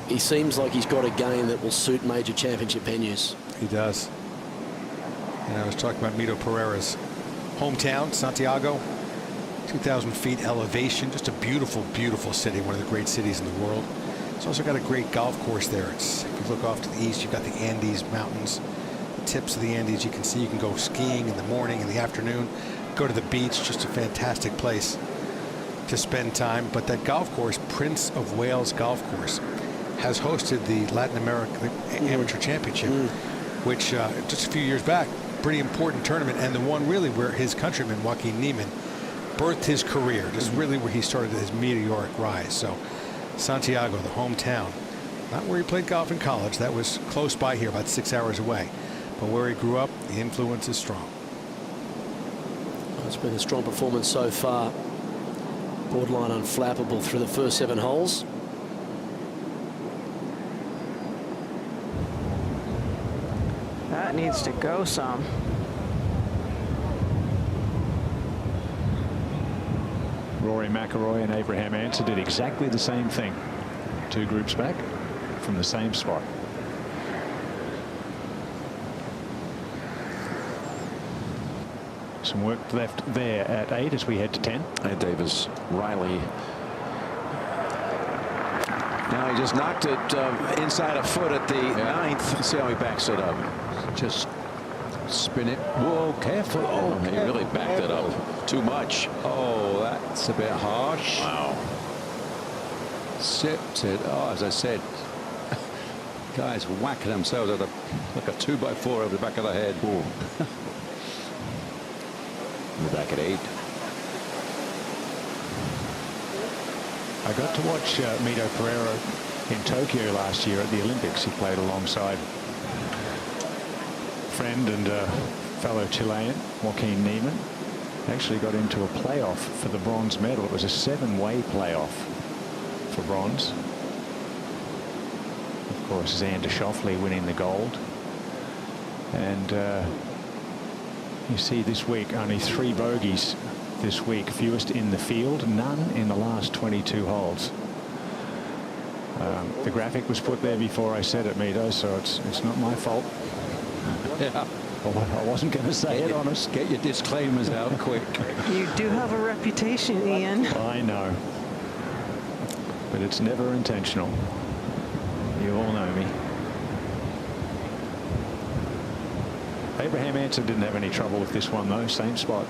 Speaker 10: He seems like he's got a game that will suit major championship venues.
Speaker 9: He does. And I was talking about Mito Pereira's hometown, Santiago. 2,000 feet elevation, just a beautiful, beautiful city, one of the great cities in the world. It's also got a great golf course there. If you look off to the east, you've got the Andes Mountains, the tips of the Andes. You can see, you can go skiing in the morning, in the afternoon, go to the beach. Just a fantastic place to spend time. But that golf course, Prince of Wales Golf Course, has hosted the Latin American Amateur Championship, which just a few years back, pretty important tournament, and the one really where his countryman Joaquin Niemann birthed his career, just really where he started his meteoric rise. So Santiago, the hometown, not where he played golf in college, that was close by here, about 6 hours away, but where he grew up, the influence is strong.
Speaker 10: It's been a strong performance so far. Borderline unflappable through the first 7 holes.
Speaker 19: That needs to go some.
Speaker 14: Rory McIlroy and Abraham Answer did exactly the same thing 2 groups back from the same spot. Some work left there at 8 as we head to 10.
Speaker 11: And Davis, Riley. Now he just knocked it inside a foot at the 9th. Let's see how he backs it up.
Speaker 3: Just spin it. Whoa, careful. Oh,
Speaker 11: he really backed it up too much.
Speaker 3: Oh, that's a bit harsh.
Speaker 11: Wow.
Speaker 3: Sipped it. Oh, as I said, guys whacking themselves at like a 2x4 over the back of the head.
Speaker 11: We're back at 8.
Speaker 14: I got to watch Mito Pereira in Tokyo last year at the Olympics. He played alongside friend and fellow Chilean Joaquin Niemann. Actually got into a playoff for the bronze medal. It was a 7-way playoff for bronze. Of course, Xander Schauffele winning the gold. And you see this week only 3 bogeys this week, fewest in the field, none in the last 22 holes. The graphic was put there before I said it, Mito, so it's not my fault.
Speaker 3: Yeah.
Speaker 14: I wasn't going to say it, honest.
Speaker 3: Get your disclaimers out quick.
Speaker 19: You do have a reputation, Ian.
Speaker 14: I know. But it's never intentional. You all know me. Abraham Answer didn't have any trouble with this one, though. Same spot.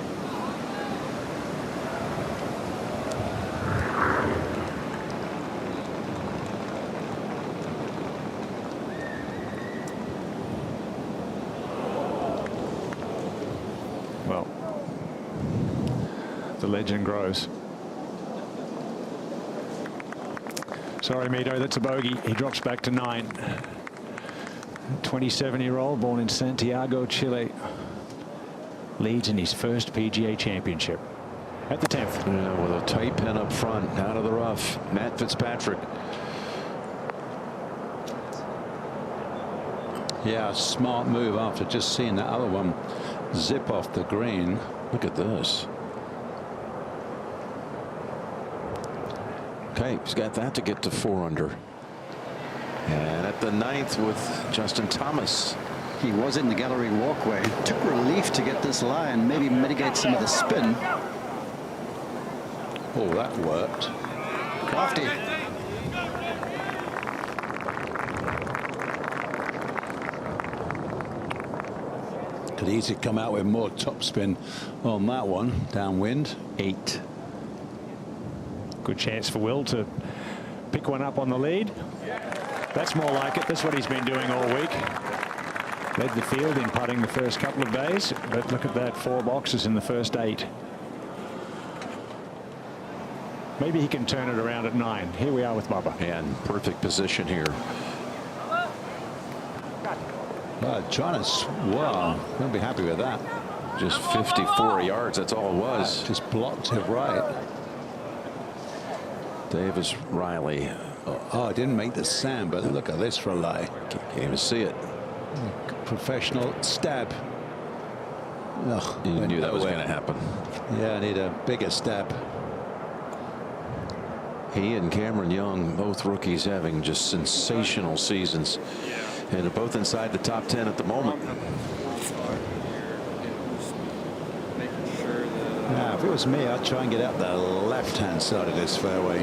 Speaker 14: Well, the legend grows. Sorry, Mito, that's a bogey. He drops back to 9. 27-year-old born in Santiago, Chile, leads in his first PGA Championship at the 10th.
Speaker 11: Yeah, with a tight pin up front, out of the rough. Matt Fitzpatrick.
Speaker 3: Yeah, smart move after just seeing that other one zip off the green.
Speaker 11: Look at this. Okay, he's got that to get to 4 under. And at the 9th with Justin Thomas.
Speaker 17: He was in the gallery walkway. Took relief to get this lie and maybe mitigate some of the spin.
Speaker 3: Oh, that worked.
Speaker 17: Crafty.
Speaker 3: Could easily come out with more topspin on that one. Downwind. 8.
Speaker 14: Good chance for Will to pick one up on the lead. That's more like it. That's what he's been doing all week. Led the field in putting the first couple of days, but look at that, 4 boxes in the first 8. Maybe he can turn it around at 9. Here we are with Bubba.
Speaker 11: And perfect position here.
Speaker 3: Trying to, wow, won't be happy with that.
Speaker 11: Just 54 yards, that's all it was.
Speaker 3: Just blocked it right.
Speaker 11: Davis Riley.
Speaker 3: Oh, didn't make the sand, but look at this for a lie.
Speaker 11: Can't even see it.
Speaker 3: Professional stab. Oh,
Speaker 11: you knew that was going to happen.
Speaker 3: Yeah, I need a bigger stab.
Speaker 11: He and Cameron Young, both rookies, having just sensational seasons. And they're both inside the top 10 at the moment.
Speaker 3: Now, if it was me, I'd try and get out the left-hand side of this fairway.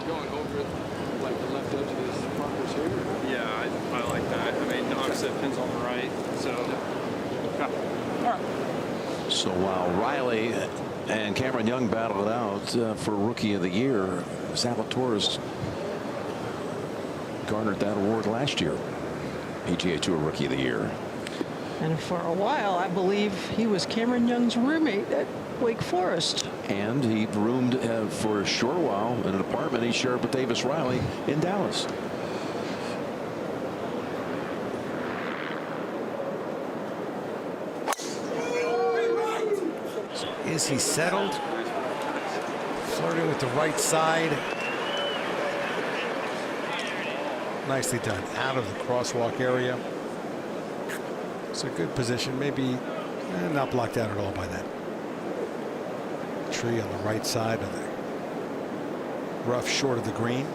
Speaker 6: Going over like the left edge of this bunkers here. Yeah, I like that. I mean, obviously it pins on the right, so. Okay. All right.
Speaker 11: So while Riley and Cameron Young battled it out for Rookie of the Year, Zalatoris garnered that award last year. PGA Tour Rookie of the Year.
Speaker 19: And for a while, I believe he was Cameron Young's roommate at Wake Forest.
Speaker 11: And he roomed for a short while in an apartment he shared with Davis Riley in Dallas.
Speaker 9: Is he settled? Flirting with the right side. Nicely done. Out of the crosswalk area. It's a good position. Maybe not blocked out at all by that tree on the right side of the rough short of the green.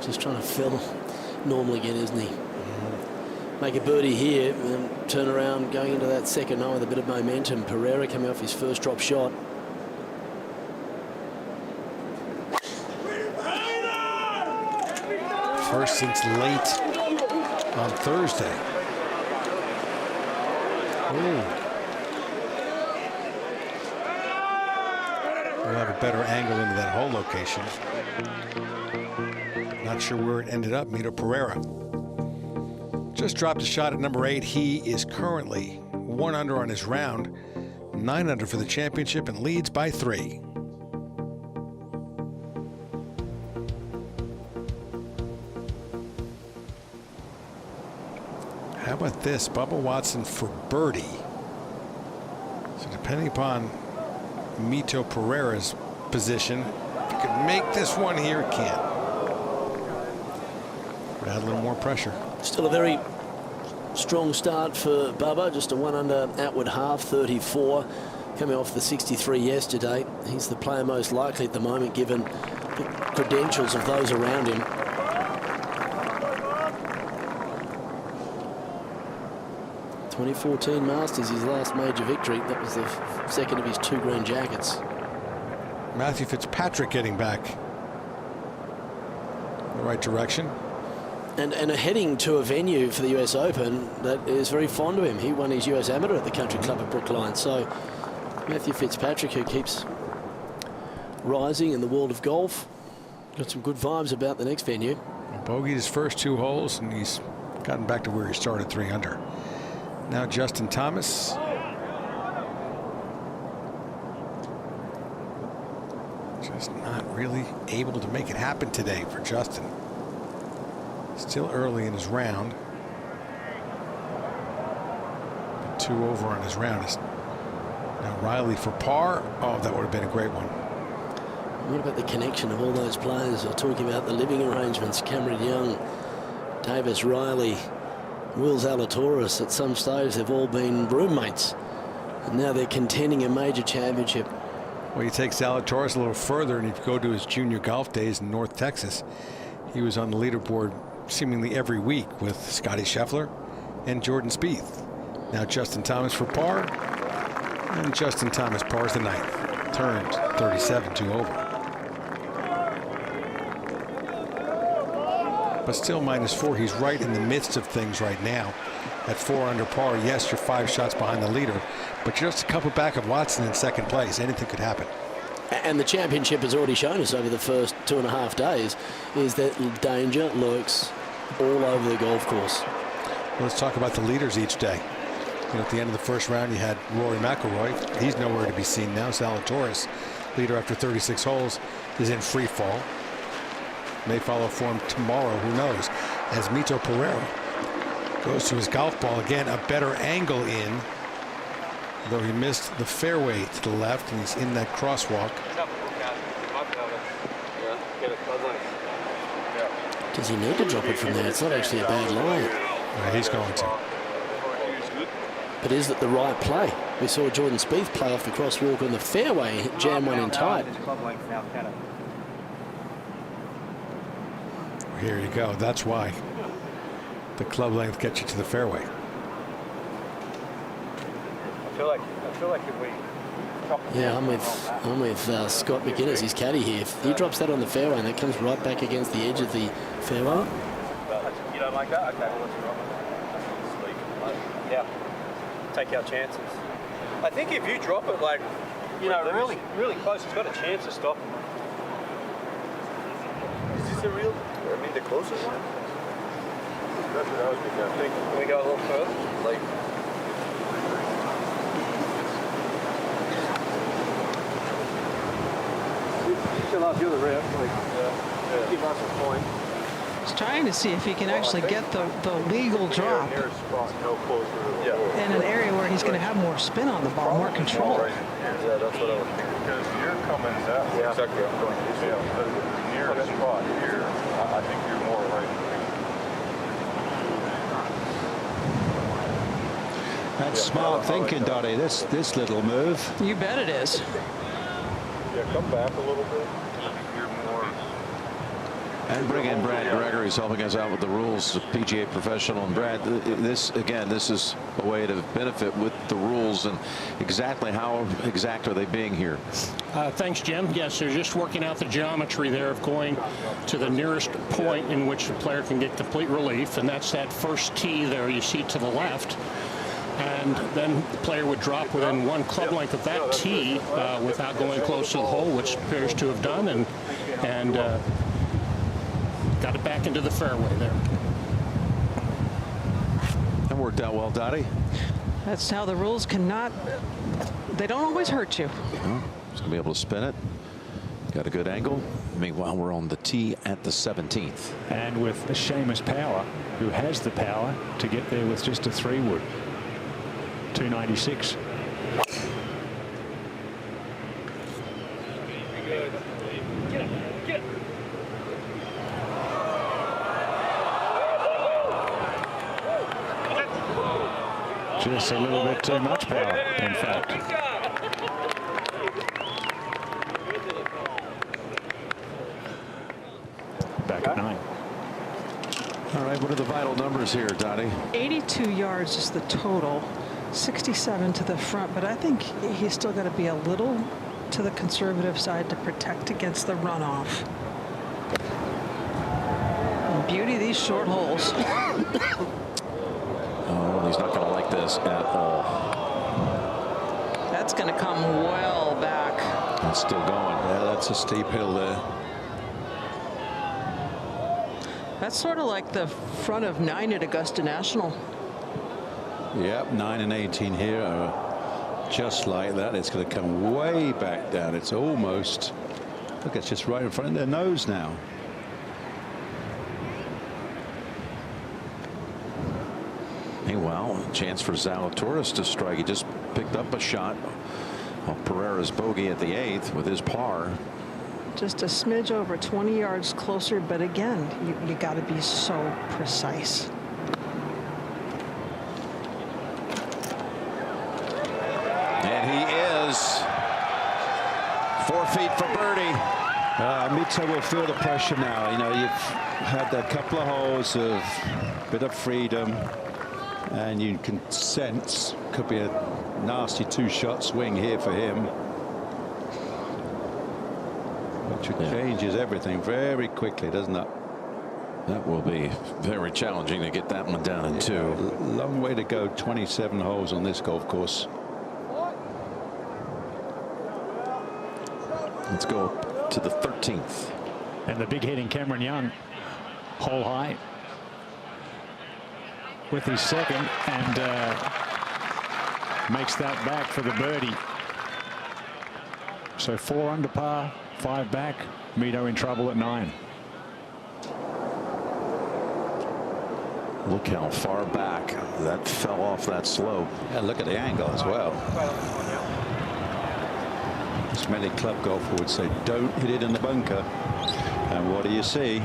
Speaker 10: Just trying to fill normal again, isn't he? Make a birdie here and turn around going into that second hole with a bit of momentum. Pereira coming off his first drop shot.
Speaker 9: First since late on Thursday. Ooh. We'll have a better angle into that hole location. Not sure where it ended up. Mito Pereira just dropped a shot at number 8. He is currently 1 under on his round, 9 under for the championship, and leads by 3. How about this? Bubba Watson for birdie. So depending upon Mito Pereira's position, if he could make this one here, it can't. Add a little more pressure.
Speaker 10: Still a very strong start for Bubba. Just a 1 under outward half, 34. Coming off the 63 yesterday. He's the player most likely at the moment, given the credentials of those around him. '14 Masters, his last major victory. That was the second of his 2 green jackets.
Speaker 9: Matthew Fitzpatrick getting back in the right direction.
Speaker 10: And heading to a venue for the US Open that is very fond of him. He won his US Amateur at the Country Club of Brookline. So Matthew Fitzpatrick, who keeps rising in the world of golf, got some good vibes about the next venue.
Speaker 9: Bogeyed his first 2 holes, and he's gotten back to where he started, 3 under. Now Justin Thomas. Just not really able to make it happen today for Justin. Still early in his round. 2 over on his round. Now Riley for par. Oh, that would have been a great one.
Speaker 10: What about the connection of all those players? We're talking about the living arrangements. Cameron Young, Davis Riley, Will Zalatoris. At some stage they've all been roommates, and now they're contending a major championship.
Speaker 9: Well, you take Zalatoris a little further, and if you go to his junior golf days in North Texas, he was on the leaderboard seemingly every week with Scotty Scheffler and Jordan Spieth. Now Justin Thomas for par, and Justin Thomas pars the 9th. Turned 37, 2 over. But still -4. He's right in the midst of things right now at 4 under par. Yes, you're 5 shots behind the leader, but you're just a couple back of Watson in second place. Anything could happen.
Speaker 10: And the championship has already shown us over the first 2.5 days is that danger lurks all over the golf course.
Speaker 9: Let's talk about the leaders each day. You know, at the end of the first round, you had Rory McIlroy. He's nowhere to be seen now. Zalatoris, leader after 36 holes, is in free fall. May follow form tomorrow, who knows, as Mito Pereira goes to his golf ball again, a better angle in, though he missed the fairway to the left, and he's in that crosswalk.
Speaker 10: Does he need to drop it from there? It's not actually a bad line.
Speaker 9: Yeah, he's going to.
Speaker 10: But is it the right play? We saw Jordan Spieth play off the crosswalk on the fairway, jam one in tight.
Speaker 9: Here you go. That's why the club length gets you to the fairway.
Speaker 21: I feel like if we.
Speaker 10: Yeah, I'm with Scott McGuinness, his caddy here. If he drops that on the fairway and that comes right back against the edge of the fairway.
Speaker 21: You don't like that? Okay, well, let's yeah. Take our chances. I think if you drop it, like, you know, really close, it's got a chance to stop. Is this a real? I mean, the closest one. That's what I was thinking. I think. Can we go a little further? Like. Still off the other rip, like, keep us a point.
Speaker 19: He's trying to see if he can actually get the legal drop in an area where he's going to have more spin on the ball, more control.
Speaker 21: Yeah, that's what I was thinking. Because you're coming that way. Yeah, exactly. I'm going this way. Yeah, the nearest spot here, I think you're more right.
Speaker 3: That's smart thinking, Dottie, this little move.
Speaker 19: You bet it is.
Speaker 21: Yeah, come back a little bit.
Speaker 11: And bring in Brad Gregory, who's helping us out with the rules, PGA professional. And Brad, this is a way to benefit with the rules, and exactly how exact are they being here?
Speaker 18: Thanks, Jim. Yes, they're just working out the geometry there of going to the nearest point in which the player can get complete relief, and that's that first tee there you see to the left. And then the player would drop within one club length of that tee without going close to the hole, which appears to have done, and got it back into the fairway there.
Speaker 11: That worked out well, Dottie.
Speaker 19: That's how the rules cannot, they don't always hurt you.
Speaker 11: Well, he's going to be able to spin it. Got a good angle. Meanwhile, we're on the tee at the 17th.
Speaker 14: And with Seamus Power, who has the power to get there with just a 3-wood. 296. Just a little bit too much power, in fact. Back at 9.
Speaker 11: All right, what are the vital numbers here, Dottie?
Speaker 19: 82 yards is the total, 67 to the front, but I think he's still got to be a little to the conservative side to protect against the runoff. Beauty, these short holes.
Speaker 11: Oh, he's not going to like this at all.
Speaker 19: That's going to come well back.
Speaker 11: It's still going.
Speaker 15: Yeah, that's a steep hill there.
Speaker 19: That's sort of like the front of 9 at Augusta National.
Speaker 15: Yep, 9 and 18 here are just like that. It's going to come way back down. It's almost, look, it's just right in front of their nose now.
Speaker 11: Meanwhile, chance for Zalatoris to strike. He just picked up a shot off Pereira's bogey at the 8th with his par.
Speaker 19: Just a smidge over 20 yards closer, but again, you got to be so precise.
Speaker 11: And he is 4 feet for birdie.
Speaker 3: Mito will feel the pressure now. You know, you've had a couple of holes of a bit of freedom, and you can sense could be a nasty 2-shot swing here for him, which changes everything very quickly, doesn't it?
Speaker 11: That will be very challenging to get that one down in 2.
Speaker 3: Long way to go. 27 holes on this golf course.
Speaker 11: Let's go to the 13th.
Speaker 14: And the big hitting Cameron Young, hole high. with his second and makes that back for the birdie. So 4 under par, 5 back. Mito in trouble at 9.
Speaker 11: Look how far back that fell off that slope.
Speaker 3: Yeah, look at the angle as well. As many club golfer would say, don't hit it in the bunker. And what do you see?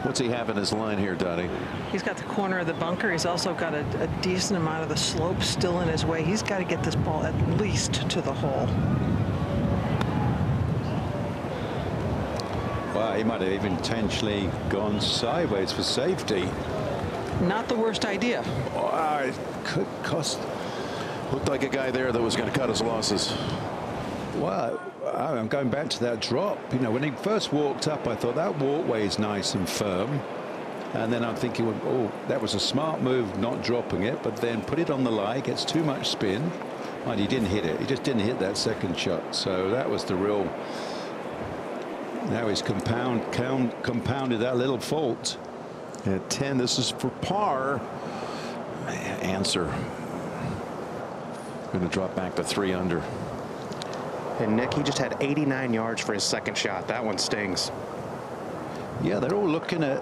Speaker 11: What's he have in his line here, Donnie?
Speaker 19: He's got the corner of the bunker. He's also got a decent amount of the slope still in his way. He's got to get this ball at least to the hole.
Speaker 3: Wow, he might have even intentionally gone sideways for safety.
Speaker 19: Not the worst idea.
Speaker 3: Wow, it could cost.
Speaker 11: Looked like a guy there that was going to cut his losses.
Speaker 3: Well, I'm going back to that drop. You know, when he first walked up, I thought that walkway is nice and firm. And then I'm thinking, oh, that was a smart move not dropping it, but then put it on the lie, gets too much spin. And he didn't hit it. He just didn't hit that second shot. So that was the real. Now he's compounded that little fault.
Speaker 11: At 10, this is for par. Answer. Going to drop back to 3 under.
Speaker 13: And Nick, he just had 89 yards for his second shot. That one stings.
Speaker 3: Yeah, they're all looking at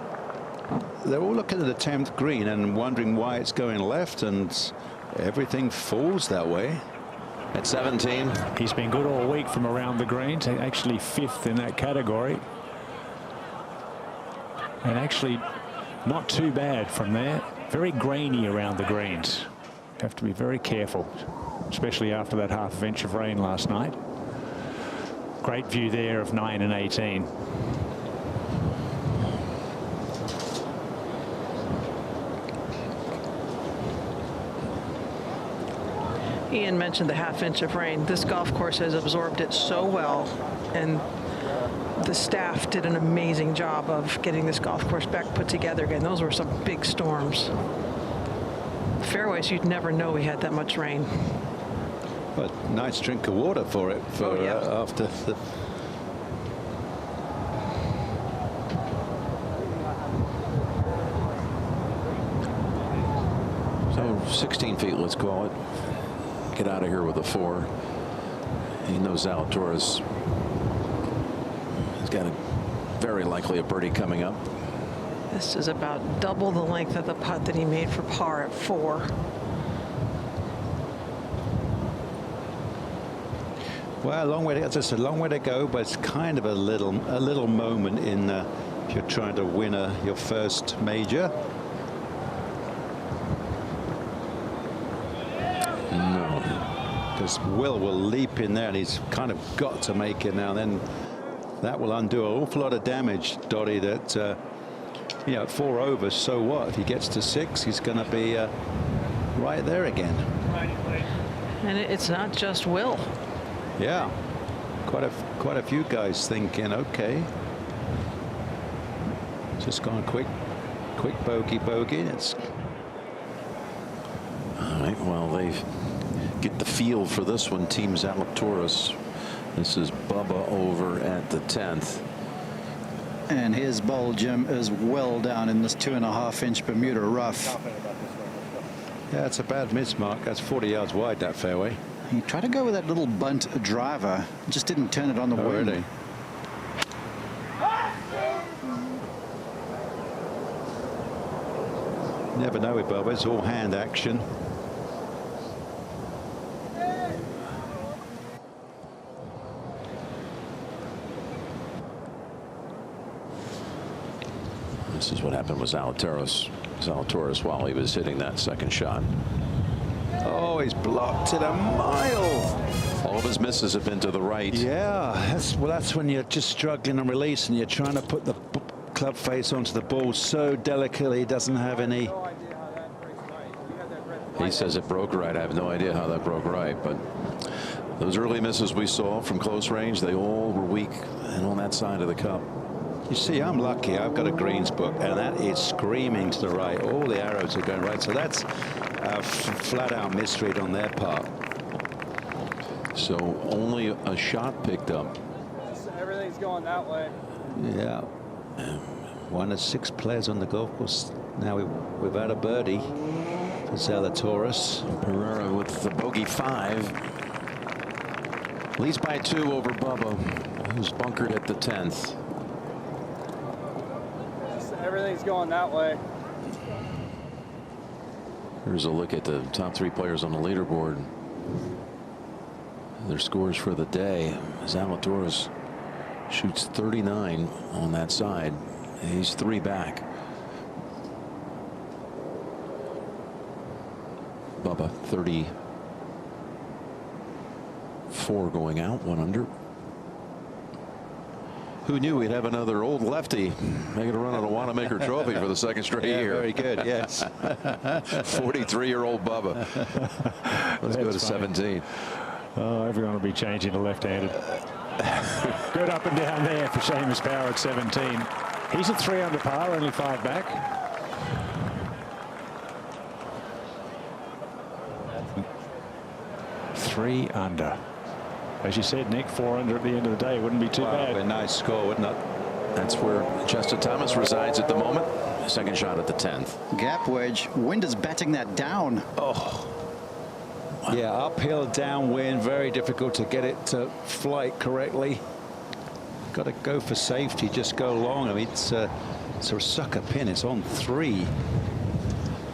Speaker 3: the 10th green and wondering why it's going left, and everything falls that way.
Speaker 11: At 17,
Speaker 14: he's been good all week from around the greens. Actually 5th in that category, and actually not too bad from there. Very grainy around the greens. Have to be very careful, especially after that half inch of rain last night. Great view there of 9 and 18.
Speaker 19: Ian mentioned the half inch of rain. This golf course has absorbed it so well, and the staff did an amazing job of getting this golf course back put together again. Those were some big storms. Fairways, you'd never know we had that much rain.
Speaker 3: But nice drink of water for it after the.
Speaker 11: So 16 feet, let's call it. Get out of here with a 4. He knows Zalatoris. He's got very likely a birdie coming up.
Speaker 19: This is about double the length of the putt that he made for par at 4.
Speaker 3: Well, a long way to, as I said, a long way to go, but it's kind of a little moment in if you're trying to win your first major. No, because Will leap in there, and he's kind of got to make it now. Then that will undo an awful lot of damage, Dottie. That you know, 4 over, so what? If he gets to 6, he's going to be right there again.
Speaker 19: And it's not just Will.
Speaker 3: Yeah, quite a few guys thinking, okay, just gone quick bogey. It's
Speaker 11: all right. Well, they get the feel for this one. Team Zalatoris. This is Bubba over at the 10th.
Speaker 17: And his ball, Jim, is well down in this 2.5 inch Bermuda rough.
Speaker 3: Yeah, it's a bad miss, Mark. That's 40 yards wide, that fairway.
Speaker 17: He tried to go with that little bunt driver, just didn't turn it on the wind.
Speaker 3: Really? Never know with Bubba. It's all hand action.
Speaker 11: This is what happened with Zalatoris while he was hitting that second shot.
Speaker 3: Oh, he's blocked it a mile.
Speaker 11: All of his misses have been to the right.
Speaker 3: Yeah, that's when you're just struggling and release, and you're trying to put the club face onto the ball so delicately. It doesn't have any.
Speaker 11: He says it broke right. I have no idea how that broke right, but those early misses we saw from close range, they all were weak and on that side of the cup.
Speaker 3: You see, I'm lucky. I've got a greens book, and that is screaming to the right. All the arrows are going right. So that's a flat-out misread on their part.
Speaker 11: So only a shot picked up.
Speaker 21: Everything's going that way.
Speaker 3: Yeah. One of 6 players on the golf course now without a birdie for Zalatoris.
Speaker 11: Pereira with the bogey 5. Leads by 2 over Bubba, who's bunkered at the 10th.
Speaker 2: Everything's going that way.
Speaker 11: Here's a look at the top 3 players on the leaderboard. Their scores for the day. Zalatoris shoots 39 on that side. He's 3 back. Bubba 34 going out, 1 under. Who knew we'd have another old lefty making a run on a Wanamaker Trophy for the 2nd straight year?
Speaker 3: Very good, yes.
Speaker 11: 43-year-old Bubba. Let's go to 17.
Speaker 14: Oh, everyone will be changing to left-handed. Good up and down there for Seamus Power at 17. He's at 3 under par, only 5 back. Three under. As you said, Nick, 4 under at the end of the day wouldn't be too bad.
Speaker 3: A nice score, wouldn't it?
Speaker 11: That's where Justin Thomas resides at the moment. 2nd shot at the 10th.
Speaker 17: Gap wedge. Wind is batting that down.
Speaker 11: Oh.
Speaker 3: Yeah, uphill, downwind, very difficult to get it to flight correctly. Got to go for safety, just go long. I mean, it's a sucker pin. It's on 3.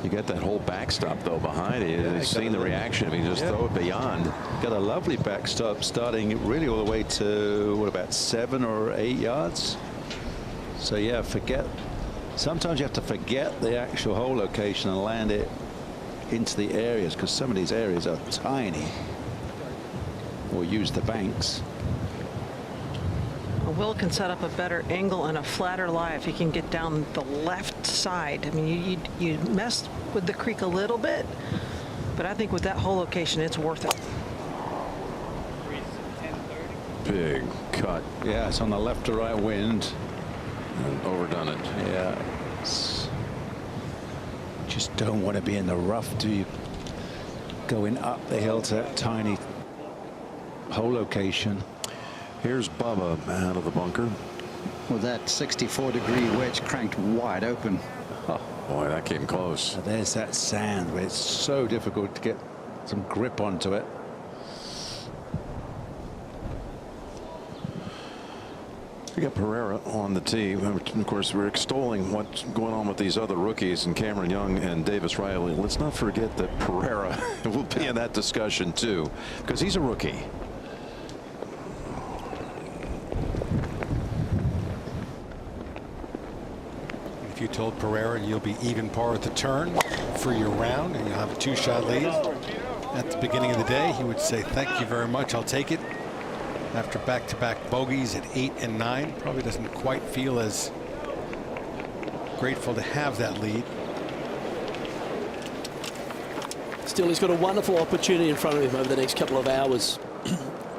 Speaker 11: You got that whole backstop though behind it. You've seen the reaction. I mean, just throw it beyond.
Speaker 3: Got a lovely backstop starting really all the way to what, about 7 or 8 yards. So yeah, sometimes you have to forget the actual hole location and land it into the areas, because some of these areas are tiny, or use the banks.
Speaker 19: Will can set up a better angle and a flatter lie if he can get down the left side. I mean, you messed with the creek a little bit, but I think with that hole location, it's worth it.
Speaker 11: Big cut.
Speaker 3: Yeah, it's on the left to right wind.
Speaker 11: And overdone it.
Speaker 3: Yeah. Just don't want to be in the rough, do you? Going up the hill to that tiny hole location.
Speaker 11: Here's Bubba out of the bunker.
Speaker 17: With that 64-degree wedge cranked wide open.
Speaker 11: Oh, boy, that came close.
Speaker 3: So there's that sand where it's so difficult to get some grip onto it.
Speaker 11: We got Pereira on the tee. Of course, we're extolling what's going on with these other rookies and Cameron Young and Davis Riley. Let's not forget that Pereira will be in that discussion too, because he's a rookie.
Speaker 9: If you told Pereira you'll be even par at the turn for your round and you'll have a 2-shot lead at the beginning of the day, he would say, thank you very much, I'll take it. After back-to-back bogeys at 8 and 9, probably doesn't quite feel as grateful to have that lead.
Speaker 10: Still, he's got a wonderful opportunity in front of him over the next couple of hours.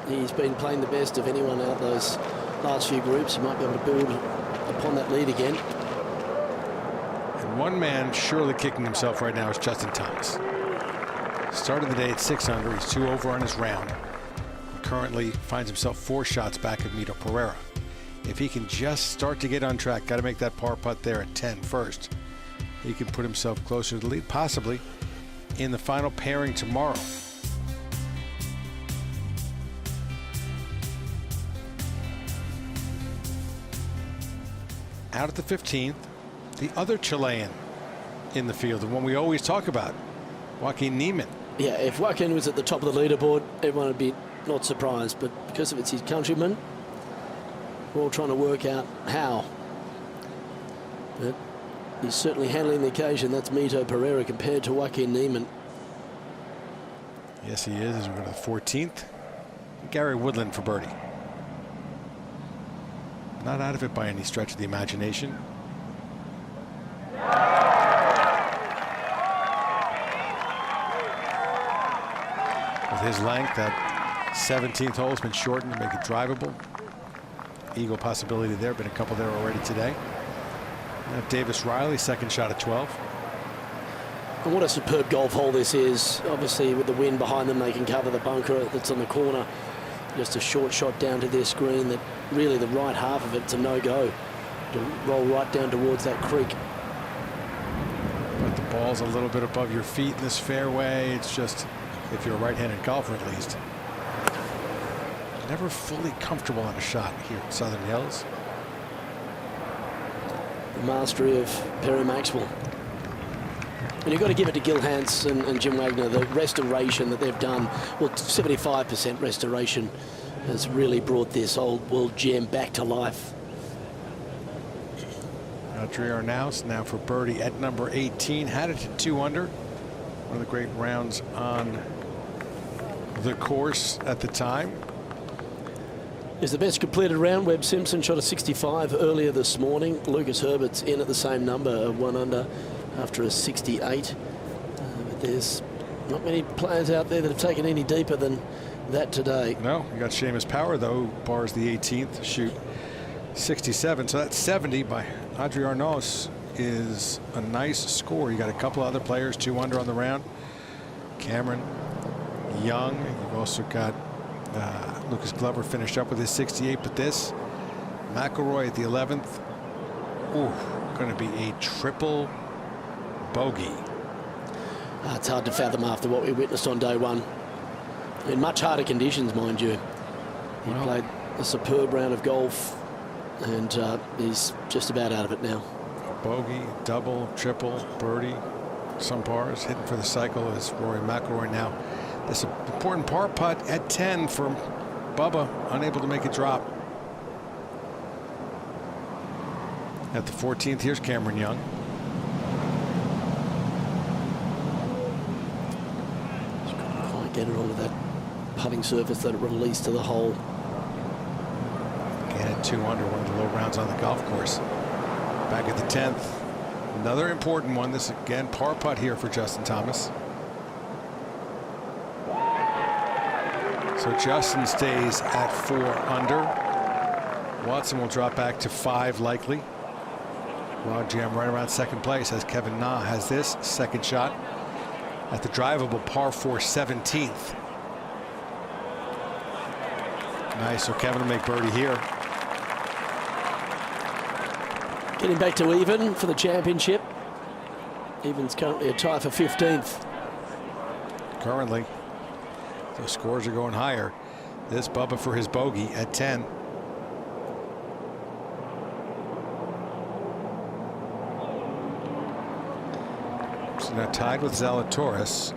Speaker 10: He's been playing the best of anyone out of those last few groups. He might be able to build upon that lead again.
Speaker 9: And one man surely kicking himself right now is Justin Thomas. Started the day at 6 under. He's 2 over on his round. Currently finds himself 4 shots back of Mito Pereira. If he can just start to get on track, got to make that par putt there at 10 first. He can put himself closer to the lead, possibly in the final pairing tomorrow. Out at the 15th, the other Chilean in the field, the one we always talk about, Joaquin Niemann.
Speaker 10: Yeah, if Joaquin was at the top of the leaderboard, everyone would be not surprised, but because of it's his countryman, we're all trying to work out how. But he's certainly handling the occasion. That's Mito Pereira compared to Joaquin Niemann.
Speaker 9: Yes, he is. As we go to the 14th, Gary Woodland for birdie. Not out of it by any stretch of the imagination. With his length, that 17th hole has been shortened to make it drivable. Eagle possibility there, been a couple there already today. Now Davis Riley, 2nd shot at 12.
Speaker 10: And what a superb golf hole this is. Obviously, with the wind behind them, they can cover the bunker that's on the corner. Just a short shot down to their screen that really the right half of it's a no-go. to roll right down towards that creek.
Speaker 9: But the ball's a little bit above your feet in this fairway. It's just, if you're a right-handed golfer at least, never fully comfortable on a shot here at Southern Hills.
Speaker 10: The mastery of Perry Maxwell. And you've got to give it to Gil Hanse and Jim Wagner, the restoration that they've done. Well, 75% restoration has really brought this old world gem back to life.
Speaker 9: Adrian Arnaus now for birdie at number 18. Had it to 2 under. One of the great rounds on the course at the time.
Speaker 10: Is the best completed round. Webb Simpson shot a 65 earlier this morning. Lucas Herbert's in at the same number, 1 under after a 68. But there's not many players out there that have taken any deeper than that today.
Speaker 9: No, you got Seamus Power though, bars the 18th, shoot 67. So that's 70 by Adrian Arnaus is a nice score. You got a couple other players 2 under on the round. Cameron Young. You've also got Lucas Glover finished up with his 68, but this McIlroy at the 11th. Ooh, going to be a triple bogey.
Speaker 10: It's hard to fathom after what we witnessed on day one. In much harder conditions, mind you. He played a superb round of golf, and he's just about out of it now.
Speaker 9: Bogey, double, triple, birdie, some pars. Hitting for the cycle is Rory McIlroy now. This important par putt at 10 from Bubba, unable to make it drop. At the 14th, here's Cameron Young.
Speaker 10: Just couldn't quite get it onto that putting surface that it released to the hole.
Speaker 9: Again at 2 under, one of the low rounds on the golf course. Back at the 10th, another important one. This again par putt here for Justin Thomas. So Justin stays at 4 under. Watson will drop back to 5 likely. Log jam right around second place as Kevin Na has this second shot at the drivable par 4 17th. Nice, so Kevin will make birdie here.
Speaker 10: Getting back to even for the championship. Even's currently a tie for 15th.
Speaker 9: Currently, the scores are going higher. This Bubba for his bogey at 10. So now tied with Zalatoris,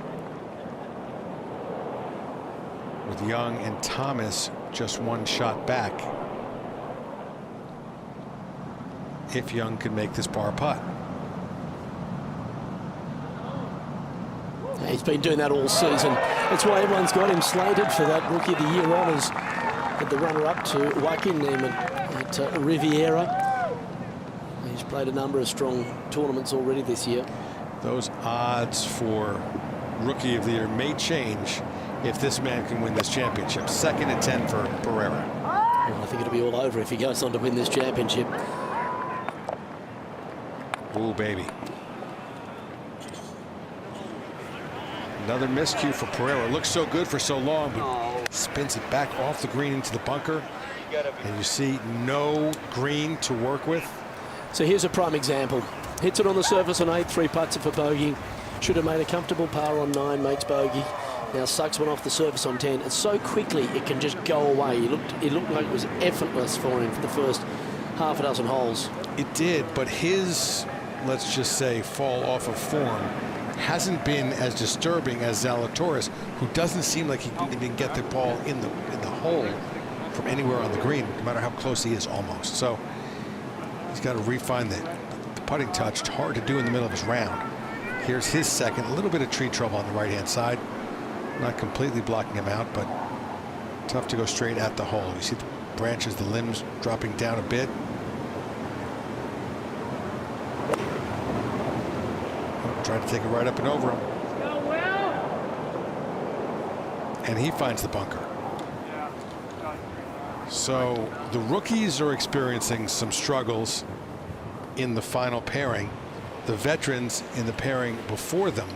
Speaker 9: with Young and Thomas just 1 shot back. If Young could make this par putt.
Speaker 10: He's been doing that all season. That's why everyone's got him slated for that Rookie of the Year honours at the runner-up to Joaquin Niemann at Riviera. He's played a number of strong tournaments already this year.
Speaker 9: Those odds for Rookie of the Year may change if this man can win this championship. 2nd at 10 for Pereira.
Speaker 10: Well, I think it'll be all over if he goes on to win this championship.
Speaker 9: Ooh, baby. Another miscue for Pereira. Looks so good for so long, but spins it back off the green into the bunker. And you see no green to work with.
Speaker 10: So here's a prime example. Hits it on the surface on 8, 3 putts it for bogey. Should have made a comfortable par on 9, makes bogey. Now sucks one off the surface on 10. And so quickly it can just go away. It looked like it was effortless for him for the first half a dozen holes.
Speaker 9: It did, but his, let's just say, fall off of form hasn't been as disturbing as Zalatoris, who doesn't seem like he can even get the ball in the hole from anywhere on the green, no matter how close he is almost. So he's got to refine the putting touch. It's hard to do in the middle of his round. Here's his second. A little bit of tree trouble on the right-hand side. Not completely blocking him out, but tough to go straight at the hole. You see the branches, the limbs dropping down a bit. Tried to take it right up and over him. And he finds the bunker. So the rookies are experiencing some struggles in the final pairing. The veterans in the pairing before them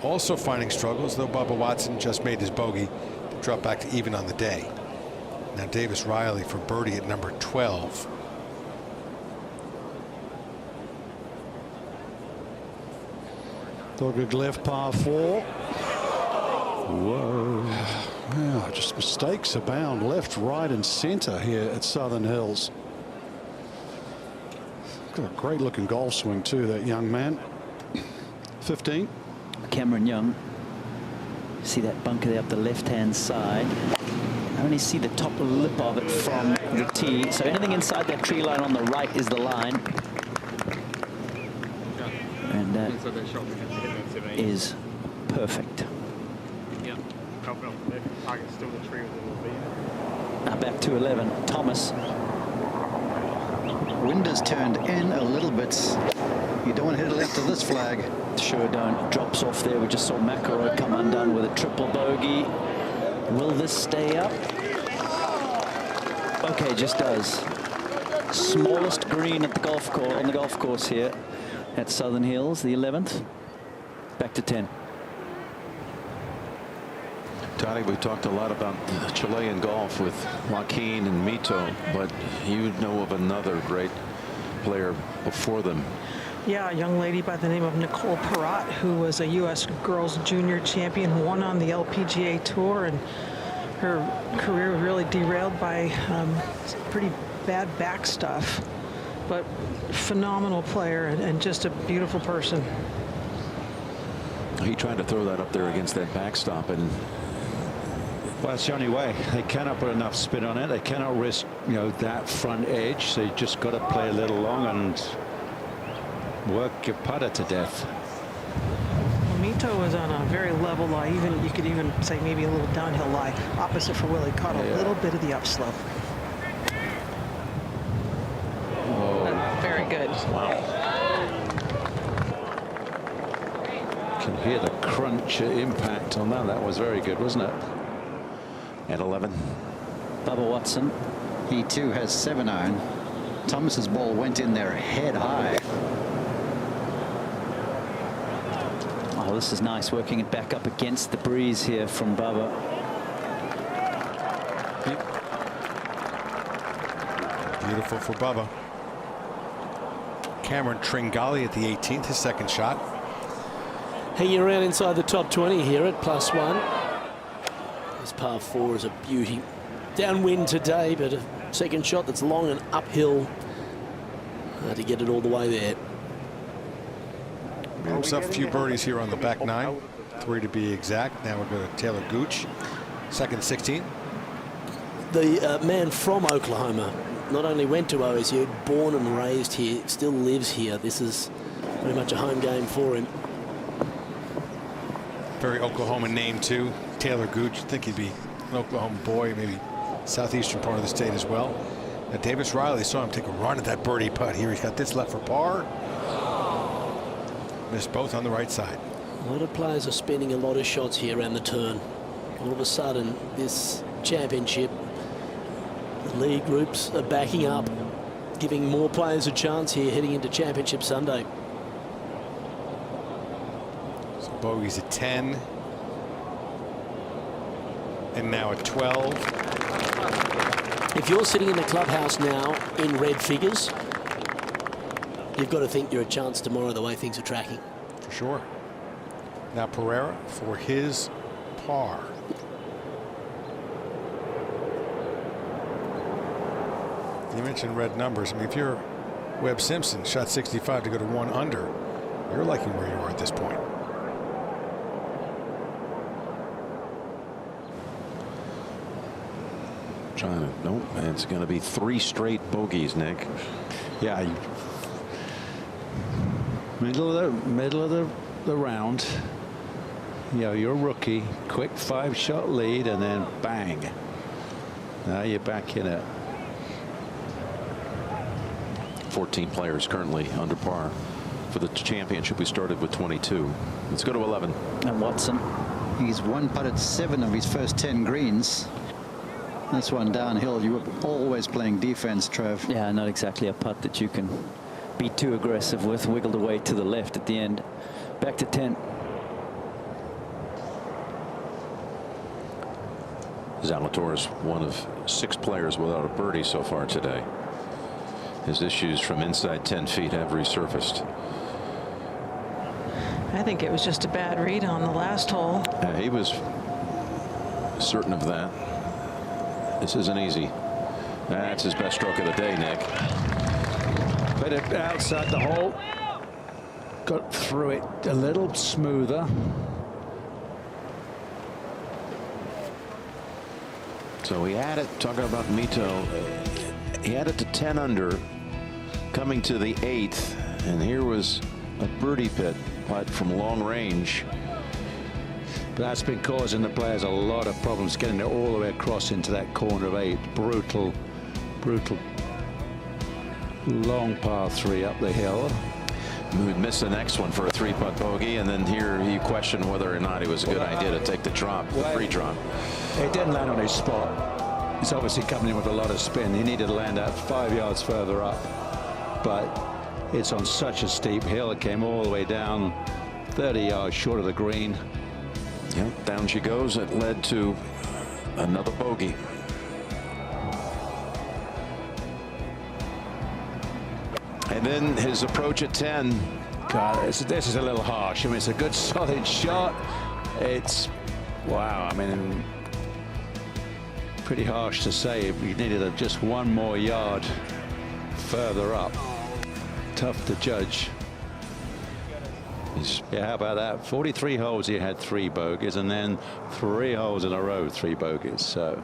Speaker 9: also finding struggles, though Bubba Watson just made his bogey to drop back to even on the day. Now Davis Riley for birdie at number 12.
Speaker 15: Dogleg left, par 4. Whoa. Wow, just mistakes abound left, right, and centre here at Southern Hills. Got a great looking golf swing too, that young man. 15.
Speaker 12: Cameron Young. See that bunker there up the left-hand side. I only see the top lip of it from the tee. So anything inside that tree line on the right is the line. And that is perfect.
Speaker 6: Yeah. Target still the tree with a little bit.
Speaker 12: Now back to 11. Thomas.
Speaker 17: Wind has turned in a little bit. You don't want to hit it left of this flag.
Speaker 12: Sure don't. Drops off there. We just saw McIlroy come undone with a triple bogey. Will this stay up? Okay, just does. Smallest green at the golf course, on the golf course here at Southern Hills, the 11th. Back to 10.
Speaker 11: Toddy, we talked a lot about Chilean golf with Joaquin and Mito, but you know of another great player before them.
Speaker 19: Yeah, a young lady by the name of Nicole Perrott, who was a U.S. Girls Junior Champion, won on the LPGA Tour, and her career was really derailed by pretty bad back stuff. But phenomenal player and just a beautiful person.
Speaker 11: He tried to throw that up there against that backstop, and
Speaker 3: well, it's the only way. They cannot put enough spin on it. They cannot risk, that front edge. So you just got to play a little long and work your putter to death.
Speaker 19: Mito was on a very level lie. You could even say maybe a little downhill lie. Opposite for Willie. Caught a little bit of the upslope. Very good.
Speaker 3: Wow. Can hear the crunch impact on that. That was very good, wasn't it?
Speaker 11: At 11.
Speaker 12: Bubba Watson.
Speaker 17: He too has 7-iron. Thomas's ball went in there head high.
Speaker 12: Oh, this is nice, working it back up against the breeze here from Bubba.
Speaker 9: Beautiful for Bubba. Cameron Tringali at the 18th, his second shot.
Speaker 10: Hanging around inside the top 20 here at +1. This par 4 is a beauty. Downwind today, but a second shot that's long and uphill. Hard to get it all the way there.
Speaker 9: Made himself a few birdies here on the back 9. 3 to be exact. Now we'll go to Taylor Gooch. Second 16.
Speaker 10: The man from Oklahoma not only went to OSU, born and raised here, still lives here. This is very much a home game for him.
Speaker 9: Very Oklahoma name too. Taylor Gooch. I think he'd be an Oklahoma boy, maybe southeastern part of the state as well. Now Davis Riley saw him take a run at that birdie putt here. He's got this left for par. Missed both on the right side.
Speaker 10: A lot of players are spending a lot of shots here around the turn. All of a sudden, this championship, the league groups are backing up, giving more players a chance here heading into Championship Sunday.
Speaker 9: So bogeys at 10. And now at 12.
Speaker 10: If you're sitting in the clubhouse now in red figures, you've got to think you're a chance tomorrow the way things are tracking.
Speaker 9: For sure. Now Pereira for his par. You mentioned red numbers. I mean, if you're Webb Simpson, shot 65 to go to 1 under, you're liking where you are at this point.
Speaker 11: Trying to, nope, it's going to be 3 straight bogeys, Nick.
Speaker 3: Yeah. Middle of the round. You're a rookie. Quick 5-shot lead, and then bang. Now you're back in it.
Speaker 11: 14 players currently under par for the championship. We started with 22. Let's go to 11.
Speaker 12: And Watson.
Speaker 17: He's one putted 7 of his first 10 greens. This one downhill. You were always playing defense, Trev.
Speaker 12: Yeah, not exactly a putt that you can be too aggressive with. Wiggled away to the left at the end. Back to 10.
Speaker 11: Zalatoris, one of 6 players without a birdie so far today. His issues from inside 10 feet have resurfaced.
Speaker 19: I think it was just a bad read on the last hole.
Speaker 11: He was certain of that. This isn't easy. That's his best stroke of the day, Nick.
Speaker 12: Put it outside the hole. Got through it a little smoother.
Speaker 11: So he had it, talking about Mito, he had it to 10 under, coming to the 8th, and here was a birdie putt from long range.
Speaker 3: That's been causing the players a lot of problems getting it all the way across into that corner of 8. Brutal, brutal. Long par 3 up the hill.
Speaker 11: He would miss the next one for a 3-putt bogey, and then here he questioned whether or not it was a good idea to take the drop, the free drop.
Speaker 3: It didn't land on his spot. He's obviously coming in with a lot of spin. He needed to land out 5 yards further up, but it's on such a steep hill. It came all the way down 30 yards short of the green.
Speaker 11: Yep, down she goes. It led to another bogey. And then his approach at 10.
Speaker 3: God, this is a little harsh. I mean, it's a good solid shot. It's, wow, I mean, pretty harsh to say. We needed just 1 more yard further up. Tough to judge. Yeah, how about that? 43 holes, he had 3 bogeys, and then 3 holes in a row, 3 bogeys. So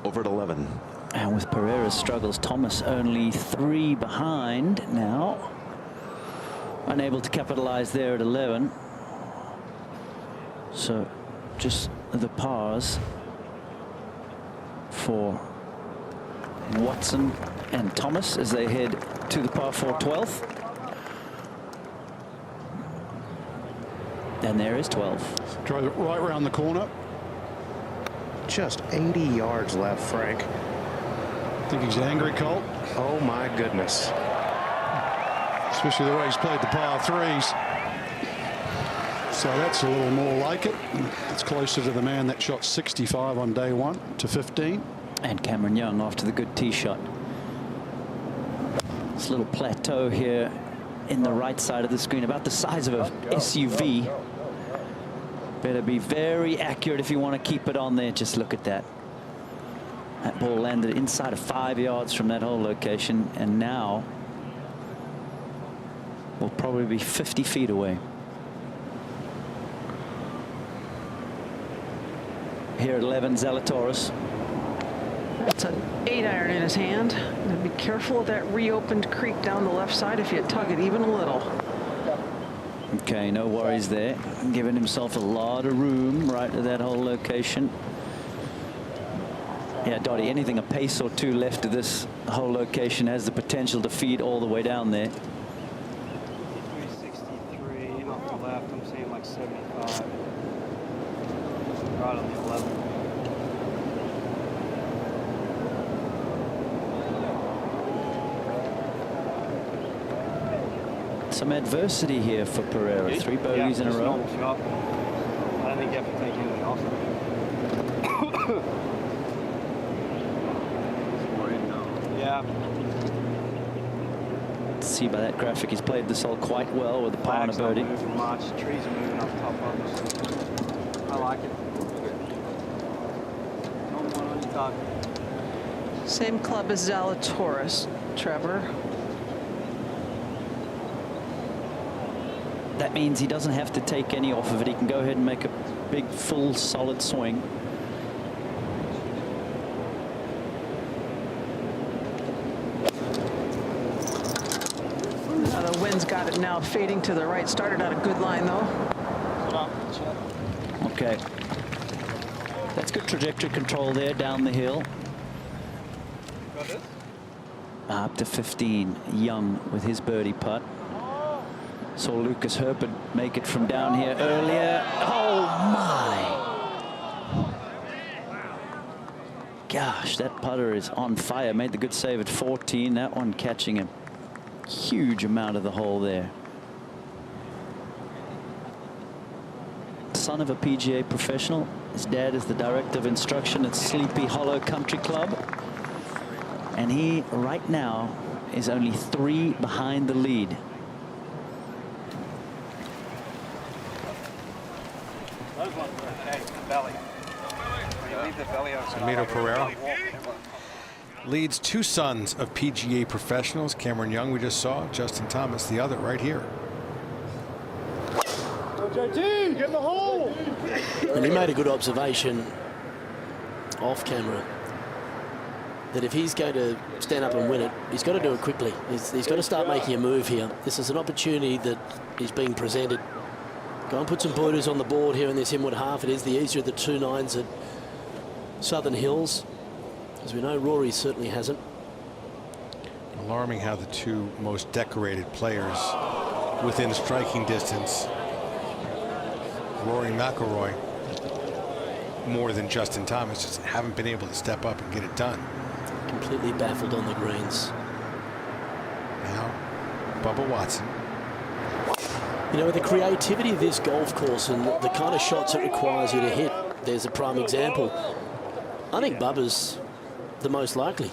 Speaker 11: over at 11.
Speaker 12: And with Pereira's struggles, Thomas only 3 behind now. Unable to capitalize there at 11. So just the pars for Watson and Thomas as they head to the par 4 12th. And there is 12.
Speaker 15: Drove it right around the corner.
Speaker 13: Just 80 yards left, Frank.
Speaker 15: Think he's angry, Colt?
Speaker 13: Oh, my goodness.
Speaker 15: Especially the way he's played the par 3s. So that's a little more like it. It's closer to the man that shot 65 on day 1 to 15.
Speaker 12: And Cameron Young after the good tee shot. This little plateau here in the right side of the screen, about the size of a SUV. Better be very accurate if you want to keep it on there. Just look at that. That ball landed inside of 5 yards from that hole location, and now will probably be 50 feet away. Here at 11, Zalatoris.
Speaker 19: That's an 8-iron in his hand. And be careful of that reopened creek down the left side if you tug it even a little.
Speaker 12: Okay, no worries there. Giving himself a lot of room right at that hole location. Yeah, Dottie, anything a pace or 2 left of this whole location has the potential to feed all the way down there.
Speaker 21: 363 off the left. I'm saying like 75. Right on the 11.
Speaker 12: Some adversity here for Pereira. 3 bogeys in a row.
Speaker 21: Shot. I don't think you have to take anything off. Yeah.
Speaker 12: See by that graphic, he's played this hole quite well with the par and a birdie.
Speaker 21: Moving much. Trees are moving up top of us. I like it. On your target.
Speaker 19: Same club as Zalatoris, Trevor.
Speaker 12: That means he doesn't have to take any off of it. He can go ahead and make a big, full, solid swing.
Speaker 19: The wind's got it now fading to the right. Started out a good line, though.
Speaker 12: Okay. That's good trajectory control there down the hill. Up to 15. Young with his birdie putt. Saw Lucas Herpert make it from down here earlier. Oh, my. Gosh, that putter is on fire. Made the good save at 14. That one catching a huge amount of the hole there. Son of a PGA professional. His dad is the director of instruction at Sleepy Hollow Country Club. And he, right now, is only 3 behind the lead.
Speaker 21: Those ones, hey, the belly. When you leave the belly outside.
Speaker 9: Mito Pereira leads two sons of PGA professionals. Cameron Young, we just saw. Justin Thomas, the other, right here.
Speaker 16: JT, get in the hole.
Speaker 10: And he made a good observation off camera that if he's going to stand up and win it, he's got to do it quickly. He's got to start making a move here. This is an opportunity that is being presented. Go and put some pointers on the board here in this inward half. It is the easier of the 2 9s at Southern Hills. As we know, Rory certainly hasn't.
Speaker 9: Alarming how the two most decorated players within striking distance, Rory and McIlroy, more than Justin Thomas, just haven't been able to step up and get it done.
Speaker 10: Completely baffled on the greens.
Speaker 9: Now, Bubba Watson.
Speaker 10: You know, with the creativity of this golf course and the kind of shots it requires you to hit, there's a prime example. I think Bubba's the most likely.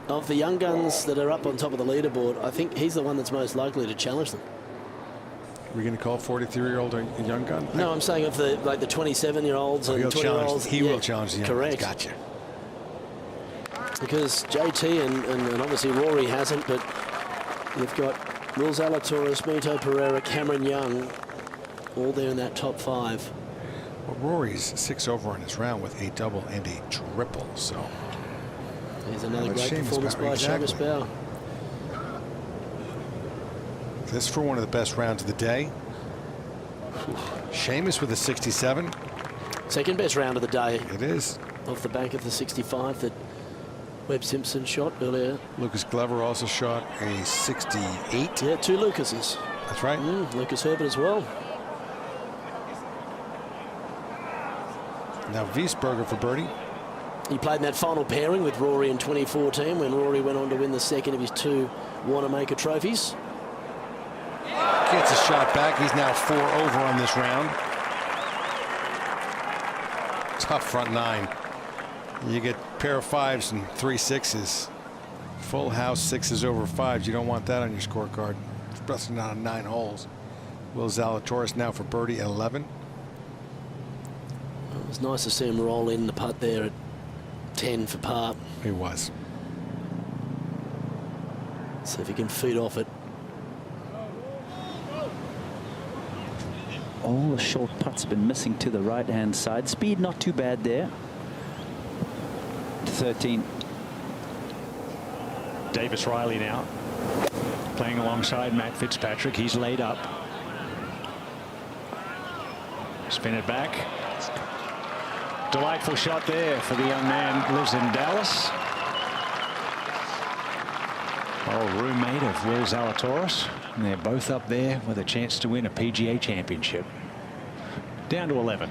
Speaker 10: Of the young guns that are up on top of the leaderboard, I think he's the one that's most likely to challenge them.
Speaker 9: Are we going to call 43-year-old a young gun?
Speaker 10: No, I'm saying of the 27-year-olds and 20-year-olds.
Speaker 9: He will challenge the young
Speaker 10: correct.
Speaker 9: Guns. Gotcha.
Speaker 10: Because JT and obviously Rory hasn't, but you've got Will Zalatoris, Mito Pereira, Cameron Young, all there in that top 5.
Speaker 9: Well, Rory's 6 over on his round with a double and a triple, so.
Speaker 10: Here's another great performance by Seamus Bowe.
Speaker 9: This for one of the best rounds of the day. Seamus with a 67.
Speaker 10: Second best round of the day.
Speaker 9: It is.
Speaker 10: Off the back of the 65 that Webb Simpson shot earlier.
Speaker 9: Lucas Glover also shot a 68.
Speaker 10: Yeah, 2 Lucases.
Speaker 9: That's right.
Speaker 10: Lucas Herbert as well.
Speaker 9: Now Wiesberger for birdie.
Speaker 10: He played in that final pairing with Rory in 2014 when Rory went on to win the second of his 2 Wanamaker trophies.
Speaker 9: Gets a shot back. He's now 4 over on this round. Tough front 9. You get a pair of 5s and 3 6s. Full house 6s over 5s. You don't want that on your scorecard, especially not on 9 holes. Will Zalatoris now for birdie at 11.
Speaker 10: It was nice to see him roll in the putt there at 10 for par.
Speaker 9: He was.
Speaker 10: See if he can feed off it.
Speaker 12: All the short putts have been missing to the right-hand side. Speed not too bad there. 13.
Speaker 14: Davis Riley now playing alongside Matt Fitzpatrick. He's laid up. Spin it back. Delightful shot there for the young man. Lives in Dallas. Old roommate of Will Zalatoris. And they're both up there with a chance to win a PGA Championship. Down to 11.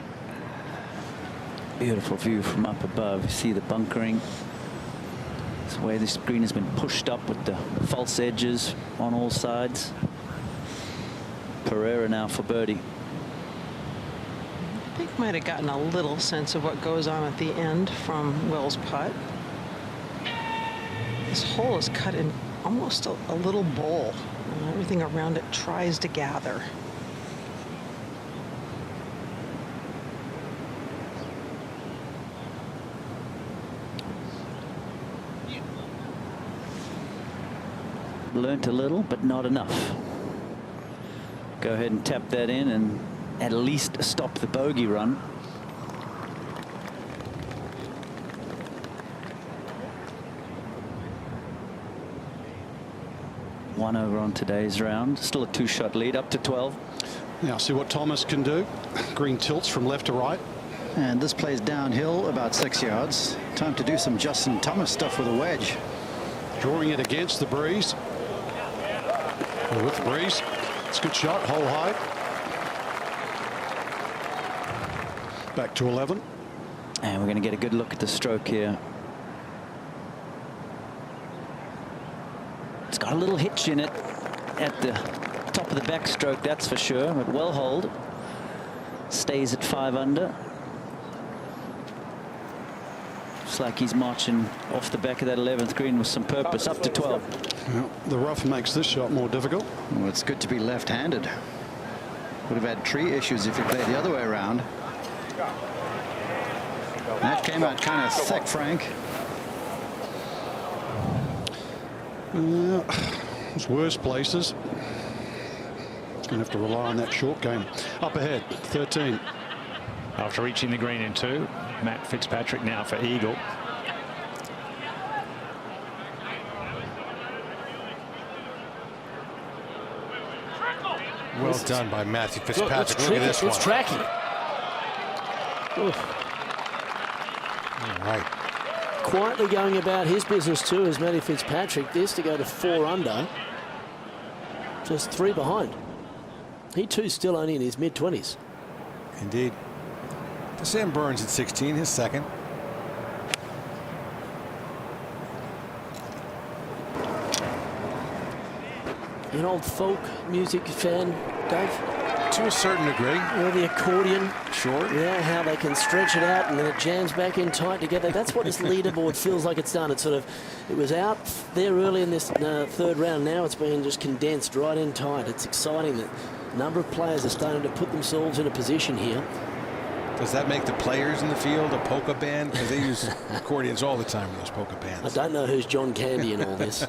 Speaker 12: Beautiful view from up above. You see the bunkering. It's the way this green has been pushed up with the false edges on all sides. Pereira now for birdie.
Speaker 19: I think might have gotten a little sense of what goes on at the end from Will's putt. This hole is cut in almost a little bowl. And everything around it tries to gather.
Speaker 12: Learned a little, but not enough. Go ahead and tap that in and at least stop the bogey run. One over on today's round. Still a 2-shot lead up to 12.
Speaker 15: Now see what Thomas can do. Green tilts from left to right.
Speaker 17: And this plays downhill about 6 yards. Time to do some Justin Thomas stuff with a wedge.
Speaker 15: Drawing it against the breeze. Or with the breeze. It's a good shot, hole high. Back to 11.
Speaker 12: And we're going to get a good look at the stroke here. It's got a little hitch in it at the top of the backstroke, that's for sure, but well holed. Stays at 5 under. Looks like he's marching off the back of that 11th green with some purpose, up to 12.
Speaker 15: Well, the rough makes this shot more difficult.
Speaker 17: Well, it's good to be left-handed. Would have had tree issues if he played the other way around. That came out kind of thick, Frank.
Speaker 15: There's worse places. He's going to have to rely on that short game. Up ahead, 13.
Speaker 14: After reaching the green in 2, Matt Fitzpatrick now for eagle.
Speaker 9: Well done by Matthew Fitzpatrick. Look at this one.
Speaker 10: It's tracky.
Speaker 9: All right.
Speaker 10: Quietly going about his business too as Matty Fitzpatrick. This to go to 4 under. Just 3 behind. He too still only in his mid-20s.
Speaker 9: Indeed. To Sam Burns at 16, his second.
Speaker 10: An old folk music fan, Dave?
Speaker 9: To a certain degree.
Speaker 10: Or the accordion.
Speaker 9: Sure.
Speaker 10: Yeah, how they can stretch it out and then it jams back in tight together. That's what this leaderboard feels like it's done. It was out there early in this third round. Now it's been just condensed right in tight. It's exciting that a number of players are starting to put themselves in a position here.
Speaker 9: Does that make the players in the field a polka band? Because they use accordions all the time in those polka bands.
Speaker 10: I don't know who's John Candy in all this.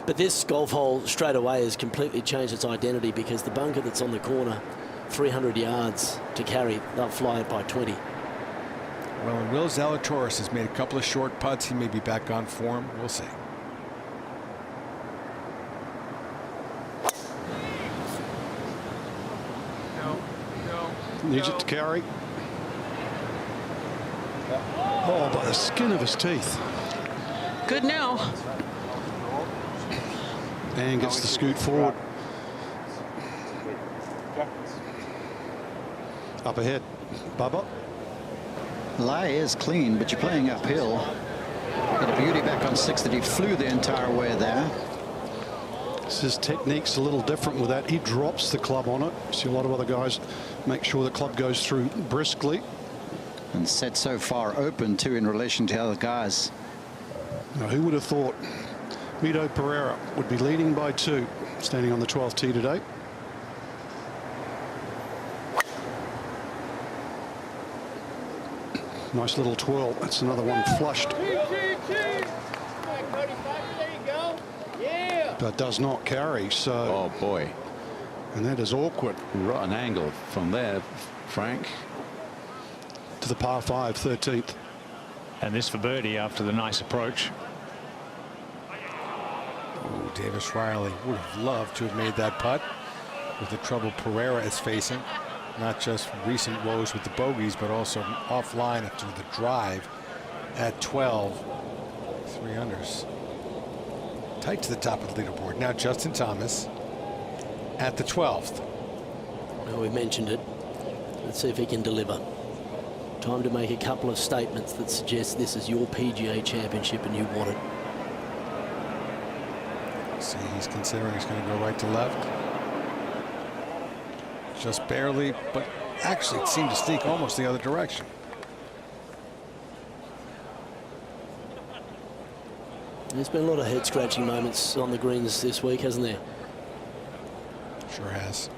Speaker 10: But this golf hole straight away has completely changed its identity because the bunker that's on the corner, 300 yards to carry, they'll fly it by 20.
Speaker 9: Well, and Will Zalatoris has made a couple of short putts. He may be back on form. We'll see.
Speaker 15: Needs it to carry. Oh, by the skin of his teeth.
Speaker 19: Good now.
Speaker 15: And gets the scoot forward. Up ahead, Bubba.
Speaker 17: Lie is clean, but you're playing uphill. Got a beauty back on 6 that he flew the entire way there.
Speaker 15: His technique's a little different with that. He drops the club on it. See a lot of other guys make sure the club goes through briskly.
Speaker 17: And set so far open too in relation to other guys.
Speaker 15: Now, who would have thought Mito Pereira would be leading by 2, standing on the 12th tee today. Nice little twirl. That's another one flushed. But does not carry. So.
Speaker 3: Oh boy.
Speaker 15: And that is awkward.
Speaker 3: Rotten angle from there, Frank.
Speaker 15: To the par 5, 13th.
Speaker 14: And this for birdie after the nice approach.
Speaker 9: Ooh, Davis Riley would have loved to have made that putt with the trouble Pereira is facing. Not just recent woes with the bogeys, but also offline after the drive at 12. 3 unders. Tight to the top of the leaderboard. Now Justin Thomas at the 12th.
Speaker 10: Well, we mentioned it. Let's see if he can deliver. Time to make a couple of statements that suggest this is your PGA Championship and you want it.
Speaker 9: See, he's considering he's going to go right to left. Just barely, but actually it seemed to sneak almost the other direction.
Speaker 10: There's been a lot of head-scratching moments on the greens this week, hasn't there?
Speaker 9: Sure has.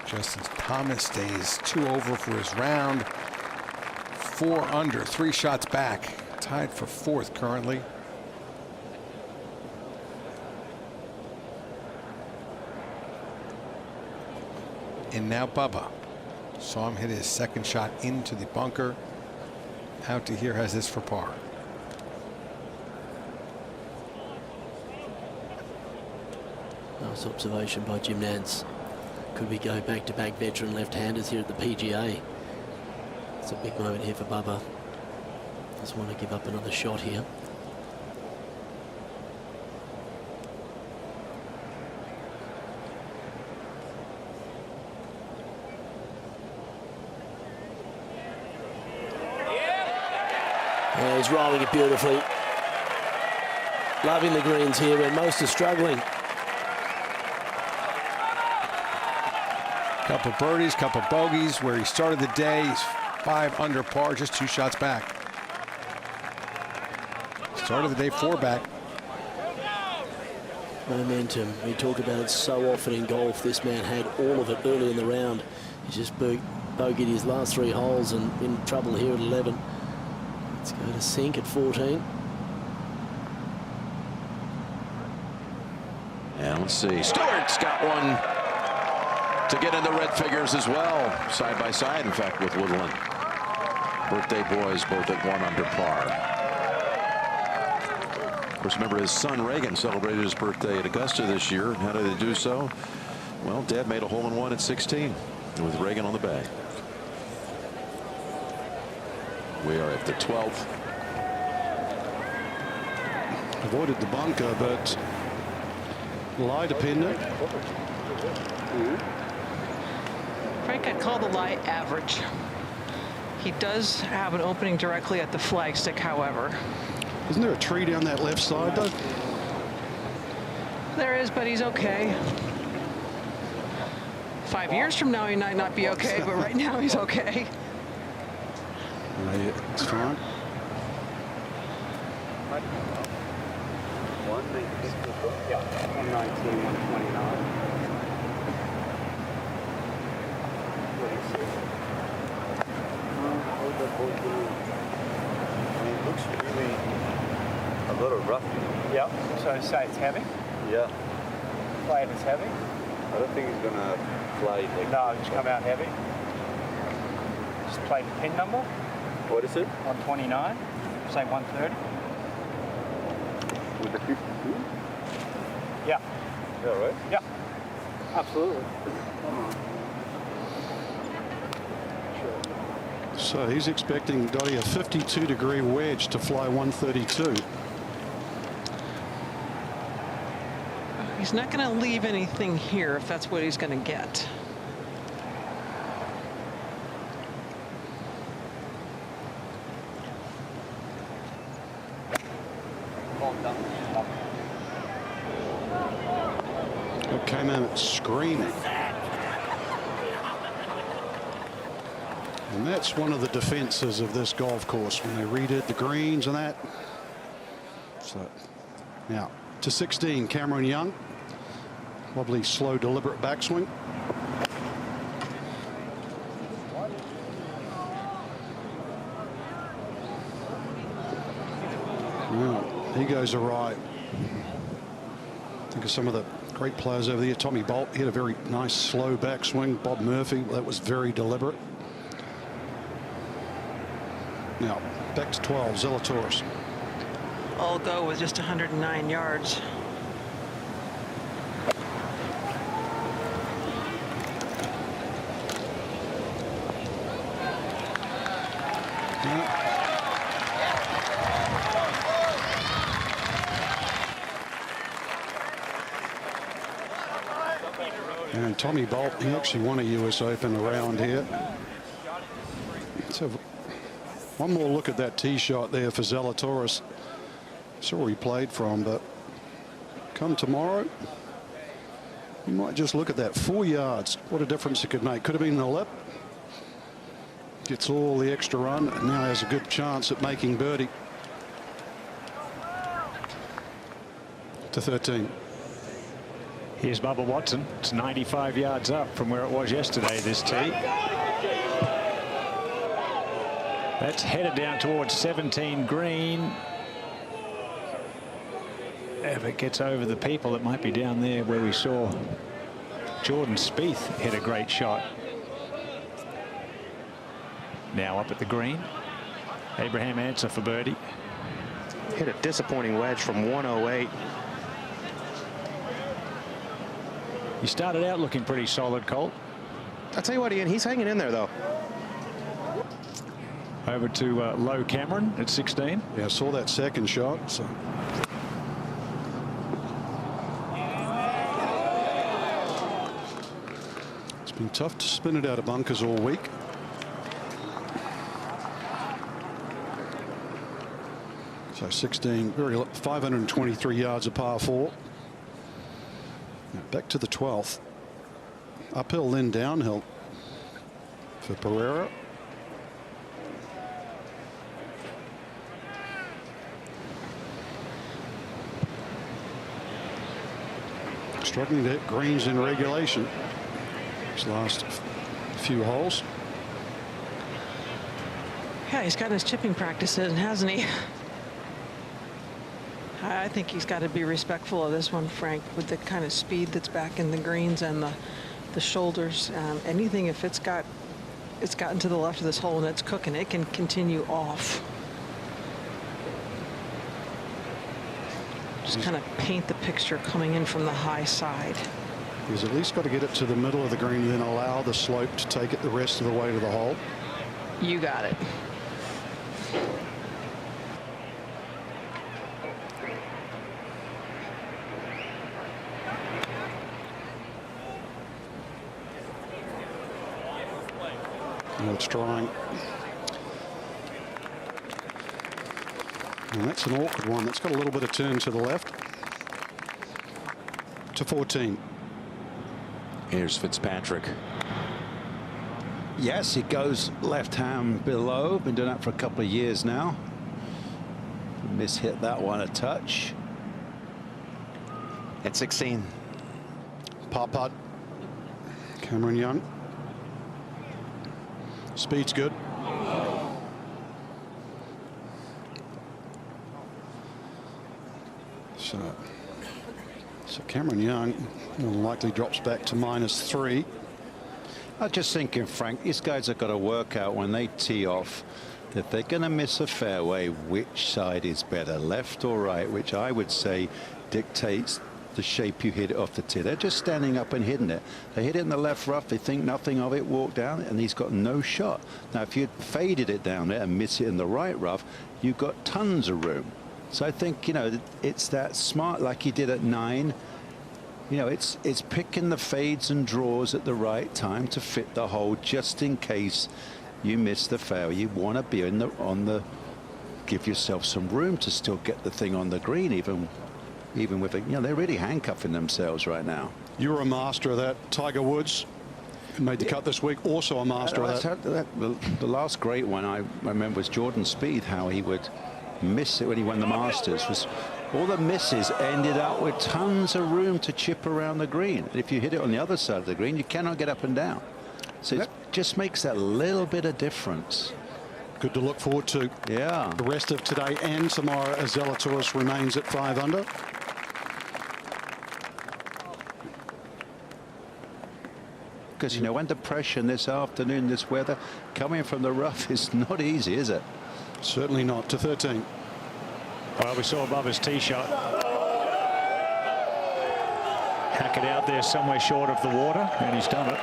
Speaker 9: Justin Thomas stays 2 over for his round. 4 under, 3 shots back. Tied for 4th currently. And now Bubba. Saw him hit his 2nd shot into the bunker. Out to here has this for par.
Speaker 10: Nice observation by Jim Nance. Could we go back-to-back veteran left-handers here at the PGA? It's a big moment here for Bubba. Doesn't want to give up another shot here. Yeah, he's rolling it beautifully. Loving the greens here where most are struggling.
Speaker 9: Couple birdies, couple bogeys. Where he started the day, he's 5 under par, just 2 shots back. Started the day 4 back.
Speaker 10: momentum. We talk about it so often in golf. This man had all of it early in the round. He's just bogeyed his last 3 holes and in trouble here at 11. Let's go to sink at 14.
Speaker 11: And let's see. Stewart's got one to get into red figures as well. Side by side, in fact, with Woodland. Birthday boys both at 1 under par. Of course, remember his son Reagan celebrated his birthday at Augusta this year. How did they do so? Well, Dad made a hole-in-one at 16 with Reagan on the bag. We are at the 12th.
Speaker 15: Avoided the bunker, but lie dependent.
Speaker 19: Frank, I'd call the lie average. He does have an opening directly at the flagstick, however.
Speaker 15: Isn't there a tree down that left side, though?
Speaker 19: There is, but he's okay. 5 years from now, he might not be okay, but right now he's okay.
Speaker 15: Yeah, it's fine.
Speaker 21: 119, 129. It looks really a little rough.
Speaker 7: Yep. So say it's heavy.
Speaker 21: Yeah.
Speaker 7: Play it as heavy.
Speaker 21: I don't think he's gonna fly it like.
Speaker 7: No, just come out heavy. Just play the pin number.
Speaker 21: What is it?
Speaker 7: 129. Say 130.
Speaker 21: With the 52?
Speaker 7: Yeah.
Speaker 21: Yeah, right?
Speaker 7: Yeah. Absolutely.
Speaker 15: So he's expecting Dottie a 52-degree wedge to fly 132.
Speaker 19: He's not going to leave anything here if that's what he's going to get.
Speaker 15: It came in screaming. And that's one of the defenses of this golf course when they redid the greens and that. So now to 16, Cameron Young. Wobbly, slow, deliberate backswing. Well, he goes awry. Think of some of the great players over there. Tommy Bolt hit a very nice slow backswing. Bob Murphy, that was very deliberate. Now back to 12, Zalatoris.
Speaker 19: I'll go with just 109 yards.
Speaker 15: And Tommy Bolt, he actually won a US Open around here. So one more look at that tee shot there for Zalatoris. Saw where he played from, but come tomorrow, you might just look at that 4 yards. What a difference it could make. Could have been the lip. Gets all the extra run and now has a good chance at making birdie. To 13.
Speaker 14: Here's Bubba Watson. It's 95 yards up from where it was yesterday, this tee. That's headed down towards 17 green. If it gets over the people, it might be down there where we saw Jordan Spieth hit a great shot. Now up at the green. Abraham Answer for birdie.
Speaker 13: Hit a disappointing wedge from 108.
Speaker 14: He started out looking pretty solid, Colt.
Speaker 13: I'll tell you what, Ian, he's hanging in there, though.
Speaker 14: Over to Low Cameron at 16.
Speaker 15: Yeah, I saw that second shot. So. It's been tough to spin it out of bunkers all week. So 16, 523 yards of par 4. Now back to the 12th. Uphill, then downhill for Pereira. Struggling to hit greens in regulation. His last few holes.
Speaker 19: Yeah, he's got his chipping practice in, hasn't he? I think he's got to be respectful of this one, Frank, with the kind of speed that's back in the greens and the shoulders. Anything, if it's gotten to the left of this hole and it's cooking, it can continue off. Just kind of paint the picture coming in from the high side.
Speaker 15: He's at least got to get it to the middle of the green and then allow the slope to take it the rest of the way to the hole.
Speaker 19: You got it.
Speaker 15: It's trying. And that's an awkward one. That's got a little bit of turn to the left. To 14.
Speaker 11: Here's Fitzpatrick.
Speaker 3: Yes, he goes left hand below. Been doing that for a couple of years now. Mishit that one a touch.
Speaker 11: At 16.
Speaker 15: Par putt. Cameron Young. Speed's good. So Cameron Young likely drops back to -3.
Speaker 3: I was just thinking, Frank, these guys have got to work out when they tee off that they're going to miss a fairway, which side is better, left or right, which I would say dictates the shape you hit it off the tee. They're just standing up and hitting it. They hit it in the left rough, they think nothing of it, walk down, and he's got no shot. Now, if you'd faded it down there and miss it in the right rough, you've got tons of room. So I think, you know, it's that smart, like he did at 9. You know, it's picking the fades and draws at the right time to fit the hole, just in case you miss the fairway. You want to be give yourself some room to still get the thing on the green, even with it. You know, they're really handcuffing themselves right now.
Speaker 15: You were a master of that. Tiger Woods made the cut this week, also a master of that.
Speaker 3: The last great one I remember was Jordan Spieth, how he would miss it when he won the Masters. Was all the misses ended up with tons of room to chip around the green. And if you hit it on the other side of the green, you cannot get up and down. So it just makes that little bit of difference.
Speaker 15: Good to look forward to.
Speaker 3: Yeah.
Speaker 15: The rest of today and tomorrow as Zalatoris remains at 5 under.
Speaker 3: Because, you know, under pressure this afternoon, this weather, coming from the rough is not easy, is it?
Speaker 15: Certainly not. To 13.
Speaker 14: Well, we saw above his tee shot. Hack it out there somewhere short of the water, and he's done it.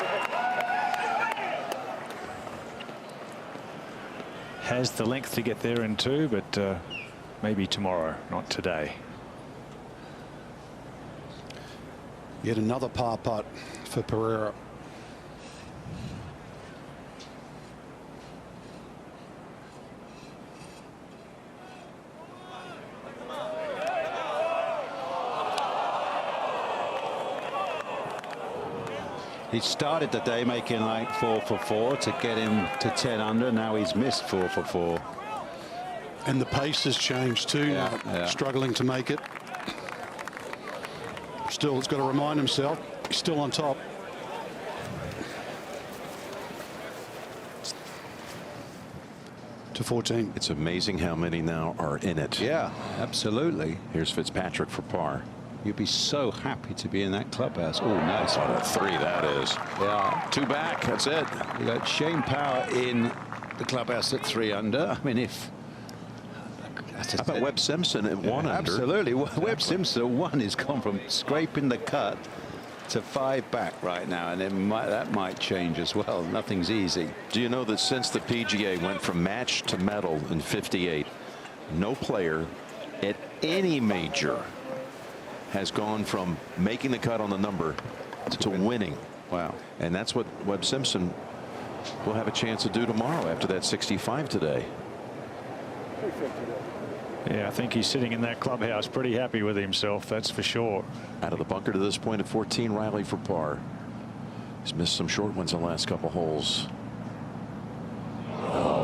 Speaker 14: Has the length to get there in 2, but maybe tomorrow, not today.
Speaker 15: Yet another par putt for Pereira.
Speaker 3: He started the day making like 4 for 4 to get him to 10 under. Now he's missed 4 for 4.
Speaker 15: And the pace has changed too.
Speaker 3: Yeah.
Speaker 15: Struggling to make it. Still, he's got to remind himself he's still on top. To 14.
Speaker 11: It's amazing how many now are in it.
Speaker 3: Yeah, absolutely.
Speaker 11: Here's Fitzpatrick for par.
Speaker 3: You'd be so happy to be in that clubhouse. Oh, nice.
Speaker 11: On a 3, that is.
Speaker 3: Yeah.
Speaker 11: 2 back. That's it.
Speaker 3: You got Shane Power in the clubhouse at 3 under. I mean, if.
Speaker 11: How about Webb Simpson at 1 under?
Speaker 3: Absolutely. Webb Simpson at 1 has gone from scraping the cut to 5 back right now, and that might change as well. Nothing's easy.
Speaker 11: Do you know that since the PGA went from match to medal in '58, no player at any major has gone from making the cut on the number to winning?
Speaker 3: Wow.
Speaker 11: And that's what Webb Simpson will have a chance to do tomorrow after that 65 today.
Speaker 14: Yeah, I think he's sitting in that clubhouse pretty happy with himself, that's for sure.
Speaker 11: Out of the bunker to this point at 14, Riley for par. He's missed some short ones in the last couple holes.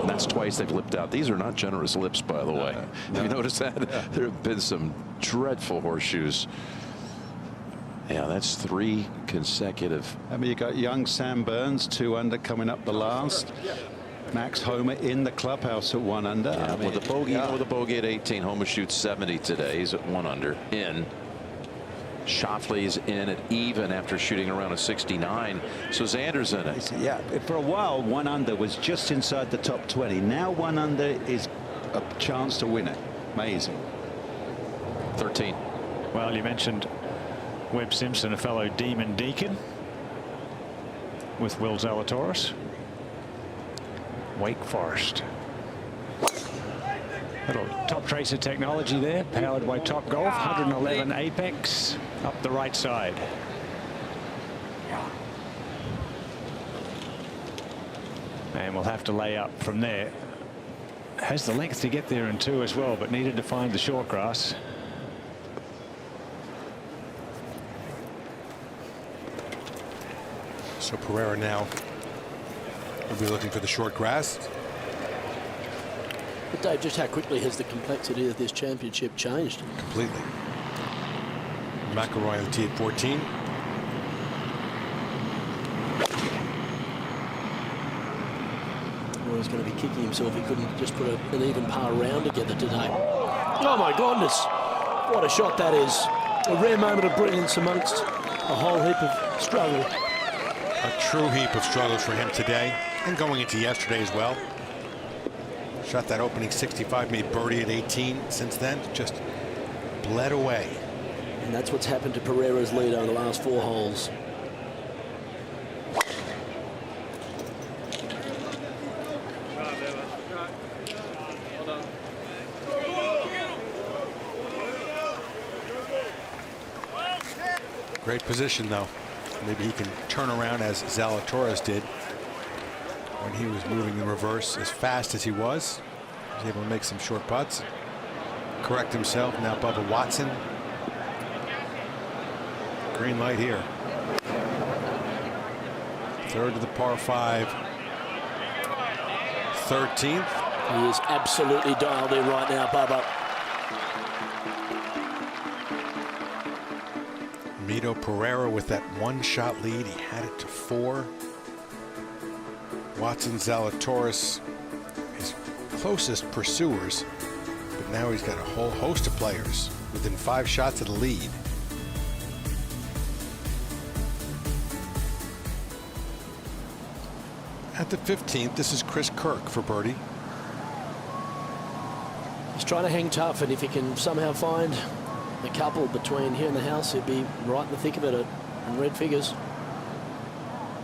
Speaker 11: And that's twice they've lipped out. These are not generous lips, by the way. Have you noticed that? Yeah. There have been some dreadful horseshoes. Yeah, that's 3 consecutive.
Speaker 3: I mean, you got young Sam Burns, 2 under, coming up the last. Max Homa in the clubhouse at 1 under.
Speaker 11: Yeah,
Speaker 3: I mean,
Speaker 11: with a bogey at 18. Homa shoots 70 today. He's at 1 under. In. Schauffele's in at even after shooting around a 69. So Xander's in it.
Speaker 3: Yeah, for a while 1 under was just inside the top 20. Now 1 under is a chance to win it. Amazing.
Speaker 11: 13.
Speaker 14: Well, you mentioned Webb Simpson, a fellow Demon Deacon with Will Zalatoris. Wake Forest. Little top tracer technology there, powered by Top Golf. 111 apex up the right side. And we'll have to lay up from there. Has the length to get there in 2 as well, but needed to find the short grass.
Speaker 9: So Pereira now will be looking for the short grass.
Speaker 10: But Dave, just how quickly has the complexity of this championship changed?
Speaker 9: Completely. McIlroy on the tee at 14.
Speaker 10: Well, he's going to be kicking himself. He couldn't just put an even par round together today. Oh my goodness! What a shot that is! A rare moment of brilliance amongst a whole heap of struggle.
Speaker 9: A true heap of struggles for him today, and going into yesterday as well. Shot that opening 65, made birdie at 18. Since then, just bled away.
Speaker 10: And that's what's happened to Pereira's lead over the last 4 holes.
Speaker 9: Great position, though. Maybe he can turn around as Zalatoris did when he was moving in reverse as fast as he was. He was able to make some short putts, correct himself. Now Bubba Watson. Green light here. Third to the par 5. 13th.
Speaker 10: He is absolutely dialed in right now, Bubba.
Speaker 9: Mito Pereira with that 1-shot lead. He had it to 4. Watson, Zalatoris, his closest pursuers, but now he's got a whole host of players within 5 shots of the lead. At the 15th, this is Chris Kirk for birdie.
Speaker 10: He's trying to hang tough, and if he can somehow find the couple between here and the house, he'd be right in the thick of it in red figures.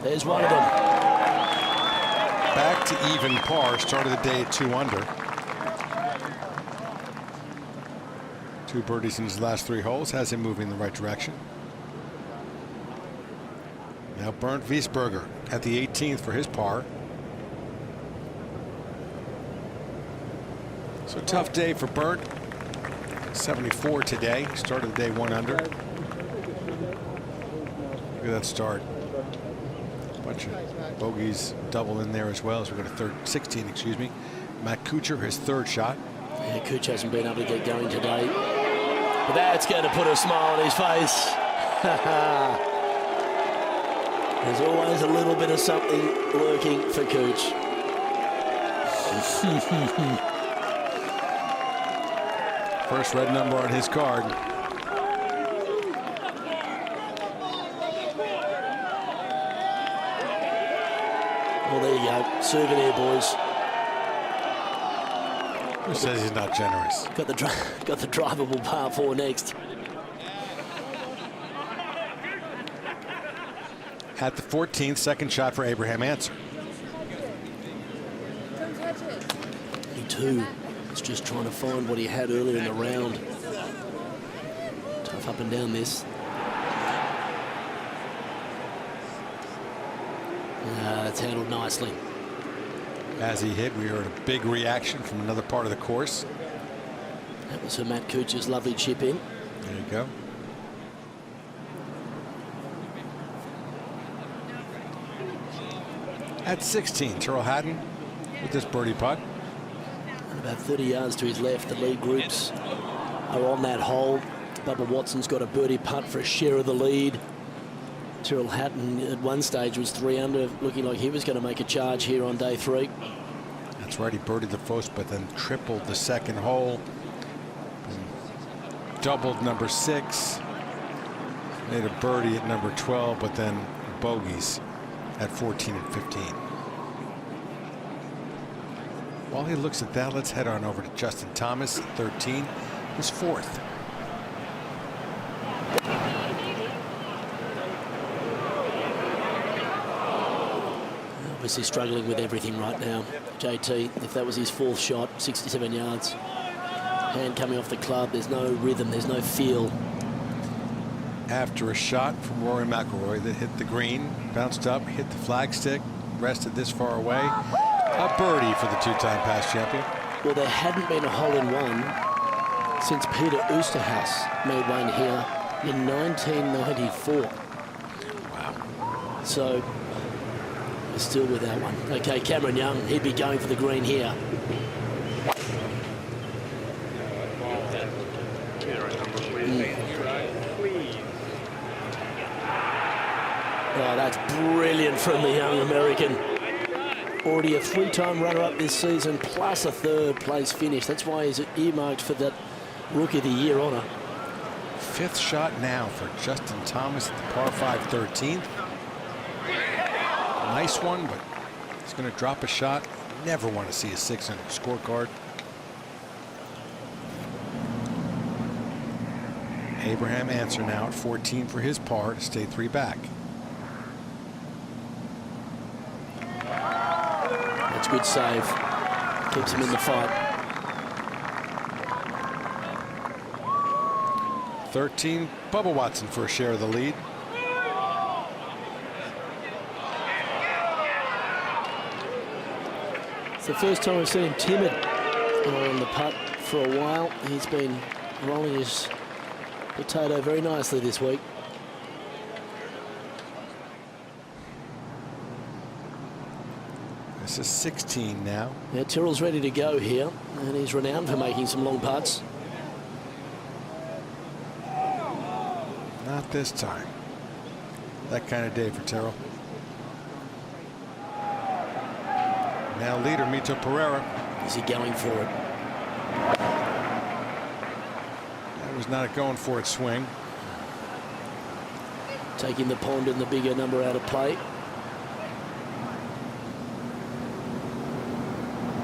Speaker 10: There's one of them.
Speaker 9: Back to even par, started the day at 2 under. 2 birdies in his last 3 holes, has him moving in the right direction. Now Bernd Wiesberger at the 18th for his par. So tough day for Bernd. 74 today, started the day 1 under. Look at that start. Bunch of bogeys, double in there as well as we got a 16, excuse me. Matt Kuchar, his 3rd shot.
Speaker 10: Yeah, Kuchar hasn't been able to get going today, but that's going to put a smile on his face. There's always a little bit of something lurking for Cooch.
Speaker 9: First red number on his card.
Speaker 10: Well, there you go. Souvenir, boys.
Speaker 9: Who says he's not generous?
Speaker 10: Got the drivable par 4 next.
Speaker 9: At the 14th, 2nd shot for Abraham Answer.
Speaker 10: He too is just trying to find what he had earlier in the round. Tough up and down this. That's handled nicely.
Speaker 9: As he hit, we heard a big reaction from another part of the course.
Speaker 10: That was for Matt Kuchar's lovely chip in.
Speaker 9: There you go. At 16, Tyrrell Hatton with this birdie putt.
Speaker 10: And about 30 yards to his left, the lead groups are on that hole. Bubba Watson's got a birdie putt for a share of the lead. Tyrrell Hatton at one stage was 3 under, looking like he was going to make a charge here on day 3.
Speaker 9: That's right, he birdied the first, but then tripled the second hole. Doubled number 6. Made a birdie at number 12, but then bogeys at 14 and 15. While he looks at that, let's head on over to Justin Thomas at 13, his 4th.
Speaker 10: Obviously struggling with everything right now. JT, if that was his 4th shot, 67 yards. Hand coming off the club, there's no rhythm, there's no feel.
Speaker 9: After a shot from Rory McIlroy that hit the green, bounced up, hit the flagstick, rested this far away. A birdie for the 2-time past champion.
Speaker 10: Well, there hadn't been a hole-in-one since Peter Oosterhuis made one here in 1994.
Speaker 9: Wow.
Speaker 10: So, we're still with that one. Okay, Cameron Young, he'd be going for the green here. Oh, that's brilliant from the young American. Already a 3-time runner-up this season, plus a 3rd place finish. That's why he's earmarked for that Rookie of the Year honor.
Speaker 9: 5th shot now for Justin Thomas at the par 5 13th. Nice one, but he's going to drop a shot. Never want to see a 6 on the scorecard. Abraham Answer now at 14 for his par to stay 3 back.
Speaker 10: That's a good save. Keeps him in the fight.
Speaker 9: 13, Bubba Watson for a share of the lead.
Speaker 10: It's the first time we've seen him timid on the putt for a while. He's been rolling his potato very nicely this week.
Speaker 9: This is 16 now.
Speaker 10: Yeah, Tyrrell's ready to go here, and he's renowned for making some long putts.
Speaker 9: Not this time. That kind of day for Tyrrell. Now leader Mito Pereira.
Speaker 10: Is he going for it?
Speaker 9: That was not a going for it swing.
Speaker 10: Taking the pond and the bigger number out of play.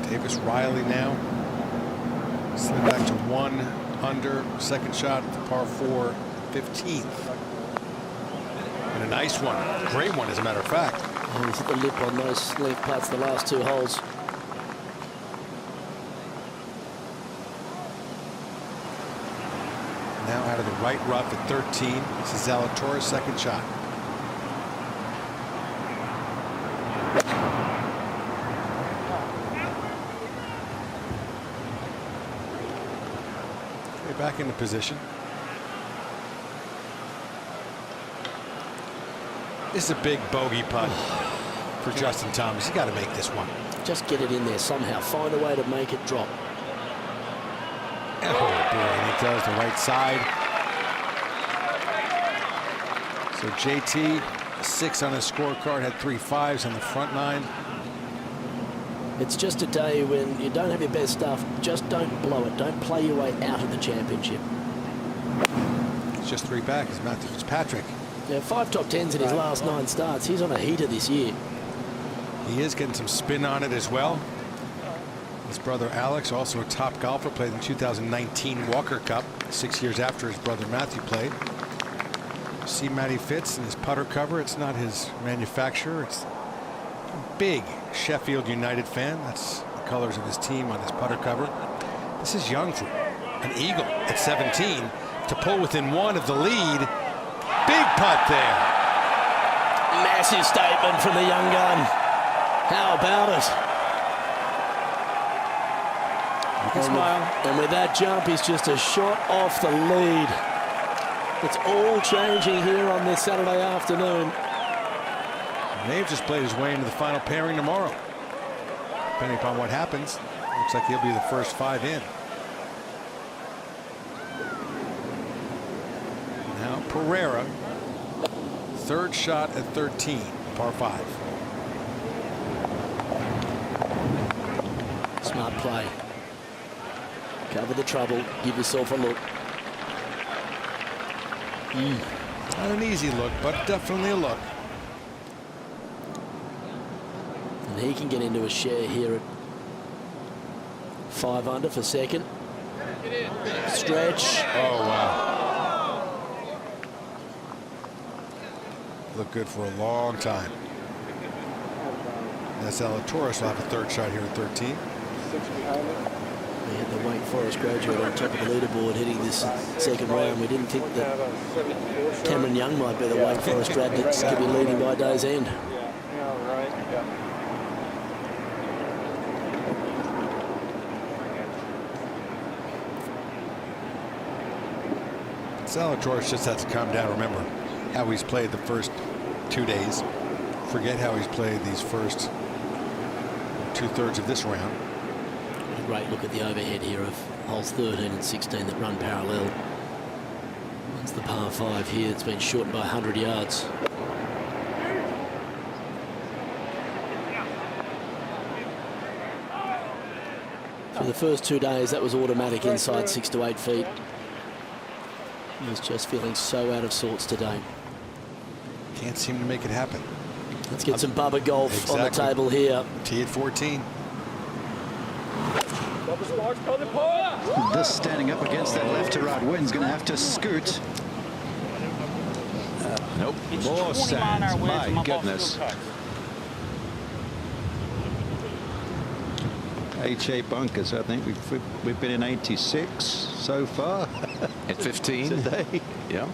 Speaker 9: Davis Riley now. Slid back to 1 under. Second shot at the par 4 15th. And a nice one. Great one, as a matter of fact.
Speaker 10: And he's hit the lip on those length putts the last 2 holes.
Speaker 9: Now out of the right rough at 13. This is Zalatoris' second shot. Okay, back into position. This is a big bogey putt for Justin Thomas. He's got to make this one.
Speaker 10: Just get it in there somehow. Find a way to make it drop.
Speaker 9: Oh, boy, and he does the right side. So JT, 6 on his scorecard, had 3 5s on the front 9.
Speaker 10: It's just a day when you don't have your best stuff. Just don't blow it. Don't play your way out of the championship.
Speaker 9: It's just 3 back. It's Matthew Fitzpatrick.
Speaker 10: Yeah, 5 top 10s in his last 9 starts. He's on a heater this year.
Speaker 9: He is getting some spin on it as well. His brother Alex, also a top golfer, played in the 2019 Walker Cup, 6 years after his brother Matthew played. You see Matty Fitz in his putter cover. It's not his manufacturer. It's a big Sheffield United fan. That's the colors of his team on his putter cover. This is young for an eagle at 17 to pull within 1 of the lead. Big putt there.
Speaker 10: Massive statement from the young gun. How about it? And with that jump, he's just a shot off the lead. It's all changing here on this Saturday afternoon.
Speaker 9: They've just played his way into the final pairing tomorrow. Depending upon what happens, looks like he'll be the first 5 in. Now Pereira, third shot at 13, par 5.
Speaker 10: Smart play. Cover the trouble. Give yourself a look.
Speaker 9: Not an easy look, but definitely a look.
Speaker 10: And he can get into a share here at 5 under for second. Stretch.
Speaker 9: Oh, wow. Looked good for a long time. That's Zalatoris will have a third shot here at 13.
Speaker 6: 6 behind it.
Speaker 10: We had the Wake Forest graduate on top of the leaderboard heading this second round. We didn't think that Cameron Young might be the Wake Forest grad that could be leading by day's end.
Speaker 6: Yeah, right. Yeah.
Speaker 9: Zalatoris just has to calm down. Remember how he's played the first 2 days. Forget how he's played these first 2/3 of this round.
Speaker 10: A great look at the overhead here of holes 13 and 16 that run parallel. It's the par 5 here. It's been shortened by 100 yards. For the first 2 days, that was automatic inside 6 to 8 feet. He was just feeling so out of sorts today.
Speaker 9: Can't seem to make it happen.
Speaker 10: Let's get some Bubba golf on the table here.
Speaker 9: Tee at 14.
Speaker 17: This standing up against that left to right wind's going to have to scoot.
Speaker 11: Nope. More sands. My goodness.
Speaker 3: HA bunkers. I think we've been in 86 so far.
Speaker 11: At 15
Speaker 3: today.
Speaker 11: Yeah.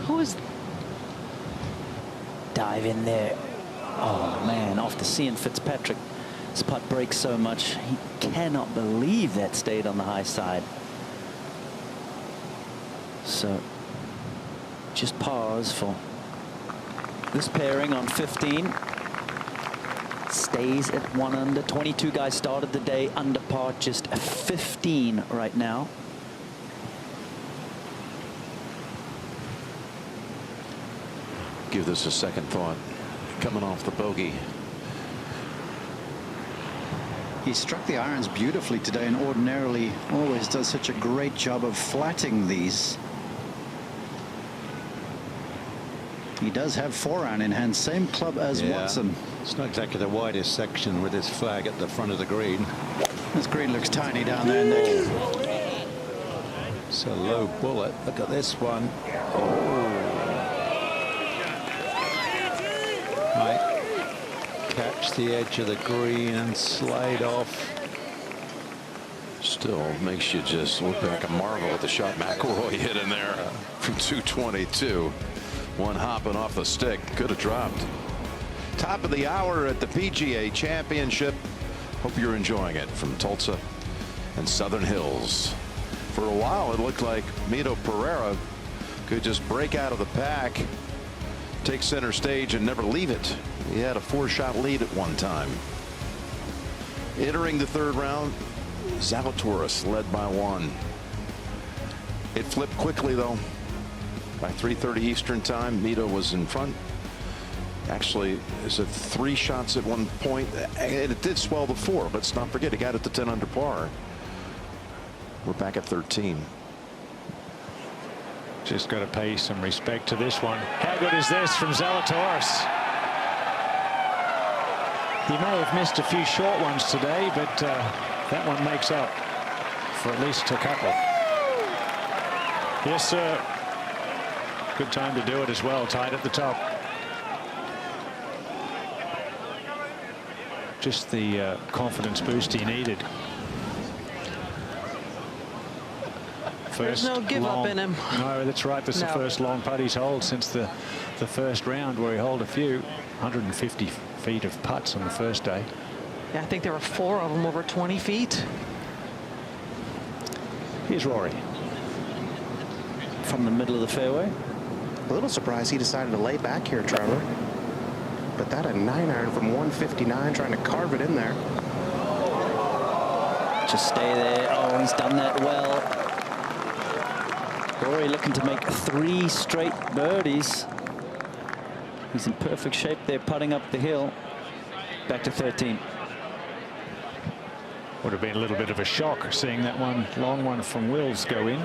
Speaker 12: Who is dive in there? Oh man! After seeing Fitzpatrick, his putt breaks so much, he cannot believe that stayed on the high side. So just pause for this pairing on 15. Stays at 1 under. 22 guys started the day under par, just 15 right now.
Speaker 11: Give this a second thought. Coming off the bogey.
Speaker 17: He struck the irons beautifully today and ordinarily always does such a great job of flatting these. He does have 4-iron in hand, same club as Watson.
Speaker 3: It's not exactly the widest section with his flag at the front of the green.
Speaker 17: This green looks tiny down there, Nick.
Speaker 3: It's a low bullet. Look at this one. Might catch the edge of the green and slide off.
Speaker 11: Still makes you just look back and marvel at the shot McIlroy hit in there from 222. One hopping off the stick. Could have dropped. Top of the hour at the PGA Championship. Hope you're enjoying it from Tulsa and Southern Hills. For a while, it looked like Mito Pereira could just break out of the pack, take center stage, and never leave it. He had a 4-shot lead at one time. Entering the third round, Zalatoris led by 1. It flipped quickly, though. By 3:30 Eastern time, Mito was in front. Actually, is it 3 shots at one point? And it did swell to 4. Let's not forget, he got it to 10 under par. We're back at 13.
Speaker 14: Just got to pay some respect to this one. How good is this from Zalatoris? He may have missed a few short ones today, but that one makes up for at least a couple. Yes, sir. Good time to do it as well. Tied at the top. Just the confidence boost he needed.
Speaker 19: There's no give up in him.
Speaker 14: No, that's right. This is the first long putt he's holed since the first round, where he holed a few 150 feet of putts on the first day.
Speaker 19: Yeah, I think there were 4 of them over 20 feet.
Speaker 14: Here's Rory.
Speaker 12: From the middle of the fairway.
Speaker 13: A little surprised he decided to lay back here, Trevor. But that a 9-iron from 159, trying to carve it in there.
Speaker 12: Just stay there. Oh, he's done that well. McIlroy looking to make 3 straight birdies. He's in perfect shape there, putting up the hill. Back to 13.
Speaker 14: Would have been a little bit of a shock seeing that one, long one from Wills go in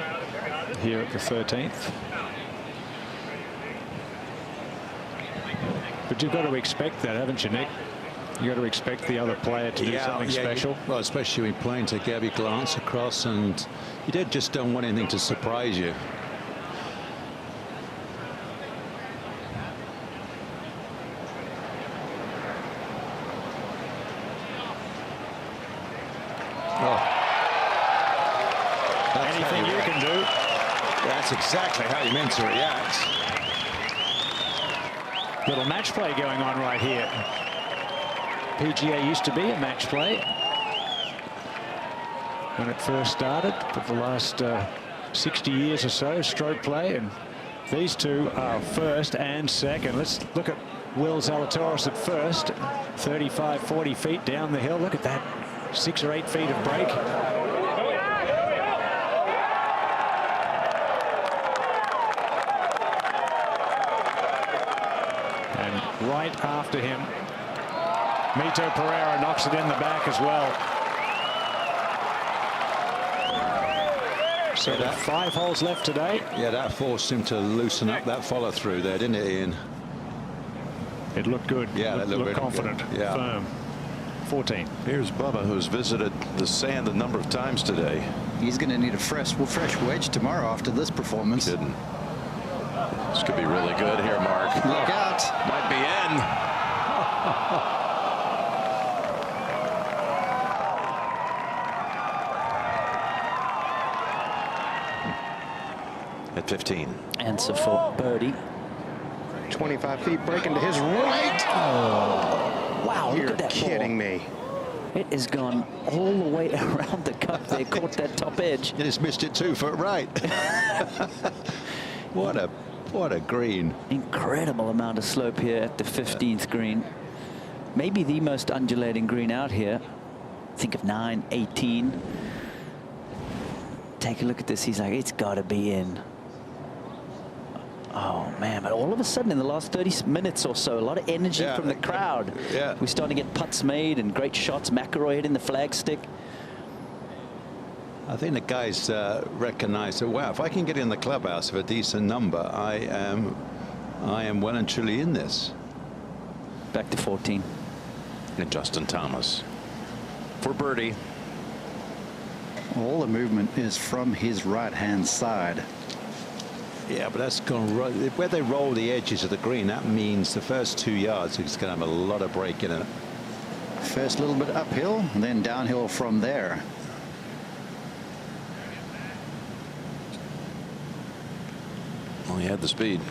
Speaker 14: here at the 13th. But you've got to expect that, haven't you, Nick? You've got to expect the other player to do something special.
Speaker 3: Well, especially when playing together, you glance across, and you just don't want anything to surprise you.
Speaker 14: Anything you can do.
Speaker 3: That's exactly how you meant to react.
Speaker 14: Little match play going on right here. PGA used to be a match play when it first started, but the last 60 years or so, stroke play, and these two are first and second. Let's look at Will Zalatoris at first, 35, 40 feet down the hill. Look at that, 6 or 8 feet of break. And right after him, Mito Pereira knocks it in the back as well. So
Speaker 3: that
Speaker 14: 5 holes left today.
Speaker 3: Yeah, that forced him to loosen up that follow through there, didn't it, Ian?
Speaker 14: It looked good.
Speaker 3: Yeah,
Speaker 14: looked
Speaker 3: really
Speaker 14: confident.
Speaker 3: good. Yeah.
Speaker 14: Firm. 14.
Speaker 11: Here's Bubba, who's visited the sand a number of times today.
Speaker 17: He's going to need a fresh wedge tomorrow after this performance.
Speaker 11: Didn't. This could be really good here, Mark.
Speaker 17: Look out.
Speaker 11: Might be in. At 15.
Speaker 12: Answer for birdie.
Speaker 13: 25 feet breaking to his right.
Speaker 12: Oh, wow,
Speaker 13: You're
Speaker 12: look at that
Speaker 13: kidding
Speaker 12: ball.
Speaker 13: me.
Speaker 12: It has gone all the way around the cup there, caught that top edge.
Speaker 3: You just missed it 2 foot right. What a green.
Speaker 12: Incredible amount of slope here at the 15th green. Maybe the most undulating green out here. Think of 9, 18. Take a look at this. He's like, it's got to be in. Oh, man. But all of a sudden, in the last 30 minutes or so, a lot of energy from the crowd.
Speaker 3: Yeah.
Speaker 12: We're starting to get putts made and great shots. McIlroy hitting the flagstick.
Speaker 3: I think the guys recognize that, wow, if I can get in the clubhouse with a decent number, I am well and truly in this.
Speaker 12: Back to 14.
Speaker 11: And Justin Thomas for birdie.
Speaker 17: All the movement is from his right-hand side.
Speaker 3: Yeah, but that's gone right. Where they roll the edges of the green, that means the first 2 yards is going to have a lot of break in it.
Speaker 17: First little bit uphill, and then downhill from there.
Speaker 11: Well, he had the speed.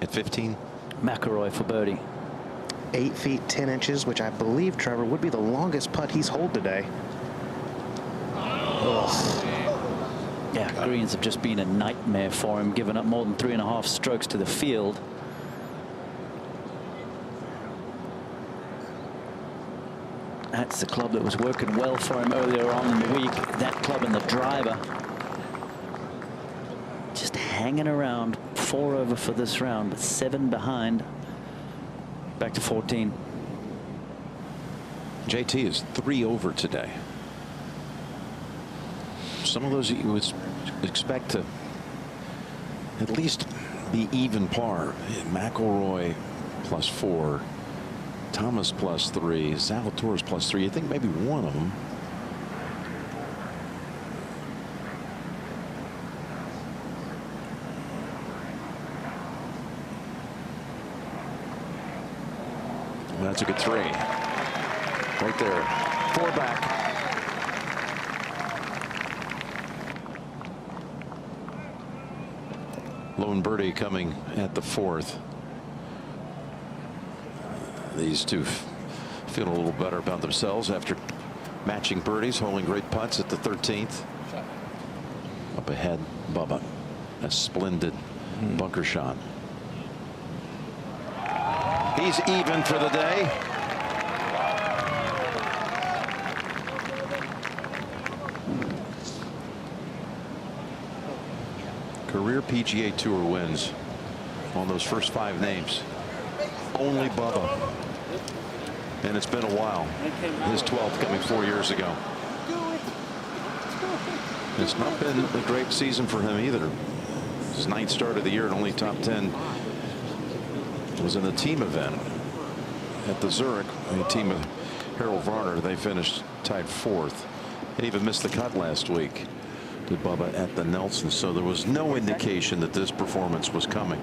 Speaker 11: At 15.
Speaker 12: McIlroy for birdie.
Speaker 13: 8 feet 10 inches, which I believe, Trevor, would be the longest putt he's holed today.
Speaker 12: Yeah, greens have just been a nightmare for him, giving up more than 3.5 strokes to the field. That's the club that was working well for him earlier on in the week. That club and the driver. Just hanging around. 4 over for this round, but 7 behind. Back to 14.
Speaker 11: JT is 3 over today. Some of those you would expect to at least be even par. McIlroy +4, Thomas +3, Zalatoris +3. You think maybe one of them. That's a good 3. Right there. 4 back. Lone birdie coming at the 4th. These two feel a little better about themselves after matching birdies, holding great putts at the 13th. Up ahead, Bubba. A splendid bunker shot. He's even for the day. career PGA Tour wins on those first 5 names. Only Bubba. And it's been a while. His 12th coming 4 years ago. It's not been a great season for him either. His 9th start of the year and only top 10 was in a team event at the Zurich. A team of Harold Varner. They finished tied 4th. And even missed the cut last week, did Bubba at the Nelson. So there was no indication that this performance was coming.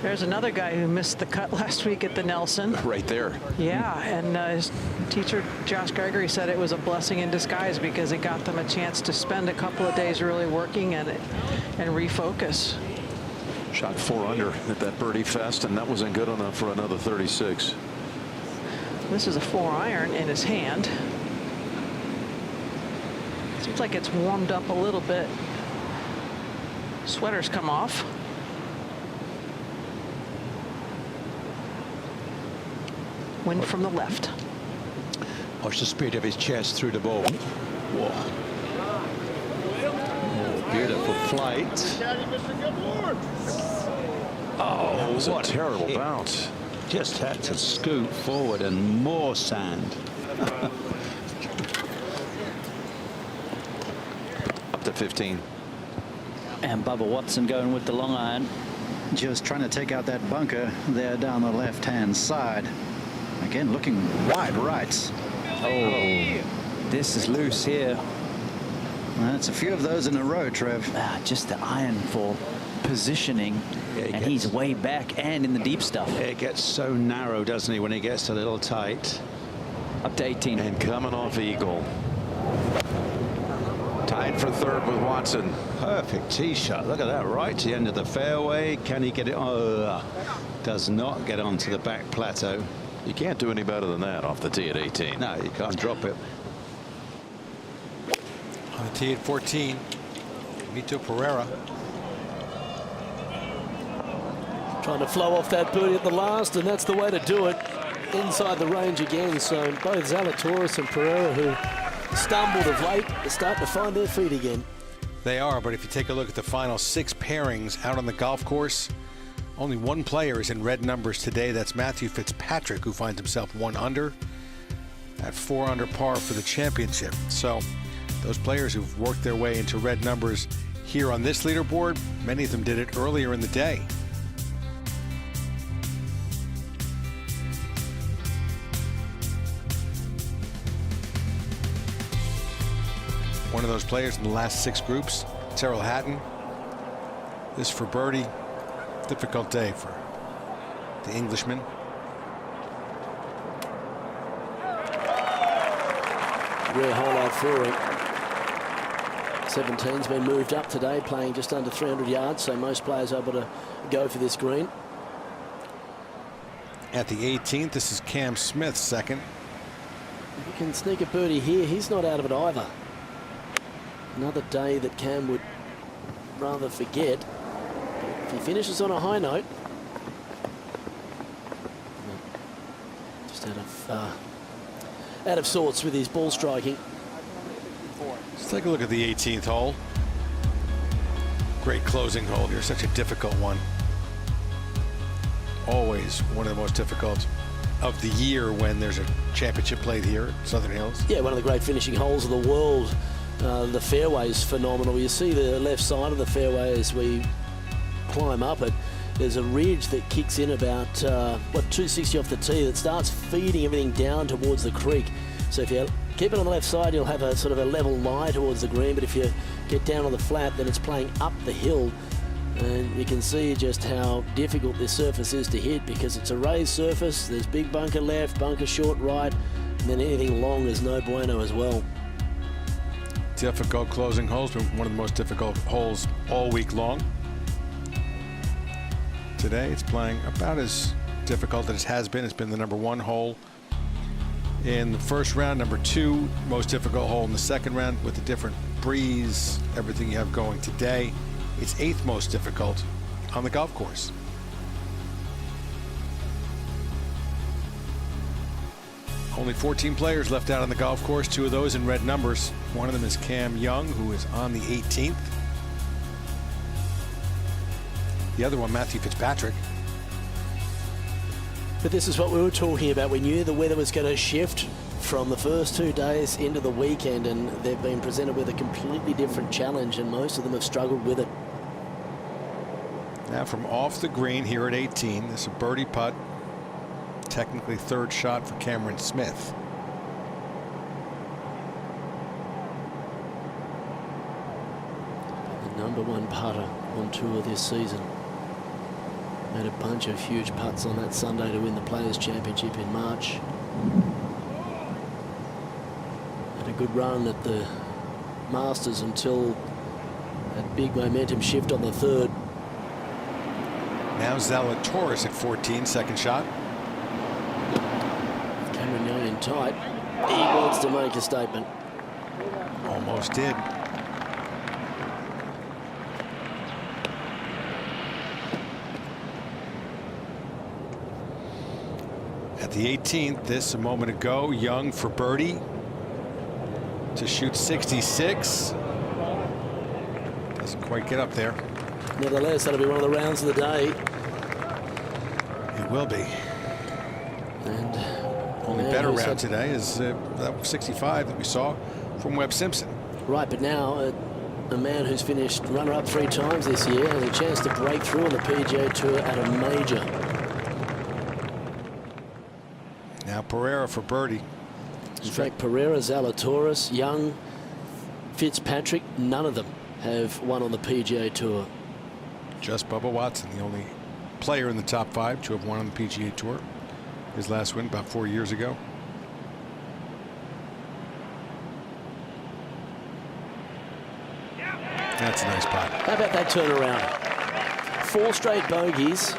Speaker 19: There's another guy who missed the cut last week at the Nelson.
Speaker 11: Right there.
Speaker 19: Yeah, and his teacher, Josh Gregory, said it was a blessing in disguise because it got them a chance to spend a couple of days really working at it and refocus.
Speaker 11: Shot 4 under at that birdie fest, and that wasn't good enough for another 36.
Speaker 19: This is a 4-iron in his hand. Seems like it's warmed up a little bit. Sweater's come off. Wind from the left.
Speaker 3: Watch the speed of his chest through the ball. Whoa. Oh, beautiful flight. Oh,
Speaker 11: that was
Speaker 3: what
Speaker 11: a terrible
Speaker 3: hit.
Speaker 11: bounce.
Speaker 3: Just had to scoot forward and more sand.
Speaker 11: Up to 15.
Speaker 12: And Bubba Watson going with the long iron.
Speaker 17: Just trying to take out that bunker there down the left-hand side. Again, looking wide right.
Speaker 12: Oh, this is loose here.
Speaker 17: That's a few of those in a row, Trev.
Speaker 12: Just the iron for positioning, and he's way back and in the deep stuff.
Speaker 3: It gets so narrow, doesn't he, when he gets a little tight.
Speaker 12: Up to 18.
Speaker 11: And coming off eagle. Tied for 3rd with Watson.
Speaker 3: Perfect tee shot. Look at that, right to the end of the fairway. Can he get it? Oh, does not get onto the back plateau.
Speaker 11: You can't do any better than that off the tee at 18.
Speaker 3: No, you can't drop it.
Speaker 9: On the tee at 14, Mito Pereira.
Speaker 10: Trying to flow off that birdie at the last, and that's the way to do it. Inside the range again. So both Zalatoris and Pereira, who stumbled of late, are starting to find their feet again.
Speaker 9: They are, but if you take a look at the final 6 pairings out on the golf course, only 1 player is in red numbers today. That's Matthew Fitzpatrick, who finds himself 1 under at 4 under par for the championship. So those players who've worked their way into red numbers here on this leaderboard, many of them did it earlier in the day. One of those players in the last 6 groups, Terrell Hatton. This for birdie. Difficult day for the Englishman.
Speaker 10: Rare hole out for him. 17's been moved up today, playing just under 300 yards, so most players are able to go for this green.
Speaker 9: At the 18th, this is Cam Smith, 2nd.
Speaker 10: If he can sneak a birdie here, he's not out of it either. Another day that Cam would rather forget. If he finishes on a high note, just out of sorts with his ball striking.
Speaker 9: Let's take a look at the 18th hole. Great closing hole here, such a difficult one. Always one of the most difficult of the year when there's a championship played here at Southern Hills.
Speaker 10: Yeah, one of the great finishing holes of the world. The fairway is phenomenal. You see the left side of the fairway as we climb up it. There's a ridge that kicks in about 260 off the tee that starts feeding everything down towards the creek. So if you keep it on the left side, you'll have a sort of a level lie towards the green, but if you get down on the flat, then it's playing up the hill, and you can see just how difficult this surface is to hit because it's a raised surface. There's big bunker left, bunker short right, and then anything long is no bueno as well.
Speaker 9: Difficult closing holes, been one of the most difficult holes all week long. Today it's playing about as difficult as it has been. It's been the #1 hole in the first round, #2 most difficult hole in the second round with a different breeze, everything you have going today. It's 8th most difficult on the golf course. Only 14 players left out on the golf course, 2 of those in red numbers. One of them is Cam Young, who is on the 18th. The other one, Matthew Fitzpatrick.
Speaker 10: But this is what we were talking about. We knew the weather was going to shift from the first 2 days into the weekend, and they've been presented with a completely different challenge, and most of them have struggled with it.
Speaker 9: Now from off the green here at 18, this is a birdie putt. Technically third shot for Cameron Smith.
Speaker 10: The #1 putter on tour this season. Made a bunch of huge putts on that Sunday to win the Players' Championship in March. Had a good run at the Masters until that big momentum shift on the 3rd.
Speaker 9: Now Zalatoris at 14, second shot.
Speaker 10: Cameron Young in tight. He wants to make a statement.
Speaker 9: Almost did. At the 18th, this a moment ago, Young for birdie to shoot 66. Doesn't quite get up there.
Speaker 10: Nevertheless, that'll be one of the rounds of the day.
Speaker 9: It will be.
Speaker 10: And
Speaker 9: only better round today is that 65 that we saw from Webb Simpson.
Speaker 10: Right, but now a man who's finished runner-up 3 times this year has a chance to break through on the PGA Tour at a major.
Speaker 9: Now Pereira for birdie.
Speaker 10: In fact, Pereira, Zalatoris, Young, Fitzpatrick, none of them have won on the PGA Tour.
Speaker 9: Just Bubba Watson, the only player in the top 5 to have won on the PGA Tour. His last win about 4 years ago. That's a nice putt.
Speaker 10: How about that turnaround? 4 straight bogeys.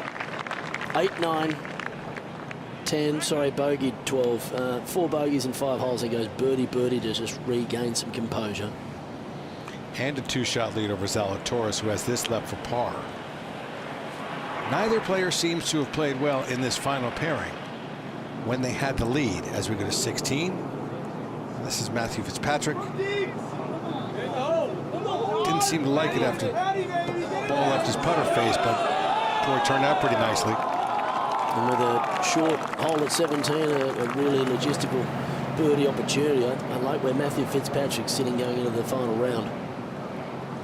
Speaker 10: 8, 9, 10. Sorry, bogeyed 12. 4 bogeys and 5 holes. He goes birdie, birdie to just regain some composure.
Speaker 9: And a 2-shot lead over Zalatoris, who has this left for par. Neither player seems to have played well in this final pairing when they had the lead. As we go to 16, this is Matthew Fitzpatrick. Didn't seem to like it after the ball left his putter face, but boy, it turned out pretty nicely.
Speaker 10: And with a short hole at 17, a really logistical birdie opportunity. I like where Matthew Fitzpatrick's sitting going into the final round.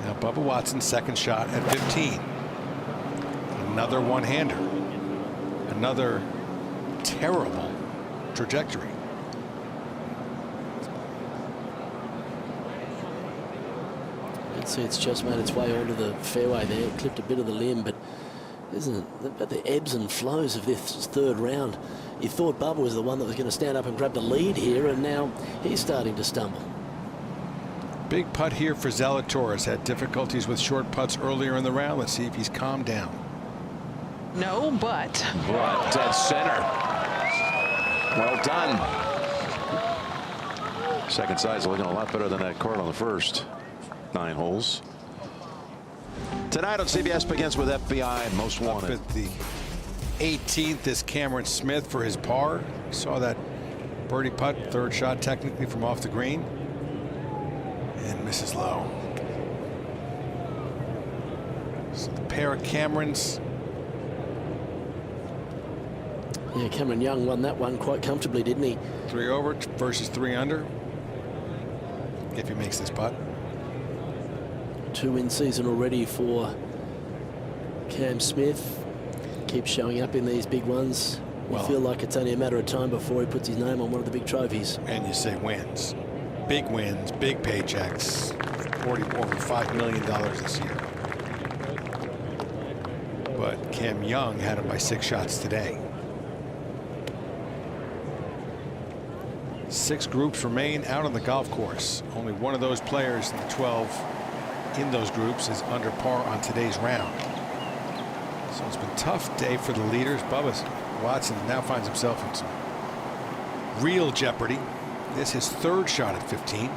Speaker 9: Now Bubba Watson, second shot at 15. Another one-hander. Another terrible trajectory.
Speaker 10: You can see it's just made its way onto the fairway there. It clipped a bit of the limb, but isn't it about the ebbs and flows of this 3rd round? You thought Bubba was the one that was going to stand up and grab the lead here, and now he's starting to stumble.
Speaker 9: Big putt here for Zalatoris. Had difficulties with short putts earlier in the round. Let's see if he's calmed down.
Speaker 19: No, but.
Speaker 11: But dead center. Well done. Second side's looking a lot better than that card on the first 9 holes. Tonight on CBS Begins with FBI Most Wanted.
Speaker 9: Up at the 18th is Cameron Smith for his par. Saw that birdie putt, 3rd shot technically from off the green. And misses low. So the pair of Camerons.
Speaker 10: Yeah, Cameron Young won that one quite comfortably, didn't he?
Speaker 9: 3 over versus 3 under. If he makes this putt.
Speaker 10: 2-win season already for Cam Smith. Keeps showing up in these big ones. You feel like it's only a matter of time before he puts his name on one of the big trophies.
Speaker 9: And you say wins. Big wins, big paychecks. Over $5 million this year. But Cam Young had him by 6 shots today. 6 groups remain out on the golf course. Only one of those players in the 12 in those groups is under par on today's round. So it's been a tough day for the leaders. Bubba Watson now finds himself in some real jeopardy. This is his 3rd shot at 15.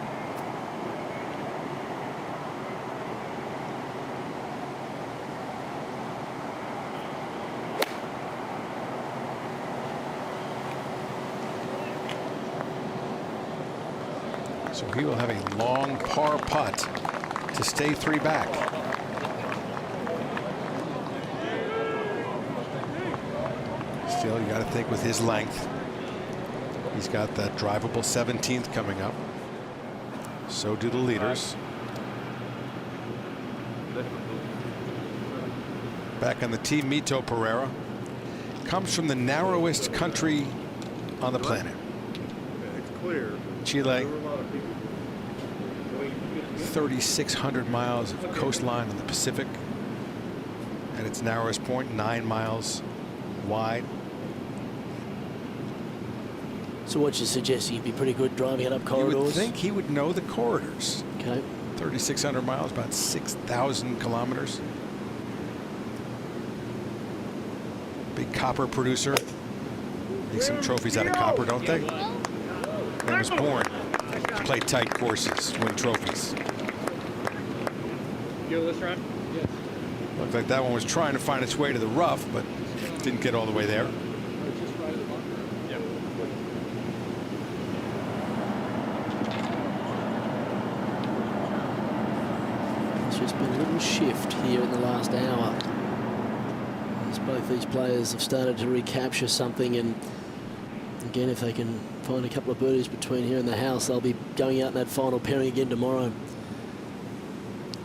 Speaker 9: So he will have a long par putt to stay 3 back. Still, you got to think with his length, he's got that drivable 17th coming up. So do the leaders. Back on the tee, Mito Pereira comes from the narrowest country on the planet.
Speaker 16: It's clear.
Speaker 9: Chile. 3,600 miles of coastline in the Pacific. At its narrowest point, 9 miles wide.
Speaker 10: So what you're suggesting, he'd be pretty good driving it up corridors?
Speaker 9: You would think he would know the corridors.
Speaker 10: Okay.
Speaker 9: 3,600 miles, about 6,000 kilometers. Big copper producer. Make some trophies out of copper, don't they? Man was born to play tight courses, win trophies.
Speaker 6: Go this round? Yes.
Speaker 9: Looked like that one was trying to find its way to the rough, but didn't get all the way there.
Speaker 10: There's just been a little shift here in the last hour. As both these players have started to recapture something, and again, if they can find a couple of birdies between here and the house, they'll be going out in that final pairing again tomorrow.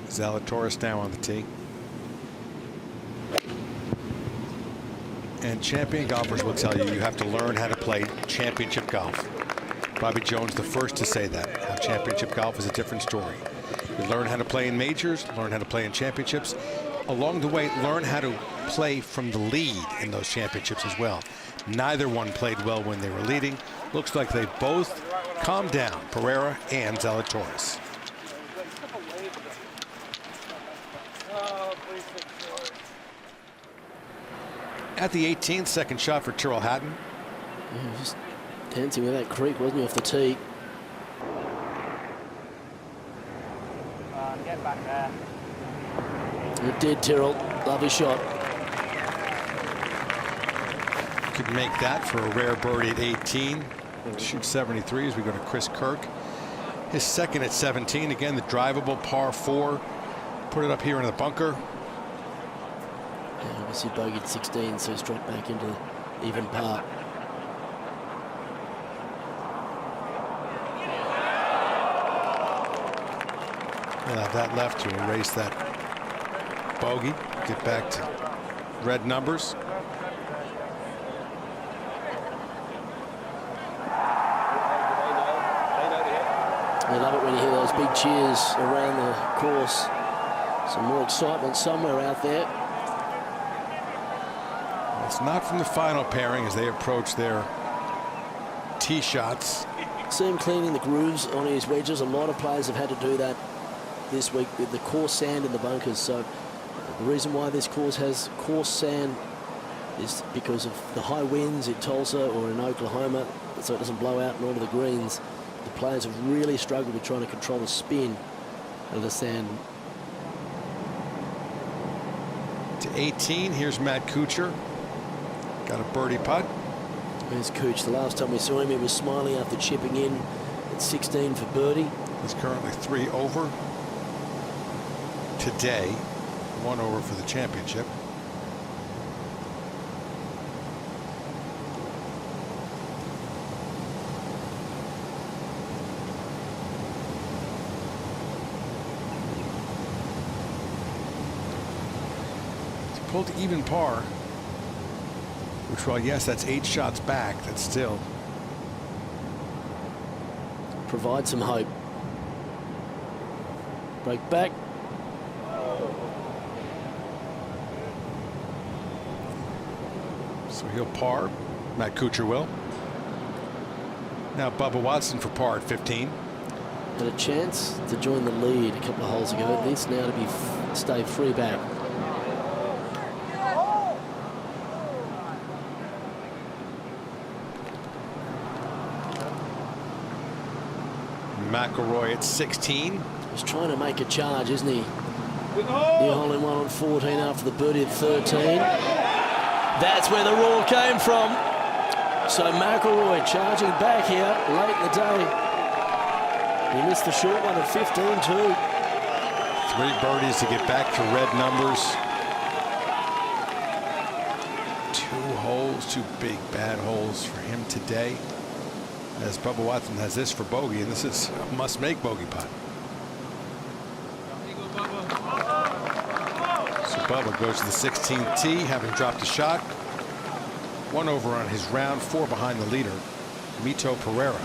Speaker 9: Zalatoris now on the tee. And champion golfers will tell you have to learn how to play championship golf. Bobby Jones the first to say that. How championship golf is a different story. You learn how to play in majors, learn how to play in championships. Along the way, learn how to play from the lead in those championships as well. Neither one played well when they were leading. Looks like they both calmed down, Pereira and Zalatoris. At the 18th, second shot for Tyrrell Hatton.
Speaker 10: Yeah, just dancing with that creek, wasn't he, off the tee?
Speaker 7: Get back there.
Speaker 10: It did, Tyrrell. Lovely shot.
Speaker 9: Could make that for a rare birdie at 18. Shoot 73 as we go to Chris Kirk. His second at 17. Again, the drivable par 4. Put it up here in the bunker.
Speaker 10: Yeah, obviously bogeyed 16, so he's dropped back into the even par.
Speaker 9: He'll have that left to erase that bogey. Get back to red numbers.
Speaker 10: I love it when you hear those big cheers around the course. Some more excitement somewhere out there.
Speaker 9: It's not from the final pairing as they approach their tee shots.
Speaker 10: See him cleaning the grooves on his wedges. A lot of players have had to do that this week with the coarse sand in the bunkers. So the reason why this course has coarse sand is because of the high winds in Tulsa or in Oklahoma, so it doesn't blow out in all of the greens. The players have really struggled with trying to control the spin of the sand.
Speaker 9: To 18, here's Matt Kuchar. Got a birdie putt.
Speaker 10: There's Cooch. The last time we saw him, he was smiling after chipping in at 16 for birdie.
Speaker 9: He's currently 3 over today, 1 over for the championship. He's pulled even par. Which, well, yes, that's 8 shots back. That's still
Speaker 10: provide some hope. Break back.
Speaker 9: So he'll par. Matt Kuchar will. Now Bubba Watson for par at 15.
Speaker 10: Had a chance to join the lead a couple of holes ago. This now to be stay 3 back.
Speaker 9: McIlroy at 16.
Speaker 10: He's trying to make a charge, isn't he? The hole in one on 14 after the birdie at 13. That's where the roar came from. So McIlroy charging back here late in the day. He missed the short one at 15 too.
Speaker 9: 3 birdies to get back to red numbers. 2 holes, 2 big bad holes for him today. As Bubba Watson has this for bogey, and this is a must-make bogey putt. So Bubba goes to the 16th tee, having dropped a shot. 1 over on his round, 4 behind the leader, Mito Pereira.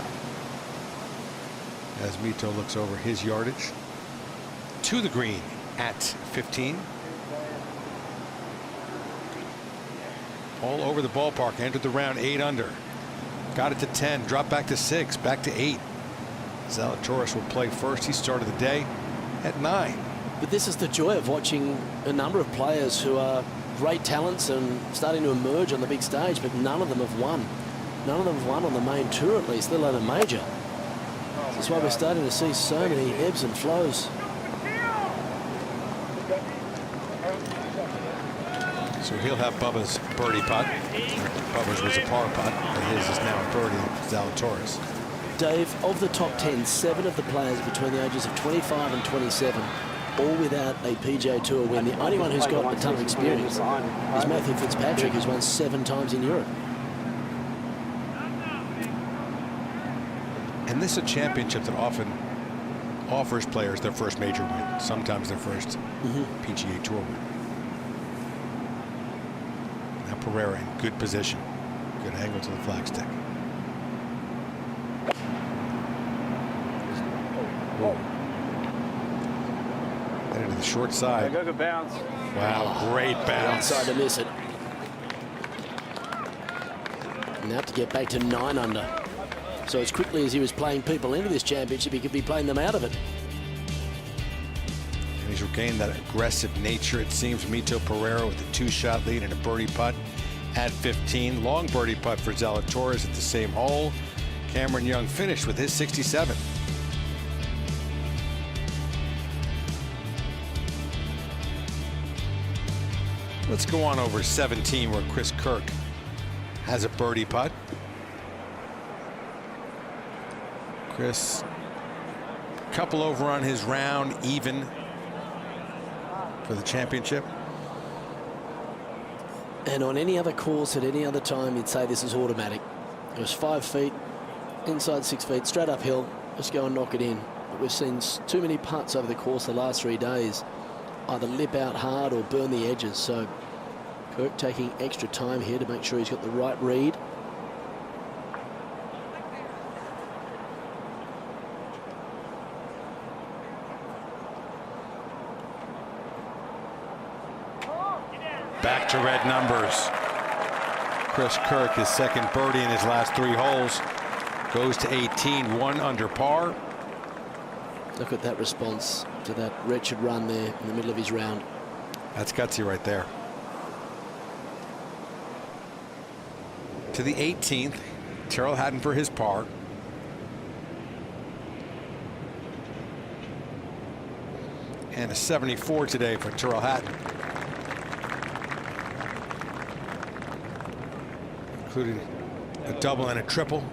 Speaker 9: As Mito looks over his yardage to the green at 15. All over the ballpark, entered the round 8 under. Got it to 10, dropped back to 6, back to 8. Zalatoris will play first. He started the day at 9.
Speaker 10: But this is the joy of watching a number of players who are great talents and starting to emerge on the big stage, but none of them have won. None of them have won on the main tour, at least, let alone a major. That's why we're starting to see so many ebbs and flows.
Speaker 9: So he'll have Bubba's birdie putt. Bubba's was a par putt, but his is now a birdie, Zalatoris.
Speaker 10: Dave, of the top 10, 7 of the players between the ages of 25 and 27, all without a PGA Tour win. The only one who's got a ton of experience is Matthew Fitzpatrick, who's won 7 times in Europe.
Speaker 9: And this is a championship that often offers players their first major win, sometimes their first PGA Tour win. Now Pereira in good position. Good angle to the flagstick. Headed to the short side.
Speaker 21: Go bounce.
Speaker 9: Wow, great bounce.
Speaker 10: Outside to miss it. Now to get back to 9 under. So as quickly as he was playing people into this championship, he could be playing them out of it.
Speaker 9: And he's regained that aggressive nature, it seems. Mito Pereira with a 2-shot lead and a birdie putt at 15. Long birdie putt for Zalatoris at the same hole. Cameron Young finished with his 67. Let's go on over 17, where Chris Kirk has a birdie putt. Chris, couple over on his round, even for the championship.
Speaker 10: And on any other course at any other time, you'd say this is automatic. It was 5 feet, inside 6 feet, straight uphill, just go and knock it in. But we've seen too many putts over the course the last 3 days, either lip out hard or burn the edges. So Kirk taking extra time here to make sure he's got the right read.
Speaker 9: Back to red numbers. Chris Kirk, his second birdie in his last 3 holes, goes to 18, 1 under par.
Speaker 10: Look at that response to that wretched run there in the middle of his round.
Speaker 9: That's gutsy right there. To the 18th, Tyrrell Hatton for his par. And a 74 today for Tyrrell Hatton, including a double and a triple.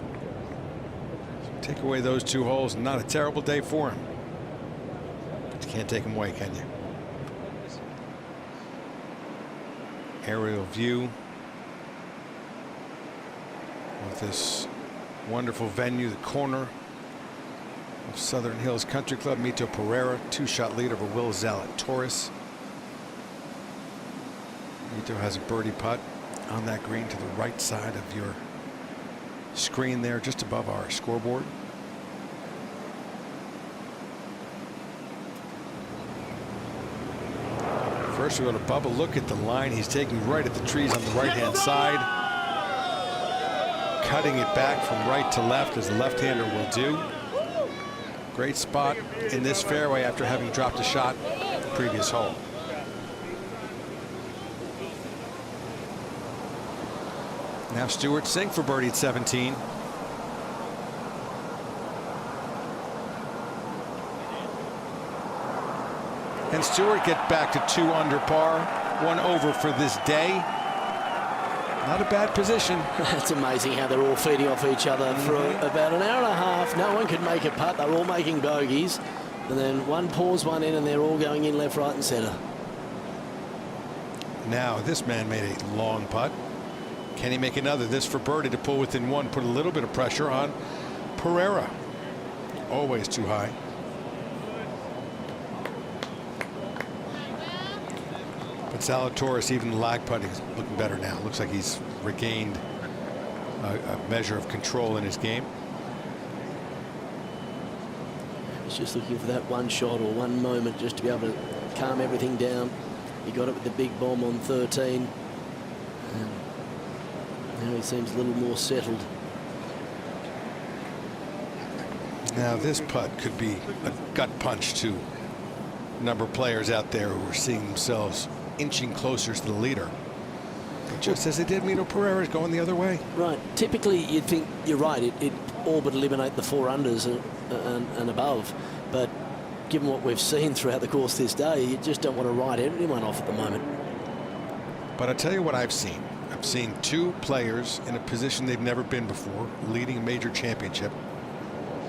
Speaker 9: Take away those 2 holes, not a terrible day for him. But you can't take him away, can you? Aerial view of this wonderful venue, the corner of Southern Hills Country Club. Mito Pereira, 2-shot lead over Will Zalatoris. Mito has a birdie putt on that green to the right side of your screen there, just above our scoreboard. First we go to Bubba. Look at the line he's taking right at the trees on the right-hand side. Cutting it back from right to left, as the left-hander will do. Great spot in this fairway after having dropped a shot the previous hole. Now Stewart Sink for birdie at 17. And Stewart get back to 2 under par, 1 over for this day. Not a bad position.
Speaker 10: That's amazing how they're all feeding off each other for about an hour and a half. No one could make a putt. They're all making bogeys. And then one pours one in, and they're all going in left, right, and centre.
Speaker 9: Now, this man made a long putt. Can he make another? This for birdie to pull within one, put a little bit of pressure on Pereira. Always too high. But Zalatoris, even lag putting, is looking better now. Looks like he's regained a measure of control in his game.
Speaker 10: He's just looking for that one shot or one moment just to be able to calm everything down. He got it with the big bomb on 13. And now he seems a little more settled.
Speaker 9: Now this putt could be a gut punch to a number of players out there who are seeing themselves inching closer to the leader. But just as they did, Mito Pereira is going the other way.
Speaker 10: Right. Typically, you'd think you're right. It all but eliminate the 4 unders and above. But given what we've seen throughout the course this day, you just don't want to write anyone off at the moment.
Speaker 9: But I'll tell you what I've seen. I've seen 2 players in a position they've never been before, leading a major championship,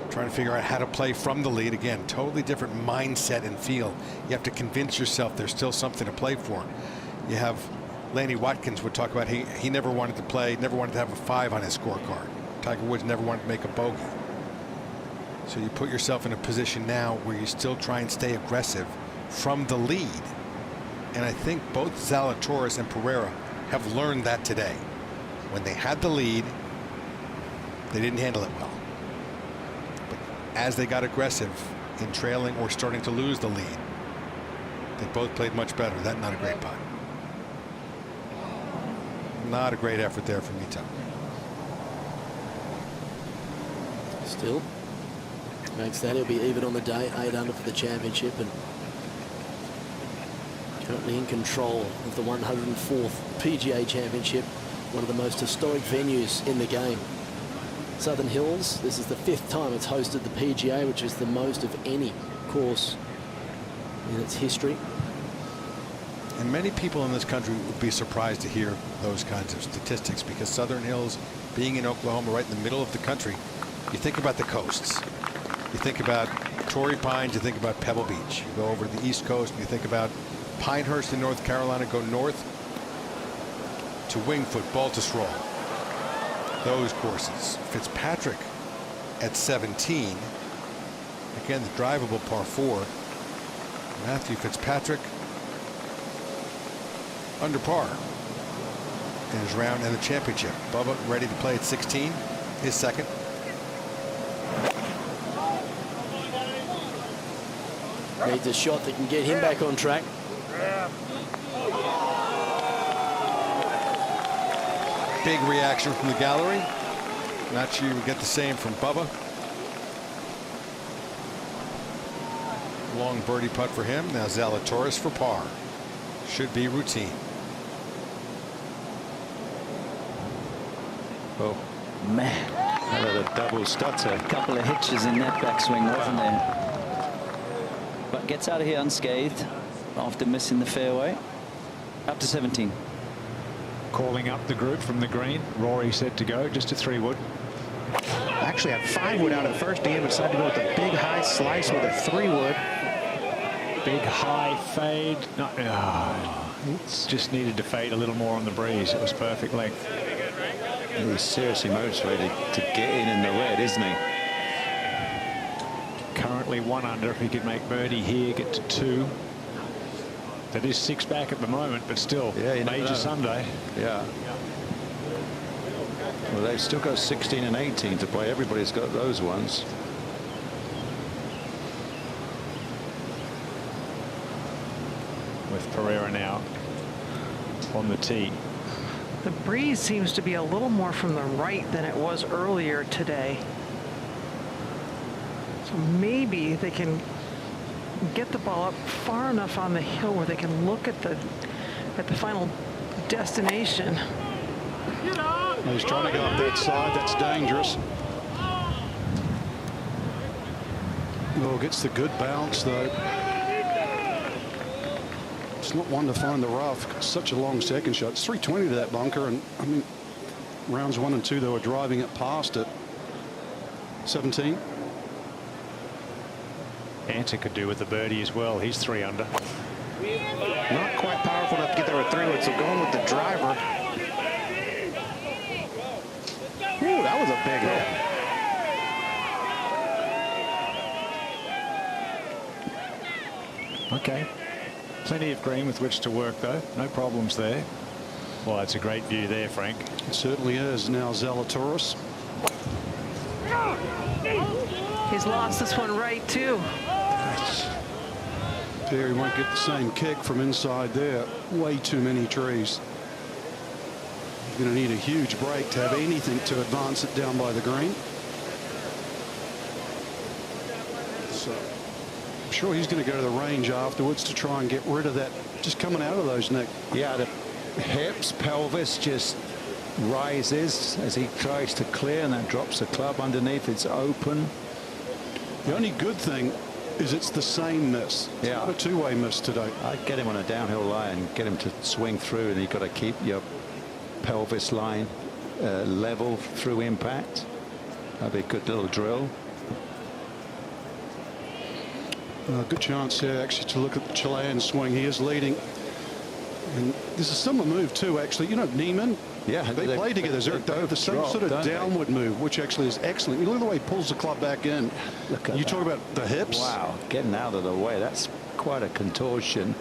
Speaker 9: trying to figure out how to play from the lead. Again, totally different mindset and feel. You have to convince yourself there's still something to play for. You have Lanny Watkins would talk about he never wanted to play, never wanted to have a 5 on his scorecard. Tiger Woods never wanted to make a bogey. So you put yourself in a position now where you still try and stay aggressive from the lead. And I think both Zalatoris and Pereira have learned that today. When they had the lead, they didn't handle it well. But as they got aggressive in trailing or starting to lose the lead, they both played much better. That's not a great putt. Not a great effort there from Mito.
Speaker 10: Still makes that. He'll be even on the day, 8 under for the championship, and currently in control of the 104th PGA Championship, one of the most historic venues in the game. Southern Hills, this is the 5th time it's hosted the PGA, which is the most of any course in its history.
Speaker 9: And many people in this country would be surprised to hear those kinds of statistics, because Southern Hills, being in Oklahoma, right in the middle of the country, you think about the coasts. You think about Torrey Pines, you think about Pebble Beach. You go over to the East Coast and you think about Pinehurst in North Carolina, go north to Wingfoot, Baltusrol. Those courses. Fitzpatrick at 17. Again, the drivable par 4. Matthew Fitzpatrick under par in his round and the championship. Bubba ready to play at 16, his second.
Speaker 10: Needs a shot that can get him back on track.
Speaker 9: Big reaction from the gallery. Not sure you would get the same from Bubba. Long birdie putt for him. Now Zalatoris for par. Should be routine.
Speaker 3: Oh, man. That had a double stutter.
Speaker 12: A couple of hitches in that backswing, wasn't there? But gets out of here unscathed after missing the fairway. Up to 17.
Speaker 14: Calling up the group from the green. Rory set to go, just a 3-wood.
Speaker 13: Actually had 5-wood out at first. Dan decided to go with a big high slice with a 3-wood.
Speaker 14: Big high fade. No, it's just needed to fade a little more on the breeze. It was perfect length.
Speaker 3: He's seriously motivated to get in the red, isn't he?
Speaker 14: Currently 1 under. If he could make birdie here, get to 2. That is 6 back at the moment, but still,
Speaker 3: yeah,
Speaker 14: major Sunday.
Speaker 3: Yeah. Well, they've still got 16 and 18 to play. Everybody's got those ones.
Speaker 14: With Pereira now on the tee.
Speaker 19: The breeze seems to be a little more from the right than it was earlier today. So maybe they can get the ball up far enough on the hill where they can look at the final destination.
Speaker 15: He's trying to go up that side. That's dangerous. Well, gets the good bounce though. It's not one to find the rough. Such a long second shot. It's 320 to that bunker, and I mean, rounds 1 and 2 they were driving it past it. 17.
Speaker 14: Ancer could do with the birdie as well. He's 3 under.
Speaker 13: Not quite powerful enough to get there with 3 wood, so going with the driver. Ooh, that was a big hit.
Speaker 14: Okay. Plenty of green with which to work, though. No problems there. Well, it's a great view there, Frank.
Speaker 15: It certainly is. Now Zalatoris.
Speaker 19: He's lost this one right, too.
Speaker 15: Perry won't get the same kick from inside there. Way too many trees. He's going to need a huge break to have anything to advance it down by the green. So I'm sure he's going to go to the range afterwards to try and get rid of that just coming out of those, Nick.
Speaker 3: Yeah, the hips, pelvis just rises as he tries to clear, and that drops the club underneath. It's open.
Speaker 15: The only good thing is it's the same miss. It's not a two-way miss today.
Speaker 3: I'd get him on a downhill line and get him to swing through, and you've got to keep your pelvis line level through impact. That'd be a good little drill.
Speaker 15: Good chance here actually to look at the Chilean swing. He is leading, and there's a similar move too actually. You know, Neiman, they play together. They have the same sort of downward move, which actually is excellent. You look at the way he pulls the club back in.
Speaker 3: Look at
Speaker 15: you talk about the hips.
Speaker 3: Wow, getting out of the way. That's quite a contortion.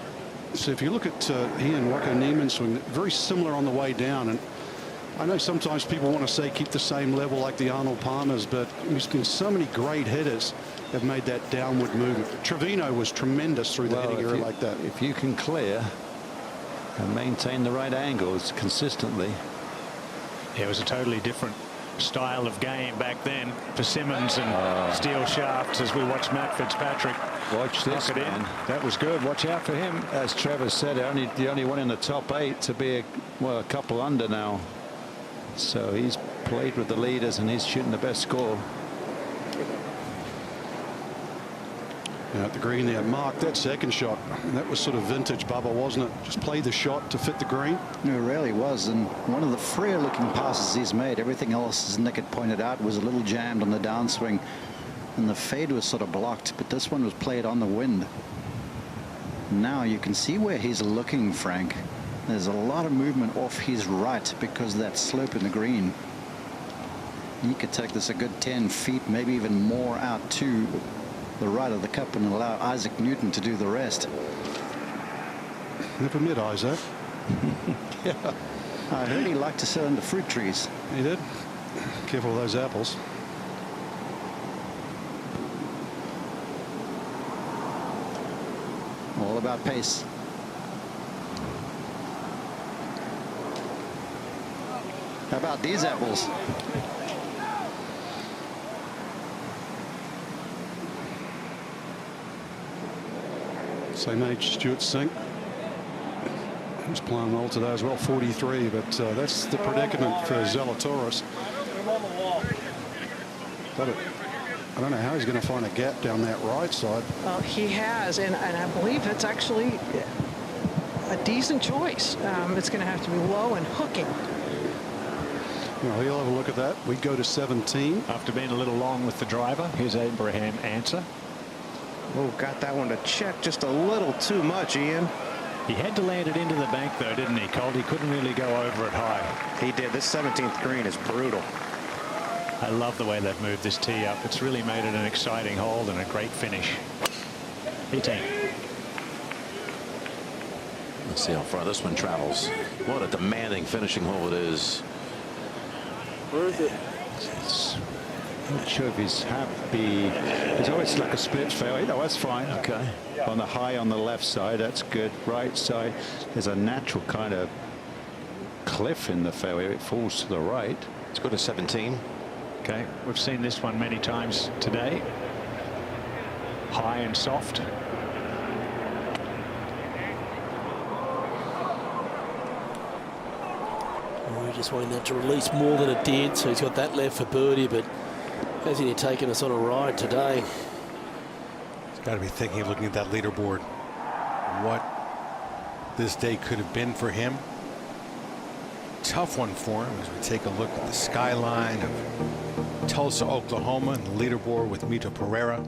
Speaker 15: So if you look at he and Waco Neiman swing, very similar on the way down. And I know sometimes people want to say keep the same level like the Arnold Palmers, but there's been so many great hitters have made that downward movement. Trevino was tremendous through the hitting era like that.
Speaker 3: If you can clear and maintain the right angles consistently.
Speaker 14: Yeah, it was a totally different style of game back then for Simmons and steel shafts as we watched Matt Fitzpatrick
Speaker 3: watch this
Speaker 14: knock it
Speaker 3: man.
Speaker 14: in. That was good. Watch out for him.
Speaker 3: As Trevor said, the only one in the top 8 to be a couple under now. So he's played with the leaders and he's shooting the best score.
Speaker 15: Now at the green there, Mark, that second shot, that was sort of vintage Bubba, wasn't it? Just play the shot to fit the green.
Speaker 17: It really was, and one of the freer looking passes he's made. Everything else, as Nick had pointed out, was a little jammed on the downswing, and the fade was sort of blocked, but this one was played on the wind. Now you can see where he's looking, Frank. There's a lot of movement off his right because of that slope in the green. He could take this a good 10 feet, maybe even more out to the right of the cup and allow Isaac Newton to do the rest.
Speaker 15: Never met Isaac.
Speaker 17: Yeah. I heard he liked to sit under fruit trees.
Speaker 15: He did. Careful with those apples.
Speaker 17: All about pace. How about these apples?
Speaker 15: Same age, Stuart Sink. He's playing well today as well, 43, but that's the predicament for Zalatoris. I don't know how he's going to find a gap down that right side.
Speaker 19: Well, he has, and I believe it's actually a decent choice. It's going to have to be low and hooking.
Speaker 15: Well, he'll have a look at that. We go to 17.
Speaker 14: After being a little long with the driver, here's Abraham Ancer.
Speaker 13: Oh, got that one to check just a little too much, Ian.
Speaker 14: He had to land it into the bank, though, didn't he, Colt? He couldn't really go over it high.
Speaker 13: He did. This 17th green is brutal.
Speaker 14: I love the way they've moved this tee up. It's really made it an exciting hole and a great finish. 18.
Speaker 11: Let's see how far this one travels. What a demanding finishing hole it is.
Speaker 15: Where is it?
Speaker 3: I'm not sure if he's happy. There's always like a split fairway. No, that's fine.
Speaker 11: Okay.
Speaker 3: On the high on the left side, that's good. Right side, there's a natural kind of cliff in the fairway. It falls to the right.
Speaker 11: Let's go to 17.
Speaker 14: Okay, we've seen this one many times today. High and soft.
Speaker 10: We're just wanting that to release more than it did, so he's got that left for birdie, but hasn't he taken us on a ride today?
Speaker 9: He's got to be thinking of looking at that leaderboard. What this day could have been for him. Tough one for him as we take a look at the skyline of Tulsa, Oklahoma, and the leaderboard with Mito Pereira.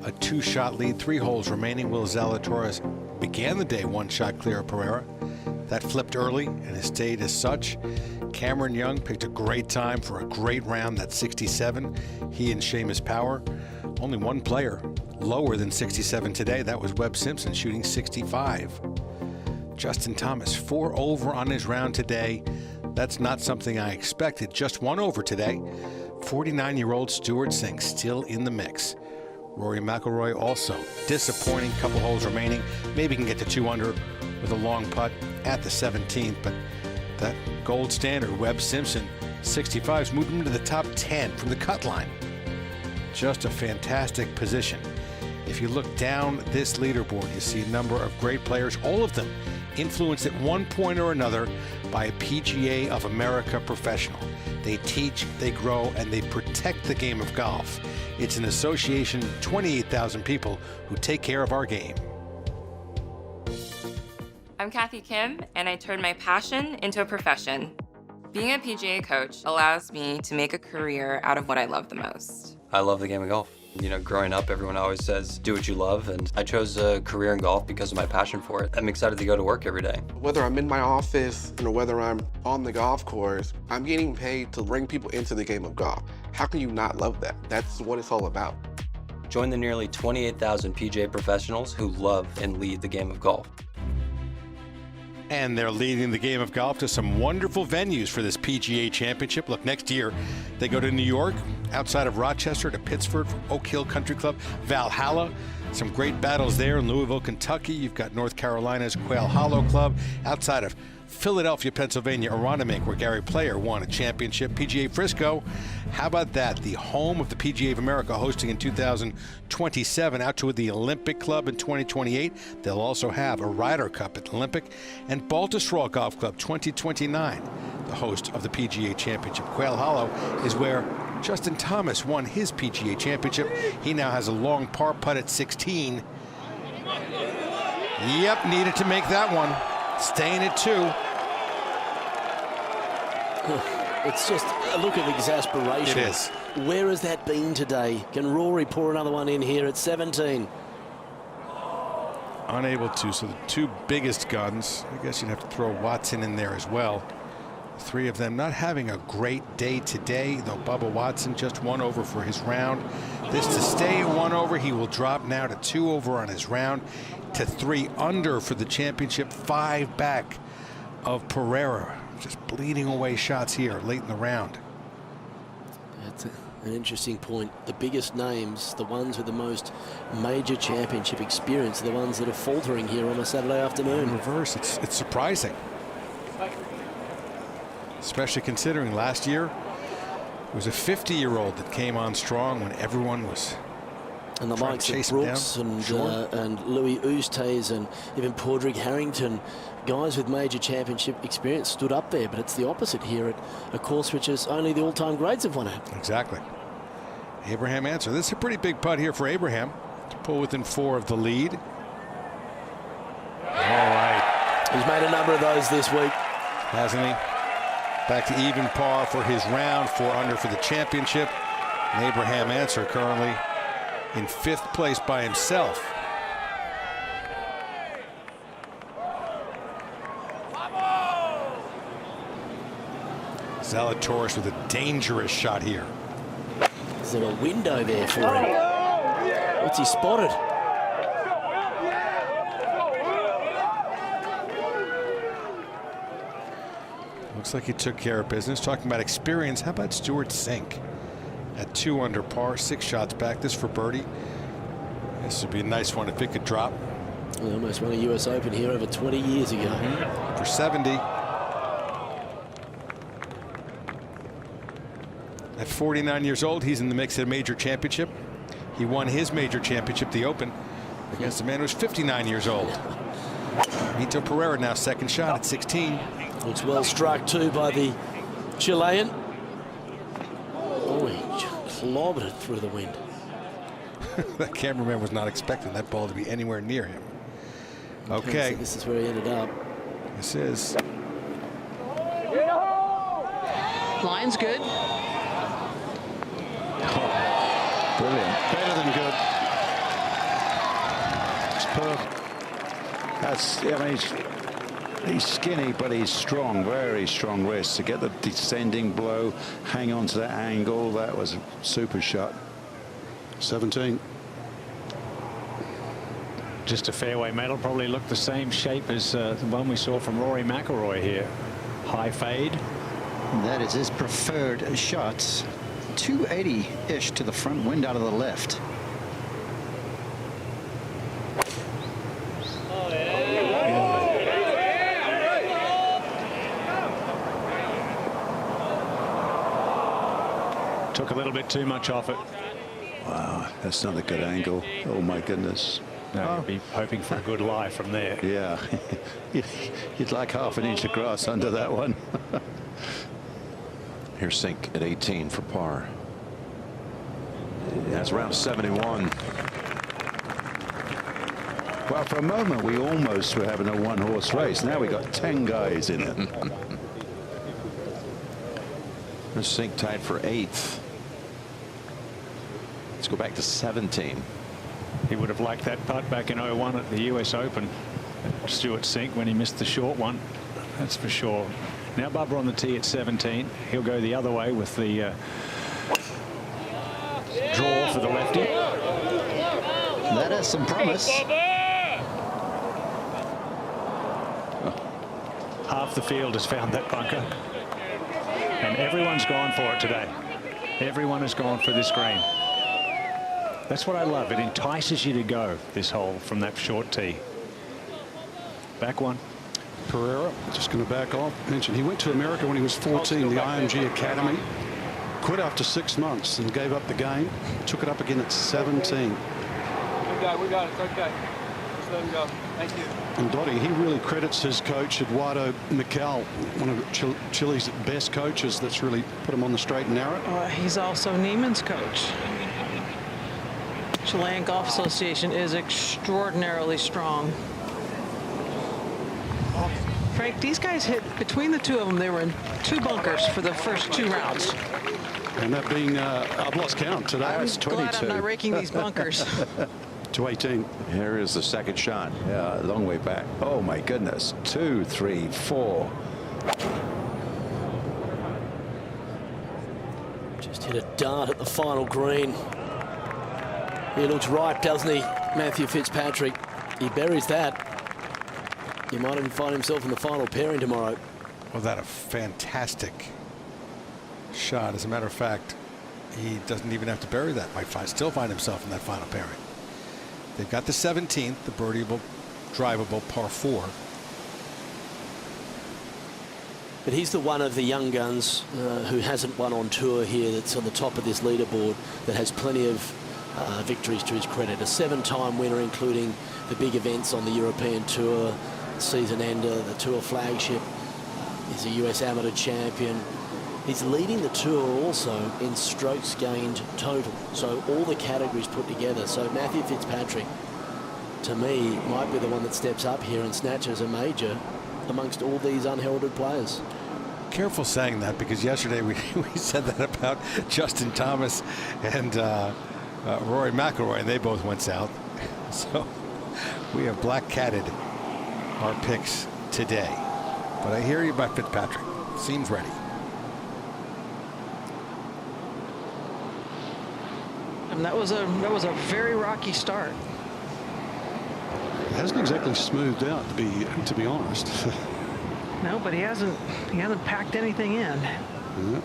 Speaker 9: A 2-shot lead, 3 holes remaining. Will Zalatoris began the day 1 shot clear of Pereira. That flipped early and has stayed as such. Cameron Young picked a great time for a great round, that 67. He and Seamus Power. Only one player lower than 67 today. That was Webb Simpson shooting 65. Justin Thomas 4 over on his round today. That's not something I expected. Just 1 over today. 49-year-old Stuart Singh still in the mix. Rory McIlroy also disappointing. Couple holes remaining. Maybe can get to 2 under with a long putt at the 17th. But that gold standard, Webb Simpson, 65's moved him to the top 10 from the cut line. Just a fantastic position. If you look down this leaderboard, you see a number of great players, all of them influenced at one point or another by a PGA of America professional. They teach, they grow, and they protect the game of golf. It's an association, 28,000 people who take care of our game.
Speaker 8: I'm Kathy Kim, and I turned my passion into a profession. Being a PGA coach allows me to make a career out of what I love the most.
Speaker 2: I love the game of golf. You know, growing up, everyone always says, do what you love, and I chose a career in golf because of my passion for it. I'm excited to go to work every day.
Speaker 22: Whether I'm in my office, whether I'm on the golf course, I'm getting paid to bring people into the game of golf. How can you not love that? That's what it's all about.
Speaker 2: Join the nearly 28,000 PGA professionals who love and lead the game of golf.
Speaker 9: And they're leading the game of golf to some wonderful venues for this PGA Championship. Look, next year they go to New York, outside of Rochester to Pittsford for Oak Hill Country Club, Valhalla. Some great battles there in Louisville, Kentucky. You've got North Carolina's Quail Hollow Club. Outside of Philadelphia, Pennsylvania, Wanamaker, where Gary Player won a championship. PGA Frisco, how about that? The home of the PGA of America, hosting in 2027, out to the Olympic Club in 2028. They'll also have a Ryder Cup at the Olympic, and Baltusrol Golf Club 2029, the host of the PGA Championship. Quail Hollow is where Justin Thomas won his PGA Championship. He now has a long par putt at 16. Yep, needed to make that one. Staying at 2.
Speaker 10: It's just a look of exasperation.
Speaker 9: It is.
Speaker 10: Where has that been today? Can Rory pour another one in here at 17?
Speaker 9: Unable to. So the 2 biggest guns, I guess you'd have to throw Watson in there as well. 3 of them not having a great day today, though Bubba Watson just 1 over for his round. This to stay at 1 over. He will drop now to 2 over on his round, to 3 under for the championship, 5 back of Pereira. Just bleeding away shots here late in the round.
Speaker 10: That's an interesting point. The biggest names, the ones with the most major championship experience, are the ones that are faltering here on a Saturday afternoon.
Speaker 9: In reverse, it's surprising. Especially considering last year it was a 50-year-old that came on strong when everyone was
Speaker 10: and the likes of Brooks and Louis Oosthuizen and even Padraig Harrington, guys with major championship experience, stood up there. But it's the opposite here at a course which is only the all-time greats have won it.
Speaker 9: Exactly. Abraham Answer. This is a pretty big putt here for Abraham to pull within 4 of the lead. All right.
Speaker 10: He's made a number of those this week,
Speaker 9: hasn't he? Back to even par for his round, 4 under for the championship. And Abraham Answer currently in 5th place by himself. Zalatoris with a dangerous shot here.
Speaker 10: Is there a window there for him? What's he spotted?
Speaker 9: Looks like he took care of business. Talking about experience, how about Stuart Singh at 2 under par, 6 shots back. This for birdie. This would be a nice one if it could drop.
Speaker 10: He almost won a US Open here over 20 years ago.
Speaker 9: For 70. At 49 years old, he's in the mix at a major championship. He won his major championship, the Open, against a man who's 59 years old. Mito Pereira now 2nd shot at 16.
Speaker 10: Looks well struck too by the Chilean. Oh, he clobbered it through the wind.
Speaker 9: That cameraman was not expecting that ball to be anywhere near him. Okay.
Speaker 10: So this is where he ended up.
Speaker 9: This is.
Speaker 19: Line's good.
Speaker 3: Brilliant. Better than good. Superb. That's, I mean, he's skinny, but he's strong, very strong wrist. To get the descending blow, hang on to that angle, that was a super shot. 17.
Speaker 14: Just a fairway medal, probably looked the same shape as the one we saw from Rory McIlroy here. High fade.
Speaker 17: And that is his preferred shot. 280-ish to the front, wind out of the left.
Speaker 14: Took a little bit too much off it.
Speaker 3: Wow, that's not a good angle. Oh my goodness.
Speaker 14: No, you'd be hoping for a good lie from there.
Speaker 3: Yeah. You'd like half an inch of grass under that one.
Speaker 11: Here's Sink at 18 for par. That's round 71.
Speaker 3: Well, for a moment we almost were having a one-horse race. Now we got 10 guys in it.
Speaker 11: There's Sink tied for 8th. Let's go back to 17.
Speaker 14: He would have liked that putt back in 01 at the US Open. Stuart Sink when he missed the short one. That's for sure. Now Bubba on the tee at 17. He'll go the other way with the draw for the lefty.
Speaker 17: That has some promise.
Speaker 14: Half the field has found that bunker. And everyone's gone for it today. Everyone has gone for this green. That's what I love. It entices you to go this hole from that short tee. Back one.
Speaker 15: Pereira, just going to back off. Mentioned he went to America when he was 14, the IMG Academy. Quit after 6 months and gave up the game. Took it up again at 17.
Speaker 6: We got it. It's okay. Just let him go. Thank you.
Speaker 15: And Dottie, he really credits his coach, Eduardo Miquel, one of Chile's best coaches that's really put him on the straight and narrow.
Speaker 19: He's also Neiman's coach. Chilean Golf Association is extraordinarily strong. Frank, these guys hit, between the two of them, they were in 2 bunkers for the first 2 rounds.
Speaker 15: And that being, I've lost count today.
Speaker 19: I'm glad I'm not raking these bunkers.
Speaker 15: To 18.
Speaker 3: Here is the second shot. Yeah, a long way back. Oh my goodness. 2, 3, 4.
Speaker 10: Just hit a dart at the final green. He looks ripe, doesn't he, Matthew Fitzpatrick? He buries that. He might even find himself in the final pairing tomorrow.
Speaker 9: Well, that a fantastic shot. As a matter of fact, he doesn't even have to bury that. Might still find himself in that final pairing. They've got the 17th, the birdieable, drivable par 4.
Speaker 10: But he's the one of the young guns who hasn't won on tour here, that's on the top of this leaderboard, that has plenty of victories to his credit. A 7-time winner, including the big events on the European Tour, season ender, the Tour flagship. He's a US amateur champion. He's leading the tour also in strokes gained total. So all the categories put together. So Matthew Fitzpatrick, to me, might be the one that steps up here and snatches a major amongst all these unheralded players.
Speaker 9: Careful saying that, because yesterday we said that about Justin Thomas and Rory McIlroy, and they both went south. So we have black catted our picks today. But I hear you about Fitzpatrick. Seems ready.
Speaker 19: And that was a very rocky start.
Speaker 15: It hasn't exactly smoothed out, to be honest.
Speaker 19: No, but he hasn't packed anything in.
Speaker 15: Yeah.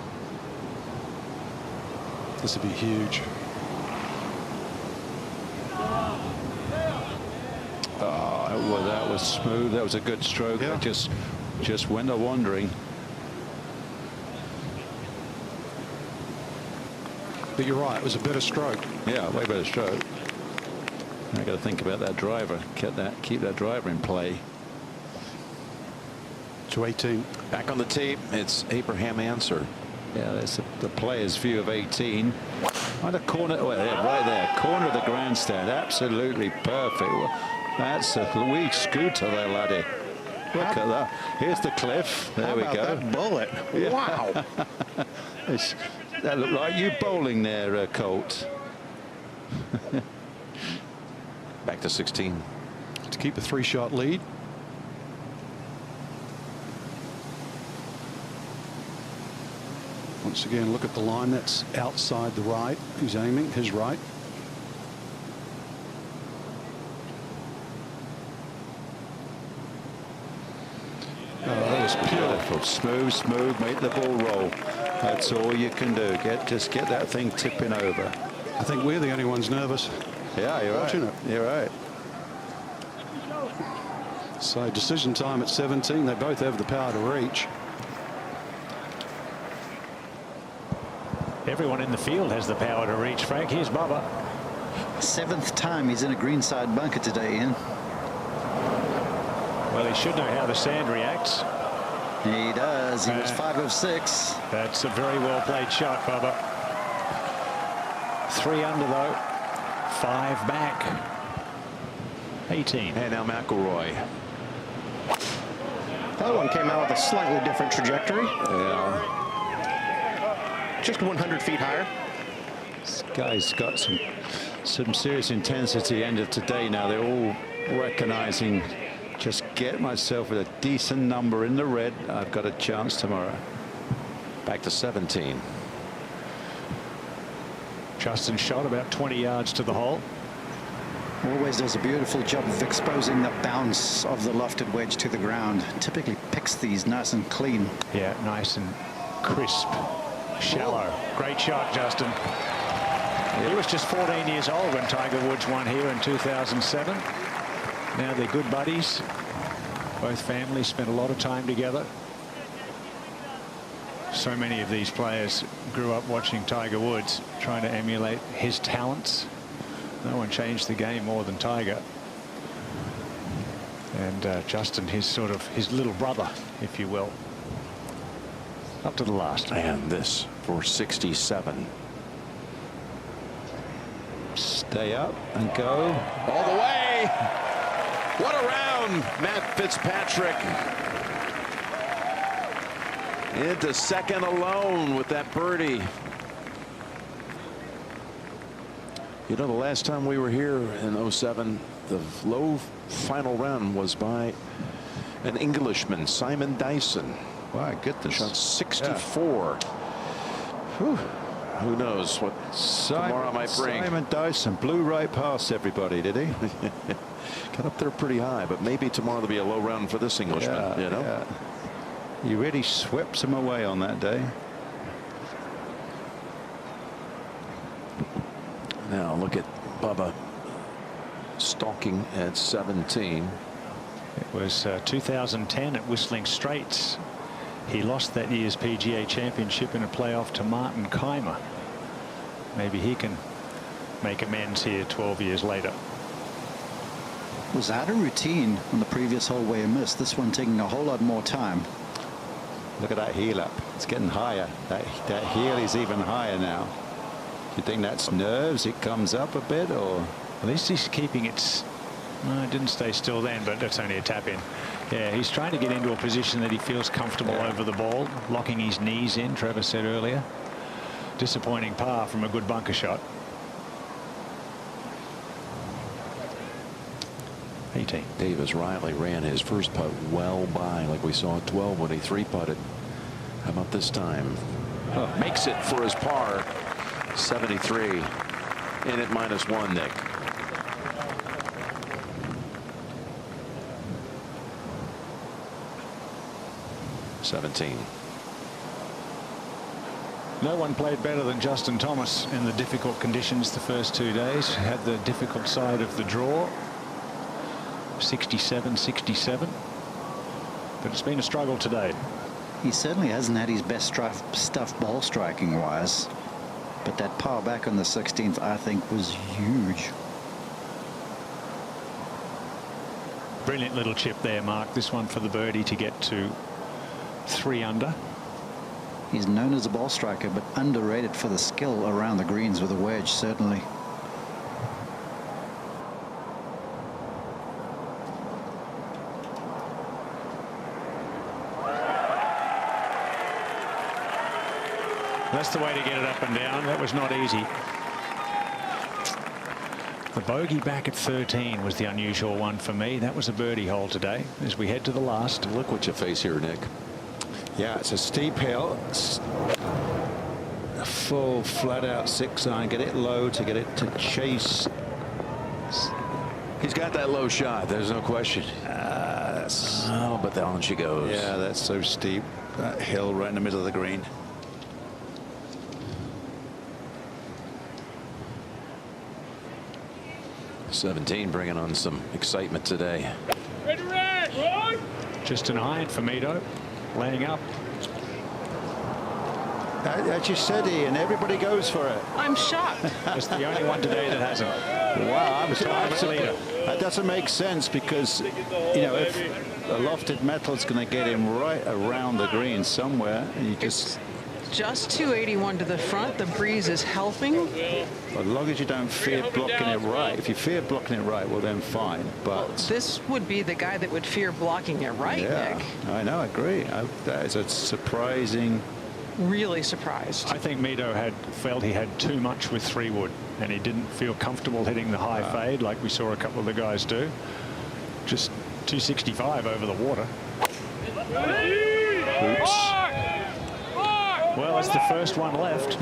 Speaker 15: This would be huge.
Speaker 3: Well, that was smooth. That was a good stroke.
Speaker 15: Yeah.
Speaker 3: It just went a-wandering.
Speaker 15: But you're right, it was a better stroke.
Speaker 3: Yeah, way better stroke. I got to think about that driver. Keep that driver in play.
Speaker 15: To 18.
Speaker 11: Back on the tee, it's Abraham Answer.
Speaker 3: Yeah, that's the player's view of 18. On the corner, well, yeah, right there, corner of the grandstand, absolutely perfect. That's a wee scooter there, laddie. Look at that. Here's the cliff. There we go.
Speaker 13: That bullet. Wow.
Speaker 3: That looked like you bowling there, Colt.
Speaker 11: Back to 16.
Speaker 15: To keep a 3-shot lead. Once again, look at the line. That's outside the right. He's aiming his right. Oh, that was beautiful.
Speaker 3: Smooth, smooth. Make the ball roll. That's all you can do. Just get that thing tipping over.
Speaker 15: I think we're the only ones nervous.
Speaker 3: Yeah, you're
Speaker 15: watching
Speaker 3: right.
Speaker 15: it.
Speaker 3: You're right.
Speaker 15: So decision time at 17. They both have the power to reach.
Speaker 14: Everyone in the field has the power to reach, Frank. Here's Bubba.
Speaker 17: 7th time he's in a greenside bunker today, Ian.
Speaker 14: Well, he should know how the sand reacts.
Speaker 17: He does. He was 5 of 6.
Speaker 14: That's a very well played shot, Bubba. 3 under, though. 5 back. 18.
Speaker 11: And now McIlroy.
Speaker 13: That one came out with a slightly different trajectory.
Speaker 3: Yeah.
Speaker 13: Just 100 feet higher.
Speaker 3: This guy's got some serious intensity end of today now. They're all recognizing, just get myself with a decent number in the red. I've got a chance tomorrow.
Speaker 11: Back to 17.
Speaker 14: Justin shot about 20 yards to the hole.
Speaker 17: Always does a beautiful job of exposing the bounce of the lofted wedge to the ground. Typically picks these nice and clean.
Speaker 14: Yeah, nice and crisp. Shallow. Great shot, Justin. He was just 14 years old when Tiger Woods won here in 2007. Now they're good buddies. Both families spent a lot of time together. So many of these players grew up watching Tiger Woods, trying to emulate his talents. No one changed the game more than Tiger. And Justin, his little brother, if you will. Up to the last.
Speaker 11: And this for 67.
Speaker 3: Stay up and go.
Speaker 11: All the way. What a round. Matt Fitzpatrick into second alone with that birdie. You know, the last time we were here in 07, the low final round was by an Englishman, Simon Dyson.
Speaker 3: My goodness.
Speaker 11: Shot 64. Whew. Who knows what tomorrow might bring.
Speaker 3: Simon Dyson blew right past everybody, did he?
Speaker 11: Got up there pretty high, but maybe tomorrow there'll be a low round for this Englishman.
Speaker 3: Yeah,
Speaker 11: you know?
Speaker 3: yeah. He really swept him away on that day.
Speaker 11: Now look at Bubba stalking at 17.
Speaker 14: It was 2010 at Whistling Straits. He lost that year's PGA Championship in a playoff to Martin Keimer. Maybe he can make amends here 12 years later.
Speaker 17: Was that a routine on the previous hole where he missed? This one taking a whole lot more time.
Speaker 3: Look at that heel up. It's getting higher. That heel is even higher now. Do you think that's nerves? It comes up a bit, or?
Speaker 14: At least he's keeping it. No, it didn't stay still then, but that's only a tap in. Yeah, he's trying to get into a position that he feels comfortable over the ball, locking his knees in, Trevor said earlier. Disappointing par from a good bunker shot. 18.
Speaker 11: Davis Riley ran his first putt well by, like we saw at 12 when he 3-putted. How about this time? Makes it for his par. 73 in at -1, Nick.
Speaker 14: No one played better than Justin Thomas in the difficult conditions the first 2 days. Had the difficult side of the draw. 67-67. But it's been a struggle today.
Speaker 17: He certainly hasn't had his best stuff ball striking wise. But that par back on the 16th, I think, was huge.
Speaker 14: Brilliant little chip there, Mark. This one for the birdie to get to 3 under.
Speaker 17: He's known as a ball striker, but underrated for the skill around the greens with a wedge, certainly.
Speaker 14: That's the way to get it up and down. That was not easy. The bogey back at 13 was the unusual one for me. That was a birdie hole today as we head to the last.
Speaker 11: Look what you face here, Nick.
Speaker 3: Yeah, it's a steep hill. It's a full flat out 6-iron. Get it low to get it to chase.
Speaker 11: He's got that low shot. There's no question. Oh, but down she goes.
Speaker 3: Yeah, that's so steep. That hill right in the middle of the green.
Speaker 11: '17 bringing on some excitement today.
Speaker 14: Just an iron for Mito, laying up.
Speaker 3: As you said, Ian, everybody goes for it.
Speaker 19: I'm shocked.
Speaker 14: It's the only one today that hasn't.
Speaker 3: Wow, that doesn't make sense because, you know, if a lofted metal is going to get him right around the green somewhere, and you just
Speaker 19: 281 to the front. The breeze is helping.
Speaker 3: As long as you don't fear blocking it right. If you fear blocking it right, well then fine. But
Speaker 19: this would be the guy that would fear blocking it right,
Speaker 3: yeah,
Speaker 19: Nick.
Speaker 3: I know, I agree. That is a surprising.
Speaker 19: Really surprised.
Speaker 14: I think Mito felt he had too much with 3-wood, and he didn't feel comfortable hitting the high fade like we saw a couple of the guys do. Just 265 over the water. Oops. Well, it's the first one left.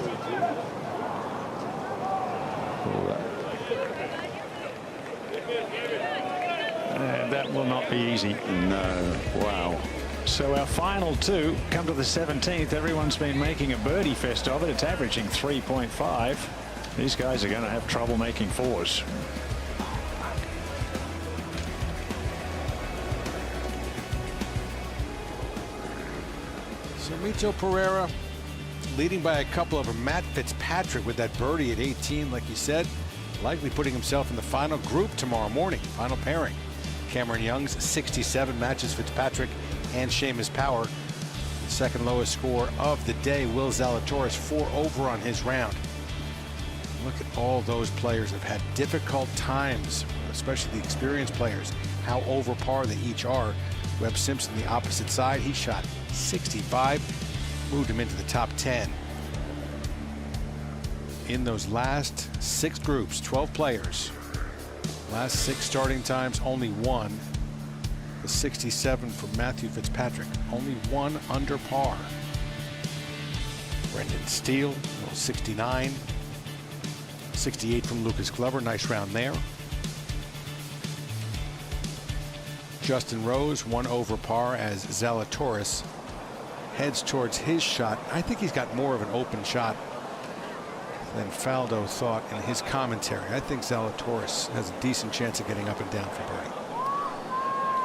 Speaker 14: And that will not be easy.
Speaker 3: No. Wow.
Speaker 14: So our final two come to the 17th. Everyone's been making a birdie fest of it. It's averaging 3.5. These guys are going to have trouble making 4s.
Speaker 9: So Mito Pereira leading by a couple over Matt Fitzpatrick with that birdie at 18, like you said, likely putting himself in the final group tomorrow morning, final pairing. Cameron Young's 67 matches Fitzpatrick and Seamus Power. The second lowest score of the day. Will Zalatoris 4 over on his round. Look at all those players have had difficult times, especially the experienced players, how over par they each are. Webb Simpson, the opposite side, he shot 65, moved him into the top 10. In those last 6 groups, 12 players, last 6 starting times, only one. The 67 for Matthew Fitzpatrick, only one under par. Brendan Steele, 69. 68 from Lucas Glover, nice round there. Justin Rose, 1 over par as Zalatoris heads towards his shot. I think he's got more of an open shot than Faldo thought in his commentary. I think Zalatoris has a decent chance of getting up and down for birdie.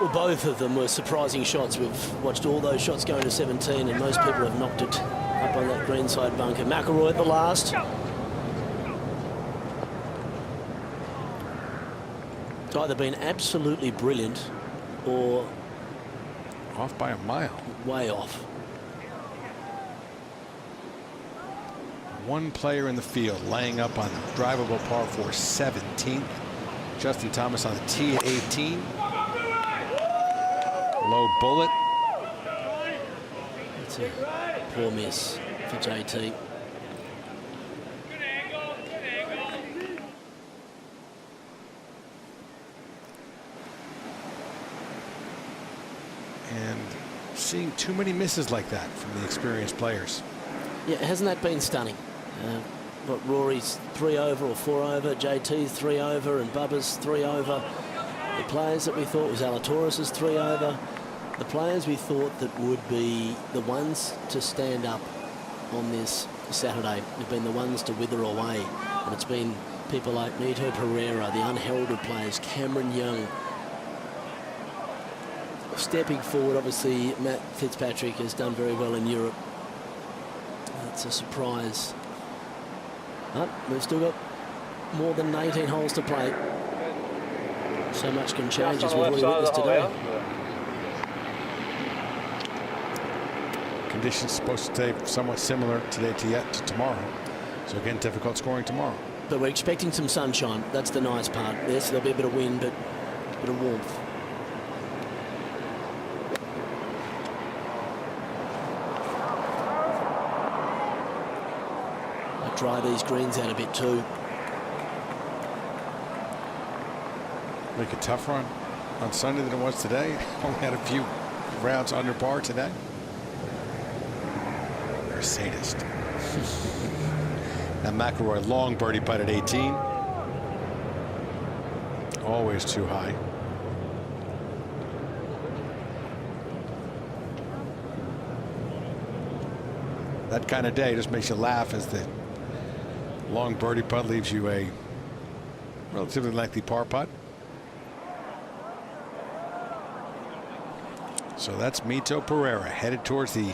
Speaker 10: Well, both of them were surprising shots. We've watched all those shots going to 17, and most people have knocked it up on that greenside bunker. McIlroy at the last. It's either been absolutely brilliant or
Speaker 9: off by a mile.
Speaker 10: Way off.
Speaker 9: One player in the field laying up on the drivable par for 17th. Justin Thomas on the tee at 18. Low bullet.
Speaker 10: It's a poor miss for JT.
Speaker 9: And seeing too many misses like that from the experienced players.
Speaker 10: Yeah, hasn't that been stunning? But Rory's 3 over or 4 over, JT's 3 over, and Bubba's 3 over. The players that we thought was Zalatoris' 3 over. The players we thought that would be the ones to stand up on this Saturday have been the ones to wither away. And it's been people like Mito Pereira, the unheralded players, Cameron Young. Stepping forward, obviously, Matt Fitzpatrick has done very well in Europe. It's a surprise. But we've still got more than 18 holes to play. So much can change as we've already witnessed today.
Speaker 9: Conditions supposed to stay somewhat similar today to tomorrow. So again, difficult scoring tomorrow.
Speaker 10: But we're expecting some sunshine. That's the nice part. Yes, there'll be a bit of wind, but a bit of warmth. dry these greens out a bit too.
Speaker 9: Make it tougher on Sunday than it was today. Only had a few rounds under par today. You're a sadist. Now McIlroy, long birdie putt at 18. Always too high. That kind of day just makes you laugh as the long birdie putt leaves you a relatively lengthy par putt. So that's Mito Pereira headed towards the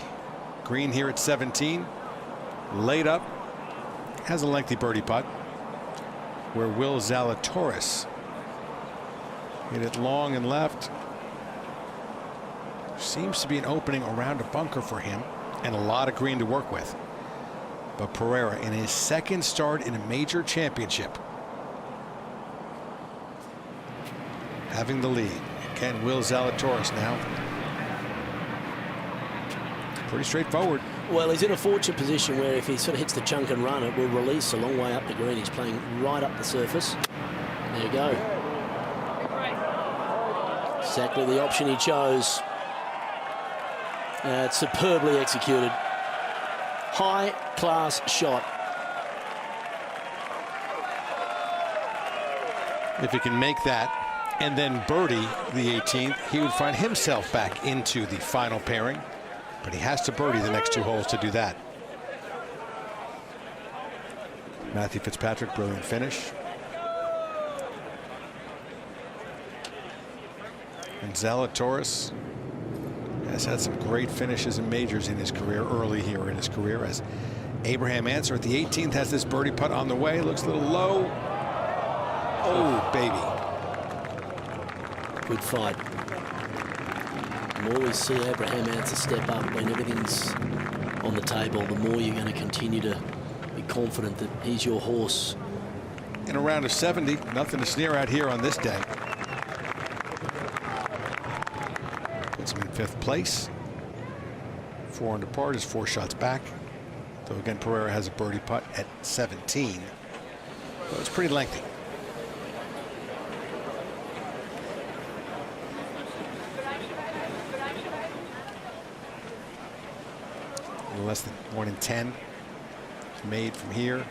Speaker 9: green here at 17. Laid up. Has a lengthy birdie putt. Where Will Zalatoris hit it long and left. Seems to be an opening around a bunker for him and a lot of green to work with. But Pereira in his second start in a major championship, having the lead. Again, Will Zalatoris now. Pretty straightforward.
Speaker 10: Well, he's in a fortunate position where if he sort of hits the chunk and run, it will release a long way up the green. He's playing right up the surface. There you go. Exactly the option he chose. It's superbly executed. High class shot.
Speaker 9: If he can make that and then birdie the 18th, he would find himself back into the final pairing. But he has to birdie the next 2 holes to do that. Matthew Fitzpatrick, brilliant finish. And Zalatoris has had some great finishes in majors in his career, early here in his career, as Abraham Answer at the 18th has this birdie putt on the way. Looks a little low. Oh, baby.
Speaker 10: Good fight. The more we see Abraham Answer step up when everything's on the table, the more you're going to continue to be confident that he's your horse.
Speaker 9: In a round of 70, nothing to sneer at here on this day. Puts him in 5th place. 4 under par, just 4 shots back. Though again, Pereira has a birdie putt at 17. So it's pretty lengthy. Less than 1 in 10 made from here.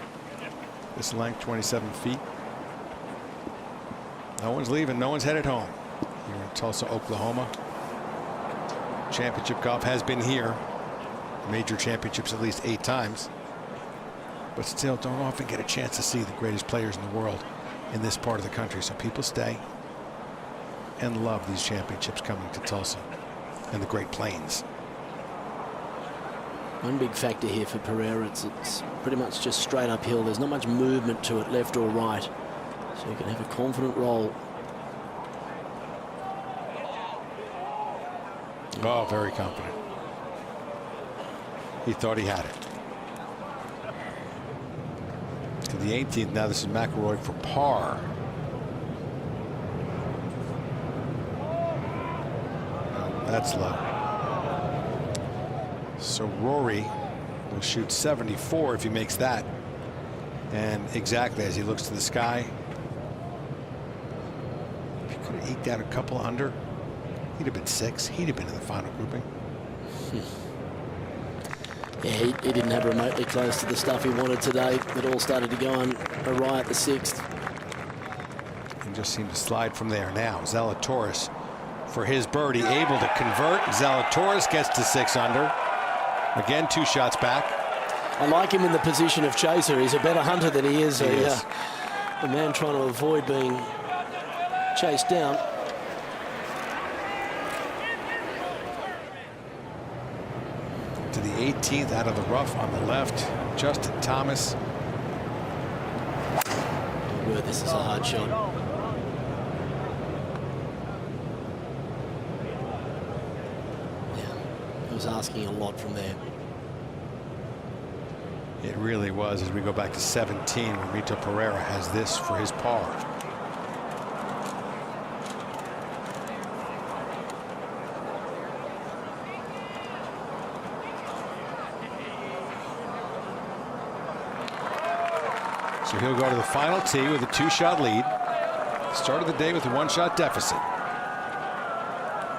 Speaker 9: This length, 27 feet. No one's leaving. No one's headed home. Here in Tulsa, Oklahoma. Championship golf has been here. Major championships at least 8 times. But still don't often get a chance to see the greatest players in the world in this part of the country. So people stay and love these championships coming to Tulsa and the Great Plains.
Speaker 10: One big factor here for Pereira, it's pretty much just straight uphill. There's not much movement to it, left or right. So you can have a confident roll.
Speaker 9: Oh, very confident. He thought he had it. To the 18th, now this is McIlroy for par. Oh, that's low. So Rory will shoot 74 if he makes that. And exactly as he looks to the sky, if he could have eked out a couple under, he'd have been 6. He'd have been in the final grouping.
Speaker 10: Yeah, he didn't have remotely close to the stuff he wanted today. It all started to go on awry at the 6th.
Speaker 9: And just seemed to slide from there. Now Zalatoris for his birdie, able to convert. Zalatoris gets to 6 under. Again, 2 shots back.
Speaker 10: I like him in the position of chaser. He's a better hunter than he is a man trying to avoid being chased down.
Speaker 9: To the 18th, out of the rough on the left, Justin Thomas.
Speaker 10: Well, this is a hard shot. Yeah, I was asking a lot from there.
Speaker 9: It really was, as we go back to 17, where Mito Pereira has this for his par. So he'll go to the final tee with a 2-shot lead. Started the day with a 1-shot deficit.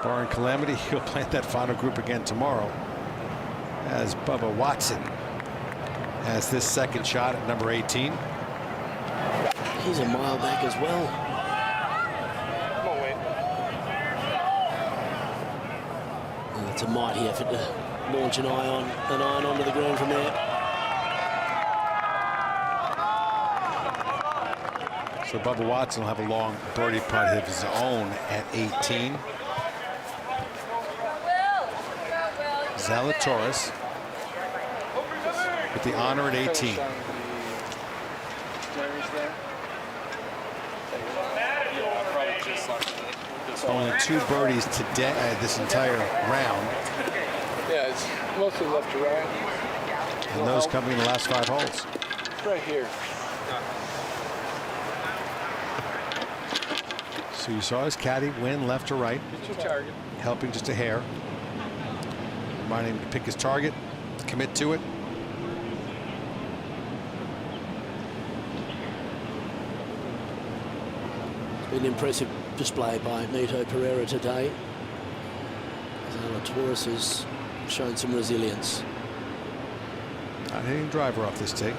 Speaker 9: Barring calamity, he'll plant that final group again tomorrow, as Bubba Watson has this second shot at number 18.
Speaker 10: He's a mile back as well.
Speaker 21: Come on, Wayne.
Speaker 10: It's a mighty effort to launch an iron onto the ground from there.
Speaker 9: So Bubba Watson will have a long birdie putt of his own at 18. Zalatoris with the honor at 18. Only 2 birdies today, this entire round.
Speaker 6: Yeah, it's mostly left to right.
Speaker 9: And those coming in the last 5 holes.
Speaker 6: Right here.
Speaker 9: So you saw his caddy win left to right.
Speaker 6: Get your target.
Speaker 9: Helping just a hair. Reminding him to pick his target, commit to it.
Speaker 10: It's been an impressive display by Mito Pereira today. Zalatoris has shown some resilience.
Speaker 9: Not hitting driver off this tee.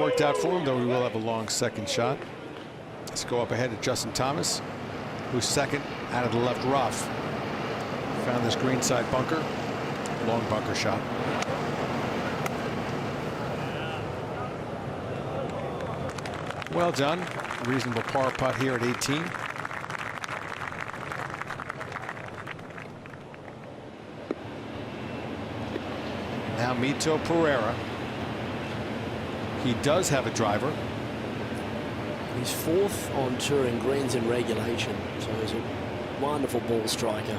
Speaker 9: Worked out for him, though he will have a long second shot. Let's go up ahead to Justin Thomas, who's second out of the left rough. Found this greenside bunker, long bunker shot. Well done. Reasonable par putt here at 18. Now Mito Pereira. He does have a driver.
Speaker 10: He's 4th on tour in greens in regulation, so he's a wonderful ball striker.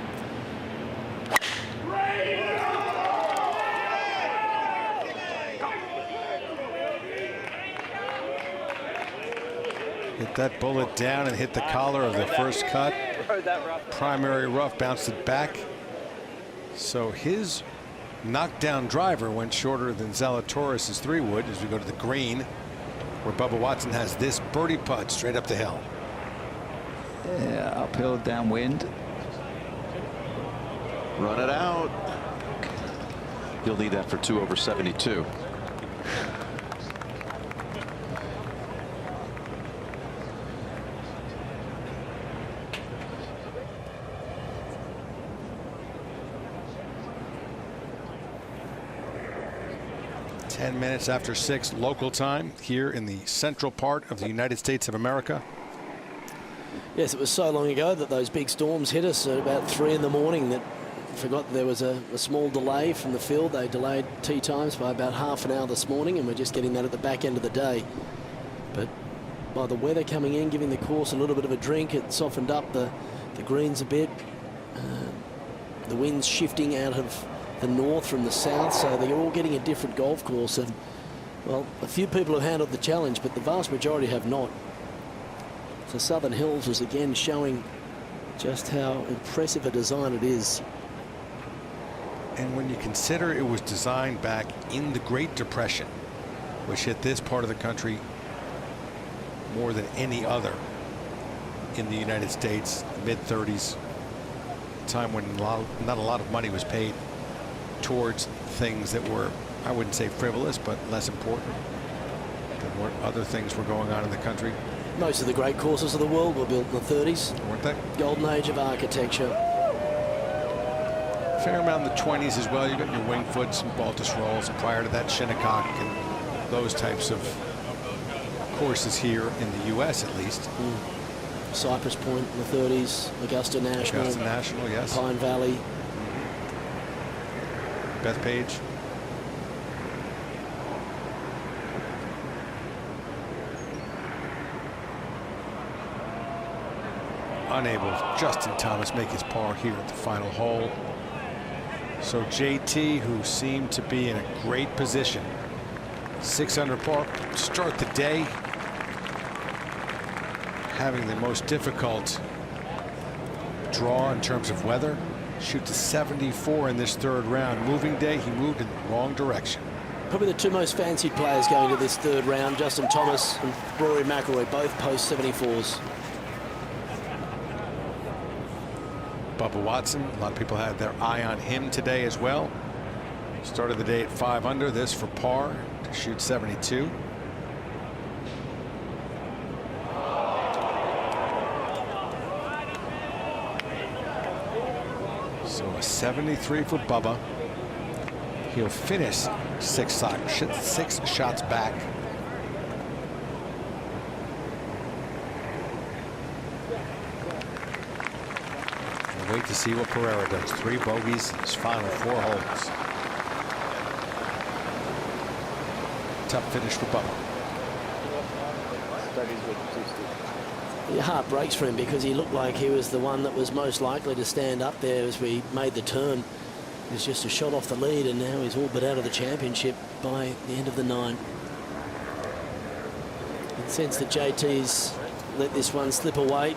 Speaker 9: Hit that bullet down and hit the collar of the first cut. Primary rough, bounced it back. So his knockdown driver went shorter than Zalatoris' 3-wood as we go to the green, where Bubba Watson has this birdie putt straight up the hill.
Speaker 12: Yeah, uphill, downwind.
Speaker 11: Run it out. He'll need that for 2 over 72.
Speaker 9: Minutes after 6 local time here in the central part of the United States of America.
Speaker 10: Yes, it was so long ago that those big storms hit us at about 3 in the morning that I forgot there was a small delay from the field. They delayed tee times by about half an hour this morning, and we're just getting that at the back end of the day. But by the weather coming in, giving the course a little bit of a drink, it softened up the greens a bit. The wind's shifting out of the north from the south, so they're all getting a different golf course. And well, a few people have handled the challenge, but the vast majority have not. So Southern Hills was again showing just how impressive a design it is.
Speaker 9: And when you consider it was designed back in the Great Depression, which hit this part of the country more than any other in the United States, mid-30s, time when not a lot of money was paid towards things that were, I wouldn't say frivolous, but less important than what other things were going on in the country.
Speaker 10: Most of the great courses of the world were built in the 30s.
Speaker 9: Weren't they?
Speaker 10: Golden age of architecture.
Speaker 9: Fair amount in the 20s as well. You got your Wingfoots and Baltus Rolls, and prior to that Shinnecock and those types of courses here in the U.S. at least.
Speaker 10: Cypress Point in the 30s, Augusta National.
Speaker 9: Augusta National, yes.
Speaker 10: Pine Valley.
Speaker 9: Bethpage. Unable Justin Thomas make his par here at the final hole. So JT, who seemed to be in a great position 6 under par. Start the day having the most difficult draw in terms of weather. Shoot to 74 in this 3rd round. Moving day, he moved in the wrong direction.
Speaker 10: Probably the 2 most fancied players going to this 3rd round, Justin Thomas and Rory McIlroy, both post 74s.
Speaker 9: Bubba Watson, a lot of people had their eye on him today as well. Started the day at 5 under, this for par to shoot 72. So a 73 for Bubba. He'll finish 6 shots back. We'll wait to see what Pereira does. 3 bogeys in his final 4 holes. Tough finish for Bubba.
Speaker 10: Your heart breaks for him because he looked like he was the one that was most likely to stand up there as we made the turn. He was just a shot off the lead, and now he's all but out of the championship by the end of the 9. And sense that JT's let this one slip away.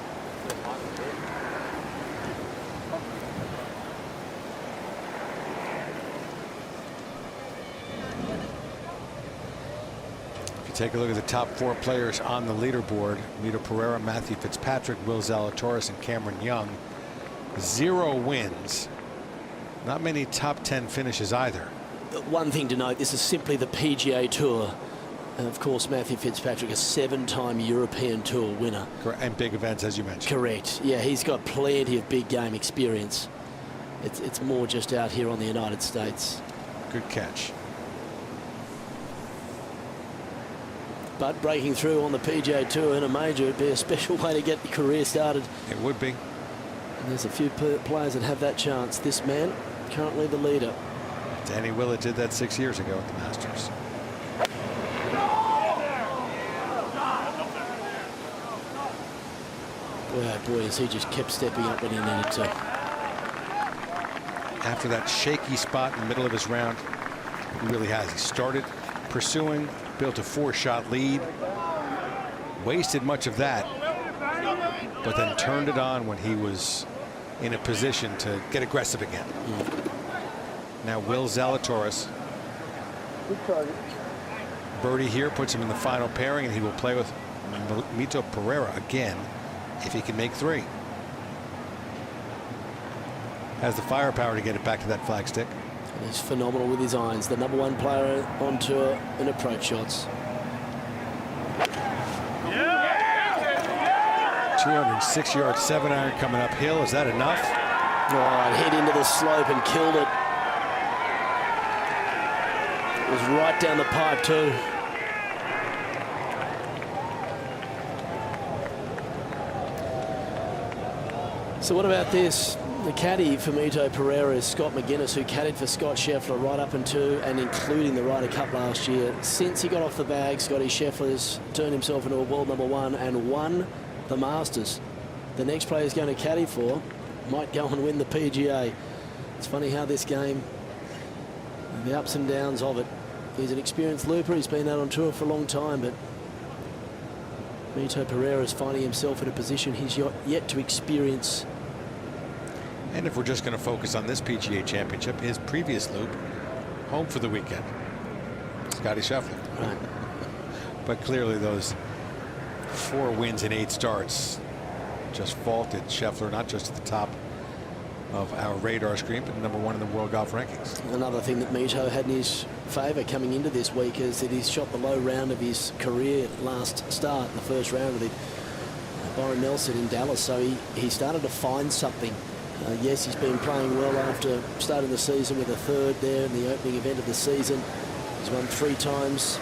Speaker 9: Take a look at the top 4 players on the leaderboard. Mito Pereira, Matthew Fitzpatrick, Will Zalatoris, and Cameron Young. 0 wins. Not many top 10 finishes either.
Speaker 10: One thing to note, this is simply the PGA Tour. And of course, Matthew Fitzpatrick, a 7-time European Tour winner.
Speaker 9: And big events, as you mentioned.
Speaker 10: Correct. Yeah, he's got plenty of big game experience. It's more just out here on the United States.
Speaker 9: Good catch.
Speaker 10: But breaking through on the PGA Tour in a major would be a special way to get your career started.
Speaker 9: It would be.
Speaker 10: And there's a few players that have that chance. This man, currently the leader.
Speaker 9: Danny Willett did that 6 years ago at the Masters.
Speaker 10: Boy, as he just kept stepping up when he needed to.
Speaker 9: After that shaky spot in the middle of his round, he really has. He started pursuing, built a 4-shot lead, wasted much of that, but then turned it on when he was in a position to get aggressive again. Now Will Zalatoris. Birdie here puts him in the final pairing, and he will play with Mito Pereira again if he can make 3. Has the firepower to get it back to that flagstick.
Speaker 10: He's phenomenal with his irons. The #1 player on tour in approach shots.
Speaker 9: 206 yards, 7-iron coming uphill. Is that enough?
Speaker 10: Right, hit into the slope and killed it. It was right down the pipe too. So what about this? The caddy for Mito Pereira is Scott McGuinness, who caddied for Scott Scheffler right up until and including the Ryder Cup last year. Since he got off the bag, Scotty Scheffler's turned himself into a world #1 and won the Masters. The next player he's going to caddy for might go and win the PGA. It's funny how this game, the ups and downs of it. He's an experienced looper. He's been out on tour for a long time, but Mito Pereira is finding himself in a position he's yet to experience.
Speaker 9: And if we're just going to focus on this PGA Championship, his previous loop, home for the weekend, Scotty Scheffler.
Speaker 10: Right.
Speaker 9: But clearly those 4 wins in 8 starts just vaulted Scheffler not just at the top of our radar screen, but #1 in the world golf rankings.
Speaker 10: Another thing that Mito had in his favour coming into this week is that he's shot the low round of his career last start, the first round of the Byron Nelson in Dallas. So he started to find something. Yes, he's been playing well after starting the season with a 3rd there in the opening event of the season. He's won 3 times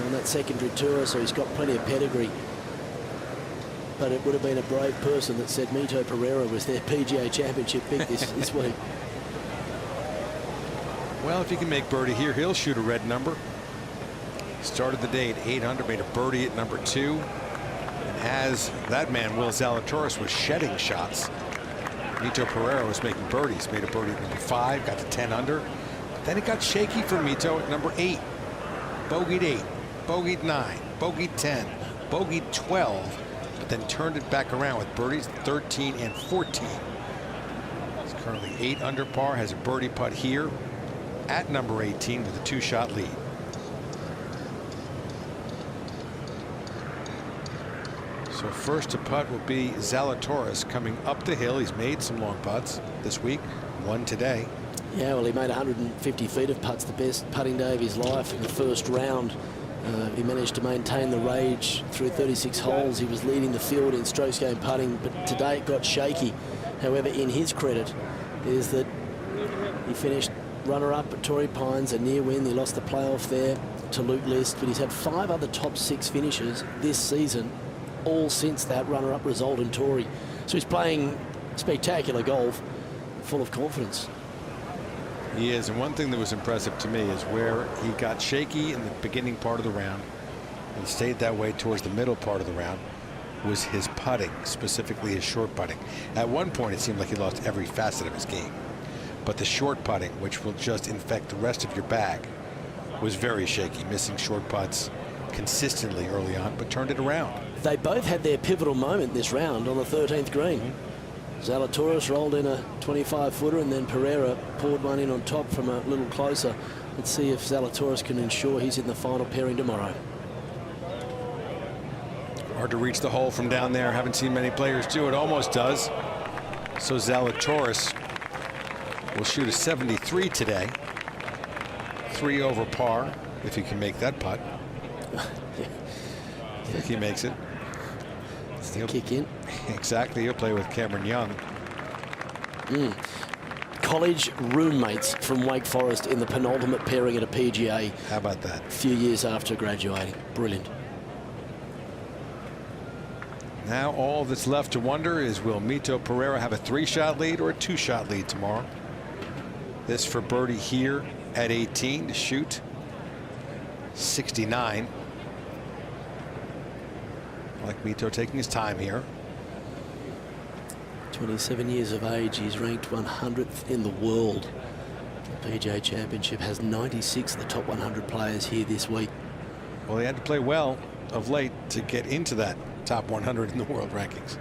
Speaker 10: on that secondary tour, so he's got plenty of pedigree. But it would have been a brave person that said Mito Pereira was their PGA Championship pick this week.
Speaker 9: Well, if he can make birdie here, he'll shoot a red number. Started the day at 8 under, made a birdie at #2. And as that man, Will Zalatoris, was shedding shots, Mito Pereira was making birdies. Made a birdie at #5, got to 10 under. Then it got shaky for Mito at #8. bogeyed 8, bogeyed 9, bogeyed 10, bogeyed 12, but then turned it back around with birdies 13 and 14. He's currently 8 under par, has a birdie putt here at number 18 with a 2-shot lead. So first to putt will be Zalatoris coming up the hill. He's made some long putts this week, one today.
Speaker 10: Yeah, well, he made 150 feet of putts, the best putting day of his life in the first round. He managed to maintain the rage through 36 holes. He was leading the field in strokes gained putting, but today it got shaky. However, in his credit is that he finished runner-up at Torrey Pines, a near win. He lost the playoff there to Luke List, but he's had 5 other top 6 finishes this season, all since that runner-up result in Torrey. So he's playing spectacular golf, full of confidence.
Speaker 9: He is, and one thing that was impressive to me is where he got shaky in the beginning part of the round and stayed that way towards the middle part of the round was his putting, specifically his short putting. At one point it seemed like he lost every facet of his game, but the short putting, which will just infect the rest of your bag, was very shaky, missing short putts consistently early on, but turned it around.
Speaker 10: They both had their pivotal moment this round on the 13th green. Zalatoris rolled in a 25-footer, and then Pereira poured one in on top from a little closer. Let's see if Zalatoris can ensure he's in the final pairing tomorrow.
Speaker 9: Hard to reach the hole from down there. Haven't seen many players do it. Almost does. So Zalatoris will shoot a 73 today. 3 over par if he can make that putt. I think he makes it.
Speaker 10: Still kick in.
Speaker 9: Exactly. He'll play with Cameron Young.
Speaker 10: College roommates from Wake Forest in the penultimate pairing at a PGA.
Speaker 9: How about that?
Speaker 10: A few years after graduating. Brilliant.
Speaker 9: Now all that's left to wonder is, will Mito Pereira have a 3-shot lead or a 2-shot lead tomorrow? This for birdie here at 18 to shoot 69. Like Mito taking his time here.
Speaker 10: 27 years of age, he's ranked 100th in the world. The PGA Championship has 96 of the top 100 players here this week.
Speaker 9: Well, he had to play well of late to get into that top 100 in the world rankings.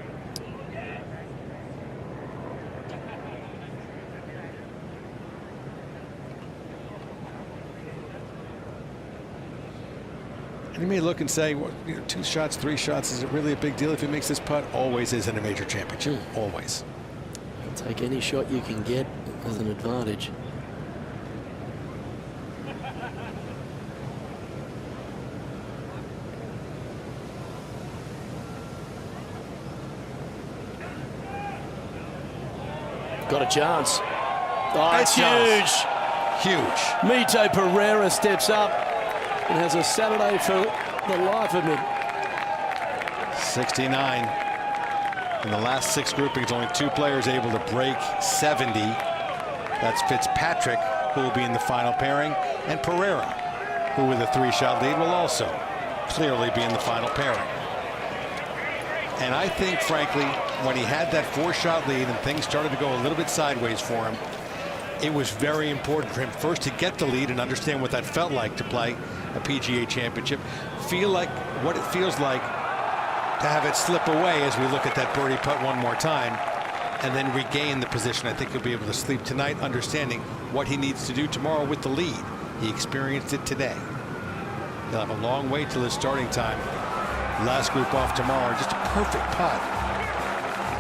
Speaker 9: And you may look and say, well, 2 shots, 3 shots, is it really a big deal if he makes this putt? Always is in a major championship. Always.
Speaker 10: You'll take any shot you can get as an advantage. Got a chance. Oh, it's huge.
Speaker 9: Huge.
Speaker 10: Mito Pereira steps up and has a Saturday for the life of him.
Speaker 9: 69. In the last 6 groupings, only 2 players able to break 70. That's Fitzpatrick, who will be in the final pairing, and Pereira, who with a 3-shot lead will also clearly be in the final pairing. And I think, frankly, when he had that 4-shot lead and things started to go a little bit sideways for him, it was very important for him first to get the lead and understand what that felt like to play a PGA Championship. Feel like what it feels like to have it slip away as we look at that birdie putt one more time and then regain the position. I think he'll be able to sleep tonight understanding what he needs to do tomorrow with the lead. He experienced it today. He'll have a long way till his starting time. Last group off tomorrow. Just a perfect putt.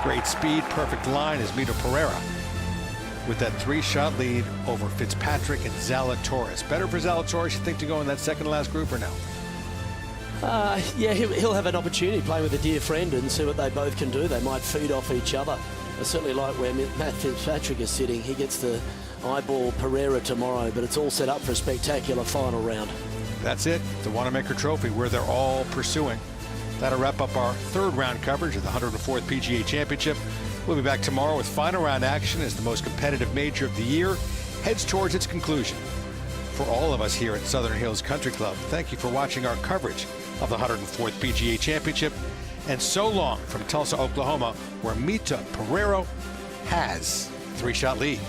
Speaker 9: Great speed, perfect line is Mito Pereira with that 3-shot lead over Fitzpatrick and Zalatoris. Better for Zalatoris, you think, to go in that second to last group or no?
Speaker 10: Yeah, he'll have an opportunity playing with a dear friend and see what they both can do. They might feed off each other. I certainly like where Matt Fitzpatrick is sitting. He gets to eyeball Pereira tomorrow, but it's all set up for a spectacular final round.
Speaker 9: That's it, the Wanamaker Trophy, where they're all pursuing. That'll wrap up our 3rd round coverage of the 104th PGA Championship. We'll be back tomorrow with final round action as the most competitive major of the year heads towards its conclusion. For all of us here at Southern Hills Country Club, thank you for watching our coverage of the 104th PGA Championship. And so long from Tulsa, Oklahoma, where Mito Pereira has a 3-shot lead.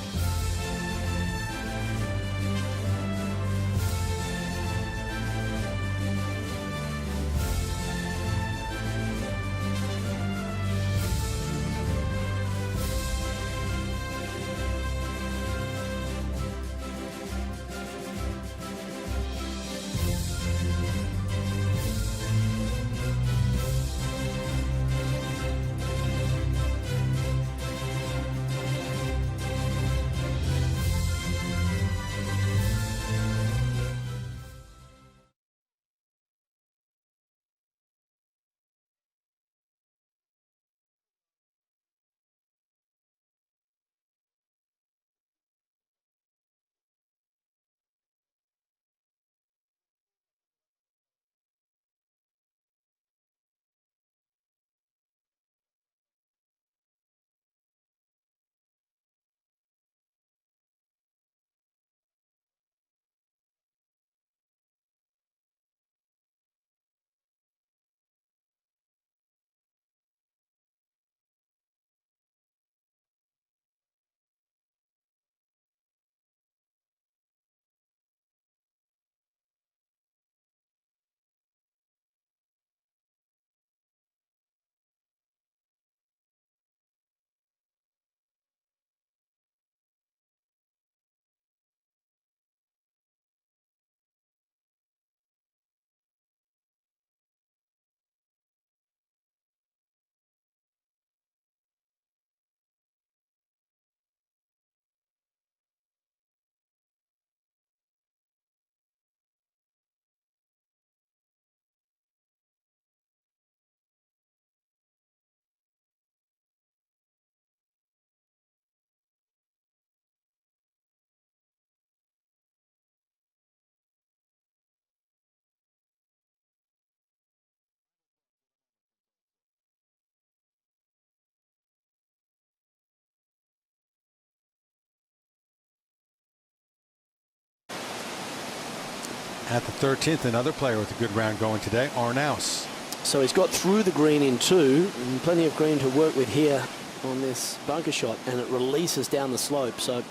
Speaker 9: At the 13th, another player with a good round going today, Arnaus.
Speaker 10: So he's got through the green in 2, and plenty of green to work with here on this bunker shot, and it releases down the slope. So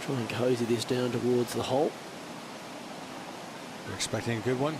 Speaker 10: try and cozy this down towards the hole.
Speaker 9: We're expecting a good one.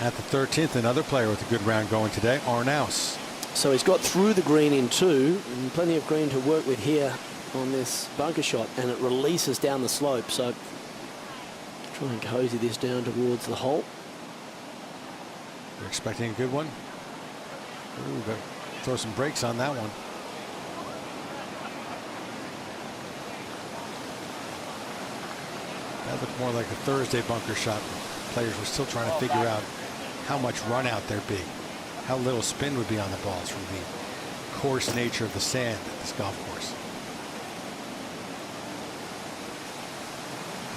Speaker 9: At the 13th, another player with a good round going today, Arnaus.
Speaker 10: So he's got through the green in 2, and plenty of green to work with here on this bunker shot, and it releases down the slope. So try and cozy this down towards the hole.
Speaker 9: We're expecting a good one. Ooh, got to throw some brakes on that one. That looked more like a Thursday bunker shot. Players were still trying to figure out how much run out there'd be, how little spin would be on the balls from the coarse nature of the sand at this golf course.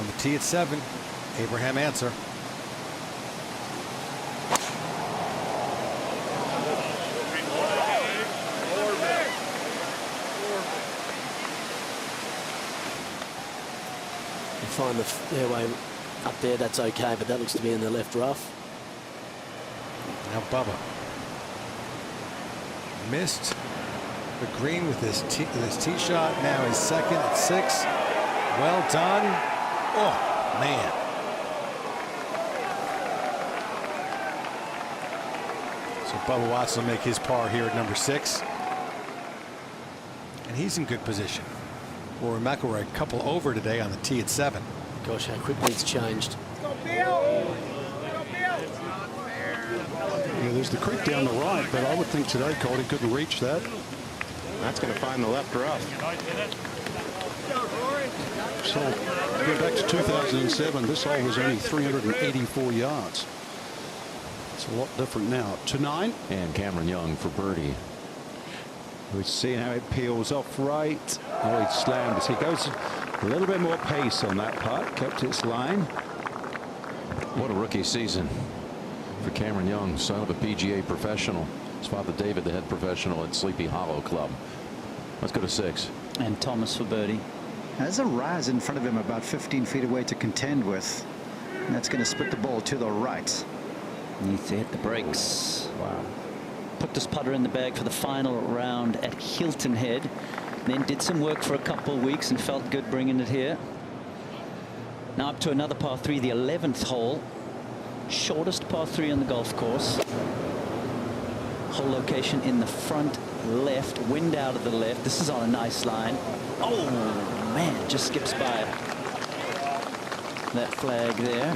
Speaker 9: On the tee at 7, Abraham Answer.
Speaker 10: You find the fairway up there, that's okay, but that looks to be in the left rough.
Speaker 9: Now Bubba missed the green with this tee shot. Now he's second at 6. Well done. Oh, man. So Bubba Watson will make his par here at number 6. And he's in good position. Rory McIlroy a couple over today on the tee at 7.
Speaker 10: Gosh, how quickly it's changed.
Speaker 15: Yeah, there's the creek down the right, but I would think today Cody couldn't reach that.
Speaker 13: That's going to find the left rough.
Speaker 15: So go back to 2007. This hole was only 384 yards. It's a lot different now. To 9.
Speaker 11: And Cameron Young for birdie.
Speaker 3: We've seen how it peels off right. Oh, he slammed it. He goes a little bit more pace on that putt. Kept its line.
Speaker 11: What a rookie season for Cameron Young, son of a PGA professional. His father David, the head professional at Sleepy Hollow Club. Let's go to 6.
Speaker 12: And Thomas for birdie.
Speaker 17: There's a rise in front of him about 15 feet away to contend with. And that's going to split the ball to the right.
Speaker 12: Needs to hit the brakes. Wow. Put this putter in the bag for the final round at Hilton Head. Then did some work for a couple of weeks and felt good bringing it here. Now up to another par 3, the 11th hole. Shortest par 3 on the golf course. Hole location in the front left. Wind out of the left. This is on a nice line. Oh, man, just skips by it. That flag there.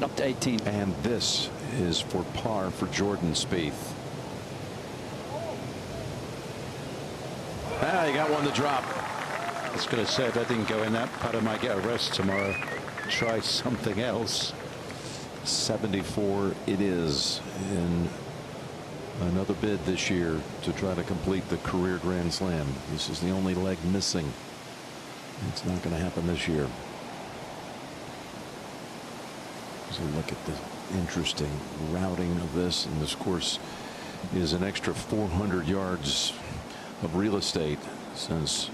Speaker 12: Up to 18.
Speaker 11: And this is for par for Jordan Spieth. Ah, he got one to drop.
Speaker 3: I was going to say, if I didn't go in, that putter might get a rest tomorrow. Try something else.
Speaker 11: 74 it is in another bid this year to try to complete the career Grand Slam. This is the only leg missing. It's not going to happen this year. So look at the interesting routing of this, and this course is an extra 400 yards of real estate since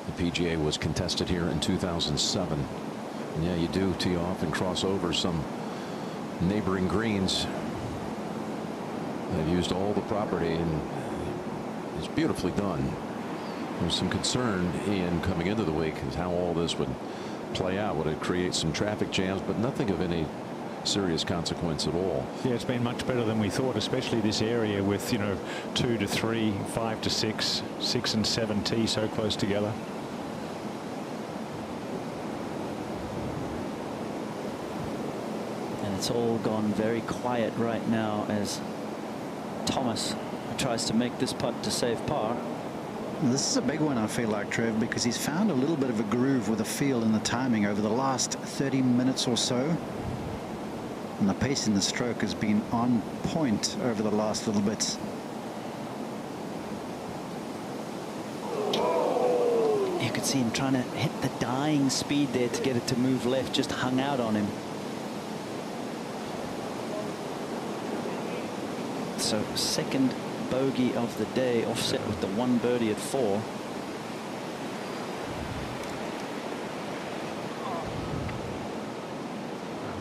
Speaker 11: the PGA was contested here in 2007. And yeah, you do tee off and cross over some neighboring greens. They've used all the property, and it's beautifully done. There's some concern, Ian, coming into the week is how all this would play out. Would it create some traffic jams? But nothing of any serious consequence at all.
Speaker 14: Yeah, it's been much better than we thought, especially this area with, 2 to 3, 5 to 6, 6 and 7 tee so close together.
Speaker 12: And it's all gone very quiet right now as Thomas tries to make this putt to save par.
Speaker 17: This is a big one, I feel like, Trev, because he's found a little bit of a groove with the feel and the timing over the last 30 minutes or so. And the pace in the stroke has been on point over the last little bit.
Speaker 12: You could see him trying to hit the dying speed there to get it to move left, just hung out on him. So second bogey of the day, offset with the 1 birdie at 4.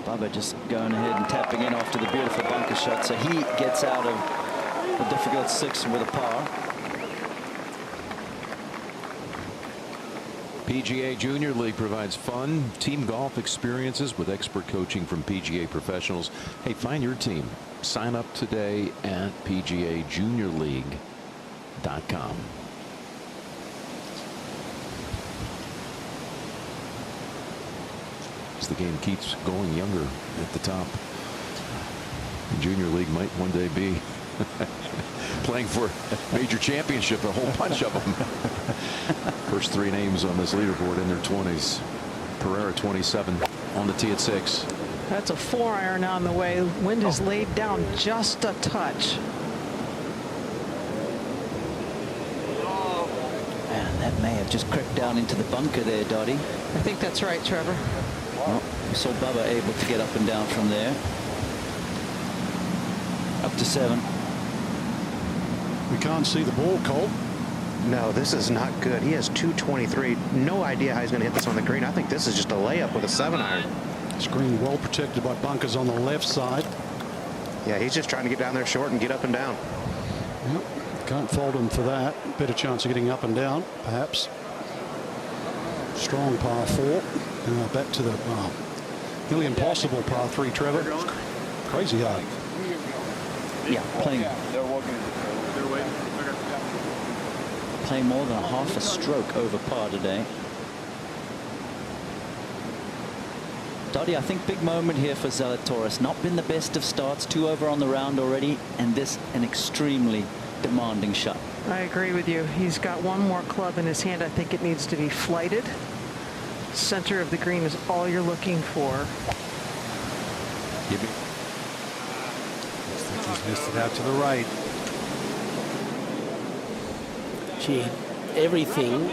Speaker 12: Bubba just going ahead and tapping in after the beautiful bunker shot, so he gets out of the difficult 6 with a par.
Speaker 11: PGA Junior League provides fun team golf experiences with expert coaching from PGA professionals. Hey, find your team. Sign up today at PGAJuniorLeague.com. As the game keeps going younger at the top, the Junior League might one day be playing for a major championship, a whole bunch of them. First 3 names on this leaderboard in their 20s. Pereira 27 on the tee at 6.
Speaker 19: That's a 4-iron on the way. Wind is laid down just a touch.
Speaker 12: And that may have just crept down into the bunker there, Dottie.
Speaker 19: I think that's right, Trevor.
Speaker 12: Well, we saw Bubba able to get up and down from there. Up to 7.
Speaker 15: We can't see the ball, Cole.
Speaker 13: No, this is not good. He has 223. No idea how he's going to hit this on the green. I think this is just a layup with a 7-iron.
Speaker 15: Screen well protected by bunkers on the left side.
Speaker 13: Yeah, he's just trying to get down there short and get up and down.
Speaker 15: Yep. Can't fault him for that. Better chance of getting up and down, perhaps. Strong par 4. Back to the nearly impossible par 3, Trevor. Crazy hard.
Speaker 12: Yeah, playing.
Speaker 6: They're walking. They're waiting.
Speaker 12: Playing more than half a stroke over par today. Dottie, I think big moment here for Zalatoris. Not been the best of starts, 2 over on the round already, and this an extremely demanding shot.
Speaker 19: I agree with you. He's got one more club in his hand. I think it needs to be flighted. Center of the green is all you're looking for.
Speaker 9: He's missed it out to the right.
Speaker 10: Gee, everything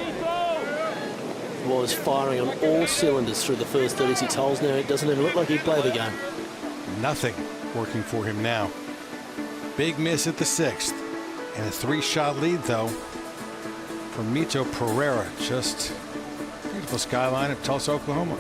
Speaker 10: was firing on all cylinders through the first 36 holes. Now it doesn't even look like he played the game.
Speaker 9: Nothing working for him now. Big miss at the 6th. And a 3-shot lead, though, for Mito Pereira. Just beautiful skyline of Tulsa, Oklahoma.